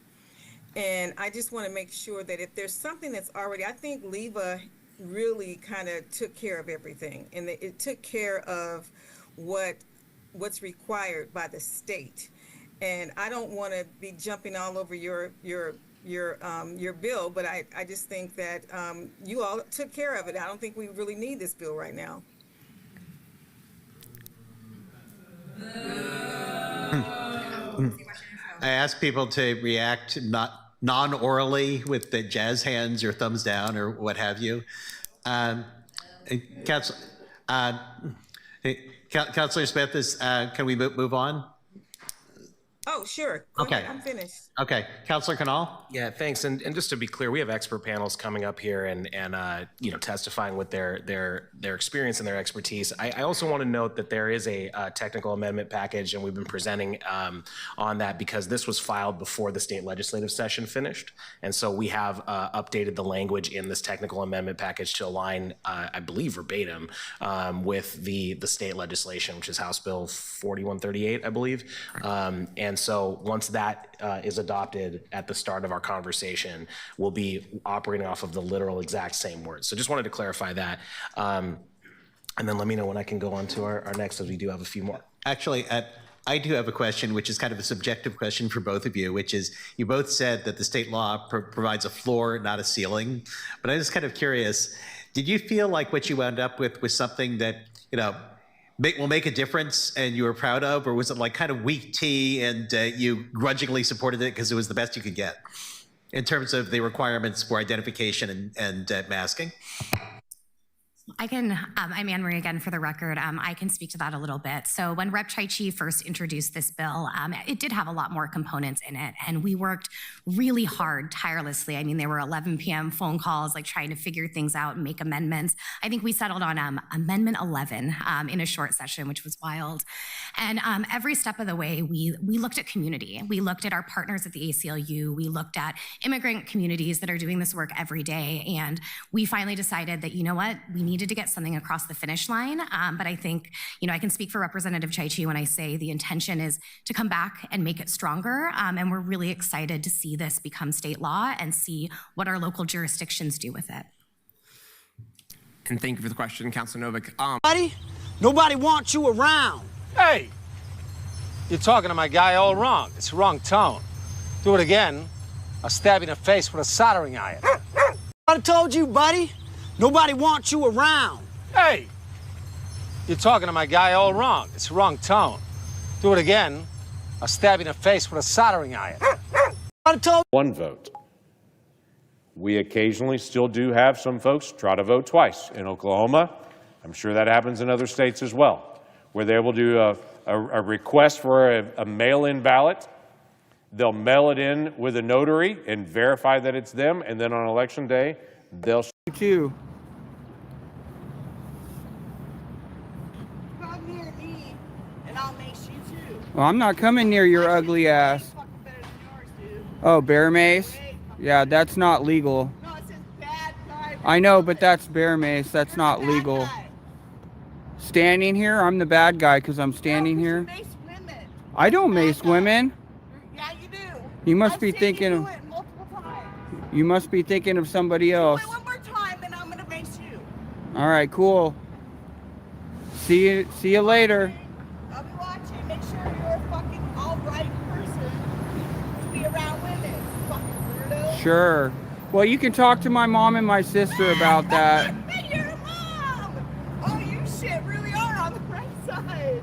and I just want to make sure that if there's something that's already, I think LEVA really kind of took care of everything, and it took care of what's required by the state. And I don't want to be jumping all over your bill, but I just think that you all took care of it. I don't think we really need this bill right now. I ask people to react non-orally with the jazz hands or thumbs down or what have you. Councillor Smith, can we move on? Oh, sure. Go ahead. I'm finished. Okay. Councillor Canal? Yeah, thanks. And just to be clear, we have expert panels coming up here and testifying with their experience and their expertise. I also want to note that there is a technical amendment package, and we've been presenting on that because this was filed before the state legislative session finished. And so we have updated the language in this technical amendment package to align, I believe, verbatim with the state legislation, which is House Bill 4138, I believe. And so once that is adopted at the start of our conversation, we'll be operating off of the literal exact same words. So just wanted to clarify that. And then let me know when I can go on to our next, as we do have a few more. Actually, I do have a question, which is kind of a subjective question for both of you, which is, you both said that the state law provides a floor, not a ceiling. But I'm just kind of curious, did you feel like what you wound up with was something that, will make a difference and you were proud of? Or was it like kind of weak tea and you grudgingly supported it because it was the best you could get in terms of the requirements for identification and masking? I can, I'm Anne Marie again for the record. I can speak to that a little bit. So when Rep. Chaichi first introduced this bill, it did have a lot more components in it. And we worked really hard, tirelessly. I mean, there were 11 p.m. phone calls, like trying to figure things out and make amendments. I think we settled on Amendment 11 in a short session, which was wild. And every step of the way, we looked at community. We looked at our partners at the ACLU. We looked at immigrant communities that are doing this work every day. And we finally decided that, you know what, we needed to get something across the finish line. But I think, I can speak for Representative Chaichi when I say the intention is to come back and make it stronger. And we're really excited to see this become state law and see what our local jurisdictions do with it. And thank you for the question, Councilor Novick. Nobody wants you around. Hey, you're talking to my guy all wrong. It's the wrong tone. Do it again, I'll stab you in the face with a soldering iron. I told you, buddy. Nobody wants you around. Hey, you're talking to my guy all wrong. It's the wrong tone. Do it again, I'll stab you in the face with a soldering iron. One vote. We occasionally still do have some folks try to vote twice. In Oklahoma, I'm sure that happens in other states as well, where they will do a request for a mail-in ballot. They'll mail it in with a notary and verify that it's them, and then on election day, they'll too. Come near me, and I'll mace you too. Well, I'm not coming near your ugly ass. Oh, bear mace? Yeah, that's not legal. No, it says bad guy. I know, but that's bear mace. That's not legal. Standing here? I'm the bad guy because I'm standing here. You mace women. I don't mace women. Yeah, you do. You must be thinking of. You must be thinking of somebody else. One more time, and I'm gonna mace you. All right, cool. See you later. I'll be watching. Make sure you're a fucking all right person to be around women. Fucking weirdo. Sure. Well, you can talk to my mom and my sister about that. Your mom. Oh, you shit really are on the right side.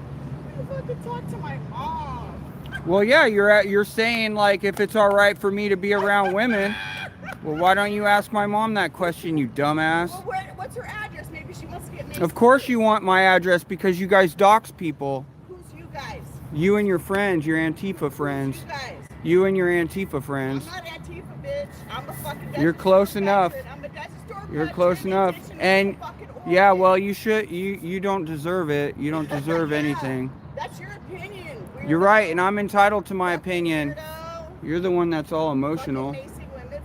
You fucking talk to my mom. Well, yeah, you're saying like if it's all right for me to be around women. Well, why don't you ask my mom that question, you dumbass? Well, what's her address? Maybe she wants to get me. Of course you want my address because you guys dox people. Who's you guys? You and your friends, your Antifa friends. Who's you guys? You and your Antifa friends. I'm not Antifa, bitch. I'm a fucking You're close enough. I'm a Dutch store You're close enough. And yeah, well, you don't deserve it. You don't deserve anything. That's your opinion. You're right, and I'm entitled to my opinion. You're the one that's all emotional.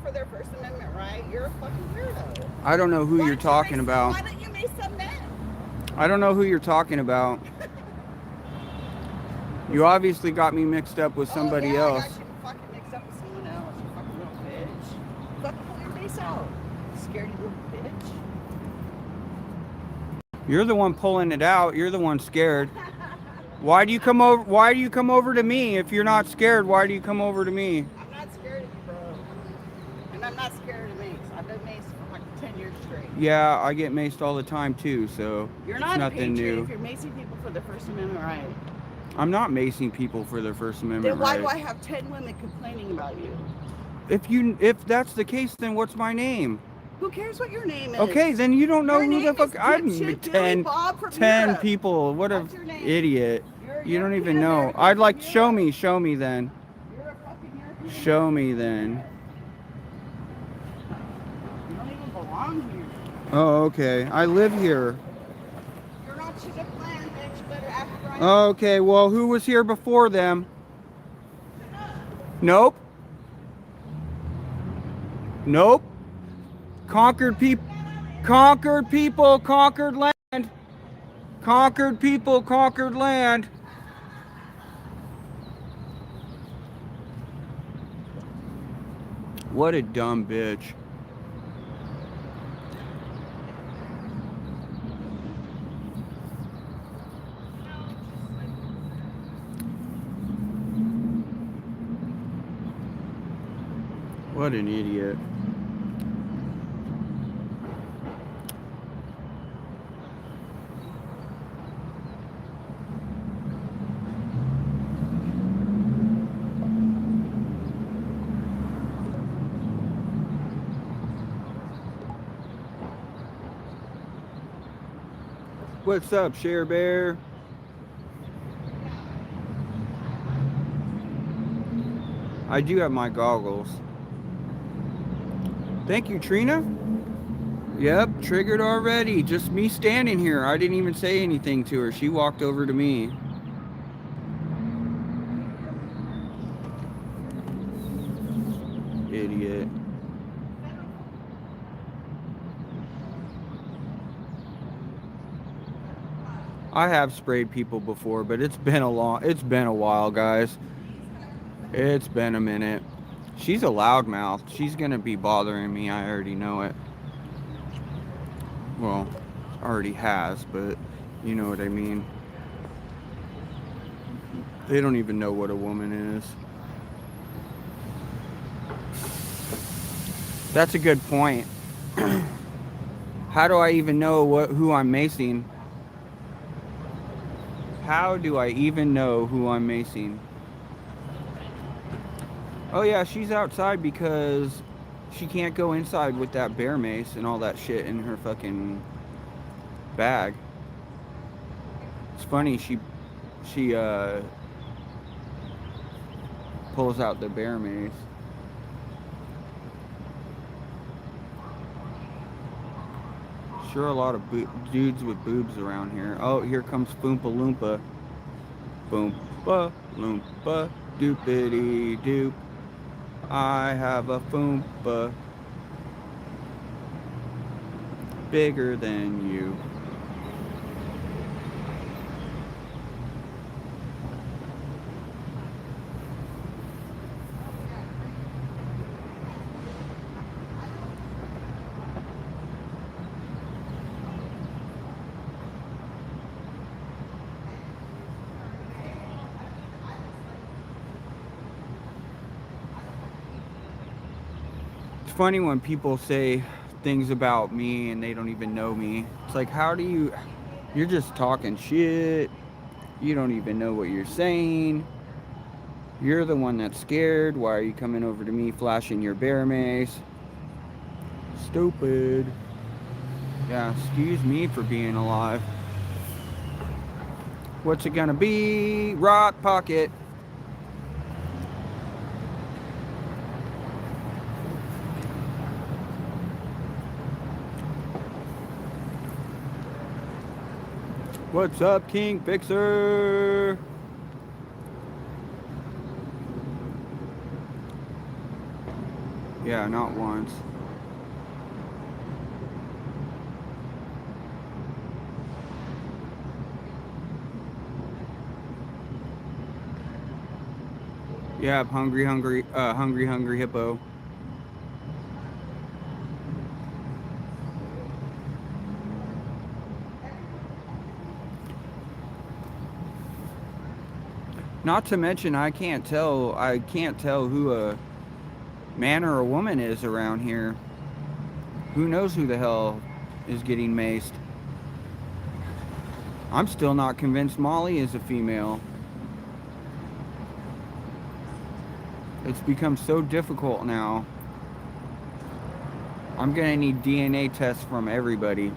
For their First Amendment, right? You're a fucking weirdo. I don't know who you're talking about. Why don't you mace some men? I don't know who you're talking about. You obviously got me mixed up with somebody else. I got you fucking mixed up with someone else, you fucking little bitch. Fucking pull your face out. Scaredy little bitch. You're the one pulling it out. You're the one scared. Why do you come over to me if you're not scared? Why do you come over to me? I'm not scared of you, bro. And I'm not scared of mace. I've been maced for like 10 years straight. Yeah, I get maced all the time too, so You're it's not a nothing patriot new. if you're macing people for the First Amendment right. I'm not macing people for their First Amendment Then why right. do I have 10 women complaining about you? If that's the case, then what's my name? Who cares what your name is? Okay, then you don't know who the fuck I'm. dipshit Billy 10 Bob from 10 Europe. people. What a What's your name? idiot. You You're don't even an know. American I'd like from show me then. You're a fucking European. Show me then. You don't even belong here. Oh, okay. I live here. You're not shit a plan, bitch. You better act right. Okay, well, who was here before them? Nope. Nope. Conquered people, conquered land. Conquered people, conquered land. What a dumb bitch. What an idiot. What's up, Share Bear? I do have my goggles. Thank you, Trina. Yep, triggered already. Just me standing here. I didn't even say anything to her. She walked over to me. Idiot. I have sprayed people before, but it's been a while, guys. It's been a minute. She's a loudmouth. She's gonna be bothering me. I already know it. Well, already has, but you know what I mean. They don't even know what a woman is. That's a good point. How do I even know who I'm macing? How do I even know who I'm macing? Oh yeah, she's outside because she can't go inside with that bear mace and all that shit in her fucking bag. It's funny, she pulls out the bear mace. Sure, a lot of dudes with boobs around here. Oh, here comes Foompa Loompa. Foompa Loompa doopity doop. I have a Foompa bigger than you. Funny when people say things about me and they don't even know me. It's like, you're just talking shit. You don't even know what you're saying. You're the one that's scared. Why are you coming over to me flashing your bear mace? Stupid. Yeah, excuse me for being alive. What's it gonna be? Rock pocket. What's up, King Fixer? Yeah, not once. Yeah, hungry hippo. Not to mention, I can't tell who a man or a woman is around here. Who knows who the hell is getting maced? I'm still not convinced Molly is a female. It's become so difficult now. I'm gonna need DNA tests from everybody.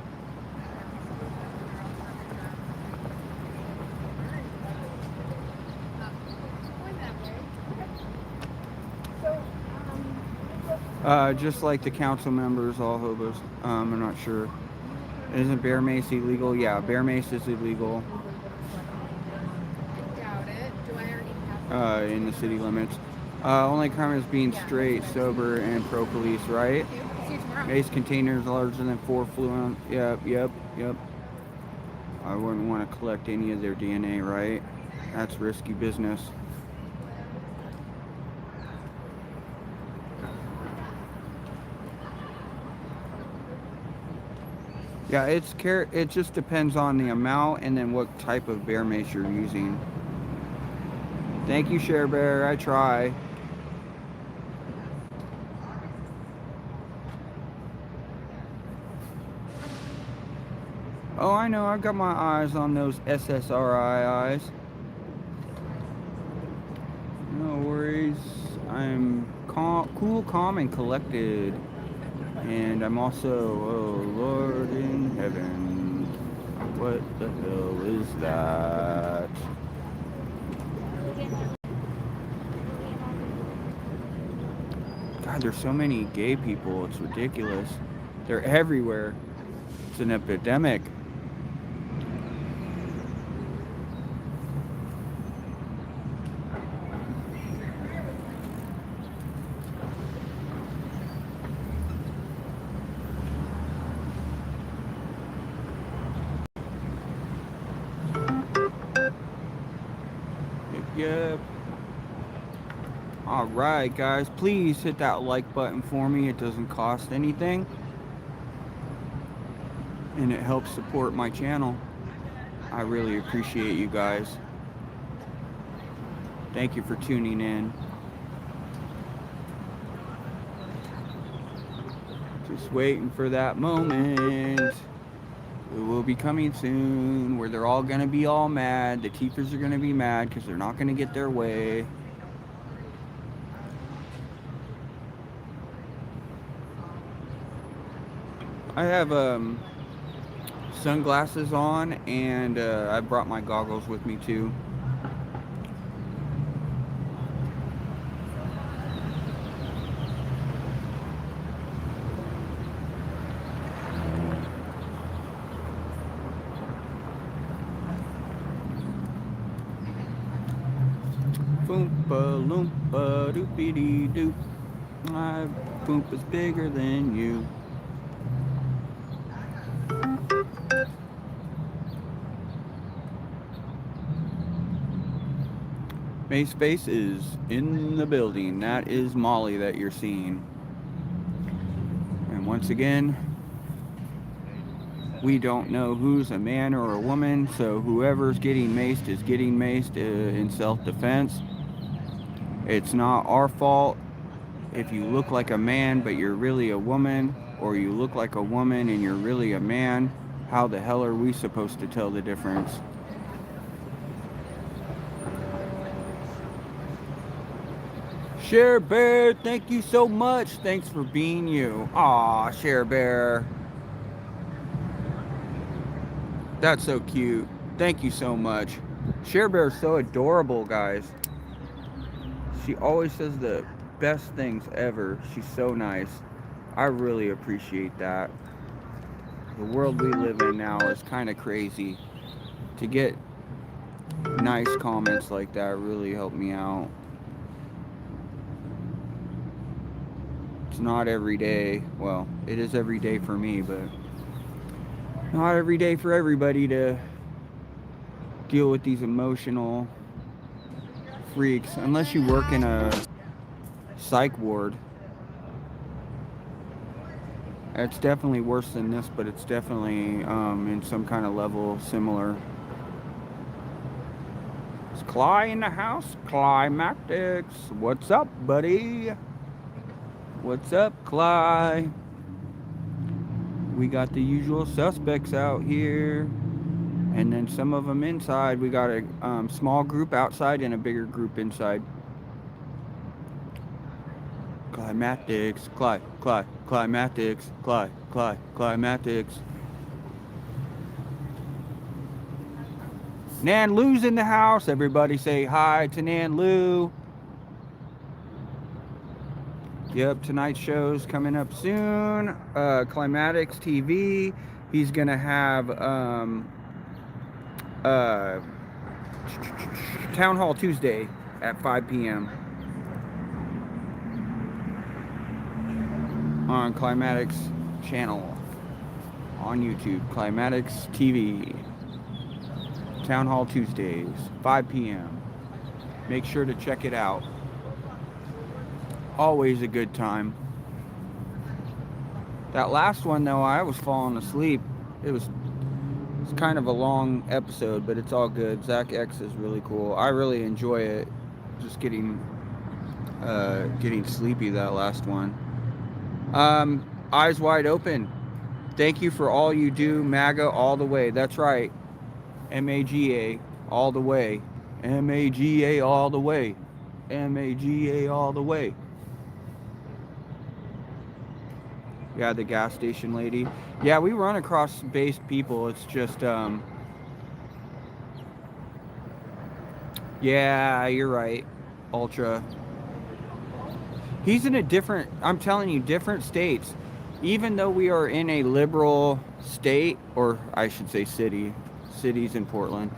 Just like the council members, all hobos. I'm not sure. Isn't bear mace illegal? Yeah, bear mace is illegal. Doubt it. Do I already have In the city limits. Only crime is being straight, sober, and pro-police, right? See you tomorrow. Mace containers larger than 4 fluid. Yep. I wouldn't want to collect any of their DNA, right? That's risky business. Yeah, it just depends on the amount and then what type of bear mace you're using. Thank you, Share Bear. I try. Oh, I know. I've got my eyes on those SSRI eyes. No worries. I'm cool, calm, and collected. And I'm also, oh Lord in heaven, what the hell is that? God, there's so many gay people. It's ridiculous. They're everywhere. It's an epidemic. Yep. Alright guys, please hit that like button for me. It doesn't cost anything. And it helps support my channel. I really appreciate you guys. Thank you for tuning in. Just waiting for that moment. It will be coming soon where they're all gonna be all mad. The teachers are gonna be mad because they're not gonna get their way. I have sunglasses on and I brought my goggles with me too. Boompa loompa doopy dee doop. My boomp is bigger than you. Mace Space is in the building. That is Molly that you're seeing. And once again, we don't know who's a man or a woman, so whoever's getting maced is getting maced in self-defense. It's not our fault if you look like a man but you're really a woman, or you look like a woman and you're really a man. How the hell are we supposed to tell the difference? Share Bear, thank you so much. Thanks for being you. Aw, Share Bear. That's so cute. Thank you so much. Share Bear is so adorable, guys. She always says the best things ever. She's so nice. I really appreciate that. The world we live in now is kind of crazy. To get nice comments like that really helped me out. It's not every day. Well, it is every day for me, but not every day for everybody to deal with these emotional freaks, unless you work in a psych ward. It's definitely worse than this, but it's definitely in some kind of level similar. Is Cly in the house? Climactics. What's up, buddy? What's up, Cly? We got the usual suspects out here, and then some of them inside. We got a small group outside and a bigger group inside. Climactics, climactics, climactics. Nan Lou's in the house. Everybody say hi to Nan Lou. Yep, tonight's show's coming up soon. Climatics TV. He's gonna have Town Hall Tuesday at 5 p.m. on Climatics channel on YouTube. Climatics TV. Town Hall Tuesdays, 5 p.m. Make sure to check it out. Always a good time. That last one though, I was falling asleep. It's kind of a long episode, but it's all good. Zach X is really cool. I really enjoy it. Just getting sleepy that last one. Eyes wide open. Thank you for all you do, MAGA all the way. That's right. MAGA all the way. MAGA all the way. MAGA all the way. Yeah, the gas station lady. Yeah, we run across based people. It's just, yeah, you're right. Ultra. He's in a different, I'm telling you, different states. Even though we are in a liberal state, or I should say city, cities in Portland,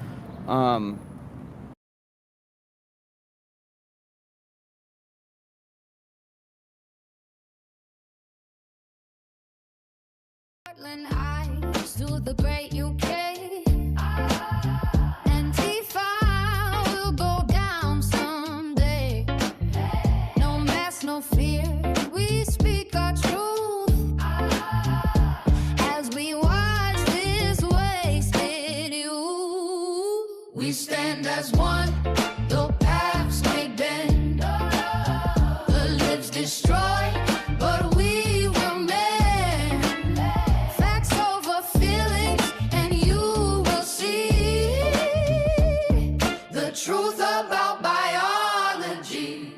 PortlandICE to the great UK. Anti-iceprotests will go down someday. No mess, no fear. We speak our truth as we watch this wasted youth. We stand as one. Though paths may bend, the lives destroy, but we will mend. Facts over feelings, and you will see the truth about biology.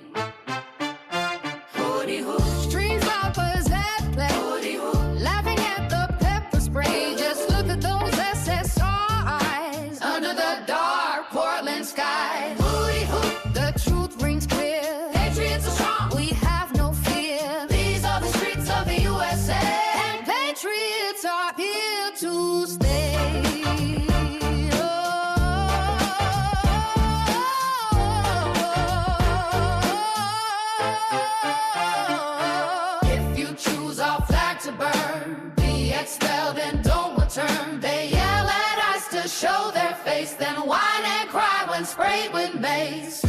Hooty hoo. Streams hoppers at play. Hooty hoo. Laughing at the pepper spray. Just look at those SSRIs under the dark Portland skies. Hooty hoo. The truth rings clear. Patriots are strong. We have no fear. These are the streets of the USA. And patriots are here to stay. If you choose our flag to burn, be expelled and don't return. They yell at us to show their face, then whine and cry when sprayed with mace.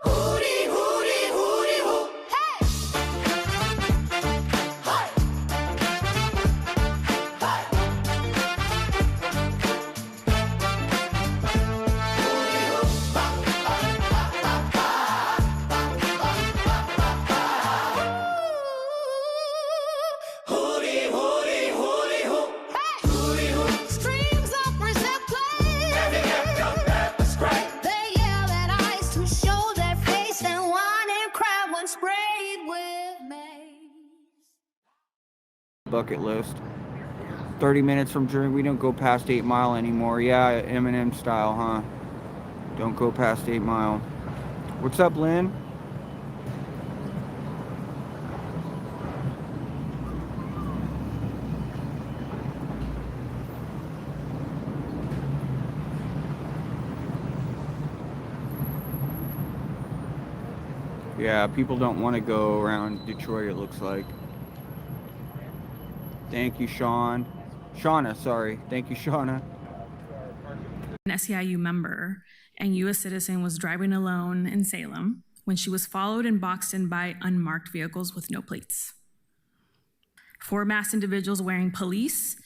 Hooty, hooty, hooty, hoo. Hey! Hey! Hooty, hooty, hooty, hoo. Hey! Hooty, hoo. Streams of present play. Every young pepper spray. They yell at ice to show their face and whine and cry when sprayed with mace. bucket list. 30 minutes from Dream. We don't go past 8 Mile anymore. Yeah, Eminem style, huh? Don't go past 8 Mile. What's up, Lynn? Yeah, people don't want to go around Detroit, it looks like. Thank you, Sean. Shauna, sorry. Thank you, Shauna. An SEIU member and U.S. citizen was driving alone in Salem when she was followed and boxed in by unmarked vehicles with no plates. 4 masked individuals wearing police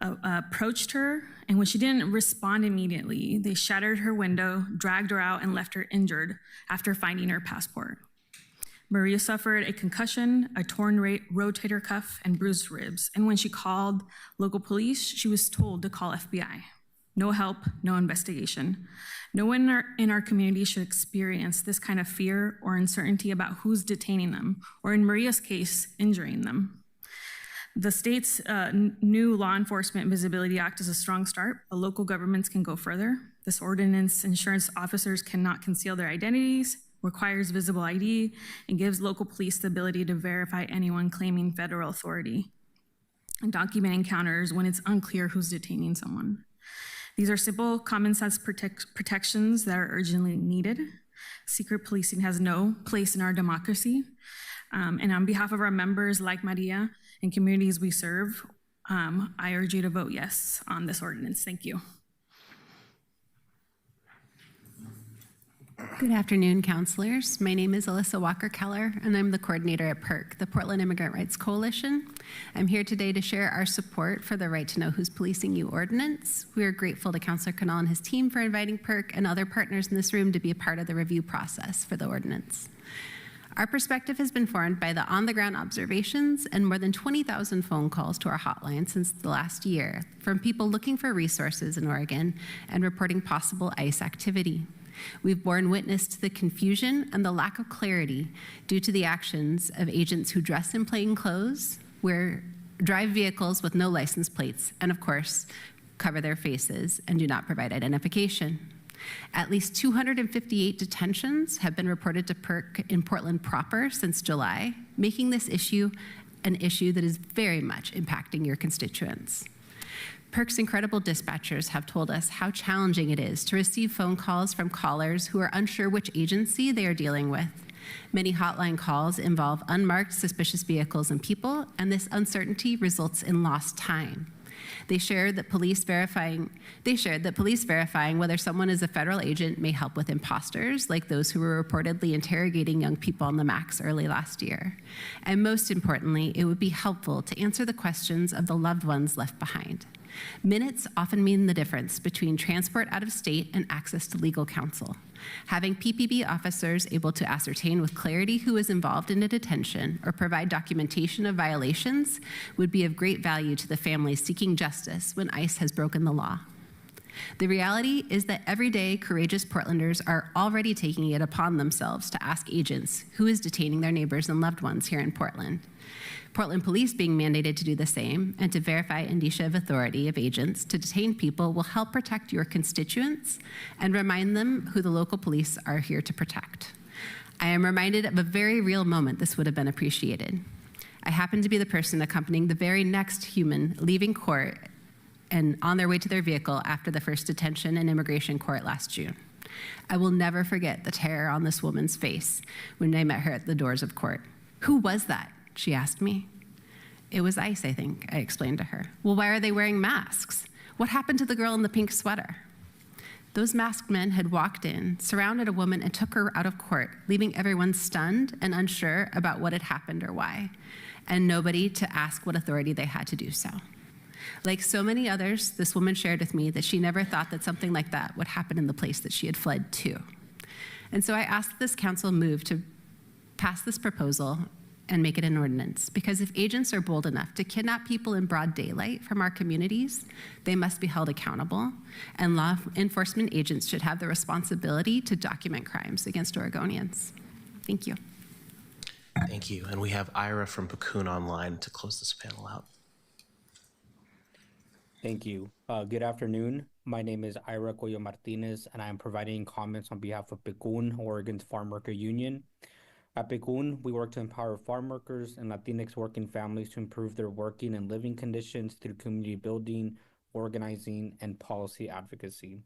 approached her, and when she didn't respond immediately, they shattered her window, dragged her out, and left her injured after finding her passport. Maria suffered a concussion, a torn rotator cuff, and bruised ribs. And when she called local police, she was told to call FBI. No help, no investigation. No one in our community should experience this kind of fear or uncertainty about who's detaining them, or in Maria's case, injuring them. The state's new Law Enforcement Visibility Act is a strong start, but local governments can go further. This ordinance ensures officers cannot conceal their identities, requires visible ID, and gives local police the ability to verify anyone claiming federal authority and document encounters when it's unclear who's detaining someone. These are simple, common sense protections that are urgently needed. Secret policing has no place in our democracy. And on behalf of our members like Maria and communities we serve, I urge you to vote yes on this ordinance. Thank you. Good afternoon, councilors. My name is Alyssa Walker-Keller, and I'm the coordinator at PIRC, the Portland Immigrant Rights Coalition. I'm here today to share our support for the Right to Know Who's Policing You ordinance. We are grateful to Councilor Canal and his team for inviting PIRC and other partners in this room to be a part of the review process for the ordinance. Our perspective has been formed by the on-the-ground observations and more than 20,000 phone calls to our hotline since the last year from people looking for resources in Oregon and reporting possible ICE activity. We've borne witness to the confusion and the lack of clarity due to the actions of agents who dress in plain clothes, drive vehicles with no license plates, and of course, cover their faces and do not provide identification. At least 258 detentions have been reported to PIRC in Portland proper since July, making this issue an issue that is very much impacting your constituents. PIRC's incredible dispatchers have told us how challenging it is to receive phone calls from callers who are unsure which agency they are dealing with. Many hotline calls involve unmarked suspicious vehicles and people, and this uncertainty results in lost time. They shared that police verifying whether someone is a federal agent may help with imposters, like those who were reportedly interrogating young people on the max early last year. And most importantly, it would be helpful to answer the questions of the loved ones left behind. Minutes often mean the difference between transport out of state and access to legal counsel. Having PPB officers able to ascertain with clarity who is involved in a detention or provide documentation of violations would be of great value to the families seeking justice when ICE has broken the law. The reality is that everyday courageous Portlanders are already taking it upon themselves to ask agents who is detaining their neighbors and loved ones here in Portland. Portland police being mandated to do the same and to verify indicia of authority of agents to detain people will help protect your constituents and remind them who the local police are here to protect. I am reminded of a very real moment this would have been appreciated. I happened to be the person accompanying the very next human leaving court and on their way to their vehicle after the first detention in immigration court last June. I will never forget the terror on this woman's face when I met her at the doors of court. "Who was that?" she asked me. "It was ICE, I think," I explained to her. "Well, why are they wearing masks? What happened to the girl in the pink sweater?" Those masked men had walked in, surrounded a woman, and took her out of court, leaving everyone stunned and unsure about what had happened or why, and nobody to ask what authority they had to do so. Like so many others, this woman shared with me that she never thought that something like that would happen in the place that she had fled to. And so I asked this council move to pass this proposal and make it an ordinance, because if agents are bold enough to kidnap people in broad daylight from our communities, they must be held accountable, and law enforcement agents should have the responsibility to document crimes against Oregonians. Thank you. Thank you. And we have Ira from Paccoon online to close this panel out. Thank you. Good afternoon. My name is Ira Coyo Martinez, and I am providing comments on behalf of Paccoon, Oregon's Farm Worker Union. At Paccoon, we work to empower farm workers and Latinx working families to improve their working and living conditions through community building, organizing, and policy advocacy.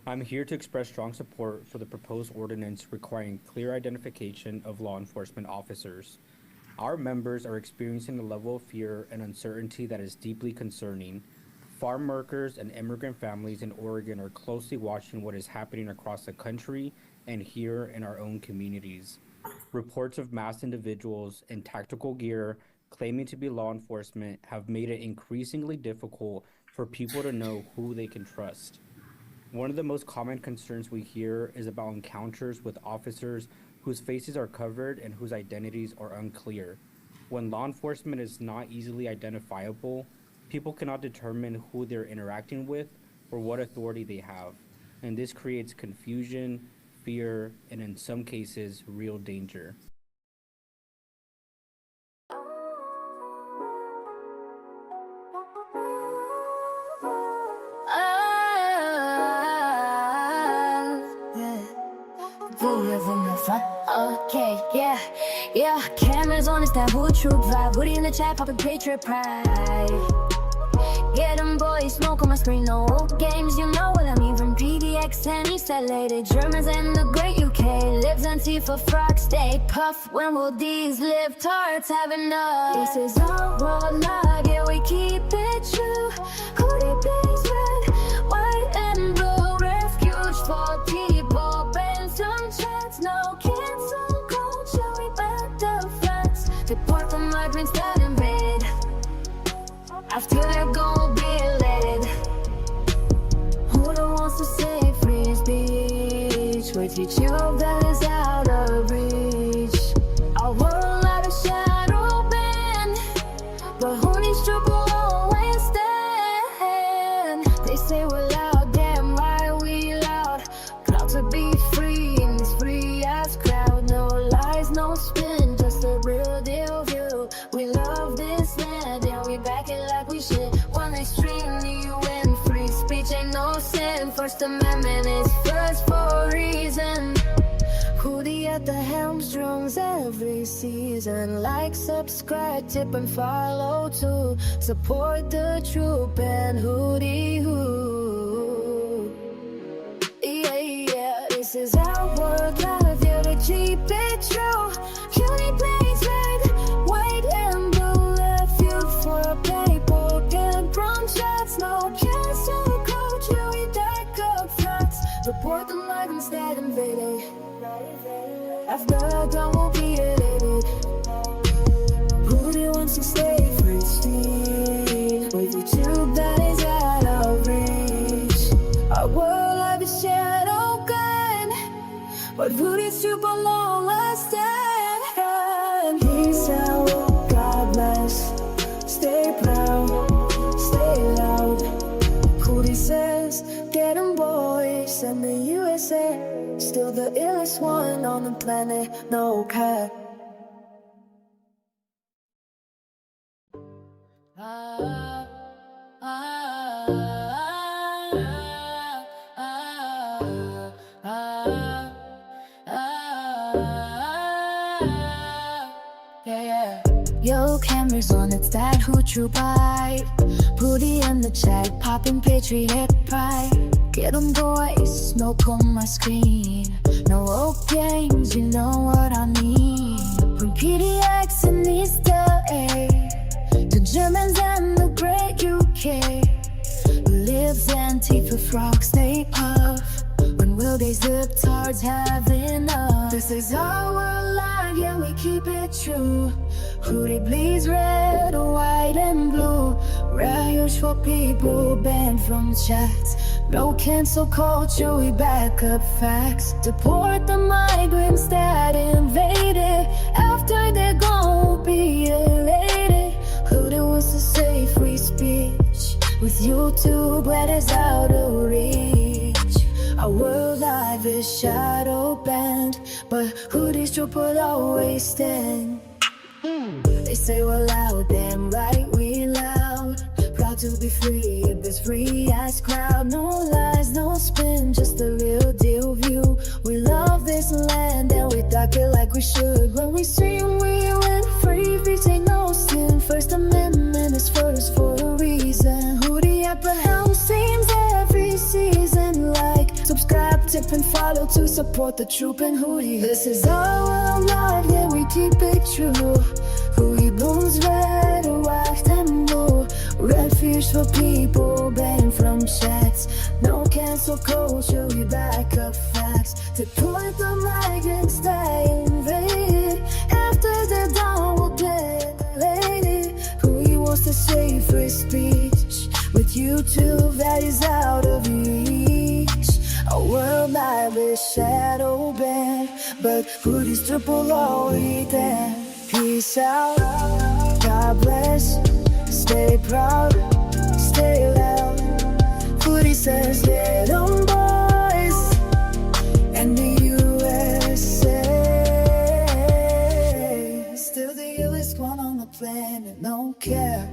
I'm here to express strong support for the proposed ordinance requiring clear identification of law enforcement officers. Our members are experiencing a level of fear and uncertainty that is deeply concerning. Farm workers and immigrant families in Oregon are closely watching what is happening across the country and here in our own communities. Reports of masked individuals in tactical gear claiming to be law enforcement have made it increasingly difficult for people to know who they can trust. One of the most common concerns we hear is about encounters with officers whose faces are covered and whose identities are unclear. When law enforcement is not easily identifiable, people cannot determine who they're interacting with or what authority they have, and this creates confusion, fear, and in some cases, real danger. Okay, yeah. Cameras on, it's that hood troop vibe. Woody in the chat, poppin' Patriot pride. Yeah, them boys smoke on my screen. No old games, you know what I mean. From PDX ex and he said lady Germans and the great UK lives Antifa frogs they puff when will these libtards have enough? This is our world live, yeah we keep it true. Hoodie blaze red, white and blue, refuge for people, bands on chats, no cancel culture, we back the facts. Deport the migrants that invade, after they're gonna be elated. Who the wants to say free speech? We teach you that is out of reach. Our world out of shadow band, but who needs to always stand? They say we're loud, damn right we loud. Proud to be free in this free ass crowd. No lies, no spin, just a real deal view. We love this land and we back it like we should. One extreme, the UN, free speech ain't no sin. First Amendment is first for a reason. Hoodie at the helm, strums every season. Like, subscribe, tip and follow too. Support the troop and Hoodie Hoo. Yeah, yeah, this is our world live, yeah, we keep it true. Cutie plays red, white and blue. Refuge for people, get brown shots, no cancel culture, we back up facts. Report the migrants that invaded, after dawn will be elated. Who wants to stay free speech? With the truth that is out of reach. Our world life is shadow gun, but Rudy's troop alone last stand. Peace out, God bless. Stay proud, stay loud. Hoodie says, get 'em boys, and the USA still the illest one on the planet, no cap. Yo, cameras on, it's that who true vibe. Booty in the chat, popping patriot pride. Get 'em boys, smoke on my screen. No old games, you know what I mean. From PDX and Easter egg, the Germans and the great UK, lives Antifa frogs, they puff. When will these libtards have enough? This is our world live, yeah we keep it true. Hoodie bleeds red, white and blue. Refuge for people banned from chats. No cancel culture, we back up facts. Deport the migrants that invaded, after they're gonna be elated. Who wants to say free speech? With YouTube, where it's out of reach. Our world life is shadow banned, but Hoodie's troop will always stand. They say we're loud, damn right we loud. Proud to be free in this free ass crowd. No lies, no spin, just a real deal view. We love this land and we talk it like we should. When we stream, we win. Free speech ain't no sin. First Amendment is first for a reason. Hoodie at the helm seems every season. Like, subscribe, tip and follow to support the troop and Hoodie. This is our world life, yeah we keep it true. Hoodie blooms red, white and blue. Refuge for people banned from chats. No cancel culture, we back up facts. Deport the migrants that invade, after they're done we'll get elated. Who wants to say free speech? With YouTube that is out of reach. Our world life is shadow banned, but Hoodie's triple always there. Peace out, God bless. Stay proud, stay loud. Hoodie says, get 'em boys, and the USA still the illest one on the planet, no care.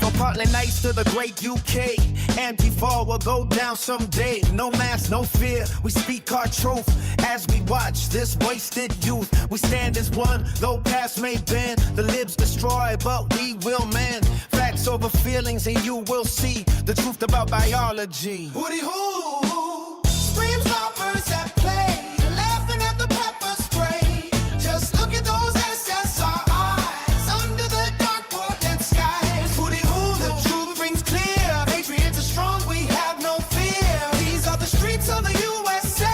From PortlandICE to the great UK, Anti-Fall will go down someday. No mask, no fear, we speak our truth as we watch this wasted youth. We stand as one, though past may bend. The libs destroy, but we will mend. Facts over feelings, and you will see the truth about biology. Woody hoo, screams lovers at play, laughing at the pepper spray. Just look at those SSRIs under the dark Portland skies. Woody hoo, the truth rings clear. Patriots are strong, we have no fear. These are the streets of the USA,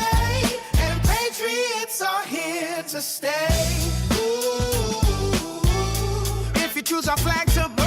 and patriots are here to stay. Ooh, if you choose our flag to burn,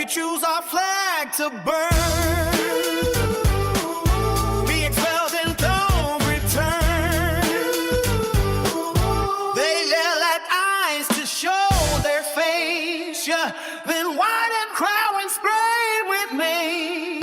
choose our flag to burn. Be expelled and don't return. They yell at eyes to show their face, yeah. Then white and cry and spray with me.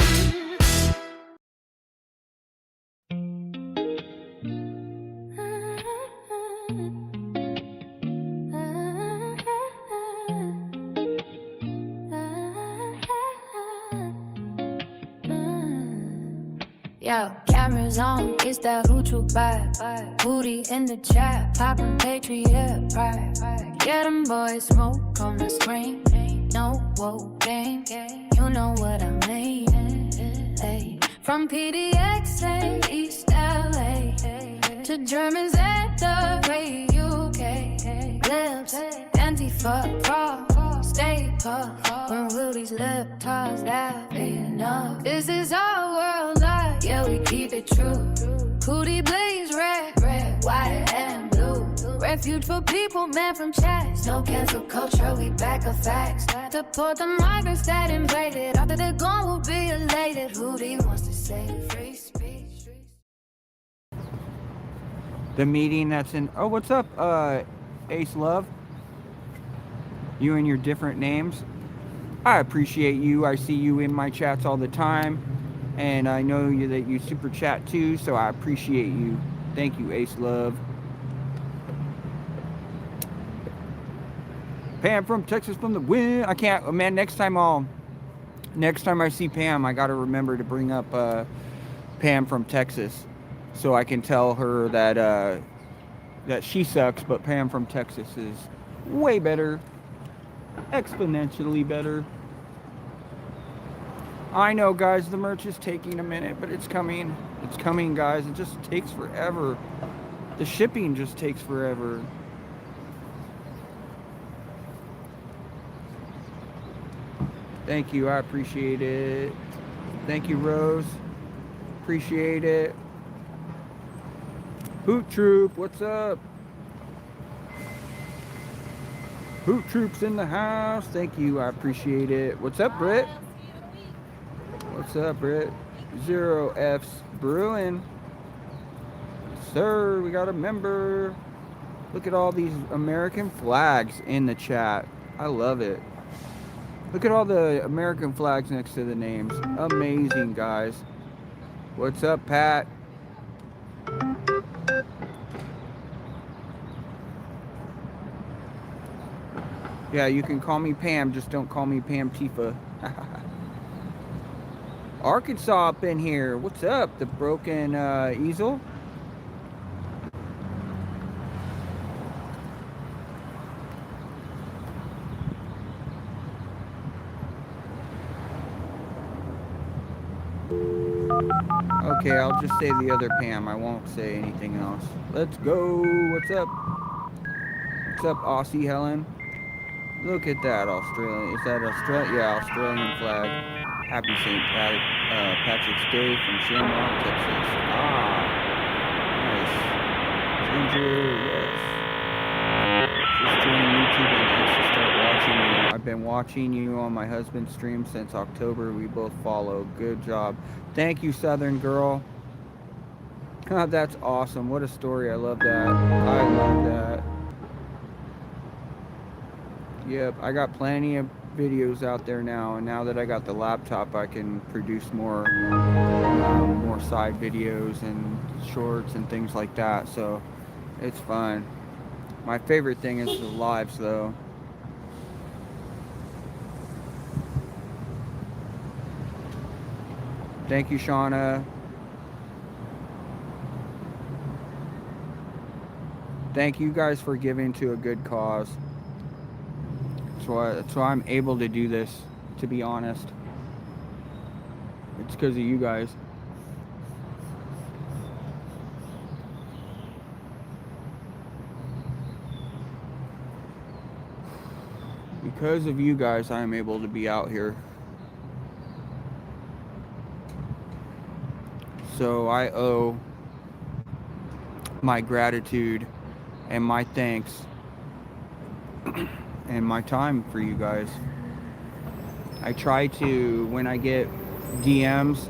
Yo, cameras on, it's that Hoochoo vibe. Booty in the chat, poppin' patriot pride. Yeah, them boys smoke on the screen. No, whoa, game. You know what I mean. Hey. From PDX and East LA to Germans at the great UK. Lips, anti-fuck, raw, stay puff. When will these lip toss that be enough? This is our world, like, yeah, we keep it true. Cootie blaze red, white and blue. Refuge for people, man from chats. No cancel culture, we back up facts. Deport the migrants that invaded. After they're gone, we'll be elated. Who do you wants to say free speech? The meeting that's in, oh, what's up, Ace Love? You and your different names. I appreciate you. I see you in my chats all the time. And I know that you super chat too, so I appreciate you. Thank you, Ace Love. Pam from Texas from the win. I can't, man, next time I see Pam, I gotta remember to bring up Pam from Texas, so I can tell her that that she sucks, but Pam from Texas is way better, exponentially better. I know, guys, the merch is taking a minute, but it's coming. It's coming, guys. It just takes forever. The shipping just takes forever. Thank you. I appreciate it. Thank you, Rose. Appreciate it. Hoot Troop, what's up? Hoot Troop's in the house. Thank you. I appreciate it. What's up, Britt? What's up, Britt? 0F's Brewing. sir. We got a member. Look at all these American flags in the chat. I love it. Look at all the American flags next to the names. Amazing, guys. What's up, Pat? Yeah, you can call me Pam, just don't call me Pam Tifa. Arkansas up in here. What's up? The broken easel? Okay, I'll just say the other Pam. I won't say anything else. Let's go. What's up? What's up, Aussie Helen? Look at that, Australian. Is that Australia? Yeah, Australian flag. Happy St. Patrick's Day from Shamrock, Texas. Ah, nice. Ginger, yes. Just joined YouTube and thanks to start watching you. I've been watching you on my husband's stream since October. We both follow. Good job. Thank you, Southern Girl. That's awesome. What a story. I love that. I love that. Yep, I got plenty of videos out there now, and now that I got the laptop, I can produce more side videos and shorts and things like that, so it's fun. My favorite thing is the lives, though. Thank you, Shauna. Thank you guys for giving to a good cause. That's why I'm able to do this, to be honest. It's because of you guys. Because of you guys, I'm able to be out here. So I owe my gratitude and my thanks and my time for you guys. I try to, when I get DMs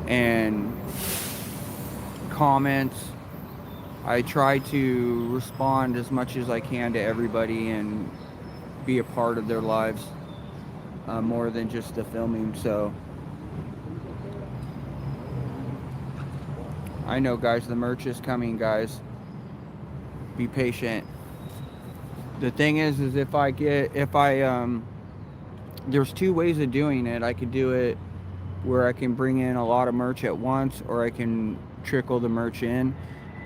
and comments, I try to respond as much as I can to everybody and be a part of their lives, more than just the filming. So I know, guys, the merch is coming, guys. Be patient. The thing is there's two ways of doing it. I could do it where I can bring in a lot of merch at once, or I can trickle the merch in.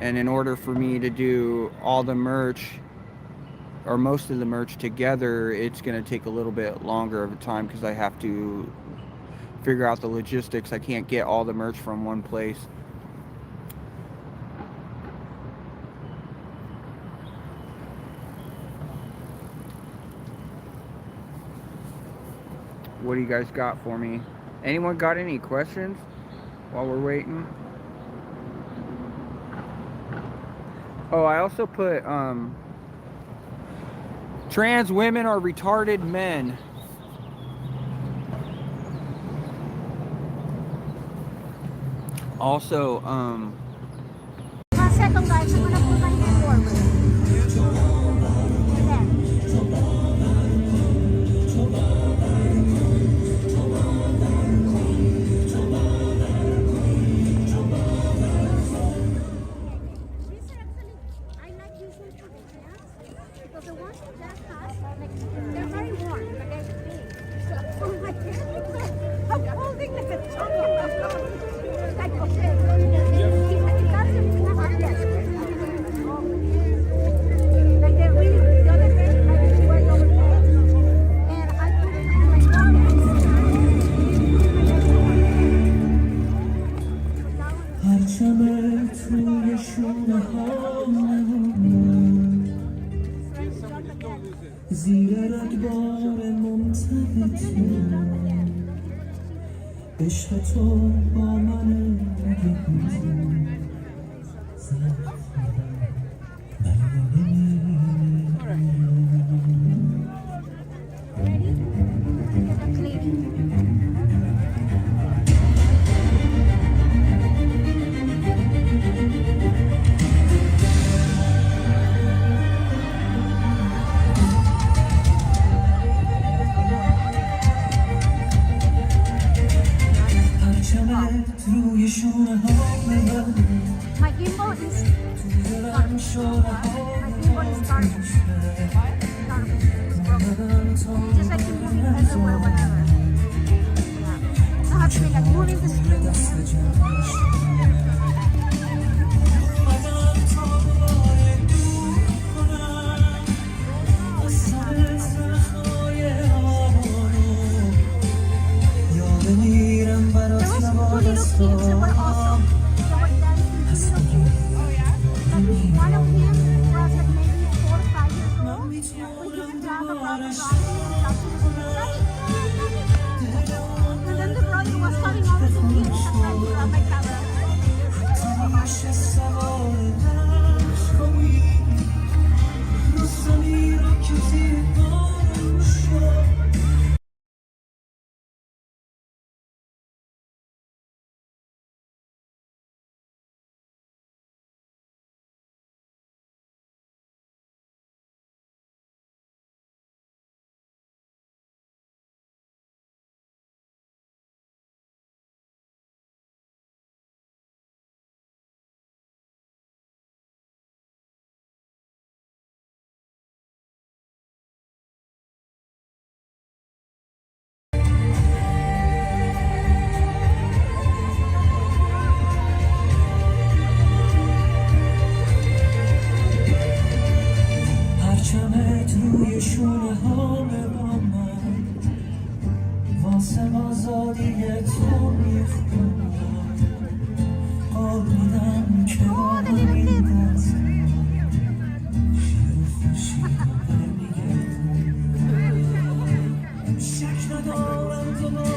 And in order for me to do all the merch, or most of the merch together, it's going to take a little bit longer of a time because I have to figure out the logistics. I can't get all the merch from one place. What do you guys got for me? Anyone got any questions while we're waiting? Oh, I also put trans women are retarded men. Also, Just like you're moving everywhere, whenever. You don't have to be like moving the street. There was two little kids that were awesome. They were dancing, two little kids. Oh yeah? Like one of them was like maybe 4 or 5 years old. When he would drive around and then the brother was telling all of the kids, that's why I grabbed my camera.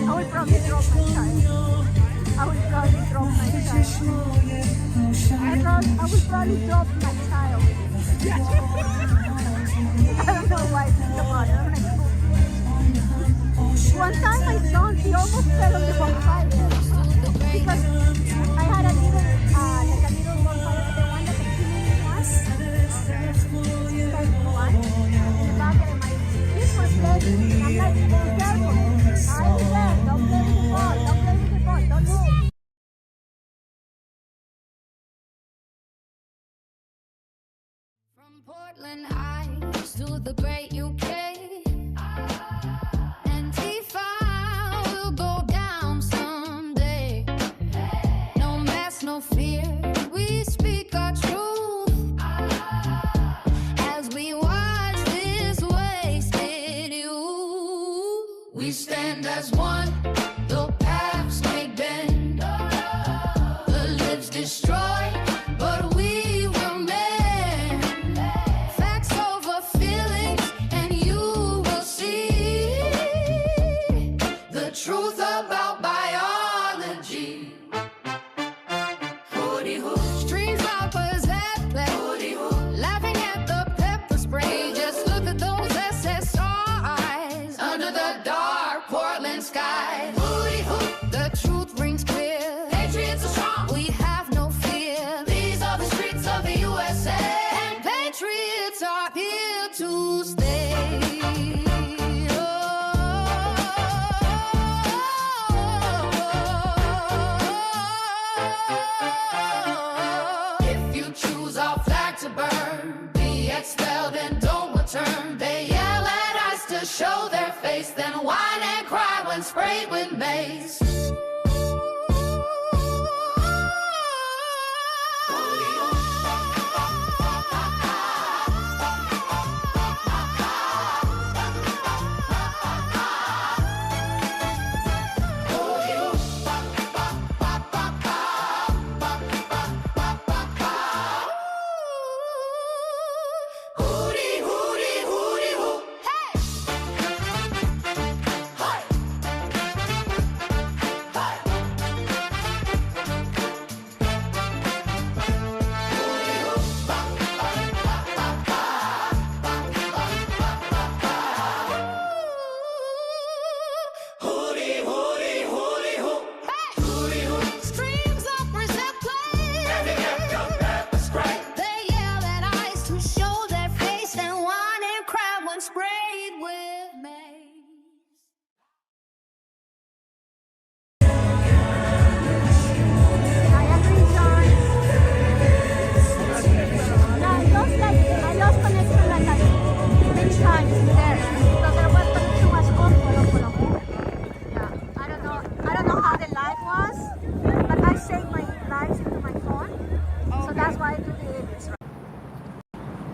I would probably drop my child. I would probably drop my child. I would probably drop my child. I don't know why I think about it. One time my son, he almost fell on the bonfire because I had a little bonfire, but the one that the teenage one, like one, in the back of my kids were playing. I'm like, be careful. I was there. Don't play with the ball. Don't play with the ball. Don't move. From PortlandICE to the great UK, Antifa will go down someday. No mask, no fear, we speak our truth as we watch this wasted youth. We stand as one, the paths may bend, the lives destroyed, but we will mend. Facts over feelings, and you will see the truth about biology. Hooty hoo. Street robbers at play. Hooty hoo. Laughing at the pepper spray. Just look at those SSR eyes under the dark Portland sky. Hooty hoo. The truth rings clear. Patriots are strong. We have no fear. These are the streets of the USA. And patriots are here to stay. If you choose our flag to burn, be expelled and don't return. They yell at us to show their face, then whine and cry when sprayed with mace. Hooty, hooty, hooty, hoo. Hey! Hey! Hey!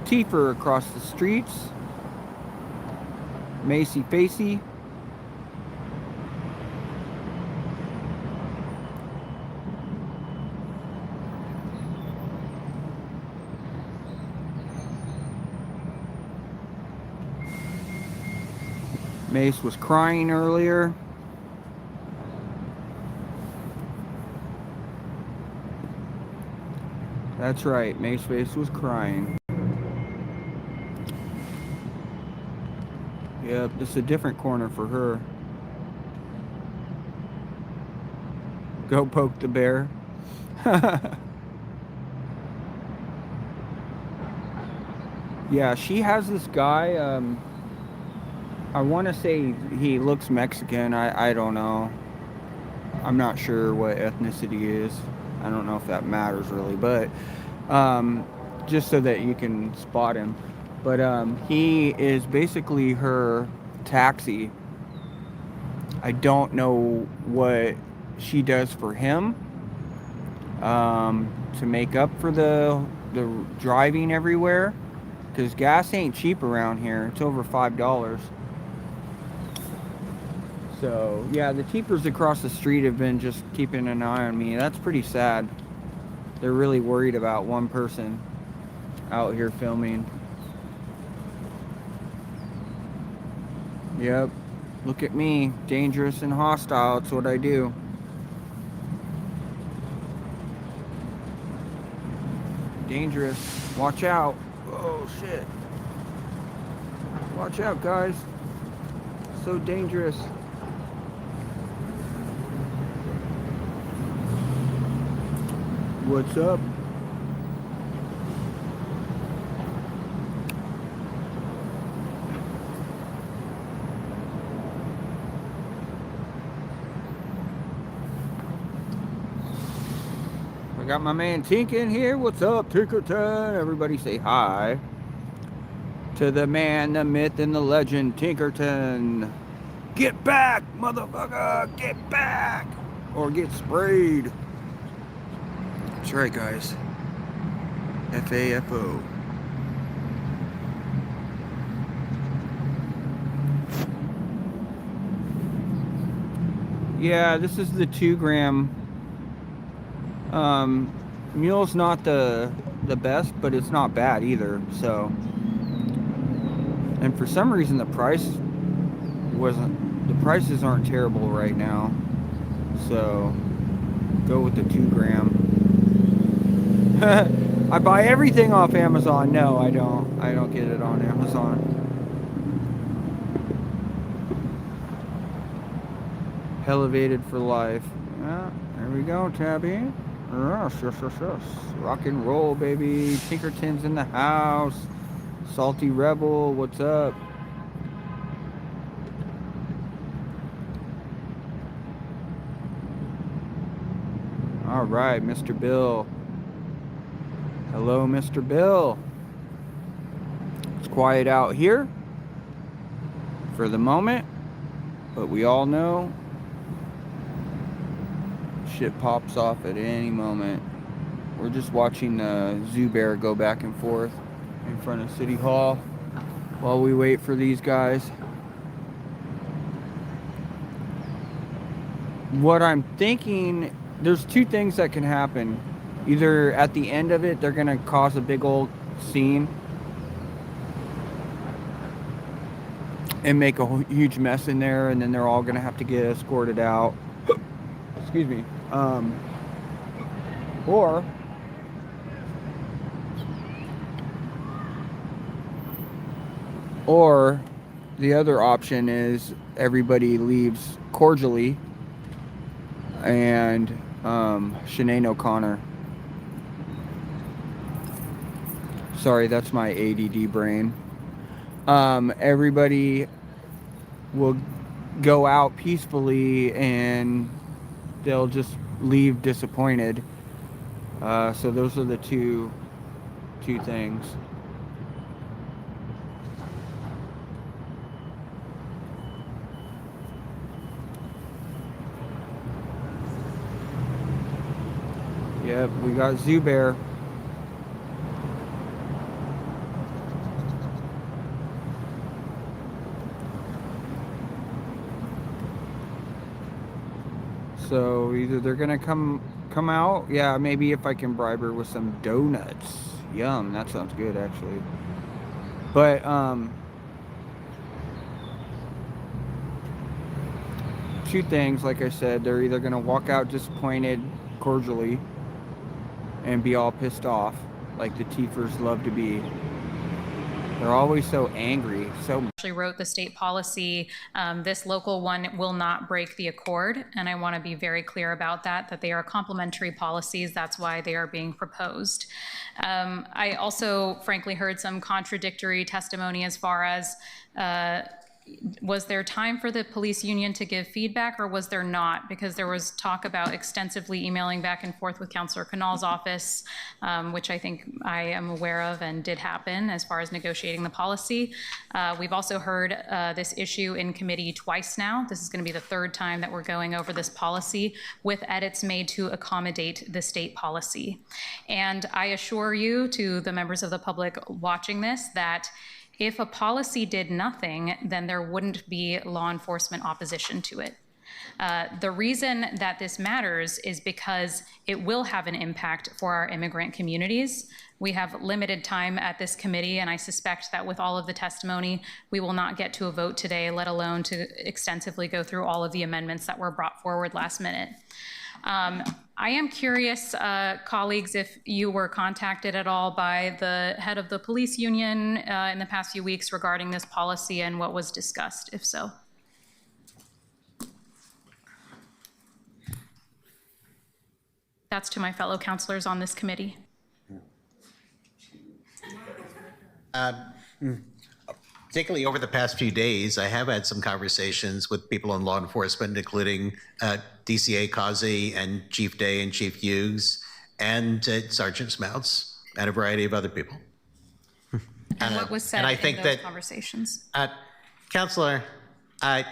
Latifah across the streets. Macy Facey. Mace was crying earlier. That's right, Mace Face was crying. Yep, this is a different corner for her. Go poke the bear. Yeah, she has this guy, I want to say he looks Mexican. I don't know. I'm not sure what ethnicity he is. I don't know if that matters really, but just so that you can spot him. But he is basically her taxi. I don't know what she does for him to make up for the driving everywhere, because gas ain't cheap around here. It's over $5. So yeah, the Teepers across the street have been just keeping an eye on me. That's pretty sad. They're really worried about one person out here filming. Yep, look at me, dangerous and hostile. It's what I do. Dangerous. Watch out. Oh shit. Watch out, guys. So dangerous. What's up? I got my man Tink in here. What's up, Tinkerton? Everybody say hi to the man, the myth, and the legend, Tinkerton. Get back, motherfucker! Get back! Or get sprayed. That's right, guys. FAFO. Yeah, this is the 2 gram. Mule's not the best, but it's not bad either. So, and for some reason the prices aren't terrible right now. So, go with the 2 gram. I buy everything off Amazon. No, I don't. I don't get it on Amazon. Elevated for life. Yeah, there we go, Tabby. Yes. Rock and roll, baby. Tinkerton's in the house. Salty Rebel, what's up? All right, Mr. Bill. Hello, Mr. Bill. It's quiet out here for the moment, but we all know shit pops off at any moment. We're just watching the zoo bear go back and forth in front of City Hall while we wait for these guys. What I'm thinking, there's 2 things that can happen. Either at the end of it, they're gonna cause a big old scene and make a huge mess in there, and then they're all gonna have to get escorted out. Excuse me. Or the other option is everybody leaves cordially and Sinead O'Connor. Sorry, that's my ADD brain. Everybody will go out peacefully and they'll just leave disappointed. So those are the two things. Yep, we got Zoo Bear. So either they're gonna come out, yeah, maybe if I can bribe her with some donuts. Yum, that sounds good actually. But two things, like I said, they're either gonna walk out disappointed cordially and be all pissed off, like the Tiefers love to be. They're always so angry. Actually wrote the state policy. This local one will not break the accord, and I want to be very clear about that they are complementary policies. That's why they are being proposed. I also, frankly, heard some contradictory testimony as far as was there time for the police union to give feedback, or was there not? Because there was talk about extensively emailing back and forth with Councillor Canal's office, which I think I am aware of and did happen as far as negotiating the policy. We've also heard this issue in committee twice now. This is going to be the third time that we're going over this policy with edits made to accommodate the state policy. And I assure you, to the members of the public watching this, that if a policy did nothing, then there wouldn't be law enforcement opposition to it. The reason that this matters is because it will have an impact for our immigrant communities. We have limited time at this committee, and I suspect that with all of the testimony, we will not get to a vote today, let alone to extensively go through all of the amendments that were brought forward last minute. I am curious, colleagues, if you were contacted at all by the head of the police union in the past few weeks regarding this policy and what was discussed, if so. That's to my fellow counselors on this committee. Particularly over the past few days, I have had some conversations with people in law enforcement, including DCA Kazi and Chief Day and Chief Hughes and Sergeant Smouts and a variety of other people. And what was said in those conversations? Counselor, I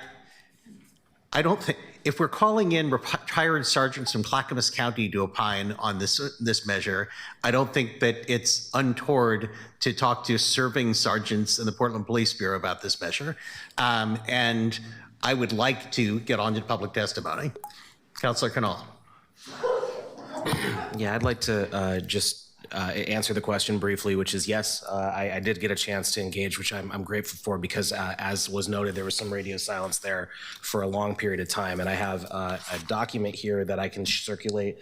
don't think, if we're calling in retired sergeants from Clackamas County to opine on this measure, I don't think that it's untoward to talk to serving sergeants in the Portland Police Bureau about this measure. And I would like to get on to public testimony. Councillor Canal. Yeah, I'd like to just answer the question briefly, which is yes, I did get a chance to engage, which I'm grateful for, because as was noted, there was some radio silence there for a long period of time. And I have a document here that I can circulate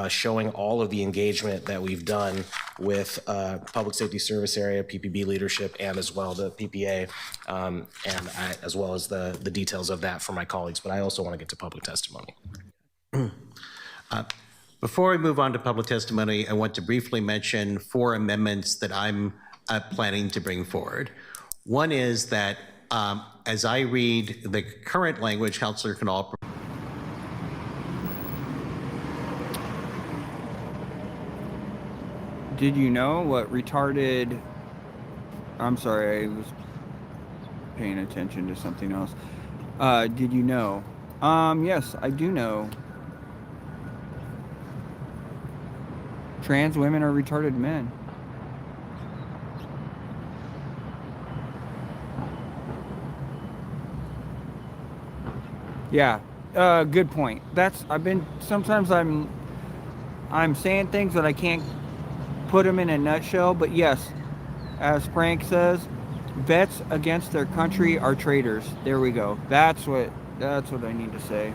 showing all of the engagement that we've done with Public Safety Service Area, PPB leadership, and as well the PPA, as well as the details of that for my colleagues. But I also want to get to public testimony. Before we move on to public testimony, I want to briefly mention 4 amendments that I'm planning to bring forward. One is that as I read the current language, Councillor Canal. Did you know what retarded... I'm sorry, I was paying attention to something else. Did you know? Yes, I do know. Trans women are retarded men. Yeah, good point. Sometimes I'm saying things that I can't put them in a nutshell, but yes, as Frank says, vets against their country are traitors. There we go. That's what I need to say.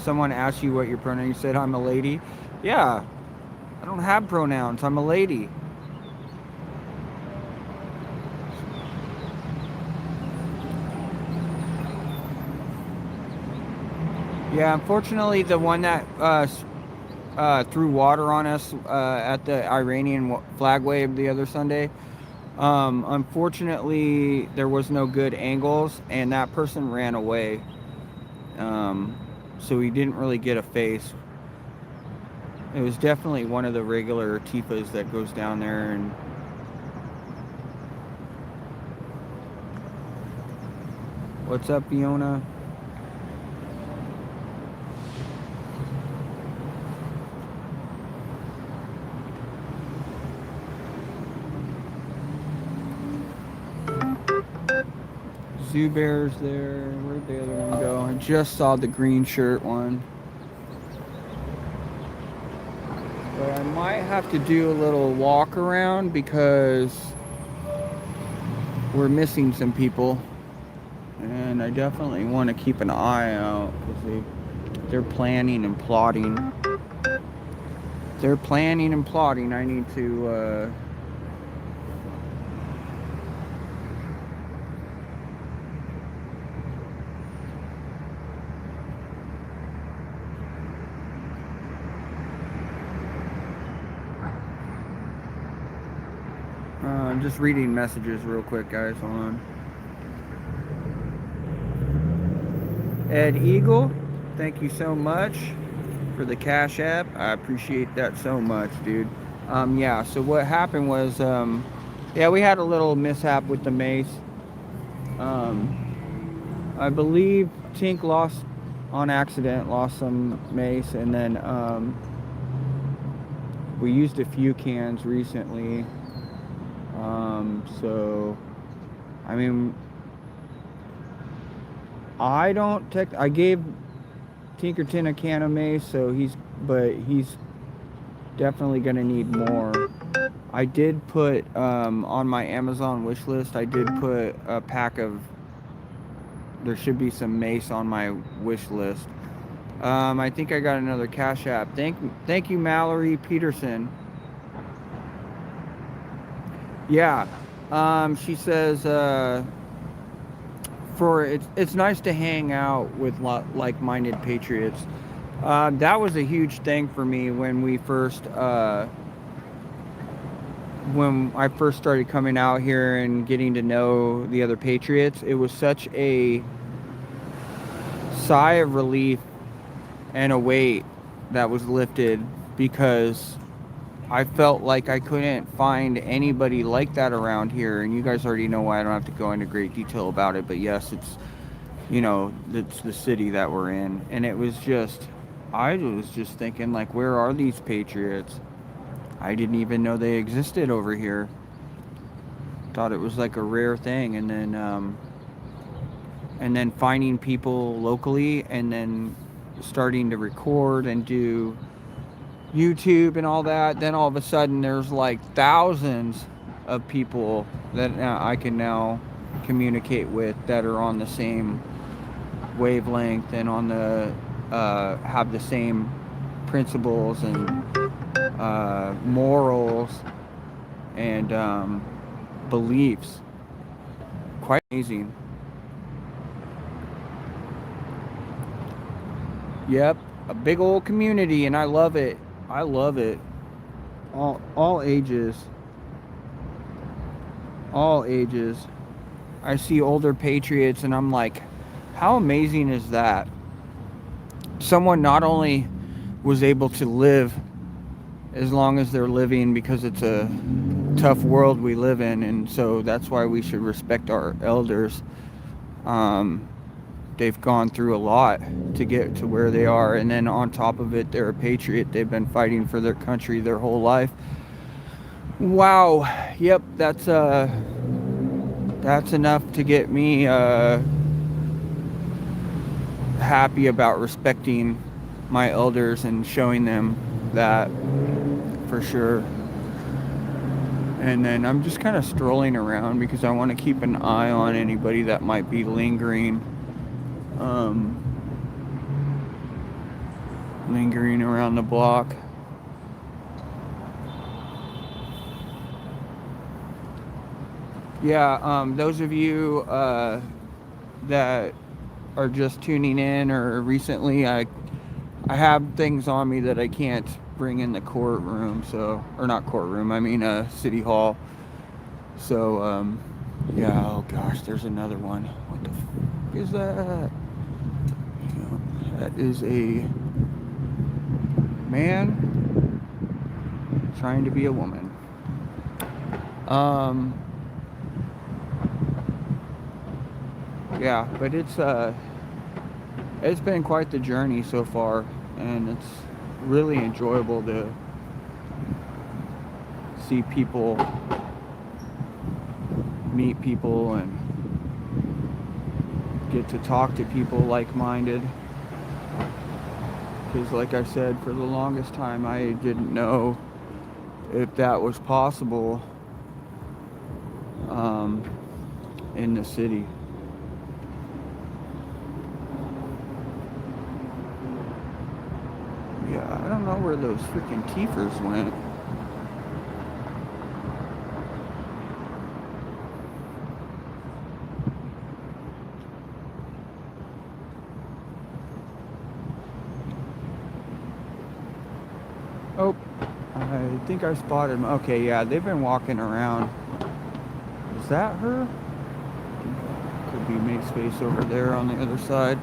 Someone asked you what your pronoun, you said, I'm a lady. Yeah, I don't have pronouns, I'm a lady. Yeah, unfortunately, the one that threw water on us at the Iranian flag wave the other Sunday, unfortunately, there was no good angles, and that person ran away. So we didn't really get a face. It was definitely one of the regular Tifas that goes down there and... What's up, Fiona? Zoo Bear's there. Where'd the other one go? I just saw the green shirt one. But I might have to do a little walk around because we're missing some people. And I definitely want to keep an eye out because they're planning and plotting. They're planning and plotting. I need to I'm just reading messages real quick, guys. Hold on. Ed Eagle, thank you so much for the Cash App. I appreciate that so much, dude. Yeah, so what happened was, yeah, we had a little mishap with the mace. I believe Tink lost some mace, and then we used a few cans recently. So, I mean, I gave Tinkerton a can of mace, so he's definitely gonna need more. I did put, on my Amazon wish list, I did put a pack of, there should be some mace on my wish list. I think I got another Cash App. Thank you, Mallory Peterson. Yeah, she says, it's nice to hang out with like-minded patriots. That was a huge thing for me when I first started coming out here and getting to know the other patriots. It was such a sigh of relief and a weight that was lifted because I felt like I couldn't find anybody like that around here, and you guys already know why. I don't have to go into great detail about it, but yes, it's the city that we're in, and I was just thinking, like, where are these patriots? I didn't even know they existed over here. Thought it was like a rare thing, and then finding people locally, and then starting to record and do YouTube and all that, then all of a sudden there's like thousands of people that I can now communicate with that are on the same wavelength and have the same principles and morals and beliefs. Quite amazing. Yep, a big old community, and I love it. I love it. All ages. All ages. I see older patriots and I'm like, how amazing is that? Someone not only was able to live as long as they're living, because it's a tough world we live in, and so that's why we should respect our elders. They've gone through a lot to get to where they are, and then on top of it, they're a patriot. They've been fighting for their country their whole life. Wow. Yep, that's enough to get me happy about respecting my elders and showing them that, for sure. And then I'm just kind of strolling around because I want to keep an eye on anybody that might be lingering around the block. Yeah, those of you that are just tuning in or recently, I have things on me that I can't bring in the courtroom, or not courtroom, I mean City Hall. So, yeah, oh gosh, there's another one. What the f is that? That is a man trying to be a woman. Yeah, but it's been quite the journey so far, and it's really enjoyable to see people, meet people, and get to talk to people like-minded. Because like I said, for the longest time, I didn't know if that was possible in the city. Yeah, I don't know where those freaking Keefers went. Oh, I think I spotted them. Okay, yeah, they've been walking around. Is that her? Could be make space over there on the other side.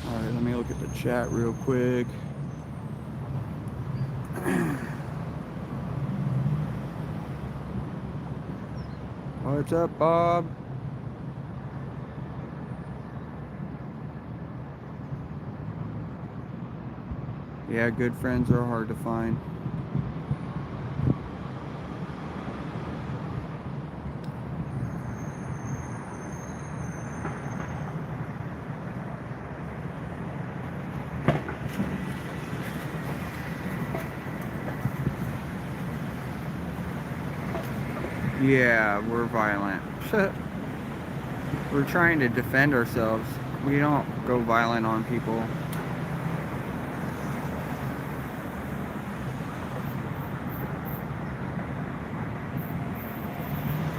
Alright, let me look at the chat real quick. What's up, Bob? Yeah, good friends are hard to find. Yeah, we're violent. We're trying to defend ourselves. We don't go violent on people.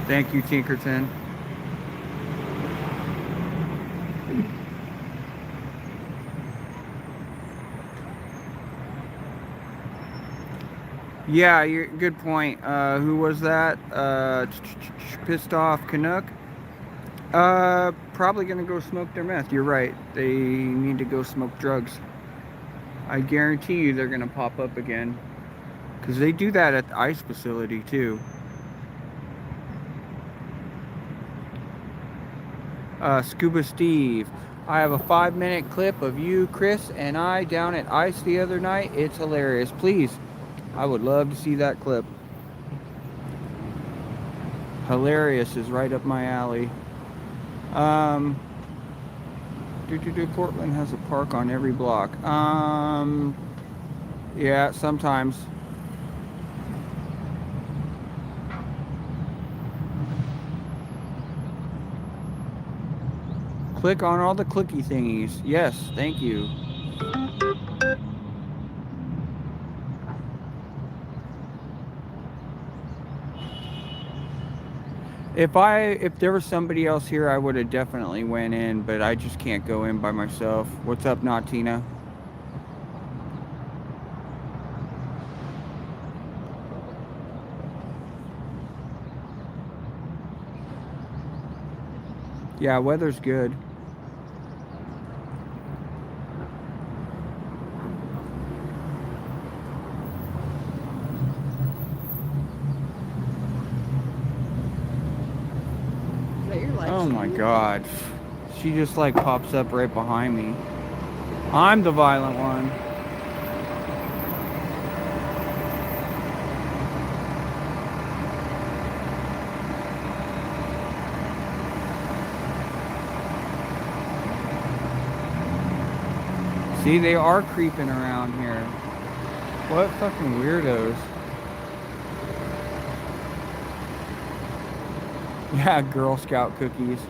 Thank you, Tinkerton. Yeah, good point. Who was that? Pissed off Canuck? Probably gonna go smoke their meth. You're right. They need to go smoke drugs. I guarantee you they're gonna pop up again. Because they do that at the ICE facility too. Scuba Steve. I have a 5-minute clip of you, Chris, and I down at ICE the other night. It's hilarious. Please, I would love to see that clip. Hilarious is right up my alley. Portland has a park on every block. Yeah, sometimes. Click on all the clicky thingies. Yes, thank you. If there was somebody else here, I would have definitely went in, but I just can't go in by myself. What's up, Natina? Yeah, weather's good. Oh my god. She just like pops up right behind me. I'm the violent one. See, they are creeping around here. What fucking weirdos. Yeah, Girl Scout cookies.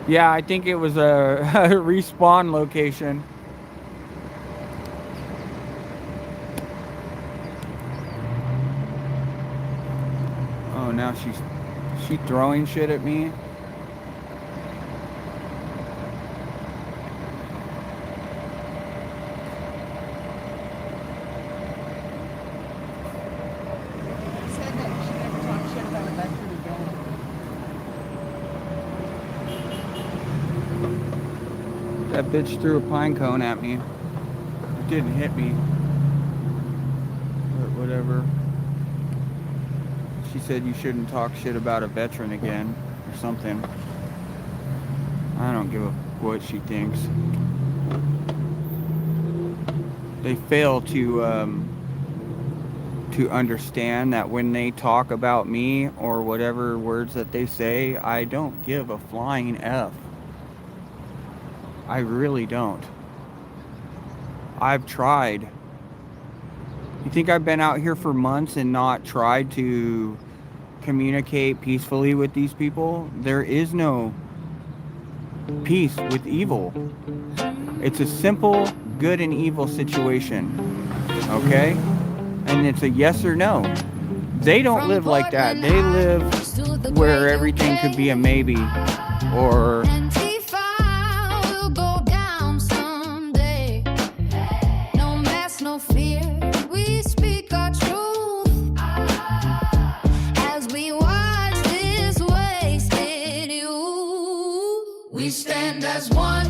Yeah, I think it was a respawn location. Oh, now she's throwing shit at me. That bitch threw a pine cone at me. It didn't hit me. But whatever. whatever. She said you shouldn't talk shit about a veteran again or something. I don't give a what she thinks. They fail to understand that when they talk about me or whatever words that they say, I don't give a flying F. I really don't. I've tried. You think I've been out here for months and not tried to communicate peacefully with these people? There is no peace with evil. It's a simple good and evil situation, okay? And it's a yes or no. They don't live like that. They live where everything could be a maybe, or will go down someday. No mess, no fear. We speak our truth as we watch this wasted youth. We stand as one.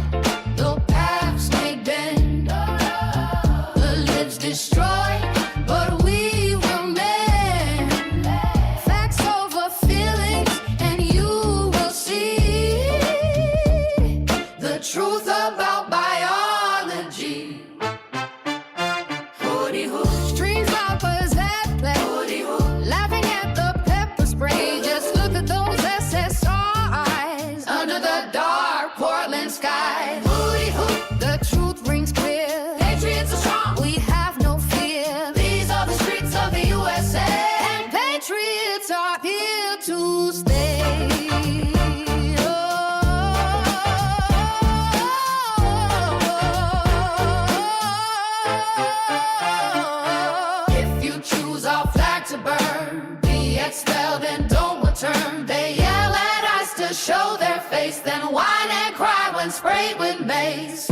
The paths may bend, the lives destroy, but we will mend. Facts over feelings, and you will see the truth about biology. Hooty hoo. Street robbers at play. Hooty hoo. Laughing at the pepper spray. Just look at those SSR eyes under the dark Portland sky. Hooty hoo. The truth rings clear. Patriots are strong. We have no fear. These are the streets of the USA. And patriots are here to stay. If you choose our flag to burn, be expelled and don't return. They yell at us to show their face, then whine and cry when sprayed with mace.